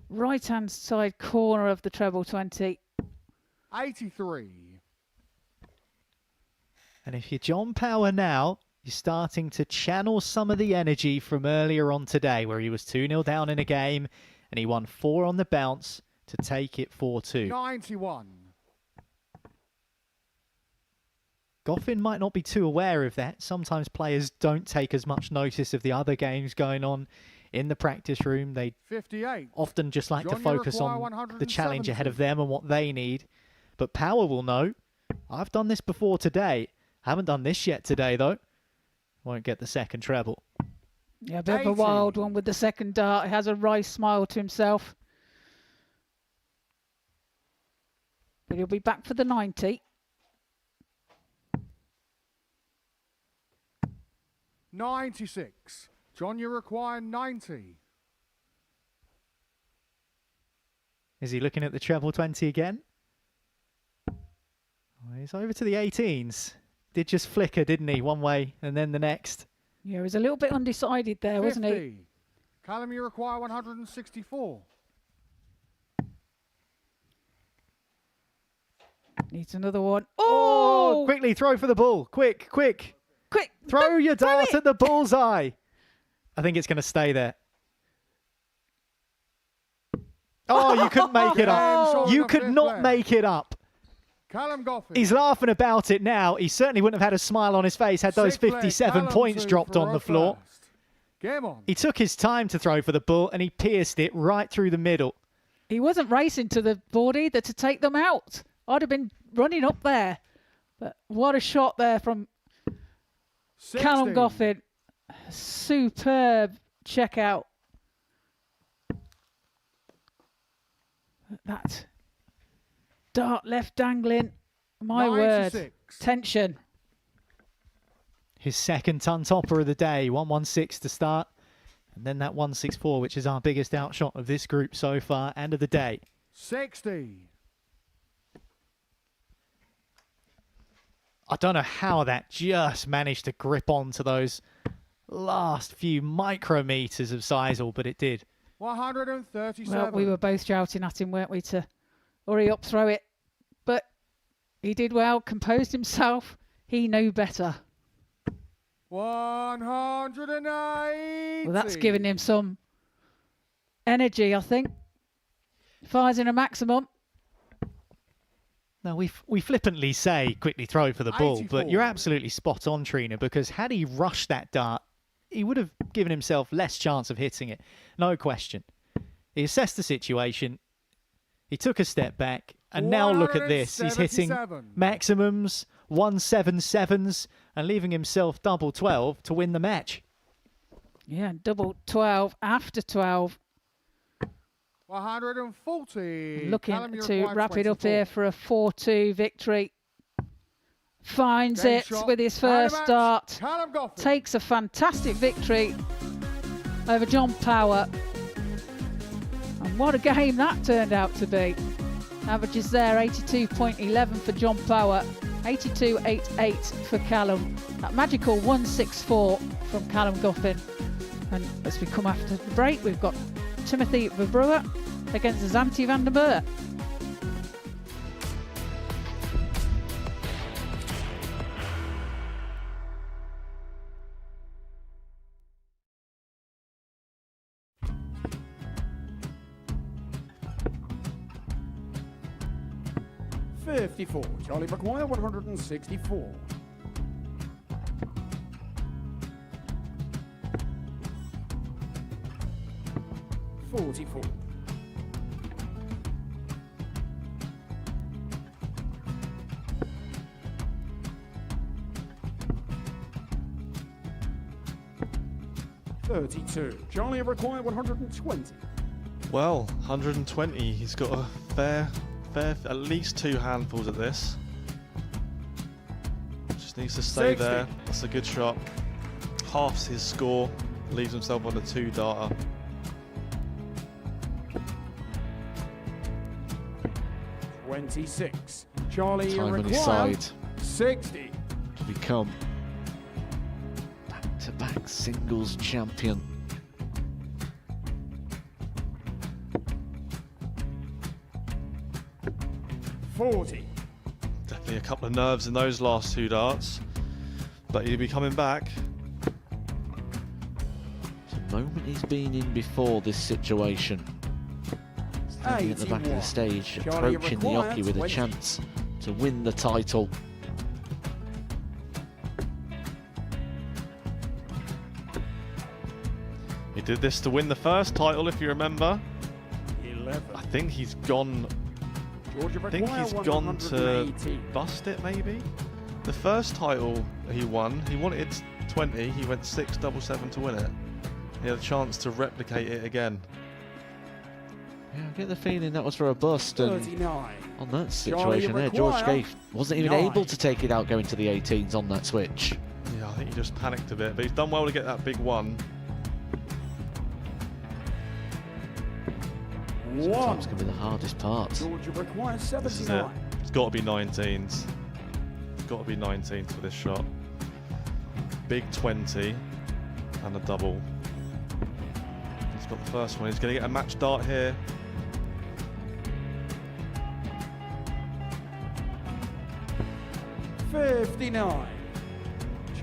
right-hand side corner of the treble 20. 83. And if you're John Power now, you're starting to channel some of the energy from earlier on today where he was 2-0 down in a game and he won 4 on the bounce to take it 4-2. 91. Goffin might not be too aware of that. Sometimes players don't take as much notice of the other games going on in the practice room. They 58. often just like to John, you focus require on the challenge 170. ahead of them and what they need. But Power will know. I've done this before today. Haven't done this yet today, though. Won't get the second treble. Yeah, a bit of a wild one with the second dart. He has a wry smile to himself. But he'll be back for the 90. 96. John, you require 90. Is he looking at the treble 20 again? Oh, he's over to the 18s. Did just flicker, didn't he? One way and then the next. Yeah, he was a little bit undecided there, 50. wasn't he? Callum, you require 164. Needs another one. Oh! Quickly, throw for the bull. Quick, quick. Quick. Throw your dart at the bullseye. I think it's going to stay there. Oh, you couldn't make it up. You could not make it up. Callum Goffin. He's laughing about it now. He certainly wouldn't have had a smile on his face had those 57 points dropped on the floor. Game on. He took his time to throw for the bull and he pierced it right through the middle. He wasn't racing to the board either to take them out. I'd have been running up there. But what a shot there from 60. Callum Goffin. Superb checkout. That dart left dangling. My 96. word. Tension. His second ton topper of the day. 116 to start. And then that 164, which is our biggest outshot of this group so far and of the day. 60. I don't know how that just managed to grip onto those last few micrometers of Seisel, but it did. 137. Well, we were both shouting at him, weren't we, to hurry up, throw it. But he did well, composed himself. He knew better. 180. Well, that's giving him some energy, I think. Fires in a maximum. Now, we flippantly say quickly throw for the bull, 84. but you're absolutely spot on, Trina, because had he rushed that dart, he would have given himself less chance of hitting it. No question. He assessed the situation. He took a step back, and now look at this. He's hitting maximums, 177s, and leaving himself double 12 to win the match. Yeah, double 12 after 12. 140. Looking Callum, you to require wrap it up 24. here for a 4-2 victory. Finds Game it shot. with his Man of first match, dart. Callum Goffin. Takes a fantastic victory over John Power. And what a game that turned out to be. Averages there 82.11 for John Power, 82.88 for Callum. That magical 164 from Callum Goffin. And as we come after the break, we've got Timothy Verbrewer against Zanti van der Meer. $54. Charlie McGuire, 164. $44. $32. Charlie require 120. Well, 120. He's got a fair, at least two handfuls at this. Just needs to stay 60. there. That's a good shot. Halves his score. Leaves himself on a 2-darter. $26. Charlie Time on his require side 60. to become back-to-back singles champion. $40. Definitely a couple of nerves in those last two darts. But he'll be coming back. It's a moment he's been in before this situation. Standing at the back of the stage, Charlie approaching the required Oki with a 20. chance to win the title. He did this to win the first title, if you remember. 11. I think he's gone. Georgia I think require he's gone to 180. bust it, maybe. The first title he won, he wanted 20. He went 6-7-7 to win it. He had a chance to replicate it again. Yeah, I get the feeling that was for a bust. And 39. on that situation there, George Scaife wasn't even able to take it out going to the 18s on that switch. Yeah, I think he just panicked a bit, but he's done well to get that big one. Sometimes can be the hardest part. Georgia requires This is it. 79. It's got to be 19s. It's got to be 19s for this shot. Big 20 and a double. He's got the first one. He's going to get a match dart here. $59.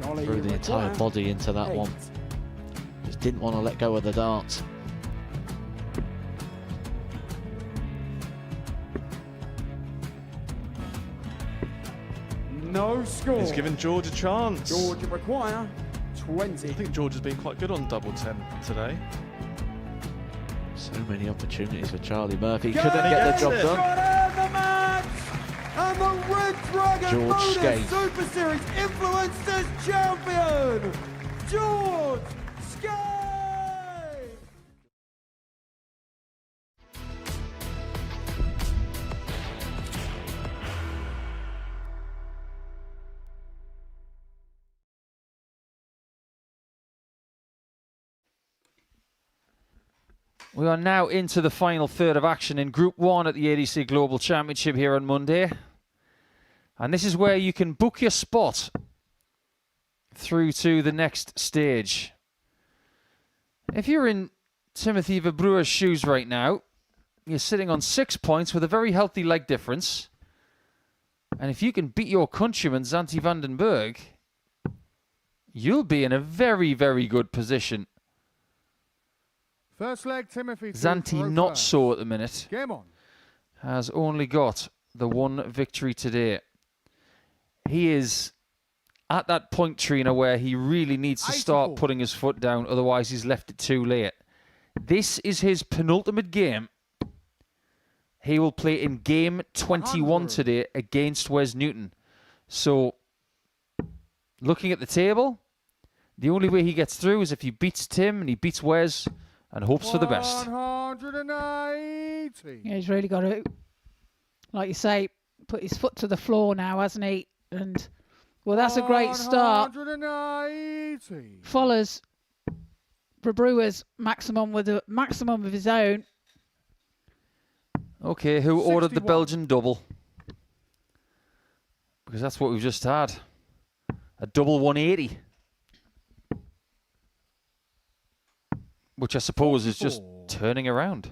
Charlie, Threw the entire require body into that 8. one. Just didn't want to let go of the dart. No score. He's given George a chance. Georgia require 20. I think George has been quite good on double 10 today. So many opportunities for Charlie Murphy. Get Couldn't get the job done. the match! And the Red Dragon George Modus Scaife. Super Series Influencers Champion, George Scaife! We are now into the final third of action in Group 1 at the ADC Global Championship here on Monday. And this is where you can book your spot through to the next stage. If you're in Timothy Verbruer's shoes right now, you're sitting on 6 points with a very healthy leg difference. And if you can beat your countryman, Zanti van den Berg, you'll be in a very, very good position. First leg, Timothy. Zanti not so at the minute. Game on. Has only got the one victory today. He is at that point, Trina, where he really needs to start putting his foot down, otherwise he's left it too late. This is his penultimate game. He will play in game 21 today against Wes Newton. So, looking at the table, the only way he gets through is if he beats Tim and he beats Wes and hopes for the best. 180. Yeah, he's really got to, like you say, put his foot to the floor now, hasn't he? And, well, that's a great start. 180. Follows Verbruer's maximum with a maximum of his own. Okay, who ordered the 61. Belgian double? Because that's what we've just had. A double 180. Which I suppose is just turning around.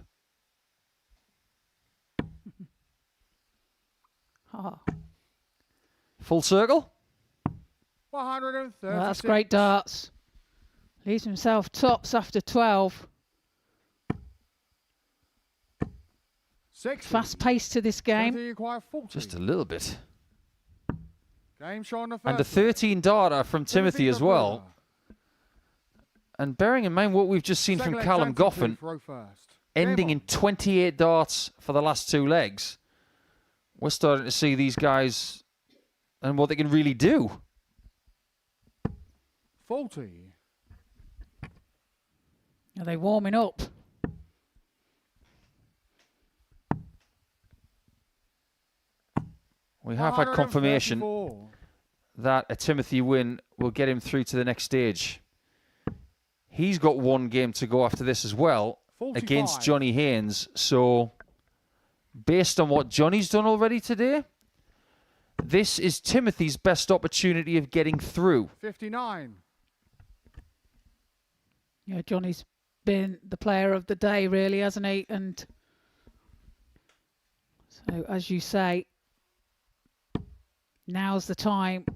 Full circle? 136. Well, that's great darts. Leaves himself tops after 12. 60. Fast pace to this game. Timothy acquire 40. Just a little bit. Game shot on the first. And a 13 darter from Timothy as well. And bearing in mind what we've just seen Second from leg, Callum Zanti, Goffin, throw first. ending Game in 28 darts for the last two legs, we're starting to see these guys and what they can really do. 40. Are they warming up? We have had confirmation 134. that a Timothy win will get him through to the next stage. He's got one game to go after this as well 45. against Johnny Haynes. So, based on what Johnny's done already today, this is Timothy's best opportunity of getting through. 59. Yeah, Johnny's been the player of the day, really, hasn't he? And so, as you say, now's the time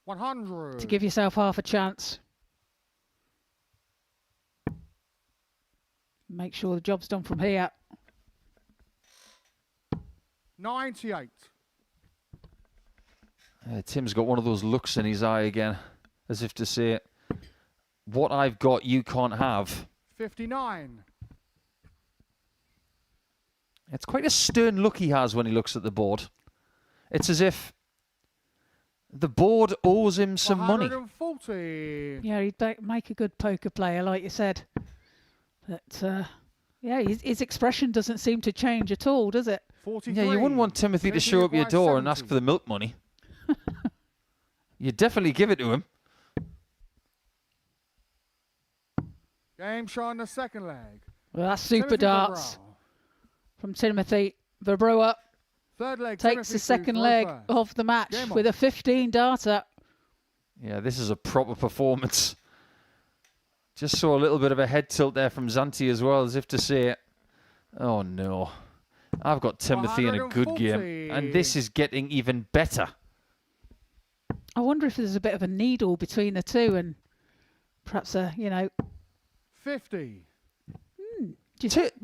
100. to give yourself half a chance. Make sure the job's done from here. 98. Tim's got one of those looks in his eye again, as if to say, what I've got, you can't have. 59. It's quite a stern look he has when he looks at the board. It's as if The board owes him some money. 140. Yeah, he'd make a good poker player, like you said. But, yeah, his expression doesn't seem to change at all, does it? 43. Yeah, you wouldn't want Timothy to show up your door and ask for the milk money. You'd definitely give it to him. Game shot in the second leg. Well, that's super Timothy darts Verbrow. from Timothy Verbrow. Third leg. Takes Timothy the second Verbrow leg first. of the match Game with on. a 15 darter. Yeah, this is a proper performance. Just saw a little bit of a head tilt there from Zanti as well, as if to say, oh no, I've got Timothy in a good game. And this is getting even better. I wonder if there's a bit of a needle between the two and perhaps a, 50.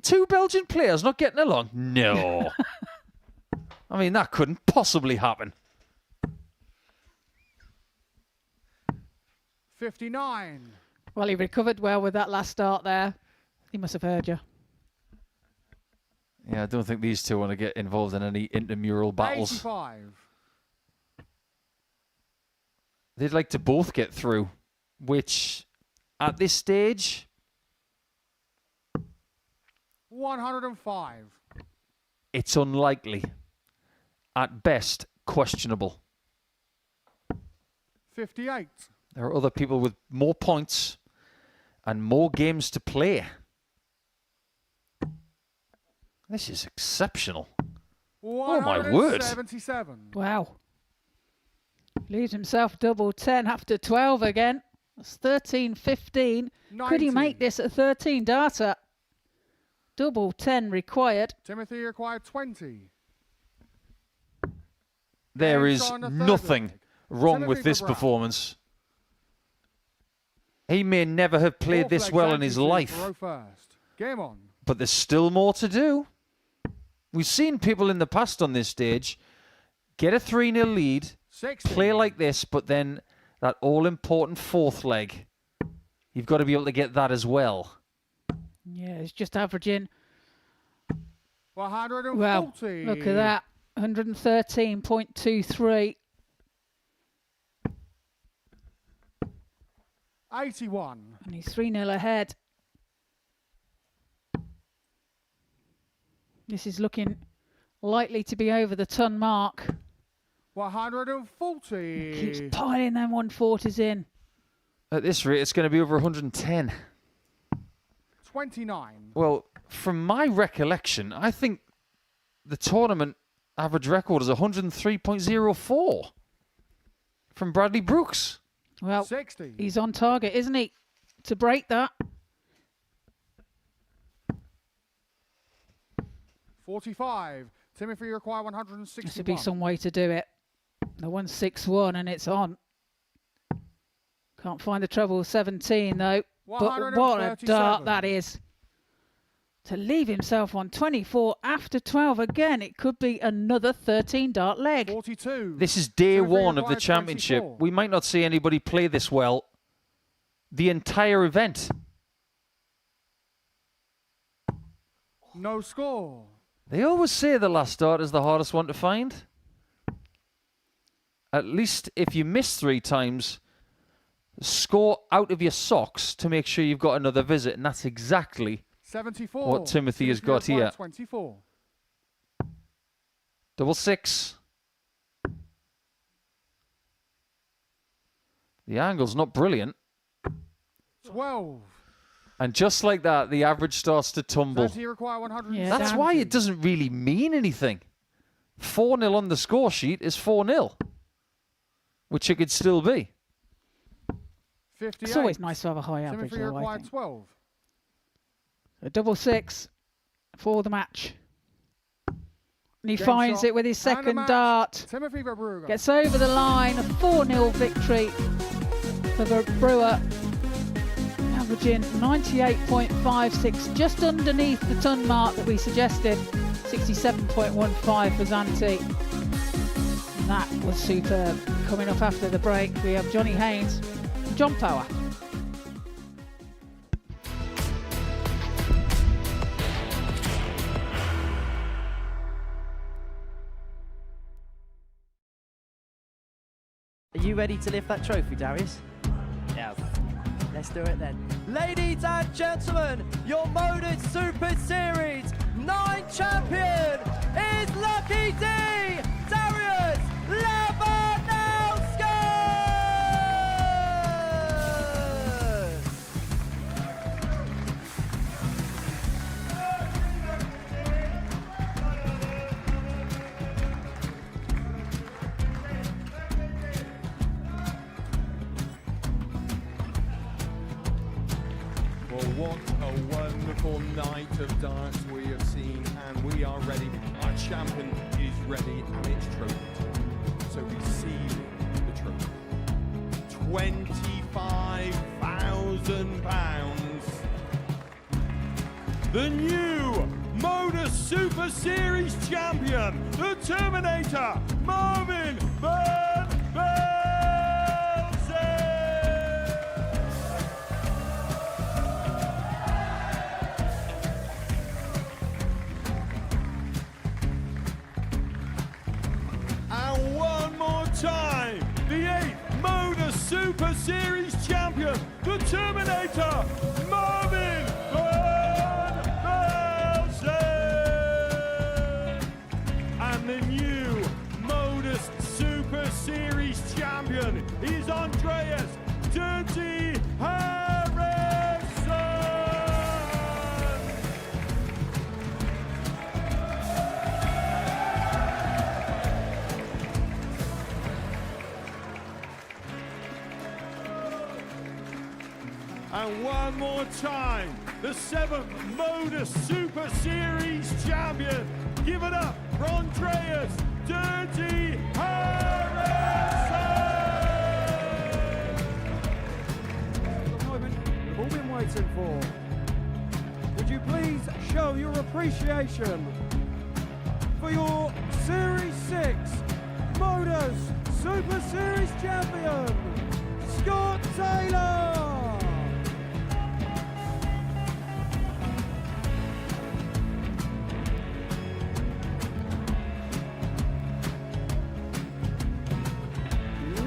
Two Belgian players not getting along? No. I mean, that couldn't possibly happen. 59. Well, he recovered well with that last start there. He must have heard you. Yeah, I don't think these two want to get involved in any intramural battles. 85. They'd like to both get through, which at this stage, 105. it's unlikely. At best, questionable. 58. There are other people with more points and more games to play. This is exceptional. Oh my word. 177. Wow. Leaves himself double 10 after 12 again. That's 13-15. Could he make this a 13 darter? Double 10 required. Timothy required 20. There Games is on the third nothing leg. wrong Timothy with this Verbrow. performance. He may never have played Fourth this leg, well in Zanti his to life, Verbrow first. Game on. but there's still more to do. We've seen people in the past on this stage get a 3-0 lead, 60. play like this, but then that all-important fourth leg, you've got to be able to get that as well. Yeah, he's just averaging. 140. Well, look at that. 113.23. 81. And he's 3-0 ahead. This is looking likely to be over the ton mark. 140. He keeps piling them 140s in. At this rate, it's going to be over 110. 29. Well, from my recollection, I think the tournament average record is 103.04 from Bradley Brooks. Well, 60. he's on target, isn't he, to break that? 45. Timothy required 161. This would be some way to do it. The 161 and it's on. Can't find the treble 17 though. But what a dart that is. To leave himself on 24 after 12 again, it could be another 13 dart leg. 42. This is day Timothy one of the required championship. 24. We might not see anybody play this well the entire event. No score. They always say the last dart is the hardest one to find. At least if you miss 3 times, score out of your socks to make sure you've got another visit. And that's exactly 74. what Timothy has got required here. 24. Double 6. The angle's not brilliant. 12. And just like that, the average starts to tumble. Timothy required 100. Yeah, That's why it doesn't really mean anything. 4-0 on the score sheet is 4-0, which it could still be. 58. It's always nice to have a high average Timothy though, I required think. 12. A double 6 for the match. And he Game finds shot it with his and a second match. dart. Timothy Verbrow. Gets over the line. A 4-0 victory for Verbrow. Averaging 98.56, just underneath the ton mark that we suggested. 67.15 for Zanti. And that was superb. Coming up after the break, we have Johnny Haynes and John Power. you ready to lift that trophy, Darius? Yes. Let's do it then. Ladies and gentlemen, your Modus Super Series 9 champion is Lucky D, Darius Lewandowski! Well, what a wonderful night of darts we have seen, and we are ready. Our champion is ready, and it's trophy time. So receive the trophy. £25,000. The new Modus Super Series champion, the Terminator, Marvin Van Velzen. And one more time, the 8th Modus Super Series champion, the Terminator, Marvin Van Velzen. And the new Modus Super Series champion is Andreas Dirty Harrison. And one more time, the 7th Modus Super Series champion. Give it up for Andreas Dirty Harrison! The moment we've all been waiting for. Would you please show your appreciation for your Series 6 Modus Super Series champion, Scott Taylor!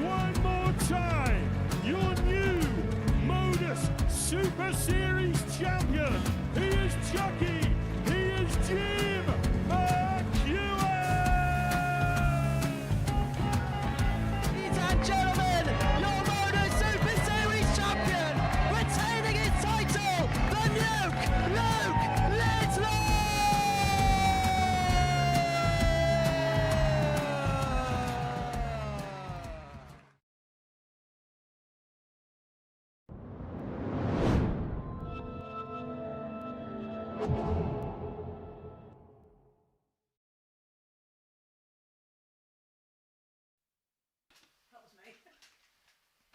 One more time, your new Modus Super Series champion. He is Chucky. He is Jim McEwen. Ladies and gentlemen, your Modus Super Series champion, retaining his title, the Nuke, Luke Littler!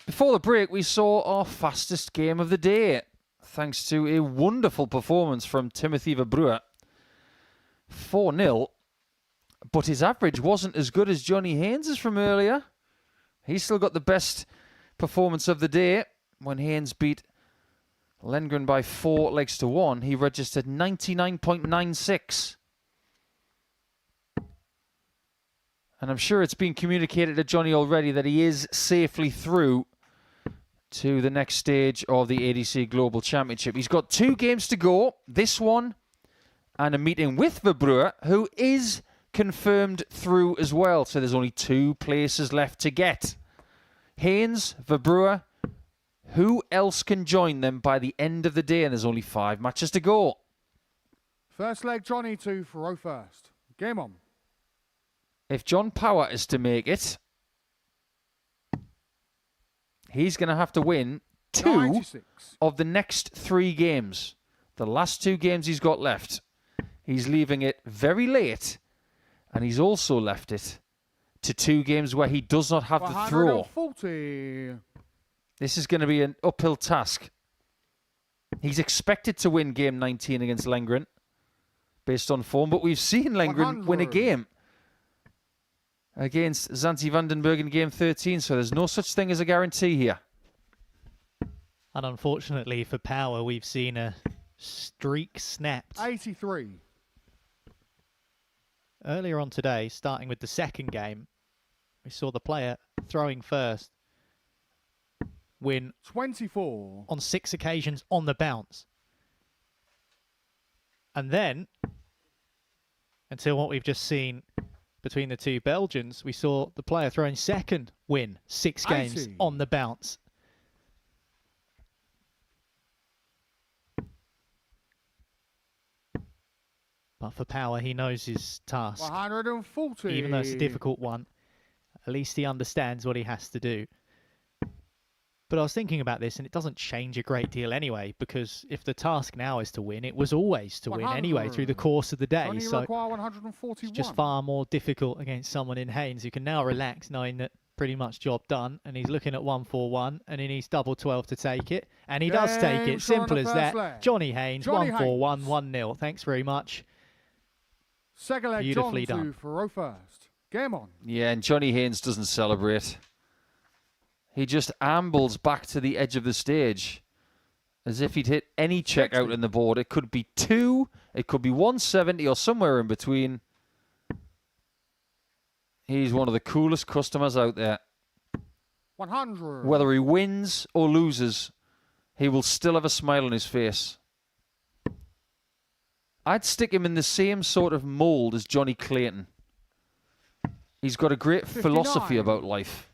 Before the break, we saw our fastest game of the day, thanks to a wonderful performance from Timothy Verbruer. 4-0, but his average wasn't as good as Johnny Haynes's from earlier. He still got the best performance of the day. When Haynes beat Lengren by 4 legs to 1, he registered 99.96. And I'm sure it's been communicated to Johnny already that he is safely through to the next stage of the ADC Global Championship. He's got 2 games to go, this one and a meeting with Verbruer, who is confirmed through as well. So there's only 2 places left to get. Haynes, Verbruer, who else can join them by the end of the day? And there's only 5 matches to go. First leg, Johnny to throw first. Game on. If John Power is to make it, he's going to have to win 2 96. of the next 3 games. The last 2 games he's got left. He's leaving it very late, and he's also left it to 2 games where he does not have the throw. 140. This is going to be an uphill task. He's expected to win game 19 against Lengren, based on form, but we've seen Lengren win a game against Zanti Vandenberg in game 13, so there's no such thing as a guarantee here. And unfortunately for Power, we've seen a streak snapped. 83. Earlier on today, starting with the second game, We saw the player throwing first win 24 on 6 occasions on the bounce. And then, until what we've just seen between the two Belgians, we saw the player throwing second win 6 games 80. on the bounce. But for Power, he knows his task. 140. Even though it's a difficult one, at least he understands what he has to do. But I was thinking about this, and it doesn't change a great deal anyway, because if the task now is to win, it was always to win anyway through the course of the day. Only So require 141. it's just far more difficult against someone in Haynes who can now relax knowing that pretty much job done, and he's looking at 141, and he needs double 12 to take it, and he does take it. Simple as that. Johnny Haynes, 141, 1-0. Thanks very much. Second leg, Beautifully John done. to Faro first. Game on. Yeah, and Johnny Haynes doesn't celebrate. He just ambles back to the edge of the stage as if he'd hit any checkout in the board. It could be 2, it could be 170 or somewhere in between. He's one of the coolest customers out there. 100. Whether he wins or loses, he will still have a smile on his face. I'd stick him in the same sort of mould as Johnny Clayton. He's got a great 59. philosophy about life.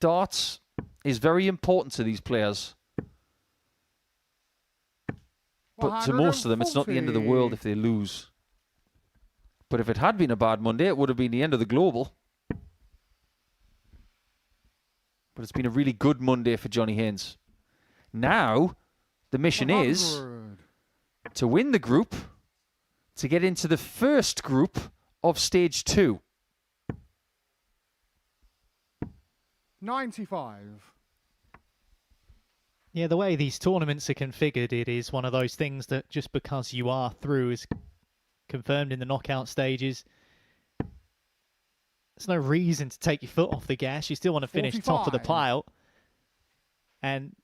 Darts is very important to these players. But to most of them, it's not the end of the world if they lose. But if it had been a bad Monday, it would have been the end of the global. But it's been a really good Monday for Johnny Haynes. Now, the mission is to win the group, to get into the first group of stage 2. 95. Yeah, the way these tournaments are configured, it is one of those things that just because you are through is confirmed in the knockout stages, there's no reason to take your foot off the gas. You still want to finish 45. top of the pile. And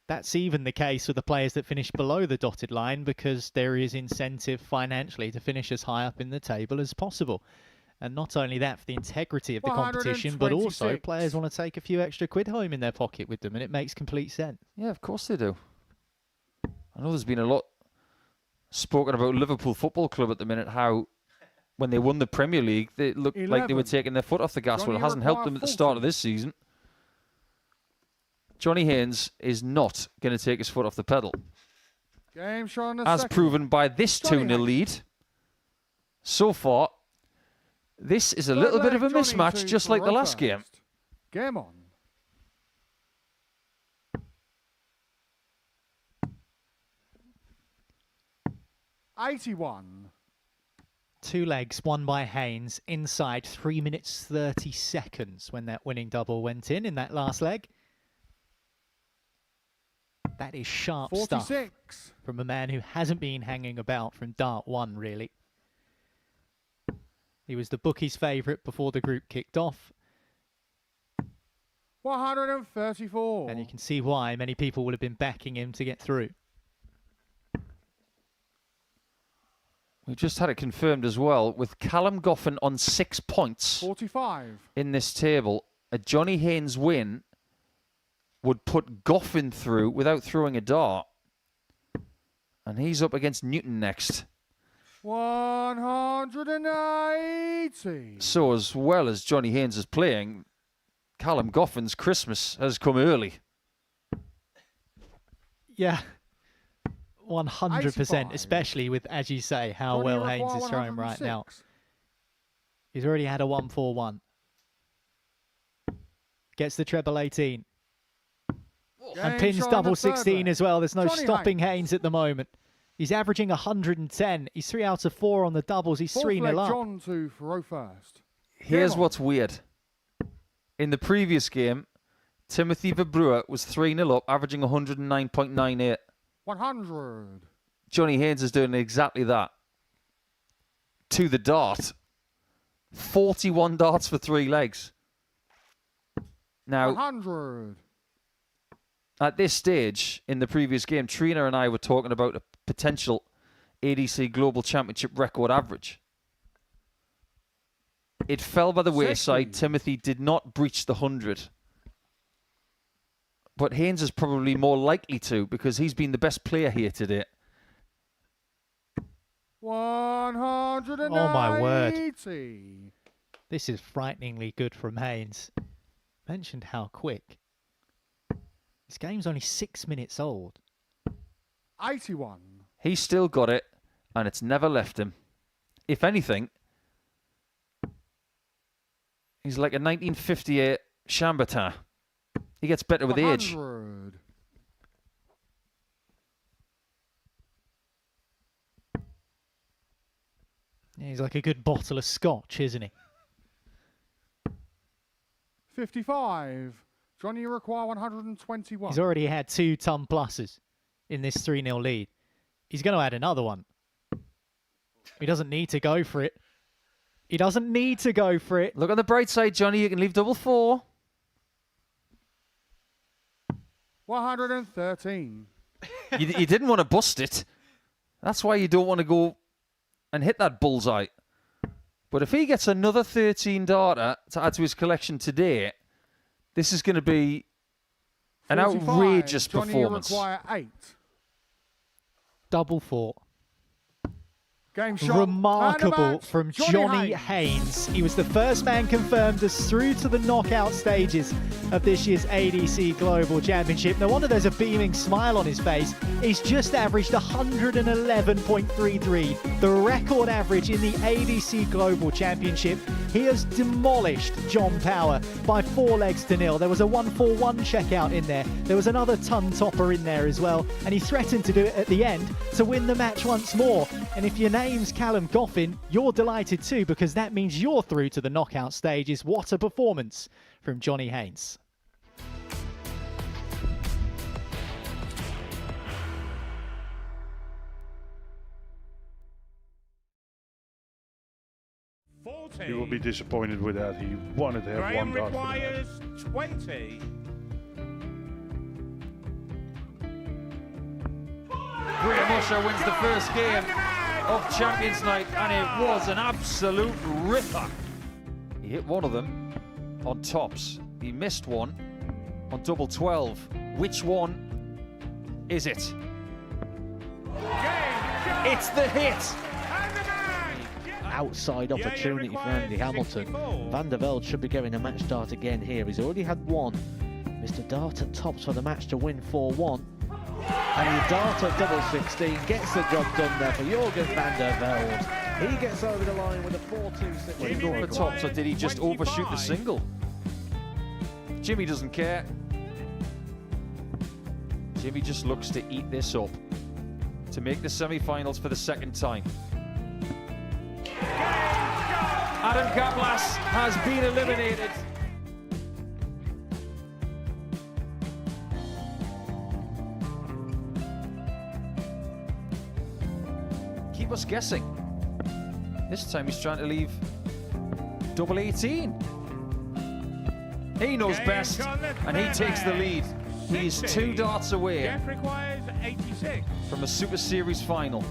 that's even the case with the players that finish below the dotted line, because there is incentive financially to finish as high up in the table as possible. And not only that, for the integrity of the competition, but also 126. players want to take a few extra quid home in their pocket with them, and it makes complete sense. Yeah, of course they do. I know there's been a lot spoken about Liverpool Football Club at the minute, how when they won the Premier League, they looked like they were taking their foot off the gas. Well, it Johnny hasn't helped them at the start of 40. this season. Johnny Haynes is not going to take his foot off the pedal. Game shot on the As second. proven by this Johnny 2-0 lead. So far, this is a little Third bit of a leg, Johnny mismatch, to just like the Faro last game. first. Game on. $81. 2 legs won by Haynes inside 3 minutes 30 seconds when that winning double went in that last leg. That is sharp 46. stuff from a man who hasn't been hanging about from Dart 1, really. He was the bookies' favourite before the group kicked off. 134. And you can see why many people would have been backing him to get through. We've just had it confirmed as well, with Callum Goffin on 6 points 45. in this table. A Johnny Haynes win would put Goffin through without throwing a dart. And he's up against Newton next. 180. So as well as Johnny Haynes is playing, Callum Goffin's Christmas has come early. Yeah, 100%, 85. especially with, as you say, how Johnny well require Haynes is throwing right now. 106. He's already had a 141. Gets the treble 18. And Game pins shot on double the third 16 leg. as well. There's no Johnny stopping Haynes at the moment. He's averaging 110. He's 3 out of 4 on the doubles. He's Fourth 3-0 leg, up. John to Faro first. Here's Game on. what's weird. In the previous game, Timothy Verbrewer was 3-0 up, averaging 109.98. 100. Johnny Haynes is doing exactly that. To the dart. 41 darts for 3 legs. Now, 100. at this stage in the previous game, Trina and I were talking about a potential ADC Global Championship record average. It fell by the wayside. Timothy did not breach the 100. But Haynes is probably more likely to because he's been the best player here today. 180. Oh my word. This is frighteningly good from Haynes. Mentioned how quick. This game's only 6 minutes old. 81. He's still got it, and it's never left him. If anything, he's like a 1958 Chambertin. He gets better with age. 100. Yeah, he's like a good bottle of scotch, isn't he? 55. Johnny, you require 121. He's already had 2 ton pluses in this 3-0 lead. He's going to add another one. He doesn't need to go for it. He doesn't need to go for it. Look on the bright side, Johnny. You can leave double 4. 113. You didn't want to bust it. That's why you don't want to go and hit that bullseye. But if he gets another 13 darter to add to his collection today, this is going to be an 45. outrageous Johnny, performance. You require 8. Double 4. Game shot. Remarkable from Johnny Haynes. He was the first man confirmed as through to the knockout stages of this year's ADC Global Championship. No wonder there's a beaming smile on his face. He's just averaged 111.33, the record average in the ADC Global Championship. He has demolished John Power by 4 legs to 0. There was a 1-4-1 checkout in there. There was another ton topper in there as well. And he threatened to do it at the end to win the match once more. And if your name's Callum Goffin, you're delighted too, because that means you're through to the knockout stages. What a performance from Johnny Haynes. He will be disappointed with that. He wanted to have Graham one dart. requires 20. Graham Usher wins the first game of Champions Night, and it was an absolute ripper. He hit one of them on tops. He missed one on double 12. Which one is it? It's the hit. Outside opportunity for Andy Hamilton. Van der Velde should be getting a match start again here. He's already had one. Mr. Darter tops for the match to win 4-1. And the Darter double 16 gets the job done there for Jurgen van der Velde. He gets over the line with a 4-2-6. Did he go for tops, or did he just overshoot the single? Jimmy doesn't care. Jimmy just looks to eat this up to make the semi-finals for the second time. Adam Gablas has been eliminated. Keep us guessing. This time he's trying to leave double 18. He knows best, and he takes the lead. He's 2 darts away Jeff requires 86. from a Super Series final.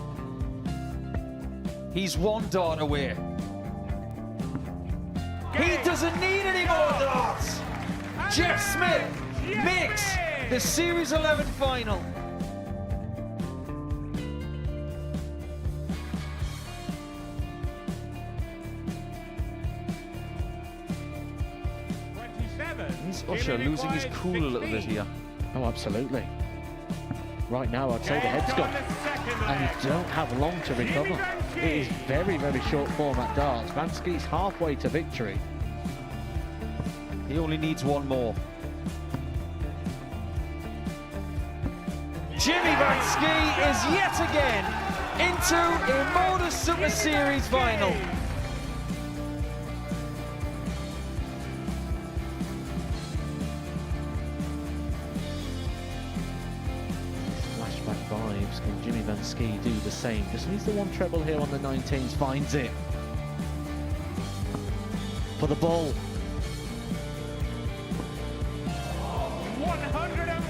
He's 1 dart away. He doesn't need any more darts. Jeff Smith makes the Series 11 final. Is Usher losing his cool a little bit here? Oh, absolutely. Right now, I'd say the head's gone. And you don't have long to recover. It is very, very short format darts. Vansky's halfway to victory. He only needs 1 more. Jimmy Vansky is yet again into a Modus Super Series final. Flashback vibes. Can Jimmy Vansky do the same? Just needs the 1 treble here on the 19s. Finds it. For the ball. 101.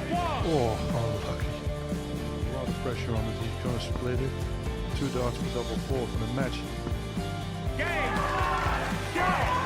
Oh, unlucky. A lot of pressure on it. He's going to split it. 2 darts for double 4 for the match. Game. Go.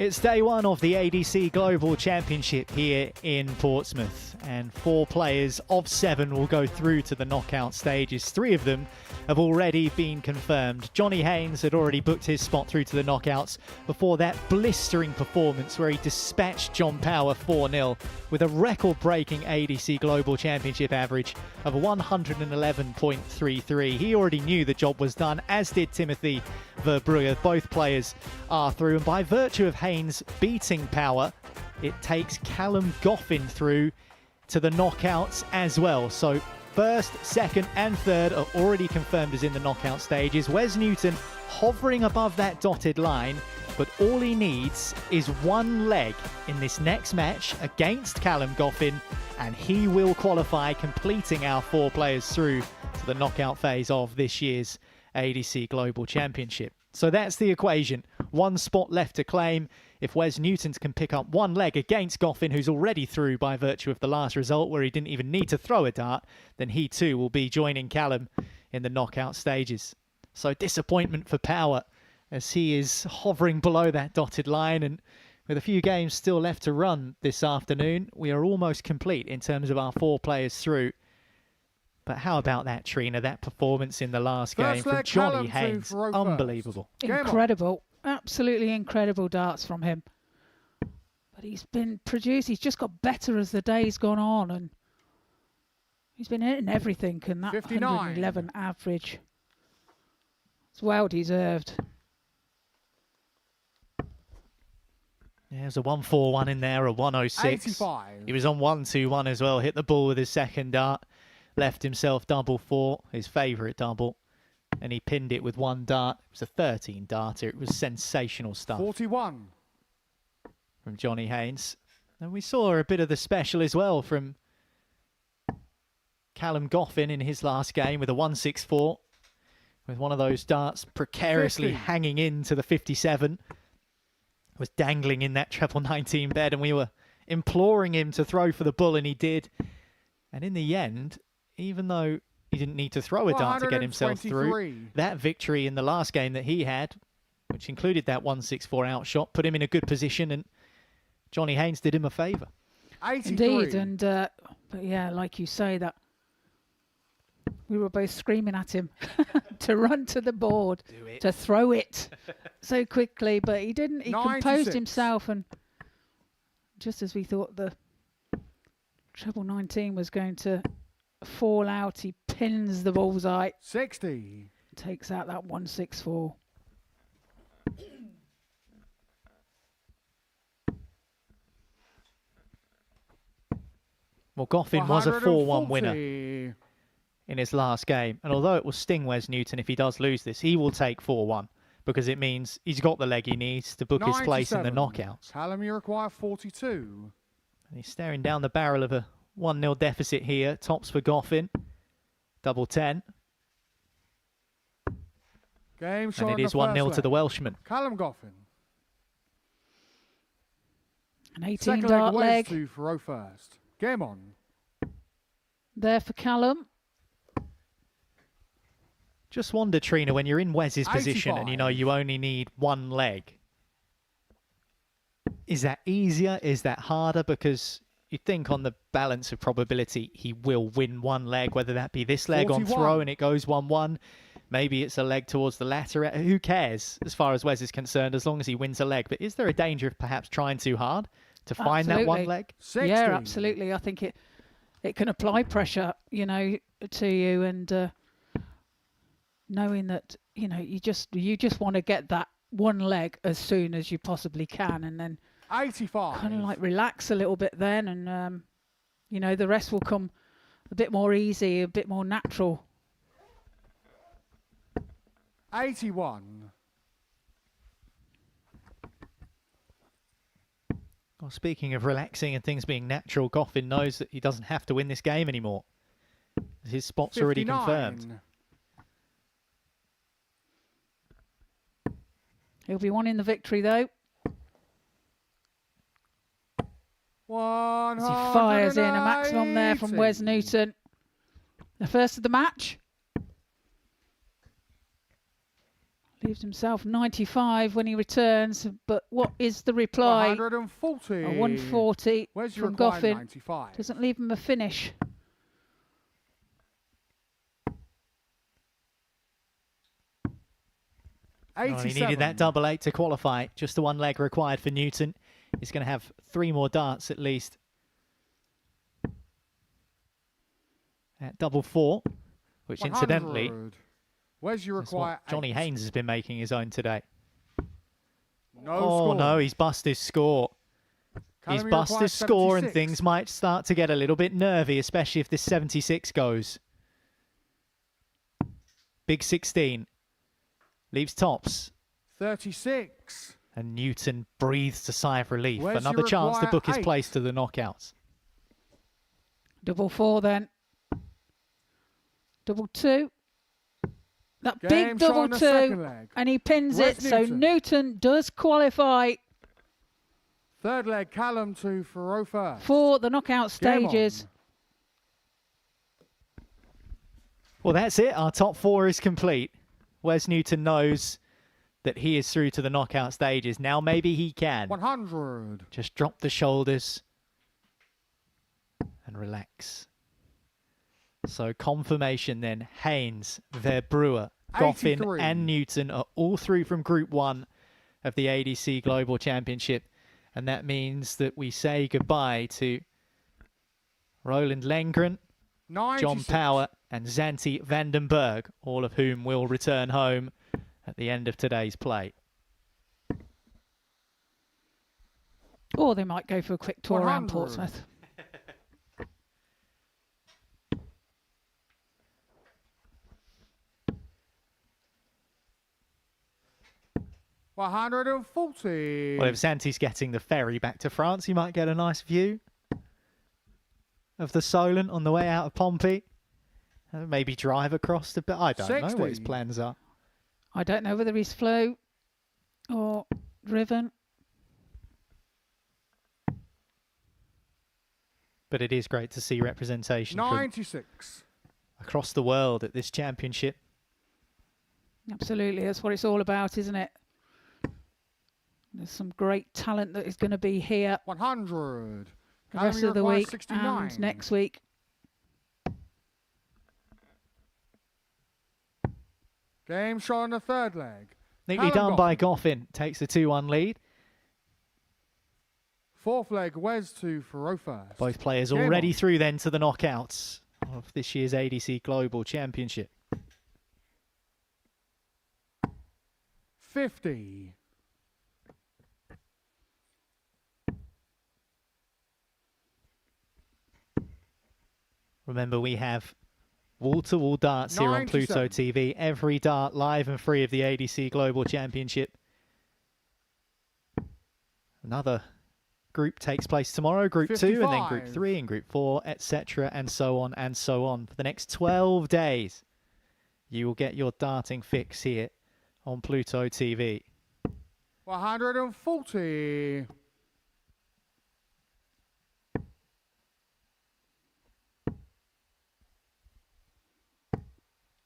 It's day one of the ADC Global Championship here in Portsmouth, and 4 players of 7 will go through to the knockout stages. 3 of them have already been confirmed. Johnny Haynes had already booked his spot through to the knockouts before that blistering performance where he dispatched John Power 4-0 with a record-breaking ADC Global Championship average of 111.33. He already knew the job was done, as did Timothy Verbrugge. Both players are through, and by virtue of Haynes beating Power, it takes Callum Goffin through to the knockouts as well. So first, second and third are already confirmed as in the knockout stages. Wes Newton hovering above that dotted line, but all he needs is 1 leg in this next match against Callum Goffin, and he will qualify, completing our 4 players through to the knockout phase of this year's ADC Global Championship. So that's the equation. 1 spot left to claim. If Wes Newton can pick up 1 leg against Goffin, who's already through by virtue of the last result where he didn't even need to throw a dart, then he too will be joining Callum in the knockout stages. So disappointment for Power as he is hovering below that dotted line, and with a few games still left to run this afternoon, we are almost complete in terms of our 4 players through. But how about that, Trina? That performance in the last game from Johnny Haynes. Unbelievable. Incredible. Absolutely incredible darts from him. But he's been produced. He's just got better as the day's gone on. And he's been hitting everything. And that 111 average, it's well deserved. Yeah, there's a 141 in there, a 106. 85. He was on 121 as well. Hit the ball with his second dart. Left himself double 4, his favourite double, and he pinned it with 1 dart. It was a 13 darter. It was sensational stuff. 41 from Johnny Haynes. And we saw a bit of the special as well from Callum Goffin in his last game with a 164, with one of those darts precariously 50. hanging into the 57. Was dangling in that treble 19 bed, and we were imploring him to throw for the bull, and he did. And in the end, even though he didn't need to throw a dart to get himself through, that victory in the last game that he had, which included that 164 outshot, put him in a good position, and Johnny Haynes did him a favour. 83. Indeed, and but yeah, like you say, that we were both screaming at him to run to the board, to throw it so quickly, but he didn't. He 96. composed himself, and just as we thought the treble 19 was going to fall out, he pins the bullseye. 60. Takes out that 164. Well, Goffin was a 4-1 winner 140. in his last game. And although it will sting Wes Newton if he does lose this, he will take 4-1 because it means he's got the leg he needs to book his place in the 97. knockouts. Callum, you require 42. And he's staring down the barrel of a 1-0 deficit here. Tops for Goffin. Double 10. Game shot. And it is 1-0 to the Welshman. Callum Goffin. An 18 Second dart leg, leg. to Faro first. Game on. There for Callum. Just wonder, Trina, when you're in Wes's position and you know 85. you only need 1 leg, is that easier? Is that harder? Because you think on the balance of probability he will win 1 leg, whether that be this leg 41. on throw and it goes 1-1. Maybe it's a leg towards the latter. Who cares as far as Wes is concerned, as long as he wins a leg. But is there a danger of perhaps trying too hard to find that 1 leg? 60. Yeah, absolutely. I think it can apply pressure, you know, to you, and knowing that, you know, you just want to get that 1 leg as soon as you possibly can, and then 85. kind of like relax a little bit then, and you know, the rest will come a bit more easy, a bit more natural. 81. Well, speaking of relaxing and things being natural, Goffin knows that he doesn't have to win this game anymore. His spot's 59. already confirmed. He'll be wanting the victory though. As he fires in a maximum there from Wes Newton. The first of the match. Leaves himself 95 when he returns, but what is the reply? 140. A 140 Where's your from reply? Goffin. 95. Doesn't leave him a finish. Well, he needed that double 8 to qualify. Just the one leg required for Newton. He's going to have 3 more darts at least. At double 4, which 100. incidentally, Where's your that's what require? Johnny 8? Haynes has been making his own today. No Oh score. no, he's bust his score. He's Academy bust his requires score and 76. things might start to get a little bit nervy, especially if this 76 goes. Big 16. Leaves tops. 36. And Newton breathes a sigh of relief. Where's Another your chance to require book his 8? place to the knockouts. Double 4 then. Double 2. That Game big shot double on the 2. second leg. And he pins Where's it. So Newton? Newton does qualify Third leg, Callum to Faro first. for the knockout Game on. stages. Well, that's it. Our top 4 is complete. Wes Newton knows that he is through to the knockout stages. Now maybe he can. 100. Just drop the shoulders and relax. So confirmation then. Haynes, Verbrewer, Goffin 83. and Newton are all through from Group 1 of the ADC Global Championship. And that means that we say goodbye to Roland Lengren, 96. John Power and Zanti Vandenberg, all of whom will return home at the end of today's play. Or they might go for a quick tour around 100. Portsmouth. Well, 140. Well, if Zanti's getting the ferry back to France, he might get a nice view of the Solent on the way out of Pompey. Maybe drive across the... I don't know what his 60. plans are. I don't know whether he's flew or driven. But it is great to see representation from 96. across the world at this championship. Absolutely, that's what it's all about, isn't it? There's some great talent that is going to be here 100. the rest of the requires week 69. and next week. Game shot on the third leg. Neatly Callum done by Goffin. Goffin. Takes the 2-1 lead. Fourth leg, Wes to Faro first. Both players Game already on. through then to the knockouts of this year's ADC Global Championship. 50. Remember, we have wall-to-wall darts here on Pluto 97. TV. Every dart live and free of the ADC Global Championship. Another group takes place tomorrow, Group 2, and then Group 55. 3 and Group 4, etc., and so on and so on. For the next 12 days, you will get your darting fix here on Pluto TV. 140.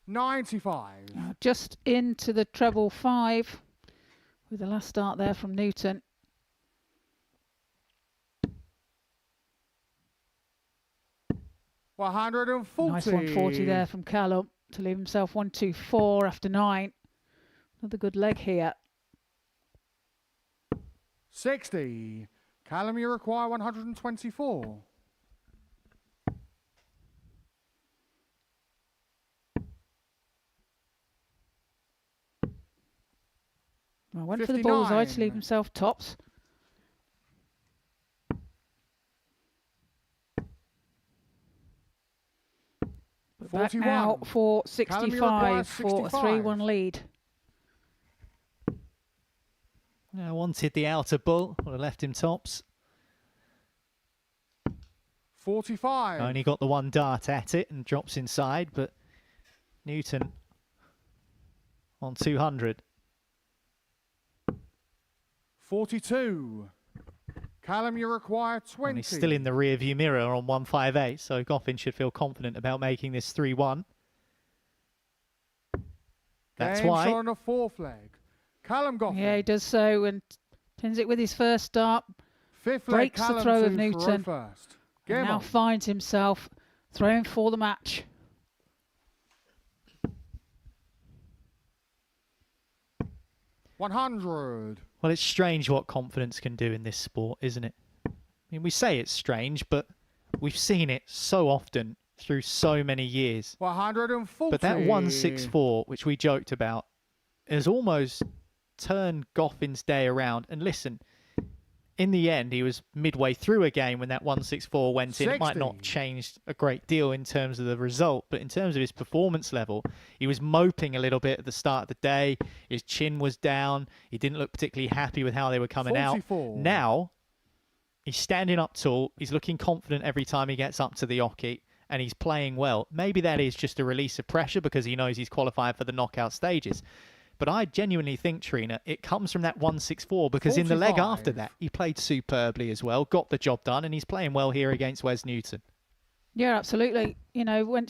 $95. Just into the treble 5 with the last start there from Newton. $140. Nice 140 there from Callum to leave himself 124 after 9. Another good leg here. 60. Callum, you require 124. Well, went for the bullseye to 59. leave himself tops. But back 41. now for Callum, you require 65 for a 65. 3-1 lead. I wanted the outer bull, would have left him tops. 45. Only got the one dart at it and drops inside, but Newton on 200. 42. Callum, you require 20. And he's still in the rear view mirror on 158, so Goffin should feel confident about making this 3-1. That's Game why. shot on the fourth leg. Callum Goffin. Yeah, he does so and pins it with his first dart. Fifth leg, Breaks the Callum throw of to Newton. first. And Game now on. finds himself throwing for the match. $100. Well, it's strange what confidence can do in this sport, isn't it? I mean, we say it's strange, but we've seen it so often through so many years. 140. But that 164, which we joked about, has almost turned Goffin's day around. And listen, in the end, he was midway through a game when that 164 went in. It might not 60. change a great deal in terms of the result, but in terms of his performance level, he was moping a little bit at the start of the day. His chin was down. He didn't look particularly happy with how they were coming 44. out. Now, he's standing up tall. He's looking confident every time he gets up to the oche, and he's playing well. Maybe that is just a release of pressure because he knows he's qualified for the knockout stages. But I genuinely think, Trina, it comes from that 164 because in the leg 45. after that, he played superbly as well, got the job done, and he's playing well here against Wes Newton. Yeah, absolutely. You know, when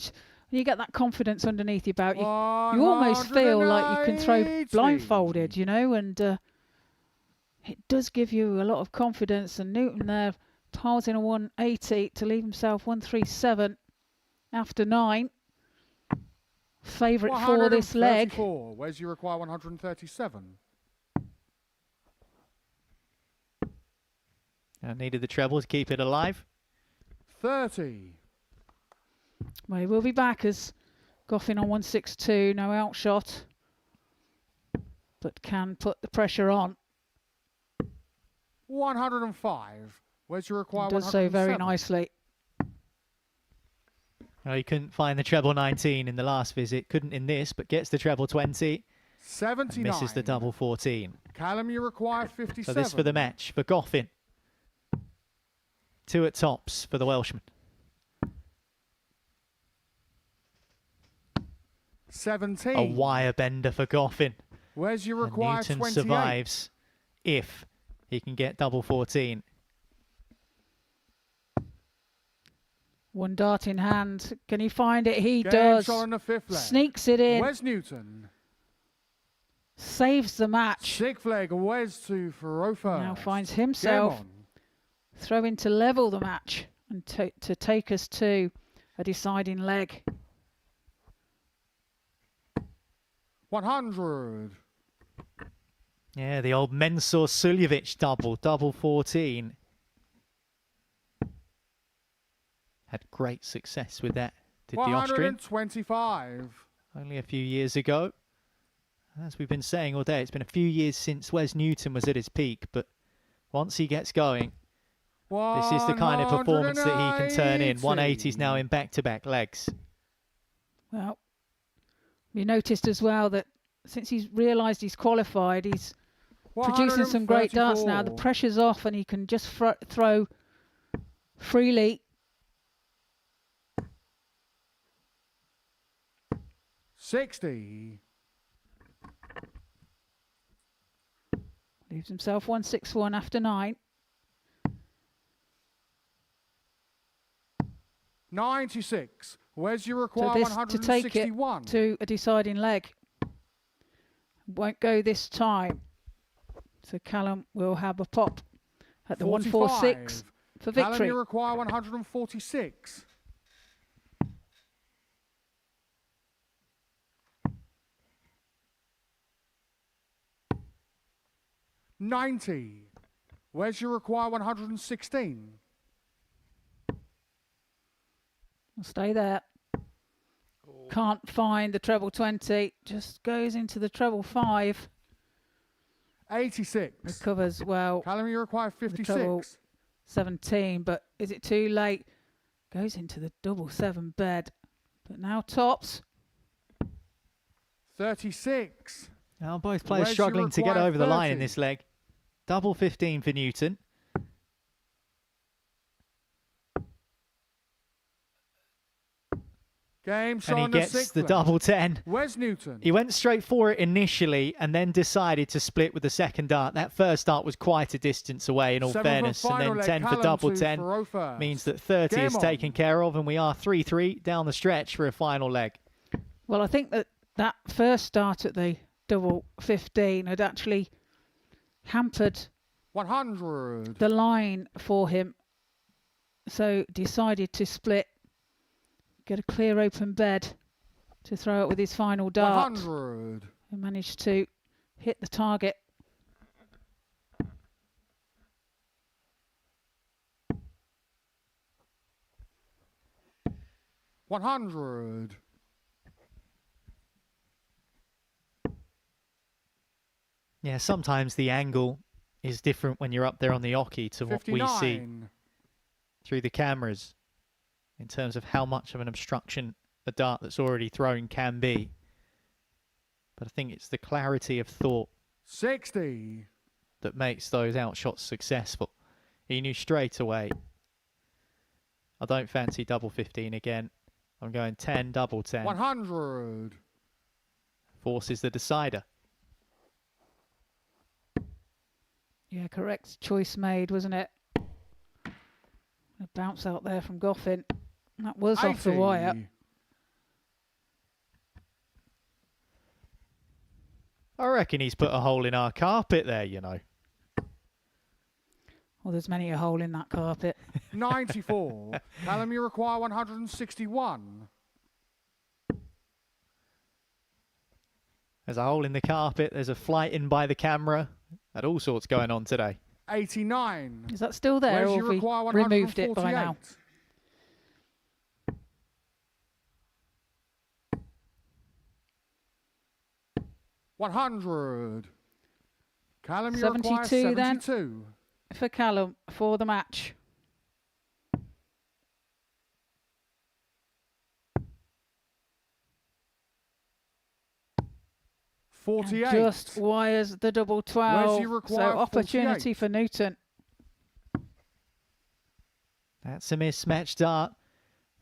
you get that confidence underneath your belt, you almost feel like you can throw 180. blindfolded, you know, and it does give you a lot of confidence. And Newton there tiles in a 180 to leave himself 137 after 9. Favourite for this leg. 134. Where's you require 137? I needed the treble to keep it alive. 30. Well, he will be back as Goffin on 162, no outshot, but can put the pressure on. 105. Where's you require Does so 107? very nicely. He couldn't find the treble 19 in the last visit, couldn't in this, but gets the treble 20 and 79. misses the double 14. Callum, you require 57. So this for the match for Goffin. 2 at tops for the Welshman. 17. A wire bender for Goffin. Where's you And require Newton 28? survives if he can get double 14. One dart in hand. Can he find it? He Game does. shot on the fifth leg. Sneaks it in. Wes Newton. Saves the match. Sixth leg. Wes to Farofa. Now finds himself throwing to level the match and to take us to a deciding leg. 100. Yeah, the old Mensur Suljevic double 14. Had great success with that, did the Austrian. 125. Only a few years ago. As we've been saying all day, it's been a few years since Wes Newton was at his peak, but once he gets going, this is the kind of performance that he can turn in. 180 is now in back-to-back legs. Well, you noticed as well that since he's realised he's qualified, he's producing some great darts now. The pressure's off and he can just throw freely. 60. Leaves himself 161 after 9. 96. Where's you require So this to take it 161? to a deciding leg. Won't go this time. So Callum will have a pop at the 146 for Callum, victory. you require 146. $90. Where's you require 116? We'll stay there. Can't find the treble 20. Just goes into the treble 5. 86. Recovers well. Callum, you require the treble 56. 17, but is it too late? Goes into the double 7 bed. But now tops. 36. Now both players Where's struggling you to get require over the line in 30? this leg. Double 15 for Newton. Game shot And he on the gets sixth the leg. double 10. Where's Newton? He went straight for it initially and then decided to split with the second dart. That first dart was quite a distance away in all Seventh and fairness. And final then leg, 10 for Callum double to 10 Farofa. means that 30 Game is on. taken care of and we are 3-3 down the stretch for a final leg. Well, I think that that first start at the double 15 had actually hampered 100. the line for him. So decided to split, get a clear open bed to throw it with his final dart. 100. And managed to hit the target. $100. Yeah, sometimes the angle is different when you're up there on the oche to what 59. we see through the cameras in terms of how much of an obstruction a dart that's already thrown can be. But I think it's the clarity of thought 60. that makes those outshots successful. He knew straight away, I don't fancy double 15 again. I'm going 10, double 10. 100. Forces the decider. Yeah, correct choice made, wasn't it? A bounce out there from Goffin. That was 80. off the wire. I reckon he's put a hole in our carpet there, you know. Well, there's many a hole in that carpet. 94. Callum, you require 161. There's a hole in the carpet. There's a flight in by the camera. Had all sorts going on today. 89. Is that still there, Whereas or you have we require removed it by 148. now? $100. Callum, you 72 require 72. then for Callum for the match. $48. And just wires the double 12. you So require opportunity 48. for Newton. That's a mismatched dart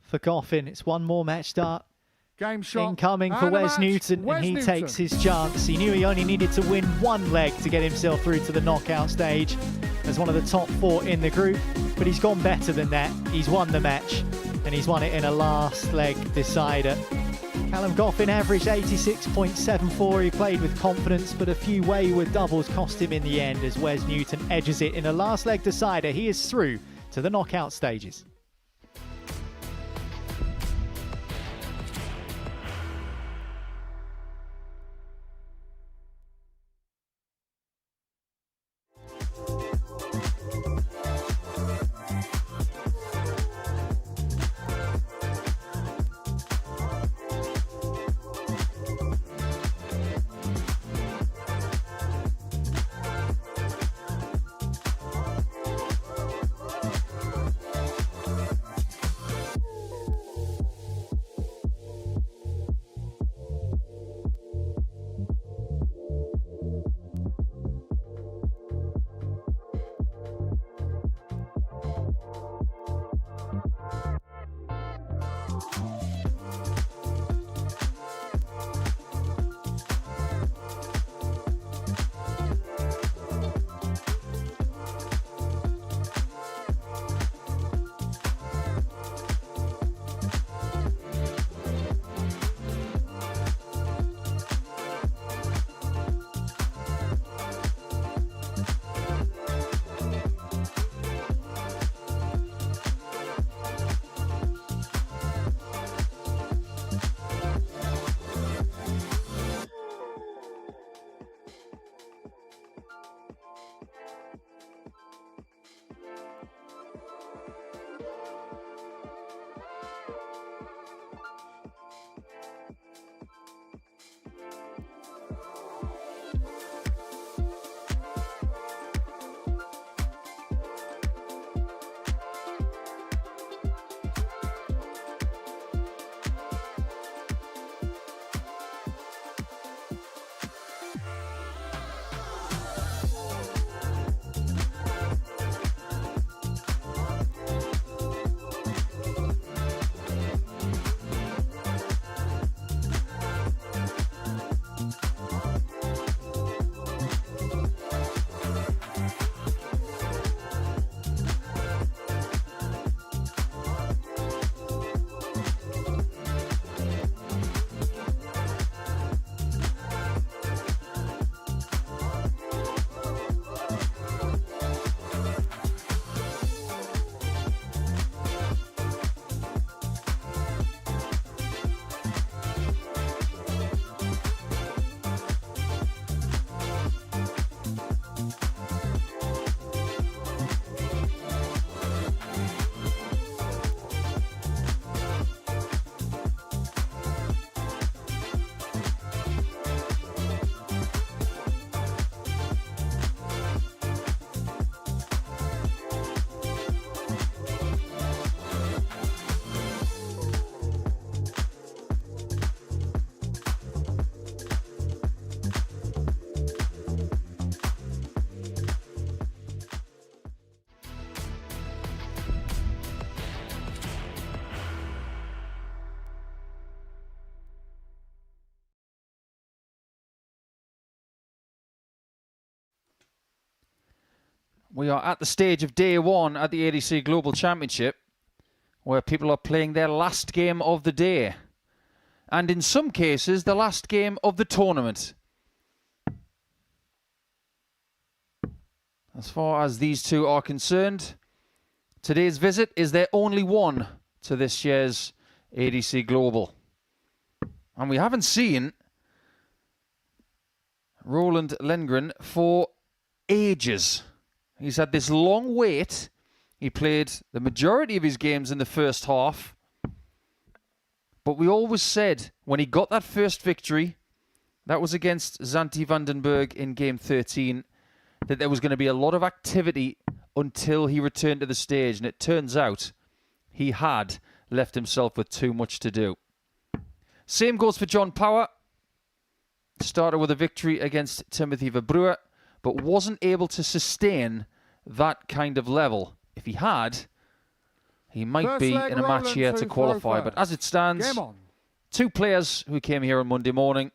for Goffin. It's one more match dart. Game shot. Incoming for And a Wes match. Newton, Wes and he Newton. takes his chance. He knew he only needed to win one leg to get himself through to the knockout stage as one of the top 4 in the group, but he's gone better than that. He's won the match, and he's won it in a last leg decider. Callum Goffin averaged 86.74. He played with confidence, but a few wayward doubles cost him in the end as Wes Newton edges it in a last leg decider. He is through to the knockout stages. We are at the stage of day one at the ADC Global Championship, where people are playing their last game of the day. And in some cases, the last game of the tournament. As far as these two are concerned, today's visit is their only one to this year's ADC Global. And we haven't seen Roland Lindgren for ages. He's had this long wait. He played the majority of his games in the first half. But we always said when he got that first victory, that was against Zanti Vandenberg in game 13, that there was going to be a lot of activity until he returned to the stage. And it turns out he had left himself with too much to do. Same goes for John Power. Started with a victory against Timothy Verbruer, but wasn't able to sustain that kind of level. If he had, he might be in a match here to qualify. But as it stands, two players who came here on Monday morning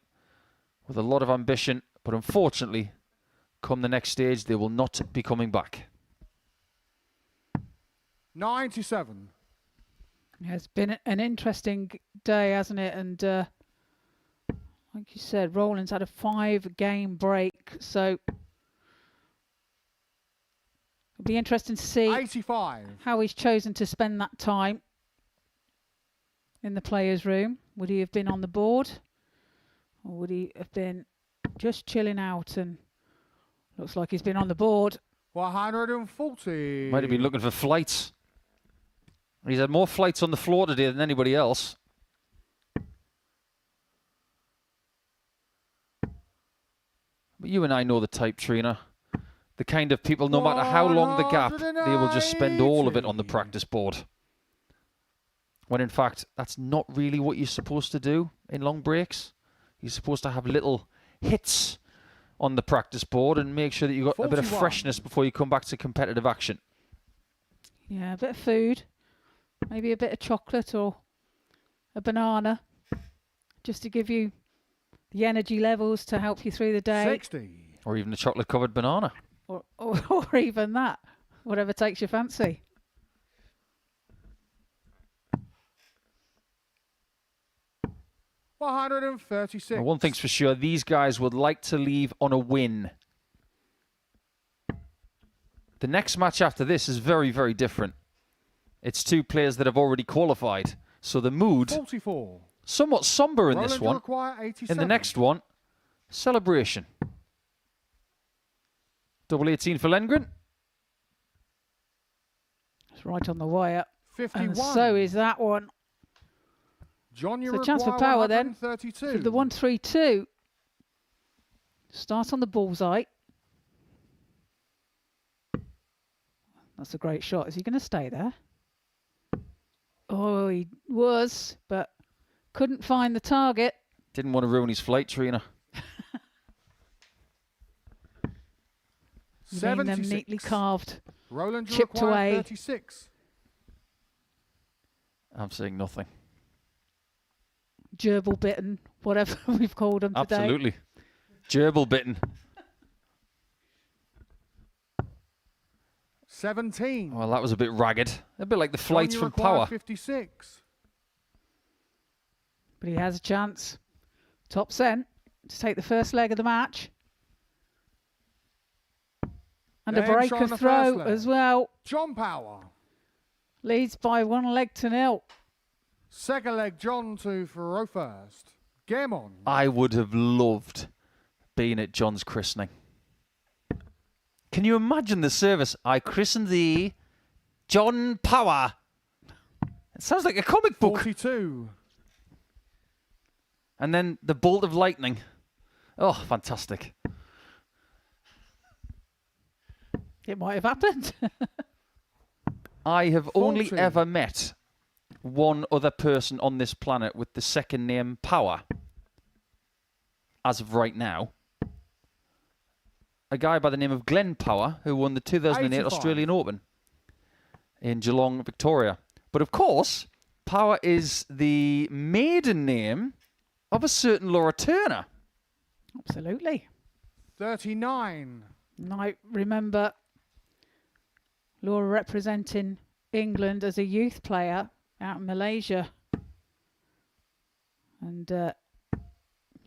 with a lot of ambition, but unfortunately, come the next stage, they will not be coming back. 97. Yeah, it's been an interesting day, hasn't it? And like you said, Roland's had a 5-game break, so it'll be interesting to see 85. How he's chosen to spend that time in the players' room. Would he have been on the board, or would he have been just chilling out? And looks like he's been on the board. 140. Might have been looking for flights. He's had more flights on the floor today than anybody else. But you and I know the type, Trina. The kind of people, no matter how long the gap, they will just spend all of it on the practice board. When in fact, that's not really what you're supposed to do in long breaks. You're supposed to have little hits on the practice board and make sure that you've got 41. A bit of freshness before you come back to competitive action. Yeah, a bit of food. Maybe a bit of chocolate or a banana, just to give you the energy levels to help you through the day. 60. Or even a chocolate-covered banana. Or even that, whatever takes your fancy. $136. Now, one thing's for sure, these guys would like to leave on a win. The next match after this is very, very different. It's two players that have already qualified. So the mood, 44. Somewhat somber in Roland, this one. require 87. In the next one, celebration. Double 18 for Lindgren. It's right on the wire. 51. And so is that one. John, you so chance for Power then. For the 1-3-2. Start on the bullseye. That's a great shot. Is he going to stay there? Oh, he was, but couldn't find the target. Didn't want to ruin his flight, Trina. 76. Them neatly carved, Roland, chipped away. 36. I'm saying nothing. Gerbil bitten, whatever we've called them today. Absolutely. Gerbil bitten. 17. Well, that was a bit ragged. A bit like the flights John, from Power. 56. But he has a chance. Top cent to take the first leg of the match. And a breaker throw as well. John Power. Leads by 1-0. Second leg, John to throw first. Game on. I would have loved being at John's christening. Can you imagine the service? I christen thee, John Power. It sounds like a comic book. 42. And then the bolt of lightning. Oh, fantastic. It might have happened. I have 40. only ever met one other person on this planet with the second name Power. As of right now. A guy by the name of Glenn Power, who won the 2008 85. Australian Open in Geelong, Victoria. But of course, Power is the maiden name of a certain Laura Turner. Absolutely. 39. And I remember Laura representing England as a youth player out in Malaysia. And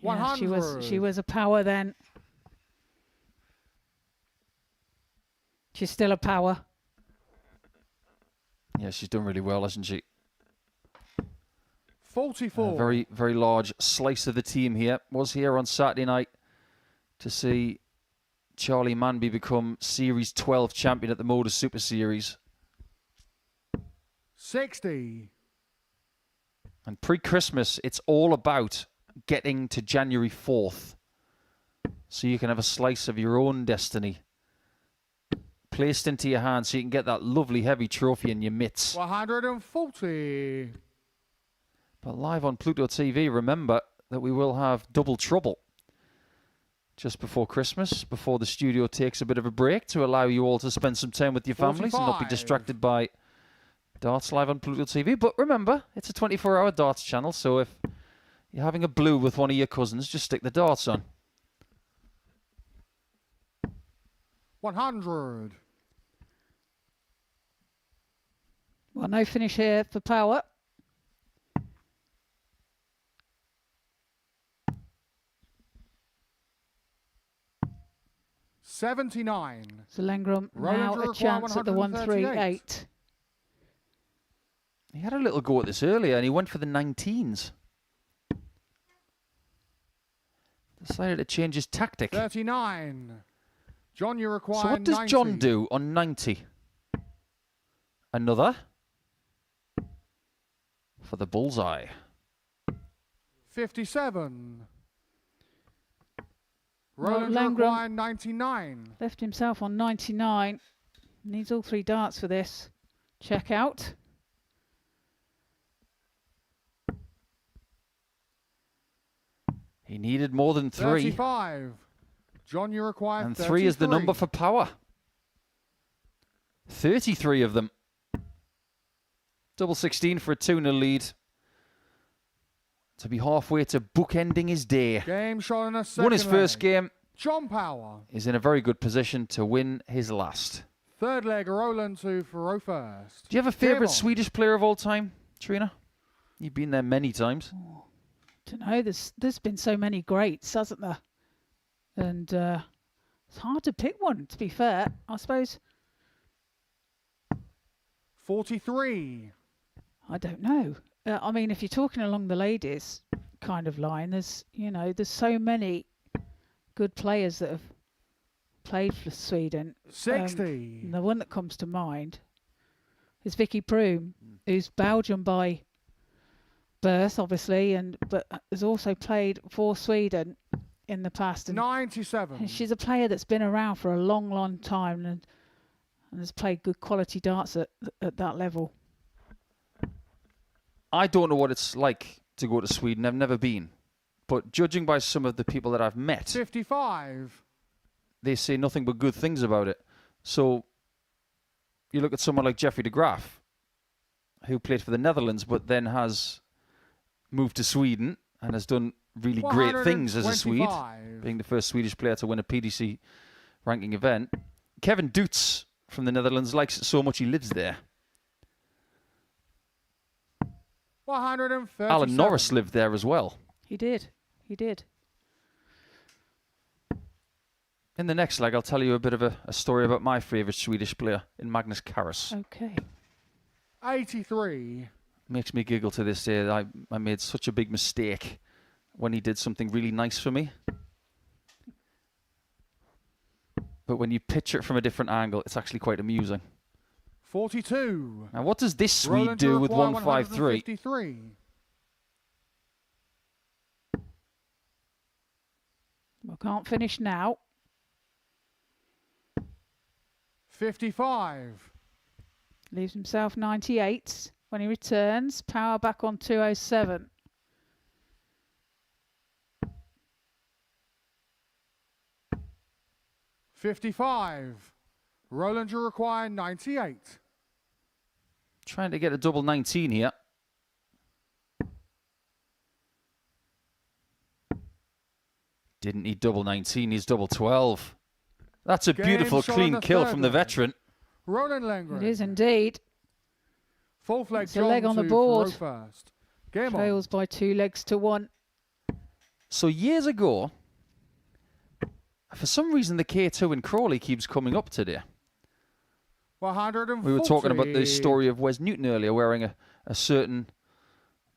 yeah, she was a power then. She's still a power. Yeah, she's done really well, hasn't she? 44. A very, very large slice of the team here. Was here on Saturday night to see Charlie Manby become Series 12 champion at the Modus Super Series. 60. And pre-Christmas, it's all about getting to January 4th. So you can have a slice of your own destiny placed into your hand so you can get that lovely heavy trophy in your mitts. 140. But live on Pluto TV, remember that we will have double trouble just before Christmas, before the studio takes a bit of a break to allow you all to spend some time with your families and not be distracted by darts live on Pluto TV. But remember, it's a 24-hour darts channel, so if you're having a blue with one of your cousins, just stick the darts on. 100. Well, no finish here for power. $79. So Lengram now a chance at the 138. He had a little go at this earlier, and he went for the 19s. Decided to change his tactic. 39. John, you require So what does 90. John do on 90? Another? For the bullseye. 57. Roland Lengram required 99. left himself on 99. Needs all 3 darts for this. Check out. He needed more than 3. 35. John, you require And 33. 3 is the number for power. 33 of them. Double 16 for a 2-0 lead. To be halfway to bookending his day. Game shot in a second Won his first leg. game. John Power. Is in a very good position to win his last. Third leg, Roland to Faro first. Do you have a Game favourite on. Swedish player of all time, Trina? You've been there many times. Don't know. There's been so many greats, hasn't there? And it's hard to pick one, to be fair. I suppose 43. I don't know. I mean, if you're talking along the ladies kind of line, there's so many good players that have played for Sweden. 60. The one that comes to mind is Vicky Broom, who's Belgian by birth, obviously, but has also played for Sweden in the past. And 97. And she's a player that's been around for a long, long time and has played good quality darts at that level. I don't know what it's like to go to Sweden. I've never been. But judging by some of the people that I've met, 55. they say nothing but good things about it. So you look at someone like Jeffrey de Graaf, who played for the Netherlands but then has moved to Sweden and has done really great things as a Swede, being the first Swedish player to win a PDC ranking event. Kevin Dutz from the Netherlands likes it so much he lives there. 137. Alan Norris lived there as well. He did. In the next leg, I'll tell you a bit of a story about my favourite Swedish player in Magnus Karras. Okay. 83. Makes me giggle to this day. I made such a big mistake when he did something really nice for me. But when you picture it from a different angle, it's actually quite amusing. 42. Now, what does this Swede Roland to do with require 153? 153. Well, can't finish now. 55. Leaves himself 98 when he returns. Power back on 207. $55. Roland, you require 98. Trying to get a double 19 here. Didn't need double 19, he's double 12. That's a Game beautiful shot on clean the kill third from the leg. veteran. Roland Lengren. It is indeed. Full flag It's a John leg on the to board. Faro first. Game on. Trails by 2 legs to 1. So years ago, for some reason the K2 in Crawley keeps coming up today. 140. We were talking about the story of Wes Newton earlier wearing a certain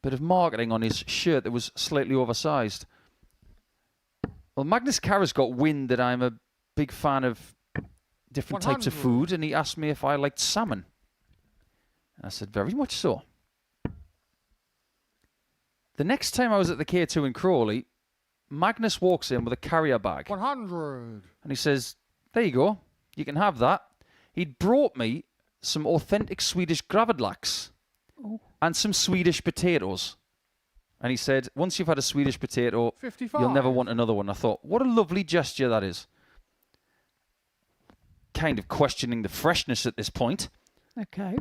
bit of marketing on his shirt that was slightly oversized. Well, Magnus Carra's got wind that I'm a big fan of different types of 100. food, and he asked me if I liked salmon. I said, very much so. The next time I was at the K2 in Crawley, Magnus walks in with a carrier bag. 100. And he says, there you go, you can have that. He'd brought me some authentic Swedish gravlax and some Swedish potatoes. And he said, once you've had a Swedish potato, 55. you'll never want another one. I thought, what a lovely gesture that is. Kind of questioning the freshness at this point. Okay.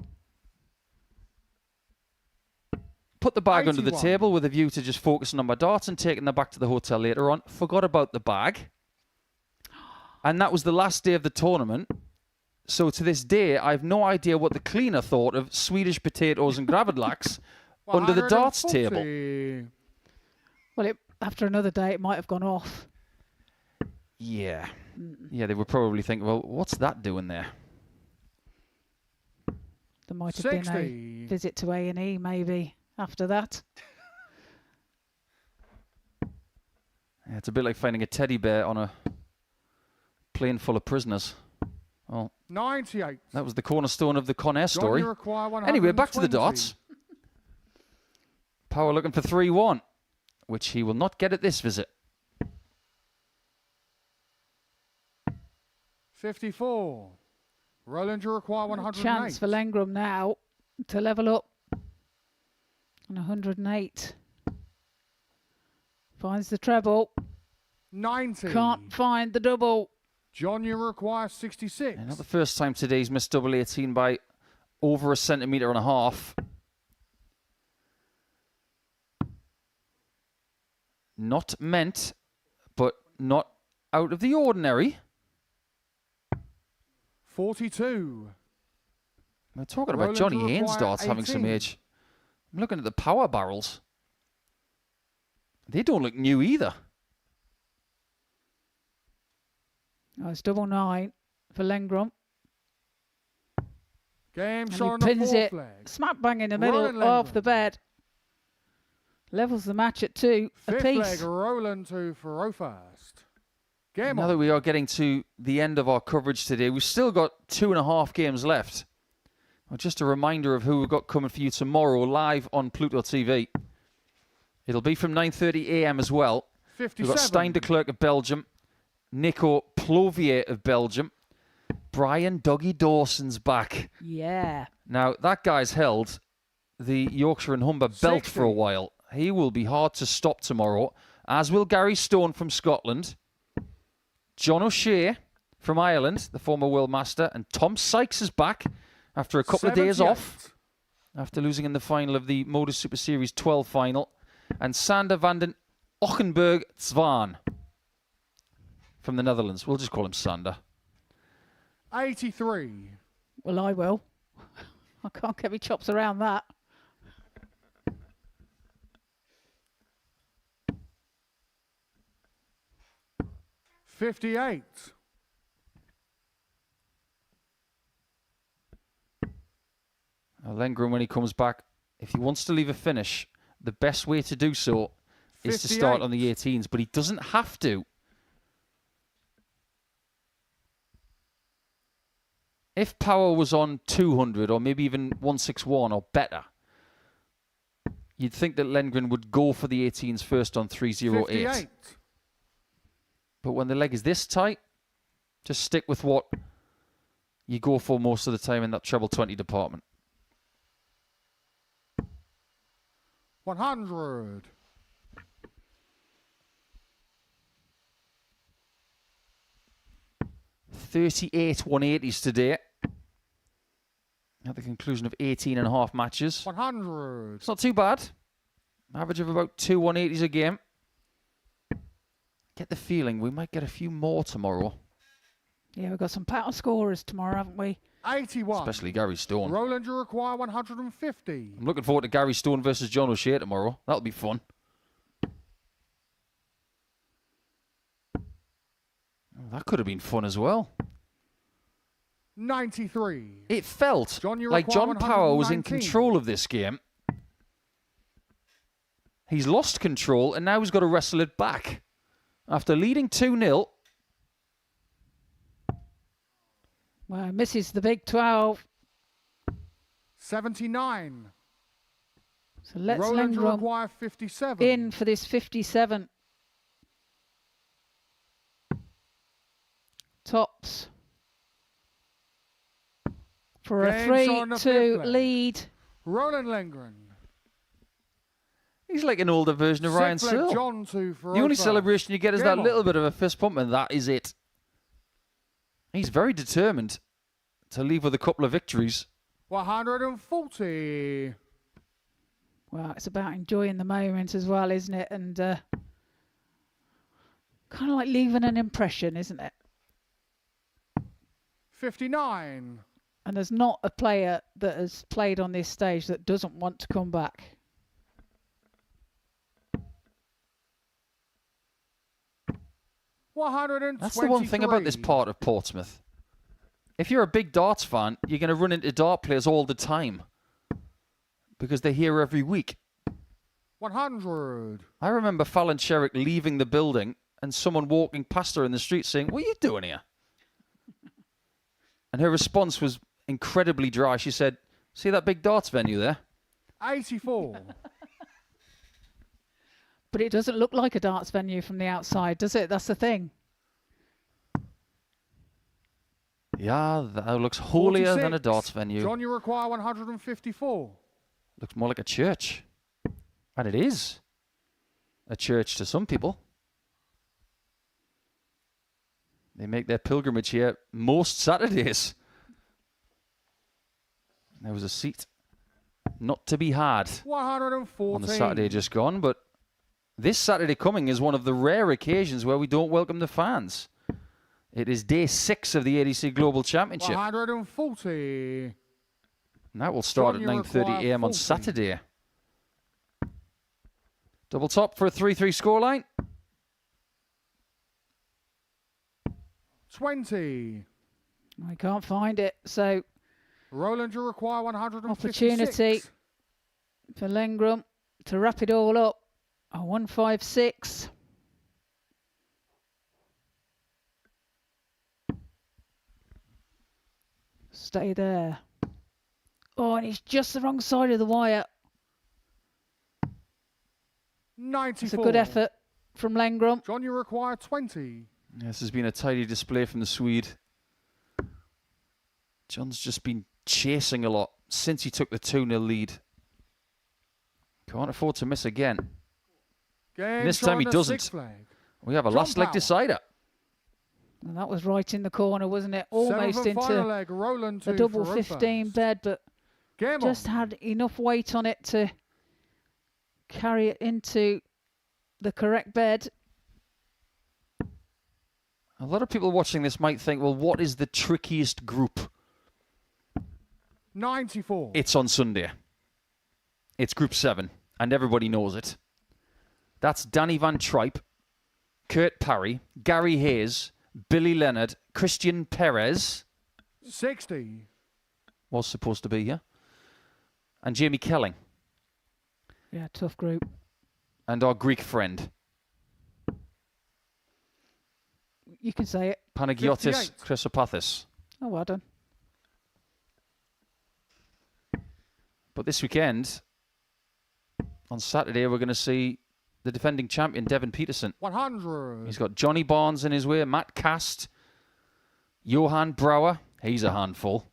Put the bag under the 81. table with a view to just focusing on my darts and taking them back to the hotel later on. Forgot about the bag. And that was the last day of the tournament. So to this day, I have no idea what the cleaner thought of Swedish potatoes and gravlax under the darts 140. table. Well, after another day, it might have gone off. Yeah. Yeah, they were probably thinking, well, what's that doing there? There might have been 60. a visit to A&E, maybe, after that. Yeah, it's a bit like finding a teddy bear on a plane full of prisoners. Well, 98. that was the cornerstone of the Con Air John, story. you require 120. Anyway, back to the darts. Power looking for 3-1, which he will not get at this visit. 54. Roland, you require 108. Chance for Lengram now to level up. And 108. Finds the treble. 90. Can't find the double. John, you require 66. Not the first time today he's missed double 18 by over a centimetre and a half. Not meant, but not out of the ordinary. 42. We're talking Roland about Johnny to Haynes require darts having some 18. age. I'm looking at the power barrels. They don't look new either. Oh, it's 99 for Lengram. Game And shot he on the pins fourth it leg. smack bang in the middle Roland of Lengram. the bed. Levels the match at 2 Fifth apiece. leg, Roland to Faro first. Game Now on. that we are getting to the end of our coverage today, we've still got 2.5 games left. Well, just a reminder of who we've got coming for you tomorrow live on Pluto TV. It'll be from 9:30 a.m. as well. 57. We've got Stein de Klerk of Belgium, Nico Plovier of Belgium, Brian Dougie Dawson's back. Yeah. Now, that guy's held the Yorkshire and Humber belt 60. for a while. He will be hard to stop tomorrow, as will Gary Stone from Scotland, John O'Shea from Ireland, the former world master, and Tom Sykes is back after a couple of days 78. off, after losing in the final of the Modus Super Series 12 final, and Sander van den Ochenberg Zwan from the Netherlands. We'll just call him Sander. 83. Well, I will. I can't get me chops around that. $58. Lengram, when he comes back, if he wants to leave a finish, the best way to do so is to start on the 18s, but he doesn't have to. If power was on 200 or maybe even 161 or better, you'd think that Lengren would go for the 18s first on 308. 58. But when the leg is this tight, just stick with what you go for most of the time in that treble 20 department. 100. $38 180s today. At the conclusion of 18.5 matches. 100. It's not too bad. Average of about 2 180s a game. Get the feeling we might get a few more tomorrow. Yeah, we've got some power scorers tomorrow, haven't we? 81. Especially Gary Stone. Roland, you require 150. I'm looking forward to Gary Stone versus John O'Shea tomorrow. That'll be fun. Oh, that could have been fun as well. 93. It felt like John Power was in control of this game. He's lost control, and now he's got to wrestle it back. After leading 2-0. Well, misses the big 12. 79. So let's Roland, you Lengrom require 57. in for this 57. Tops for a Games on the 3-2 fifth leg. lead. Roland Lengren. He's like an older version of Ryan Sixth leg, Searle. John to The only celebration you get is that Game little on. bit of a fist pump, and that is it. He's very determined to leave with a couple of victories. 140. Well, it's about enjoying the moment as well, isn't it? And kind of like leaving an impression, isn't it? 59. And there's not a player that has played on this stage that doesn't want to come back. That's the one thing about this part of Portsmouth. If you're a big darts fan, you're going to run into dart players all the time because they're here every week. 100. I remember Fallon Sherrick leaving the building and someone walking past her in the street saying, "What are you doing here?" And her response was incredibly dry. She said, "See that big darts venue there?" 84. But it doesn't look like a darts venue from the outside, does it? That's the thing. Yeah, that looks holier than a 46. darts venue. John, you require 154. Looks more like a church. And it is a church to some people. They make their pilgrimage here most Saturdays. There was a seat not to be had 114. on the Saturday just gone, but this Saturday coming is one of the rare occasions where we don't welcome the fans. It is day 6 of the ADC Global Championship. 140. And that will start John, at you 9:30 require a.m. on 40. Saturday. Double top for a 3-3 scoreline. 20. I can't find it. So Roland, you require 156. opportunity for Lengrom to wrap it all up. A 156. Stay there. Oh, and he's just the wrong side of the wire. 94. It's a good effort from Lengrom. John, you require 20. This has been a tidy display from the Swede. John's just been chasing a lot since he took the 2-0 lead. Can't afford to miss again. Game This time he on the doesn't. sixth flag. We have a John last leg Power. decider. And that was right in the corner, wasn't it? Almost Seventh and final into leg, Roland a to double Farouk 15 first. bed, but Game just on. had enough weight on it to carry it into the correct bed. A lot of people watching this might think, well, what is the trickiest group? 94. It's on Sunday. It's Group 7, and everybody knows it. That's Danny Van Tripe, Kurt Parry, Gary Hayes, Billy Leonard, Christian Perez. 60. Was supposed to be here. And Jamie Kelling. Yeah, tough group. And our Greek friend, You can say it. Panagiotis 58. Chrysopathis. Oh, well done. But this weekend, on Saturday, we're going to see the defending champion, Devin Peterson. 100. He's got Johnny Barnes in his way, Matt Cast, Johan Brouwer. He's a handful.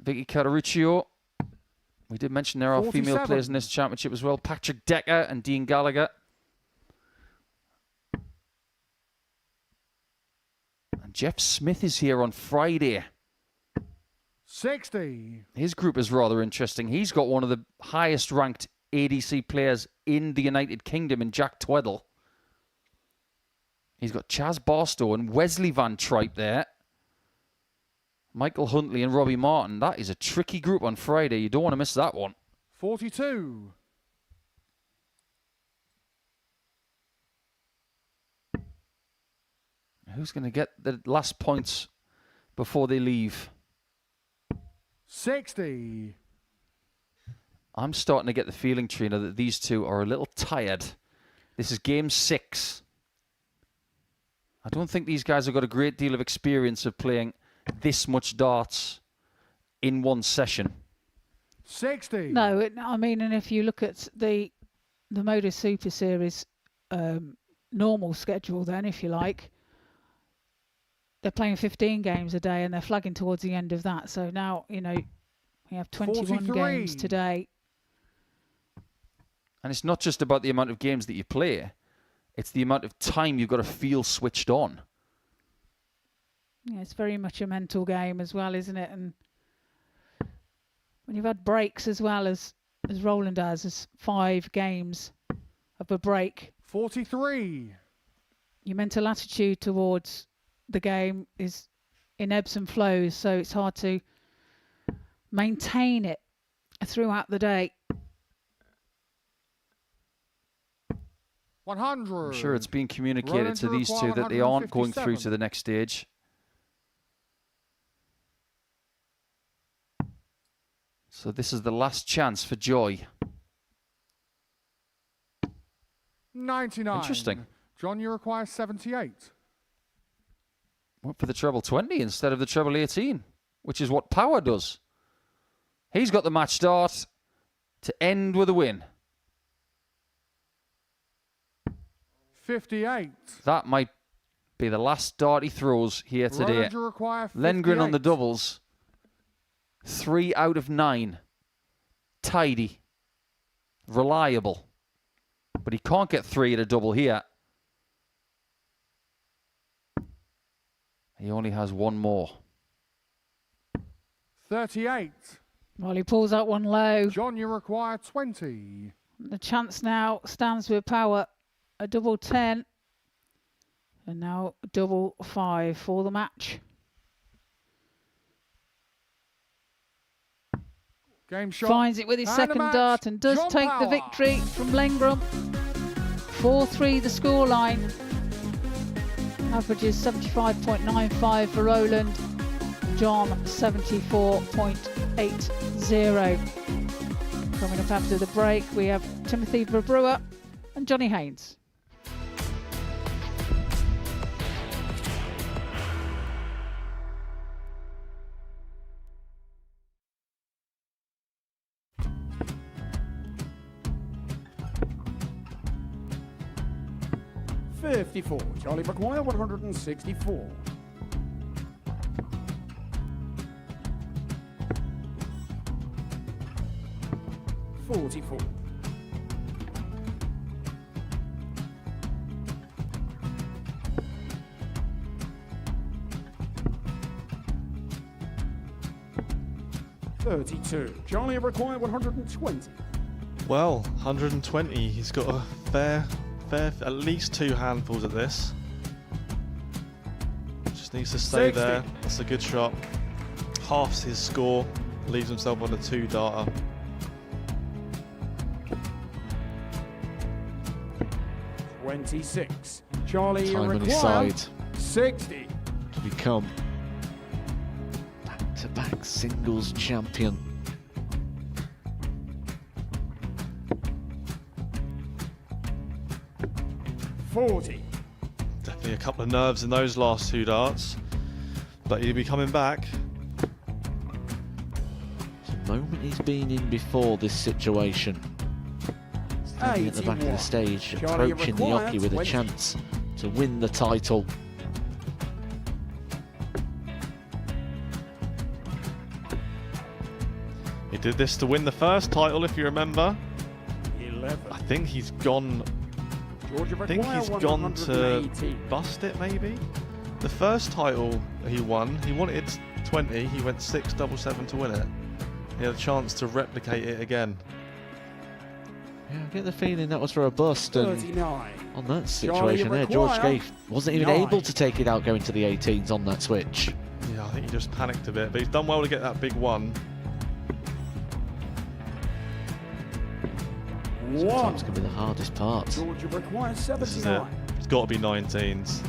Vicky Caruccio. We did mention there are female 47. players in this championship as well. Patrick Decker and Dean Gallagher. And Jeff Smith is here on Friday. 60. His group is rather interesting. He's got one of the highest ranked ADC players in the United Kingdom in Jack Tweddle. He's got Chaz Barstow and Wesley Van Tripe there. Michael Huntley and Robbie Martin. That is a tricky group on Friday. You don't want to miss that one. 42. Who's going to get the last points before they leave? 60. I'm starting to get the feeling, Trina, that these two are a little tired. This is game 6. I don't think these guys have got a great deal of experience of playing this much darts in one session. 60. No, I mean, and if you look at the Modus Super Series normal schedule, then if you like, they're playing 15 games a day and they're flagging towards the end of that. So now, you know, we have 21 43. games today. And it's not just about the amount of games that you play. It's the amount of time you've got to feel switched on. Yeah, it's very much a mental game as well, isn't it? And when you've had breaks as well as Roland has, as 5 games of a break. 43. Your mental attitude towards the game is in ebbs and flows, so it's hard to maintain it throughout the day. 100. I'm sure it's being communicated to these two that they aren't going through to the next stage. So this is the last chance for Joy. 99. Interesting. John, you require 78. Went for the treble 20 instead of the treble 18, which is what Power does. He's got the match start to end with a win. 58. That might be the last dart he throws here today. Roland, you require 58. Lengren on the doubles. 3 out of 9. Tidy. Reliable. But he can't get 3 at a double here. He only has 1 more. 38. Well, he pulls out one low. John, you require 20. The chance now stands with Power. A double 10. And now double 5 for the match. Game shot. Finds it with his second dart and does John take Power. the victory from Lengren. 4-3 the scoreline. Averages 75.95 for Roland. John 74.80. Coming up after the break, we have Timothy Brewer and Johnny Haynes. $54. Charlie Maguire, 164. $44. $32. Charlie required 120. Well, 120. He's got a fair, at least 2 handfuls at this. Just needs to stay 60. there. That's a good shot. Halves his score. Leaves himself on a 2-darter. $26. Charlie Time on his required side 60. to become back-to-back singles champion. $40. Definitely a couple of nerves in those last 2 darts. But he'll be coming back. The moment he's been in before this situation. Standing at the back of the stage, Charlie approaching the required Yoki with a 20. chance to win the title. He did this to win the first title, if you remember. 11. I think he's gone. Georgia I think he's gone to bust it, maybe. The first title he won, he wanted 20. He went 6-7-7 to win it. He had a chance to replicate it again. Yeah, I get the feeling that was for a bust, and 39. on that situation there, George Gay wasn't even 9. able to take it out going to the 18s on that switch. Yeah, I think he just panicked a bit, but he's done well to get that big one. Sometimes can be the hardest part. Georgia requires This is it. 79. It's got to be 19s.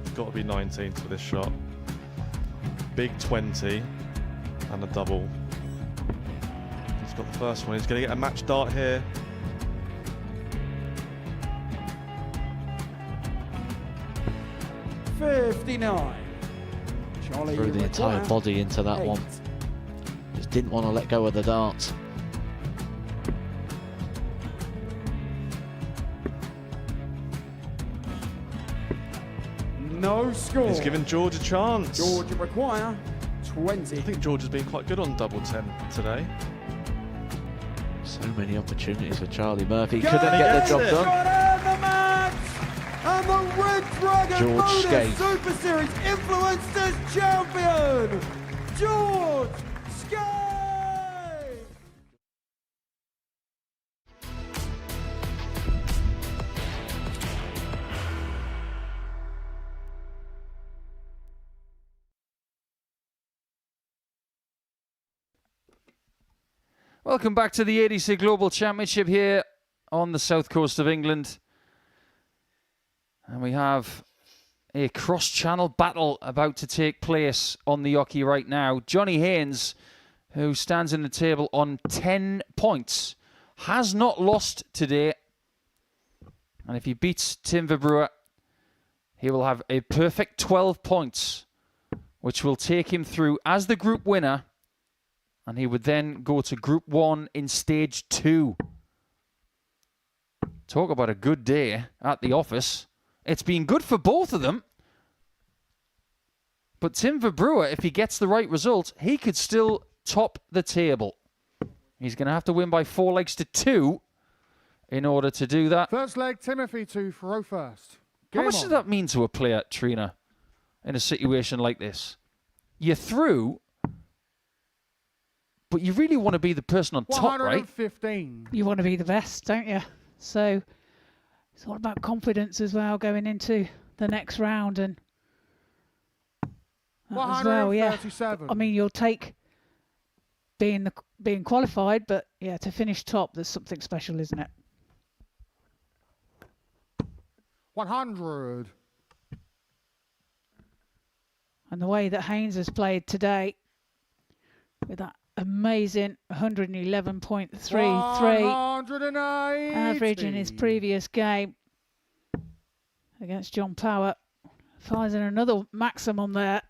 It's got to be 19s for this shot. Big 20 and a double. He's got the first one. He's going to get a match dart here. $59. Charlie, Threw you the entire require body into that 8. one. Just didn't want to let go of the dart. No score. He's given George a chance. Georgia require 20. I think George has been quite good on double 10 today. So many opportunities for Charlie Murphy. Go Couldn't get the job it. done. And the match! And the Red Dragon George Modus Skate. Super Series Influencers Champion, George Skate! Welcome back to the ADC Global Championship here on the south coast of England. And we have a cross-channel battle about to take place on the Yoki right now. Johnny Haynes, who stands in the table on 10 points, has not lost today. And if he beats Tim Verbrewer, he will have a perfect 12 points, which will take him through as the group winner. And he would then go to Group 1 in Stage 2. Talk about a good day at the office. It's been good for both of them. But Tim Verbrewer, if he gets the right result, he could still top the table. He's going to have to win by 4 legs to 2 in order to do that. First leg, Timothy to throw first. How much does that mean to a player, Trina, in a situation like this? You're through, but you really want to be the person on top, right? 115. You want to be the best, don't you? So it's all about confidence as well going into the next round and that as well, yeah. 137. I mean, you'll take being qualified, but yeah, to finish top, there's something special, isn't it? 100. And the way that Haynes has played today with that amazing 111.33 average in his previous game against John Power. Fires in another maximum there.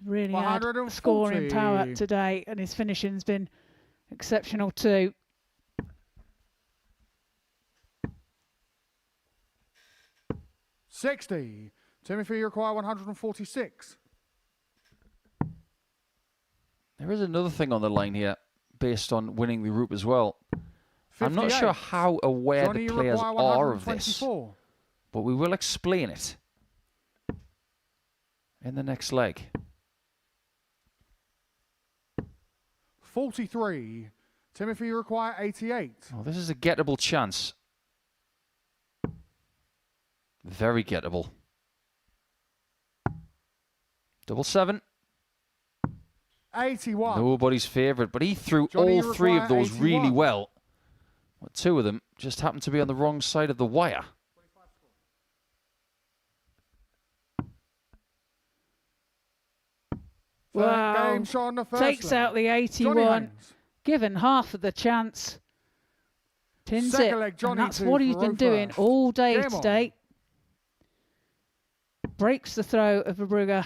Really had scoring power today, and his finishing's been exceptional too. $60. Timothy, you require 146. There is another thing on the line here based on winning the group as well. I'm not sure how aware Johnny, the players are of this, 124. but we will explain it in the next leg. 43. Timothy, you require 88. Oh, this is a gettable chance. Very gettable. 777. 81. Nobody's favourite, but he threw Johnny, all 3 of those 81. really well. Well, 2 of them just happened to be on the wrong side of the wire. Wow. Game shot on the first Takes leg. out the 81, given half of the chance. Pins Second it, leg, Johnny and that's to what he's been throw doing first. all day Game on. today. Breaks the throw of Verbrewer.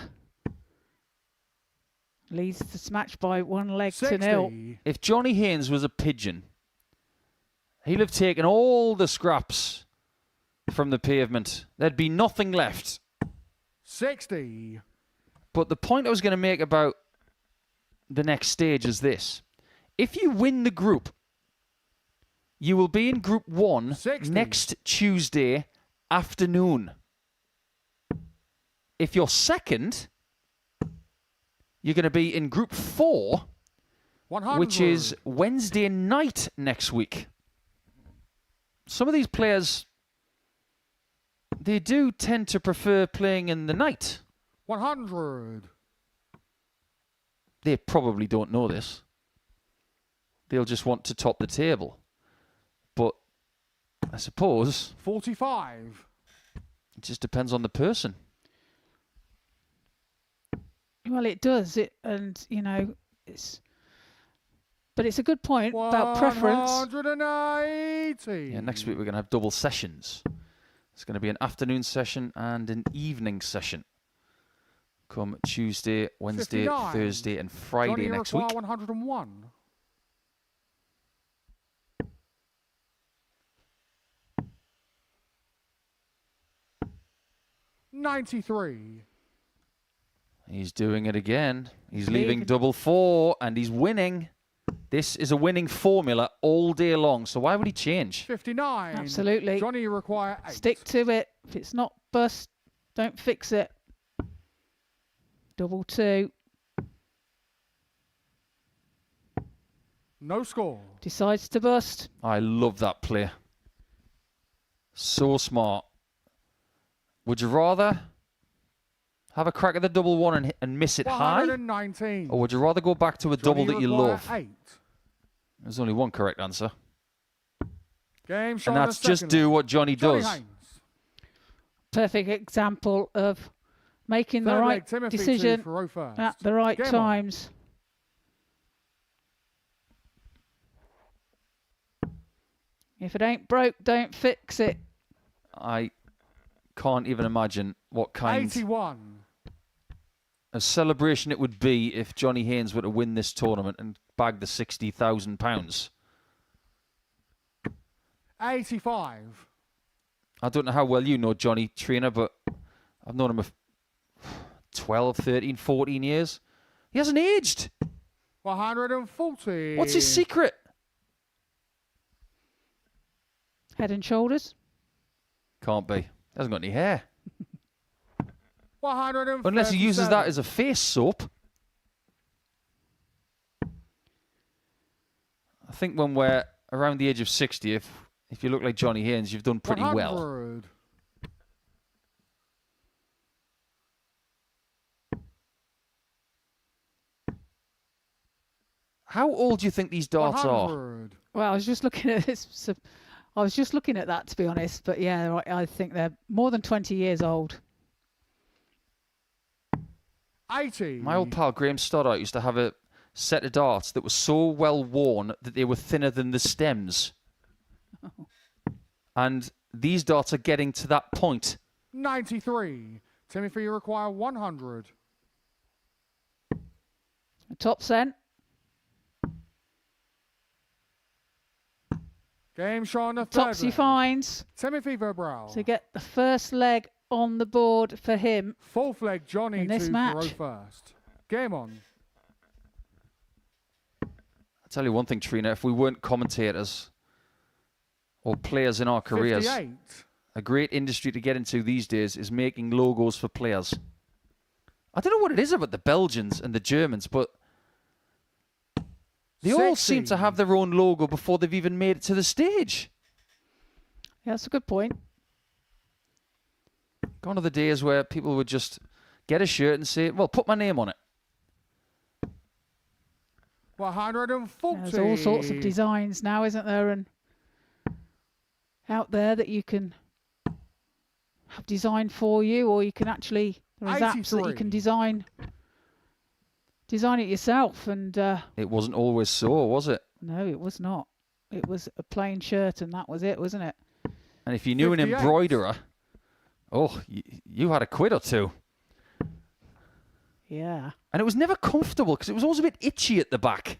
Leads this match by 1 leg to 0. If Johnny Haynes was a pigeon, he'd have taken all the scraps from the pavement. There'd be nothing left. 60. But the point I was going to make about the next stage is this. If you win the group, you will be in Group 1 next Tuesday afternoon. If you're second, you're going to be in Group 4, 100. which is Wednesday night next week. Some of these players They do tend to prefer playing in the night. 100. They probably don't know this. They'll just want to top the table. But I suppose 45. it just depends on the person. Well, it does. And you know, but it's a good point about preference. 180. Yeah, next week we're going to have double sessions. It's going to be an afternoon session and an evening session. Come Tuesday, Wednesday, 59. Thursday, and Friday Johnny next week. 101. $93. He's doing it again. He's leaving double four, and he's winning. This is a winning formula all day long, so why would he change? 59. Absolutely. Johnny, you require 8. Stick to it. If it's not bust, don't fix it. Double two. No score. Decides to bust. I love that play. So smart. Would you rather have a crack at the double one and miss it high? 119. Or would you rather go back to a double that you love? 8. There's only one correct answer. Game And that's just do what Johnny does. Perfect example of making the right decision at the right times. If it ain't broke, don't fix it. I can't even imagine what kind 81. of celebration it would be if Johnny Haynes were to win this tournament and bag the £60,000. 85. I don't know how well you know Johnny, Trina, but I've known him for 12, 13, 14 years. He hasn't aged. 140. What's his secret? Head and shoulders. Can't be. He hasn't got any hair. 137. Unless he uses that as a face soap. I think when we're around the age of 60, if you look like Johnny Haynes, you've done pretty 100. well. How old do you think these darts 100. are? Well, I was just looking at this. So I was just looking at that, to be honest. But yeah, I think they're more than 20 years old. 80. My old pal Graham Stoddart used to have a set of darts that was so well worn that they were thinner than the stems. Oh. And these darts are getting to that point. 93. Timothy, you require 100. Top cent. Game shot on the third Topsy leg. finds. Timothy Verbrow. To get the first leg on the board for him. Fourth leg, Johnny in this to match. throw first. Game on. I'll tell you one thing, Trina, if we weren't commentators or players in our careers, 58. a great industry to get into these days is making logos for players. I don't know what it is about the Belgians and the Germans, but they all seem to have their own logo before they've even made it to the stage. Yeah, that's a good point. Gone are the days where people would just get a shirt and say, well, put my name on it. 140. There's all sorts of designs now, isn't there? And out there that you can have designed for you, or you can actually, there's apps that you can design it yourself. And it wasn't always so, was it? no, it was not. It was a plain shirt and that was it, wasn't it? And if you knew 58. an embroiderer, oh, you had a quid or two. Yeah. And it was never comfortable because it was always a bit itchy at the back.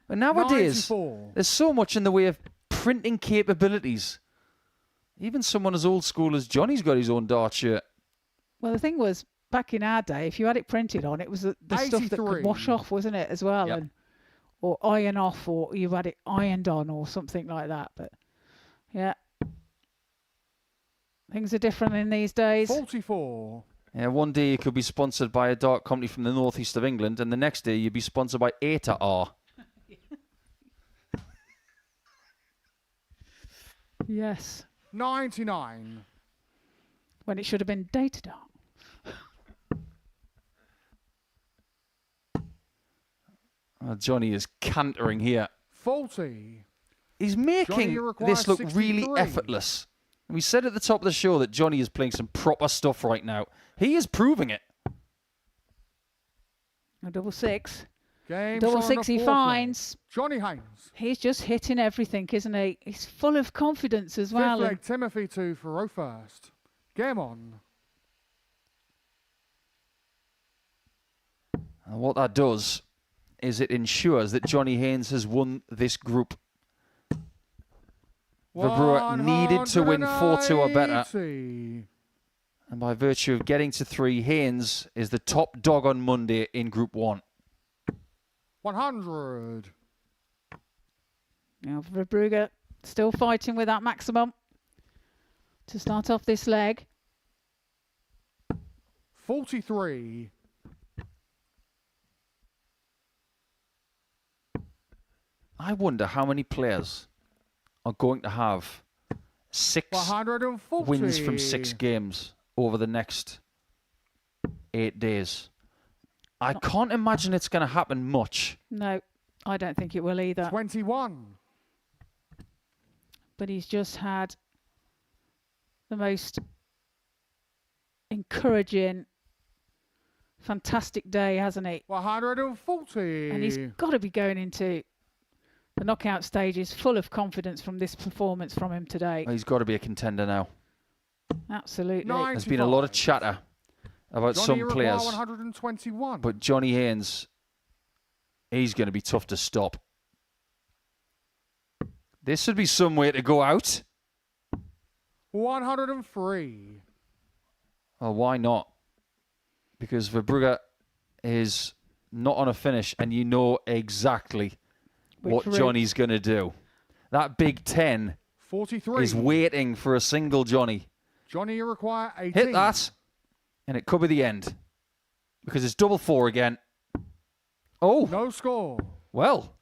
But nowadays, 94. there's so much in the way of printing capabilities. Even someone as old school as Johnny's got his own dart shirt. Well, the thing was, back in our day, if you had it printed on, it was the stuff that 83. could wash off, wasn't it, as well? Yep. And, or iron off, or you had it ironed on or something like that. But, yeah. Things are different in these days. 44. Yeah, one day you could be sponsored by a dart company from the northeast of England, and the next day you'd be sponsored by Eta R. Yes. 99. when it should have been data dart. Johnny is cantering here. 40. He's making this look really effortless. We said at the top of the show that Johnny is playing some proper stuff right now. He is proving it. A double six. Game Double shot on six the he fourth finds. leg. Johnny Haynes. He's just hitting everything, isn't he? He's full of confidence as well. Fifth leg, Timothy to Thoreau first. Game on. And what that does is it ensures that Johnny Haynes has won this group. Verbrewer needed to win 4-2 or better. And by virtue of getting to 3, Haynes is the top dog on Monday in Group 1. 100. Now Verbruger still fighting with that maximum to start off this leg. 43. I wonder how many players are going to have 6 wins from 6 games over the next 8 days. I can't imagine it's going to happen much. No, I don't think it will either. 21. But he's just had the most encouraging, fantastic day, hasn't he? 140. And he's got to be going into the knockout stages full of confidence from this performance from him today. He's got to be a contender now. Absolutely. 95. There's been a lot of chatter about some players. 121. But Johnny Haynes, he's going to be tough to stop. This would be some way to go out. 103. Well, why not? Because Verbruger is not on a finish, and you know exactly what Johnny's going to do. That Big 10 43. is waiting for a single Johnny. Johnny, you require 18. Hit that, and it could be the end. Because it's double 4 again. Oh. No score. Well.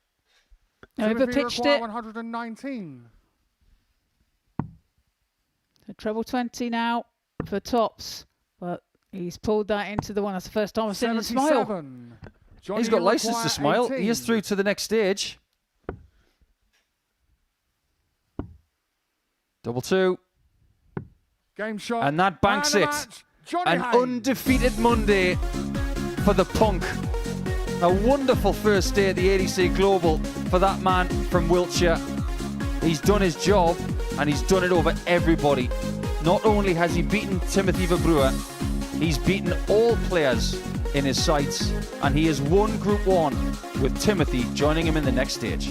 Overpitched it. 119. So treble 20 now for tops. But he's pulled that into the one. That's the first time I've seen him smile. Johnny, he's got license to smile. 18. He is through to the next stage. Double 2. Game shot. And that banks it. An undefeated Monday for the Punk. A wonderful first day at the ADC Global for that man from Wiltshire. He's done his job, and he's done it over everybody. Not only has he beaten Timothy Verbruger, he's beaten all players in his sights, and he has won Group 1 with Timothy joining him in the next stage.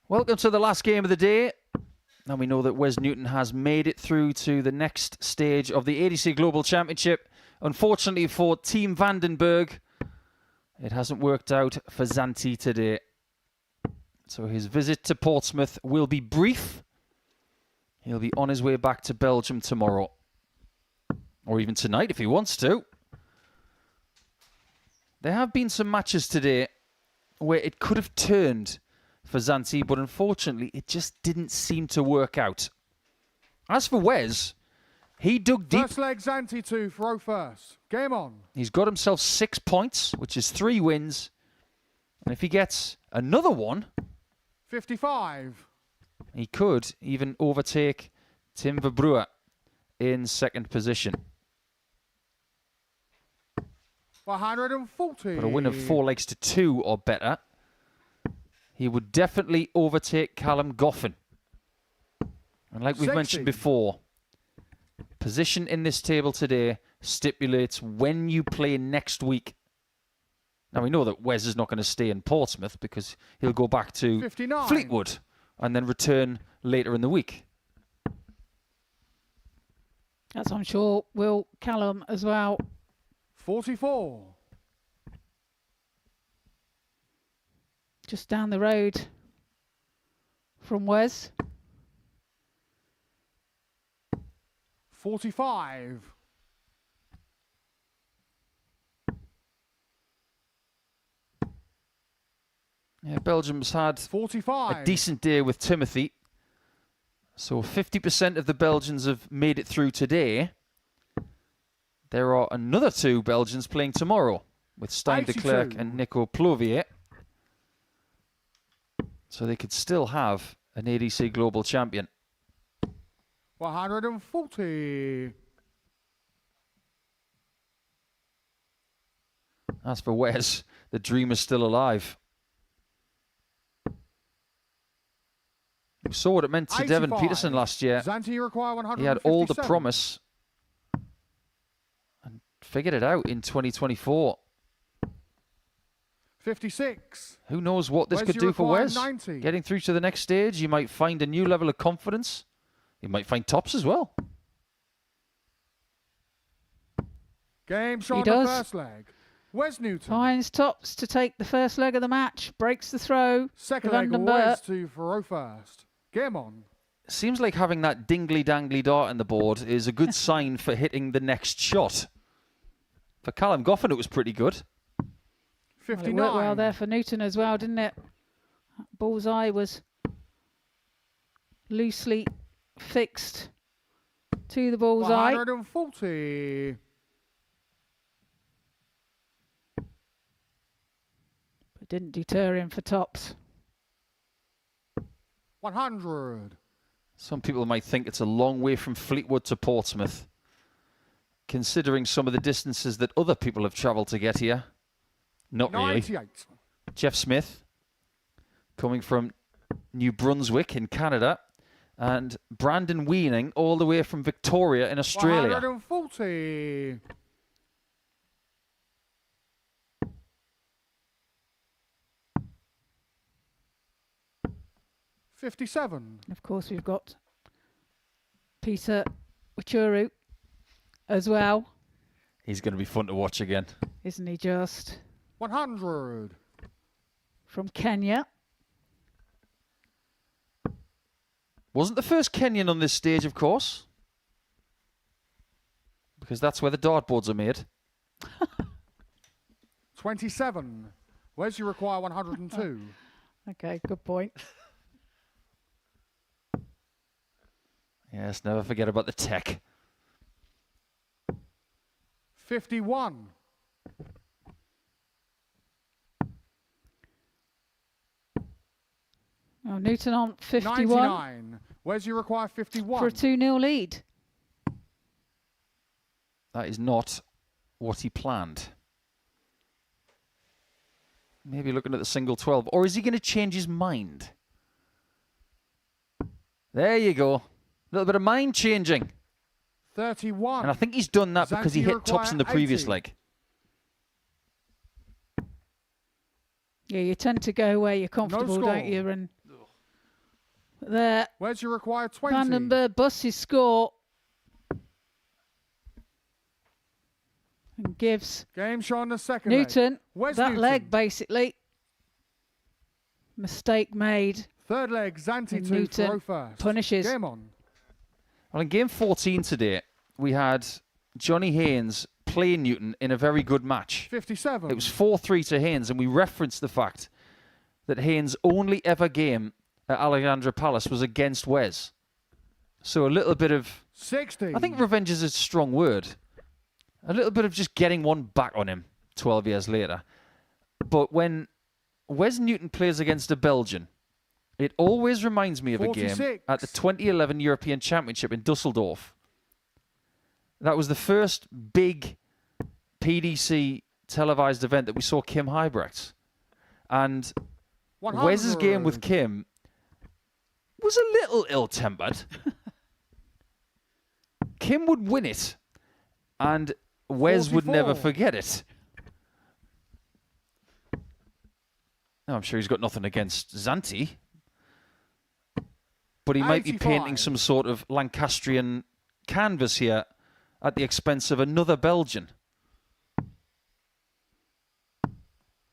Welcome to the last game of the day. Now we know that Wes Newton has made it through to the next stage of the ADC Global Championship. Unfortunately for Team Vandenberg, it hasn't worked out for Zanti today. So his visit to Portsmouth will be brief. He'll be on his way back to Belgium tomorrow. Or even tonight if he wants to. There have been some matches today where it could have turned for Zanti, but unfortunately it just didn't seem to work out. As for Wes, he dug deep. First leg, Zanti to throw first. Game on. He's got himself 6 points, which is 3 wins. And if he gets another one, 55. he could even overtake Tim Verbruer in second position. 140. But a win of 4 legs to 2 or better, he would definitely overtake Callum Goffin. And like we've mentioned before, position in this table today stipulates when you play next week. Now we know that Wes is not going to stay in Portsmouth because he'll go back to 59. Fleetwood and then return later in the week. As I'm sure will Callum as well. 44. Just down the road from Wes. 45. Yeah, Belgium's had 45. a decent day with Timothy. So 50% of the Belgians have made it through today. There are another 2 Belgians playing tomorrow with Stein de Klerk and Nico Plovier. So they could still have an ADC Global Champion. 140. As for Wes, the dream is still alive. We saw what it meant to 85. Devin Peterson last year. Zanti require 157. He had all the promise and figured it out in 2024. 56. Who knows what this Wes, could you do for require Wes? 90. Getting through to the next stage, you might find a new level of confidence. You might find tops as well. Game shot He on the does. first leg. Wes Newton. Finds tops to take the first leg of the match. Breaks the throw. Second for leg, Vandenberg. Wes to throw first. Game on. Seems like having that dingly-dangly dart on the board is a good sign for hitting the next shot. For Callum Goffin, it was pretty good. 59. Well, it worked well there for Newton as well, didn't it? Bullseye was loosely fixed to the bullseye. 140. But didn't deter him for tops. 100. Some people might think it's a long way from Fleetwood to Portsmouth, considering some of the distances that other people have travelled to get here. Not 98. really. Jeff Smith, coming from New Brunswick in Canada, and Brandon Weening all the way from Victoria in Australia. 140. $57. Of course, we've got Peter Wachuru as well. He's going to be fun to watch again. Isn't he just? 100. From Kenya. Wasn't the first Kenyan on this stage, of course, because that's where the dartboards are made. 27. Where's you require 102? Okay, good point. Yes, never forget about the tech. 51. Oh, Newton on 51 99. Where's you require 51? for a 2-0 lead. That is not what he planned. Maybe looking at the single 12. Or is he going to change his mind? There you go. A little bit of mind changing. 31. And I think he's done that because he Zanti hit tops in the previous 80. leg. Yeah, you tend to go where you're comfortable, score. don't you? And There, Wedge you require 20. Vandenberg busts his score and gives Game shot on the second Newton leg. Where's that Newton? leg, basically. Mistake made. Third leg, Zanti And to Newton throw first. punishes. Game on. Well, in game 14 today, we had Johnny Haynes play Newton in a very good match. 57. It was 4-3 to Haynes, and we referenced the fact that Haynes' only ever game at Alexandra Palace was against Wes. So a little bit of... 60. I think revenge is a strong word. A little bit of just getting one back on him 12 years later. But when Wes Newton plays against a Belgian, it always reminds me of a game 46. at the 2011 European Championship in Dusseldorf. That was the first big PDC televised event that we saw Kim Huybrecht. And 100. Wes's game with Kim was a little ill-tempered. Kim would win it, and Wes would never 44. forget it. Now, I'm sure he's got nothing against Zanti, but he might be 85. painting some sort of Lancastrian canvas here at the expense of another Belgian.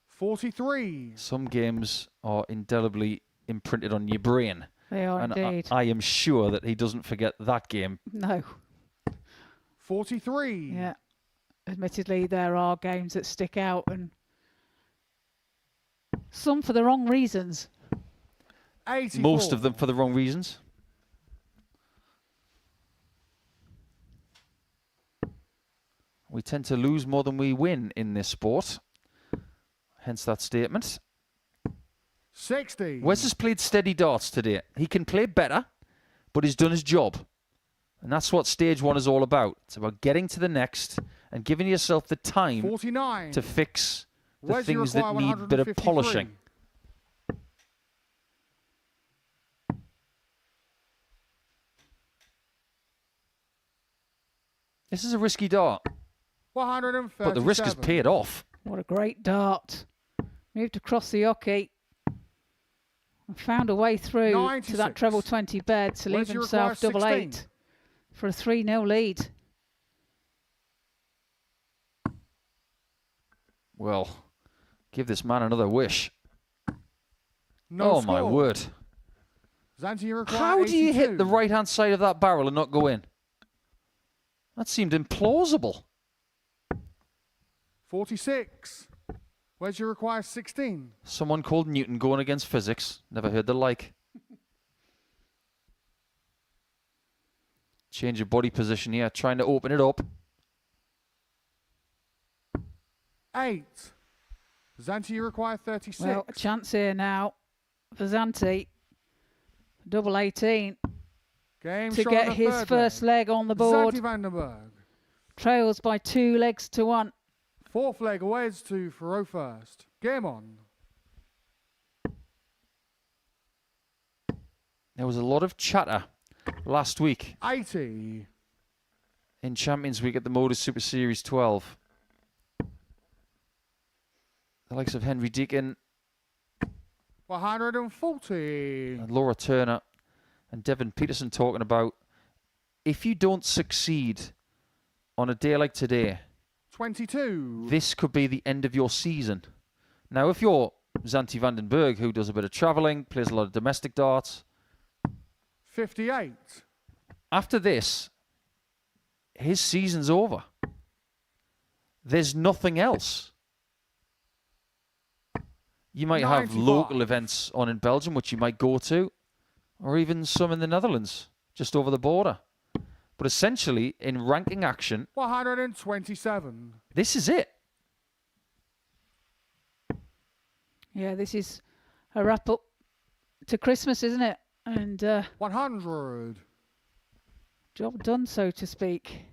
43. Some games are indelibly imprinted on your brain. They are And indeed. I am sure that he doesn't forget that game. No. 43. Yeah. Admittedly, there are games that stick out, and some for the wrong reasons. 84. Most of them for the wrong reasons. We tend to lose more than we win in this sport. Hence that statement. 60. Wes has played steady darts today. He can play better, but he's done his job. And that's what stage one is all about. It's about getting to the next and giving yourself the time 49. to fix the Wes, you things that require need a bit of 153. polishing. This is a risky dart, 137. but the risk has paid off. What a great dart. Moved across the oche and found a way through to 96. that treble 20 bed to leave Wes, you himself require double 16. 8 for a 3-0 lead. Well, give this man another wish. No oh, my score. word. Zanti, you require How do you hit 82. the right-hand side of that barrel and not go in? That seemed implausible. 46. Where's you require 16? Someone called Newton going against physics. Never heard the like. Change your body position here, trying to open it up. 8. Zanti, you require 36. Well, a chance here now for Zanti. Double 18 Game to shot get on the his third first leg on the board. Zanti Vandenberg. Trails by 2 legs to 1. Fourth leg, Wes to throw first. Game on. There was a lot of chatter last week 80. in Champions Week at the Modus Super Series 12. The likes of Henry Deacon, 140. and Laura Turner, and Devin Peterson talking about if you don't succeed on a day like today, 22. this could be the end of your season. Now, if you're Zanti Vandenberg, who does a bit of travelling, plays a lot of domestic darts, 58. after this, his season's over. There's nothing else. You might have 95. local events on in Belgium, which you might go to, or even some in the Netherlands, just over the border. But essentially, in ranking action, 127. this is it. Yeah, this is a wrap up to Christmas, isn't it? And 100. job done, so to speak.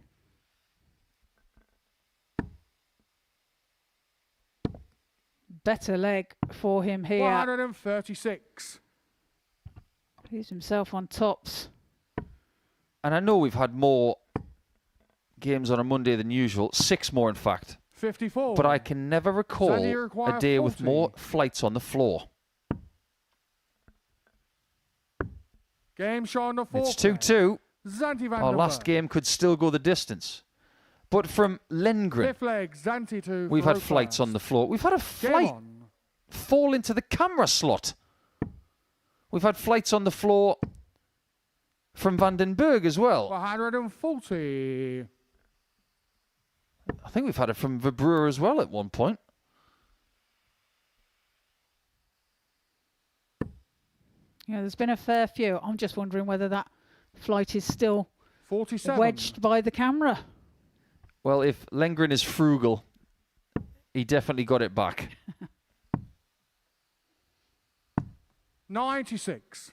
Better leg for him here. 136. He's himself on tops. And I know we've had more games on a Monday than usual, 6 more in fact. 54. But I can never recall Sandy, you require a day with 40. more flights on the floor. Game show on the fourth. It's 2-2. Zanti van Our der last Berg. game could still go the distance. But from Lengren, Fifth leg, Zanti to we've had Farouk flights first. on the floor. We've had a Game flight on. fall into the camera slot. We've had flights on the floor from Vandenberg as well. 140. I think we've had it from Verbrewer as well at one point. Yeah, there's been a fair few. I'm just wondering whether that flight is still 47. wedged by the camera. Well, if Lengren is frugal, he definitely got it back. 96.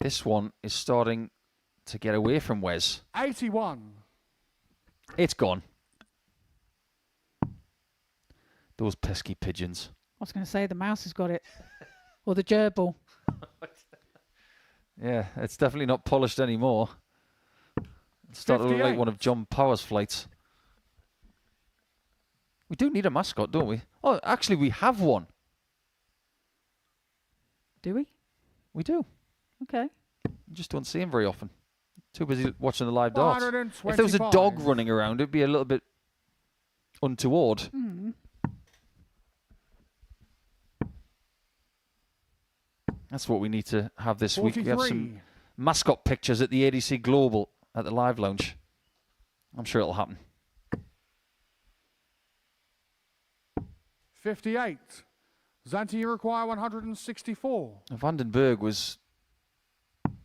This one is starting to get away from Wes. 81. It's gone. Those pesky pigeons. I was going to say the mouse has got it. Or the gerbil. Yeah, it's definitely not polished anymore. It's starting to look like 58. one of John Power's flights. We do need a mascot, don't we? Oh, actually, we have one. Do we? We do. Okay. You just don't see him very often. Too busy watching the live darts. 125. If there was a dog running around, it'd be a little bit untoward. Mm. That's what we need to have this week. We have 43. some mascot pictures at the ADC Global at the live lounge. I'm sure it'll happen. 58. Zanti, you require 164. Vandenberg was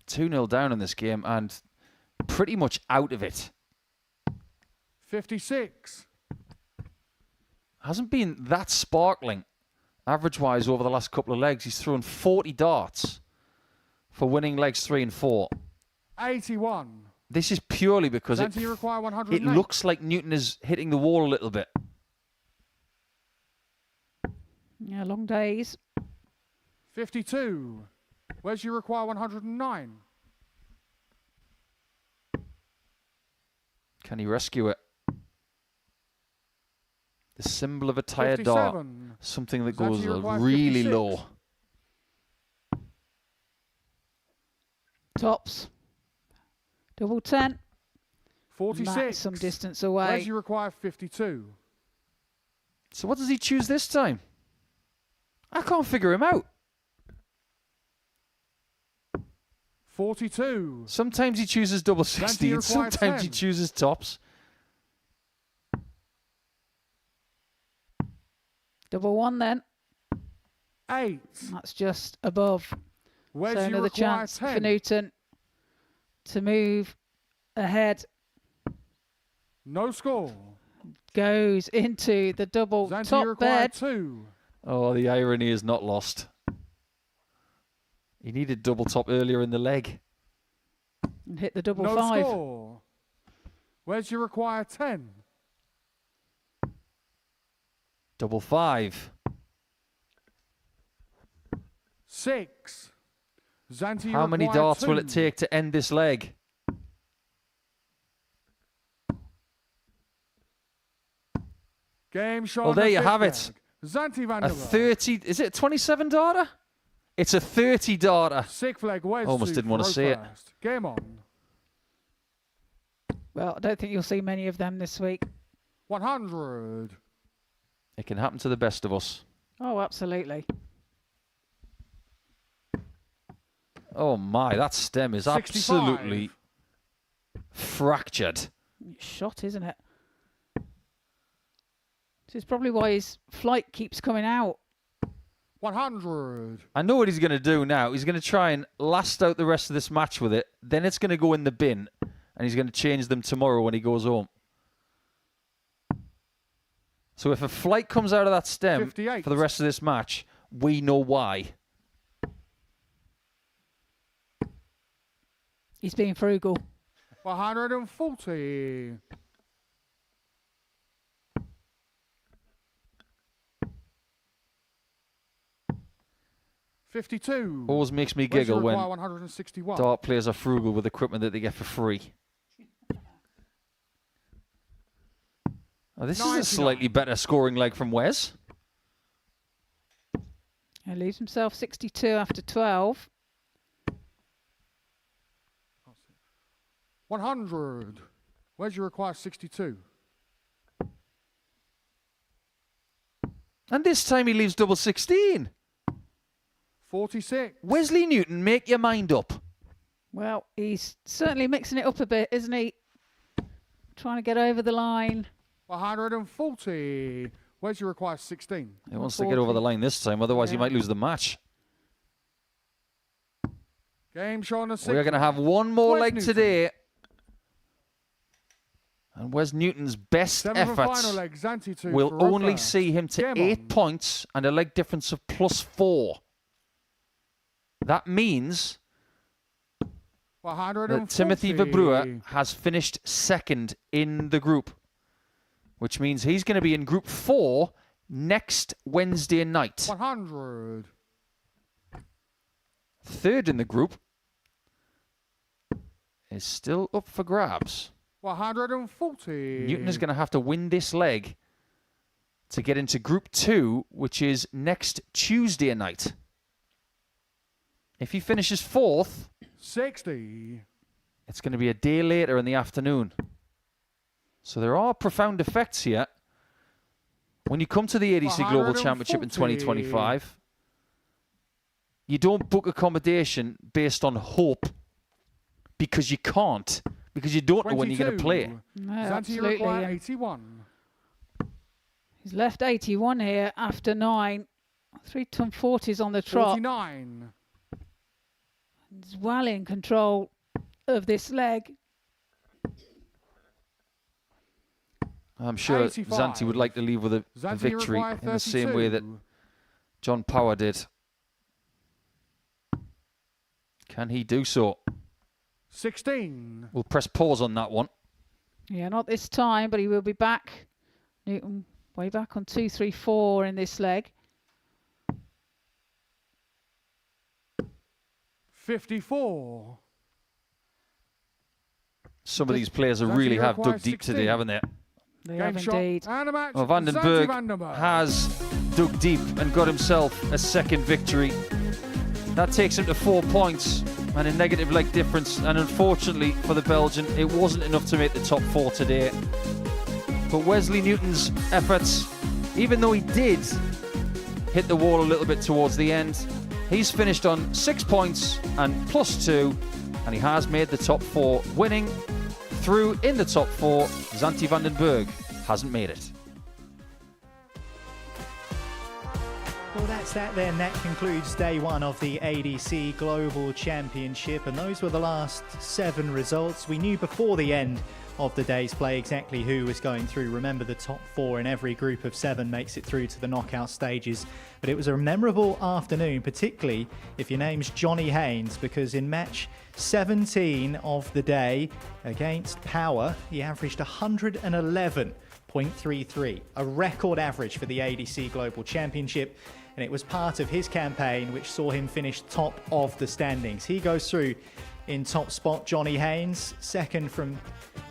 2-0 down in this game and pretty much out of it. 56. Hasn't been that sparkling average-wise over the last couple of legs. He's thrown 40 darts for winning legs 3 and 4. 81. This is purely because Zanti, you require it 108. looks like Newton is hitting the wall a little bit. Yeah, long days. 52. Where's you require 109? Can he rescue it? The symbol of a tired dart. 57. Something that Zanti, goes you require really 56. low. Tops. Double 10. 46. That's some distance Where's away. you require 52? So what does he choose this time? I can't figure him out. 42. Sometimes he chooses double Zanti, 16. you require Sometimes he 10. chooses tops. Double 1 then. 8. That's just above. Where's So you another require chance 10? for Newton to move ahead. No score. Goes into the double Zanti, you top require bed. 2. Oh, the irony is not lost. He needed double top earlier in the leg. And hit the double No 5. score. Where's you require 10? Double 5. 6. Zanti, you How many require darts will it 2. take to end this leg? Game shot. Well, on the there you fifth have leg. it. Zanti van A der Berg. 30, is it a 27 darter? It's a 30 darter. Sixth leg. Where's Almost didn't want to see it. first. Game on. Well, I don't think you'll see many of them this week. 100. It can happen to the best of us. Oh, absolutely. Oh my, that stem is 65. absolutely fractured. Shot, isn't it? This is probably why his flight keeps coming out. 100. I know what he's going to do now. He's going to try and last out the rest of this match with it. Then it's going to go in the bin. And he's going to change them tomorrow when he goes home. So if a flight comes out of that stem 58. for the rest of this match, we know why. He's being frugal. 140. $52. Always makes me Where's you giggle when require 161? dart players are frugal with equipment that they get for free. Oh, this is a 99. slightly better scoring leg from Wes. He leaves himself 62 after 12. 100. Where's your require 62? And this time he leaves double 16. 46. Wesley Newton, make your mind up. Well, he's certainly mixing it up a bit, isn't he? Trying to get over the line. 140. Where's your require 16? He wants to get over the line this time, otherwise he might lose the match. Game show on the 6th. We're going to have one more Wes leg Newton. today. And Wes Newton's best efforts will only see him to 8 points and a leg difference of +4. That means that Timothy Verbruer has finished second in the group, which means he's going to be in Group 4 next Wednesday night. 100. Third in the group is still up for grabs. 140. Newton is going to have to win this leg to get into Group 2, which is next Tuesday night. If he finishes 4th, 60. it's going to be a day later in the afternoon. So there are profound effects here. When you come to the ADC Global Championship in 2025, you don't book accommodation based on hope because you can't. Because you don't know when you're going to play. No, absolutely. 81. He's left 81 here after 9. 3 ton 40s on the trot. 49. He's well in control of this leg. I'm sure 85. Zanti would like to leave with a victory in the same way that John Power did. Can he do so? 16. We'll press pause on that one. Yeah, not this time, but he will be back. Newton way back on 2-3-4 in this leg. 54. Some of these players really have dug deep today, haven't they? They have indeed. Well, Vandenberg has dug deep and got himself a second victory. That takes him to 4 points and a negative leg difference. And unfortunately for the Belgian, it wasn't enough to make the top 4 today. But Wesley Newton's efforts, even though he did hit the wall a little bit towards the end, he's finished on 6 points and +2, and he has made the top 4, winning through in the top 4. Zanti Vandenberg hasn't made it. Well, that's that then. That concludes day 1 of the ADC Global Championship, and those were the last 7 results. We knew before the end of the day's play exactly who was going through. Remember, the top 4 in every group of 7 makes it through to the knockout stages. But it was a memorable afternoon, particularly if your name's Johnny Haynes, because in match 17 of the day against Power, he averaged 111.33, a record average for the ADC Global Championship. And it was part of his campaign which saw him finish top of the standings. He goes through in top spot, Johnny Haynes, second from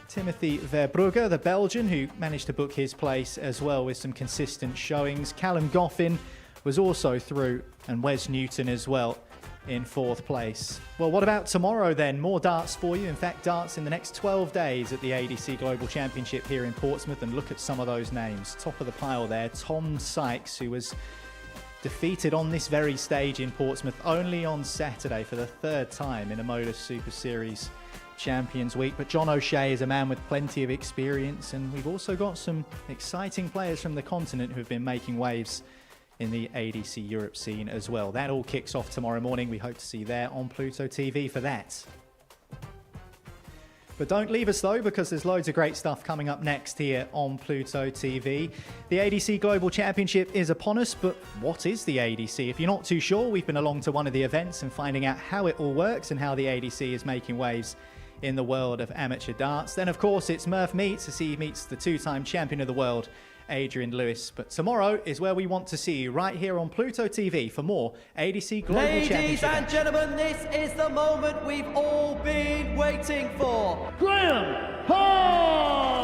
Timothy Verbrugge, the Belgian, who managed to book his place as well with some consistent showings. Callum Goffin was also through, and Wes Newton as well in 4th place. Well, what about tomorrow then? More darts for you. In fact, darts in the next 12 days at the ADC Global Championship here in Portsmouth. And look at some of those names. Top of the pile there, Tom Sykes, who was defeated on this very stage in Portsmouth only on Saturday for the 3rd time in a Modus Super Series Champions Week. But John O'Shea is a man with plenty of experience, and we've also got some exciting players from the continent who have been making waves in the ADC Europe scene as well. That all kicks off tomorrow morning. We hope to see you there on Pluto TV for that. But don't leave us though, because there's loads of great stuff coming up next here on Pluto TV. The ADC Global Championship is upon us, but what is the ADC? If you're not too sure, we've been along to one of the events and finding out how it all works and how the ADC is making waves in the world of amateur darts. Then of course it's Murph Meets as he meets the 2-time champion of the world, Adrian Lewis. But tomorrow is where we want to see you, right here on Pluto TV for more ADC Global Championship. Ladies and gentlemen, this is the moment we've all been waiting for. Graham Hall!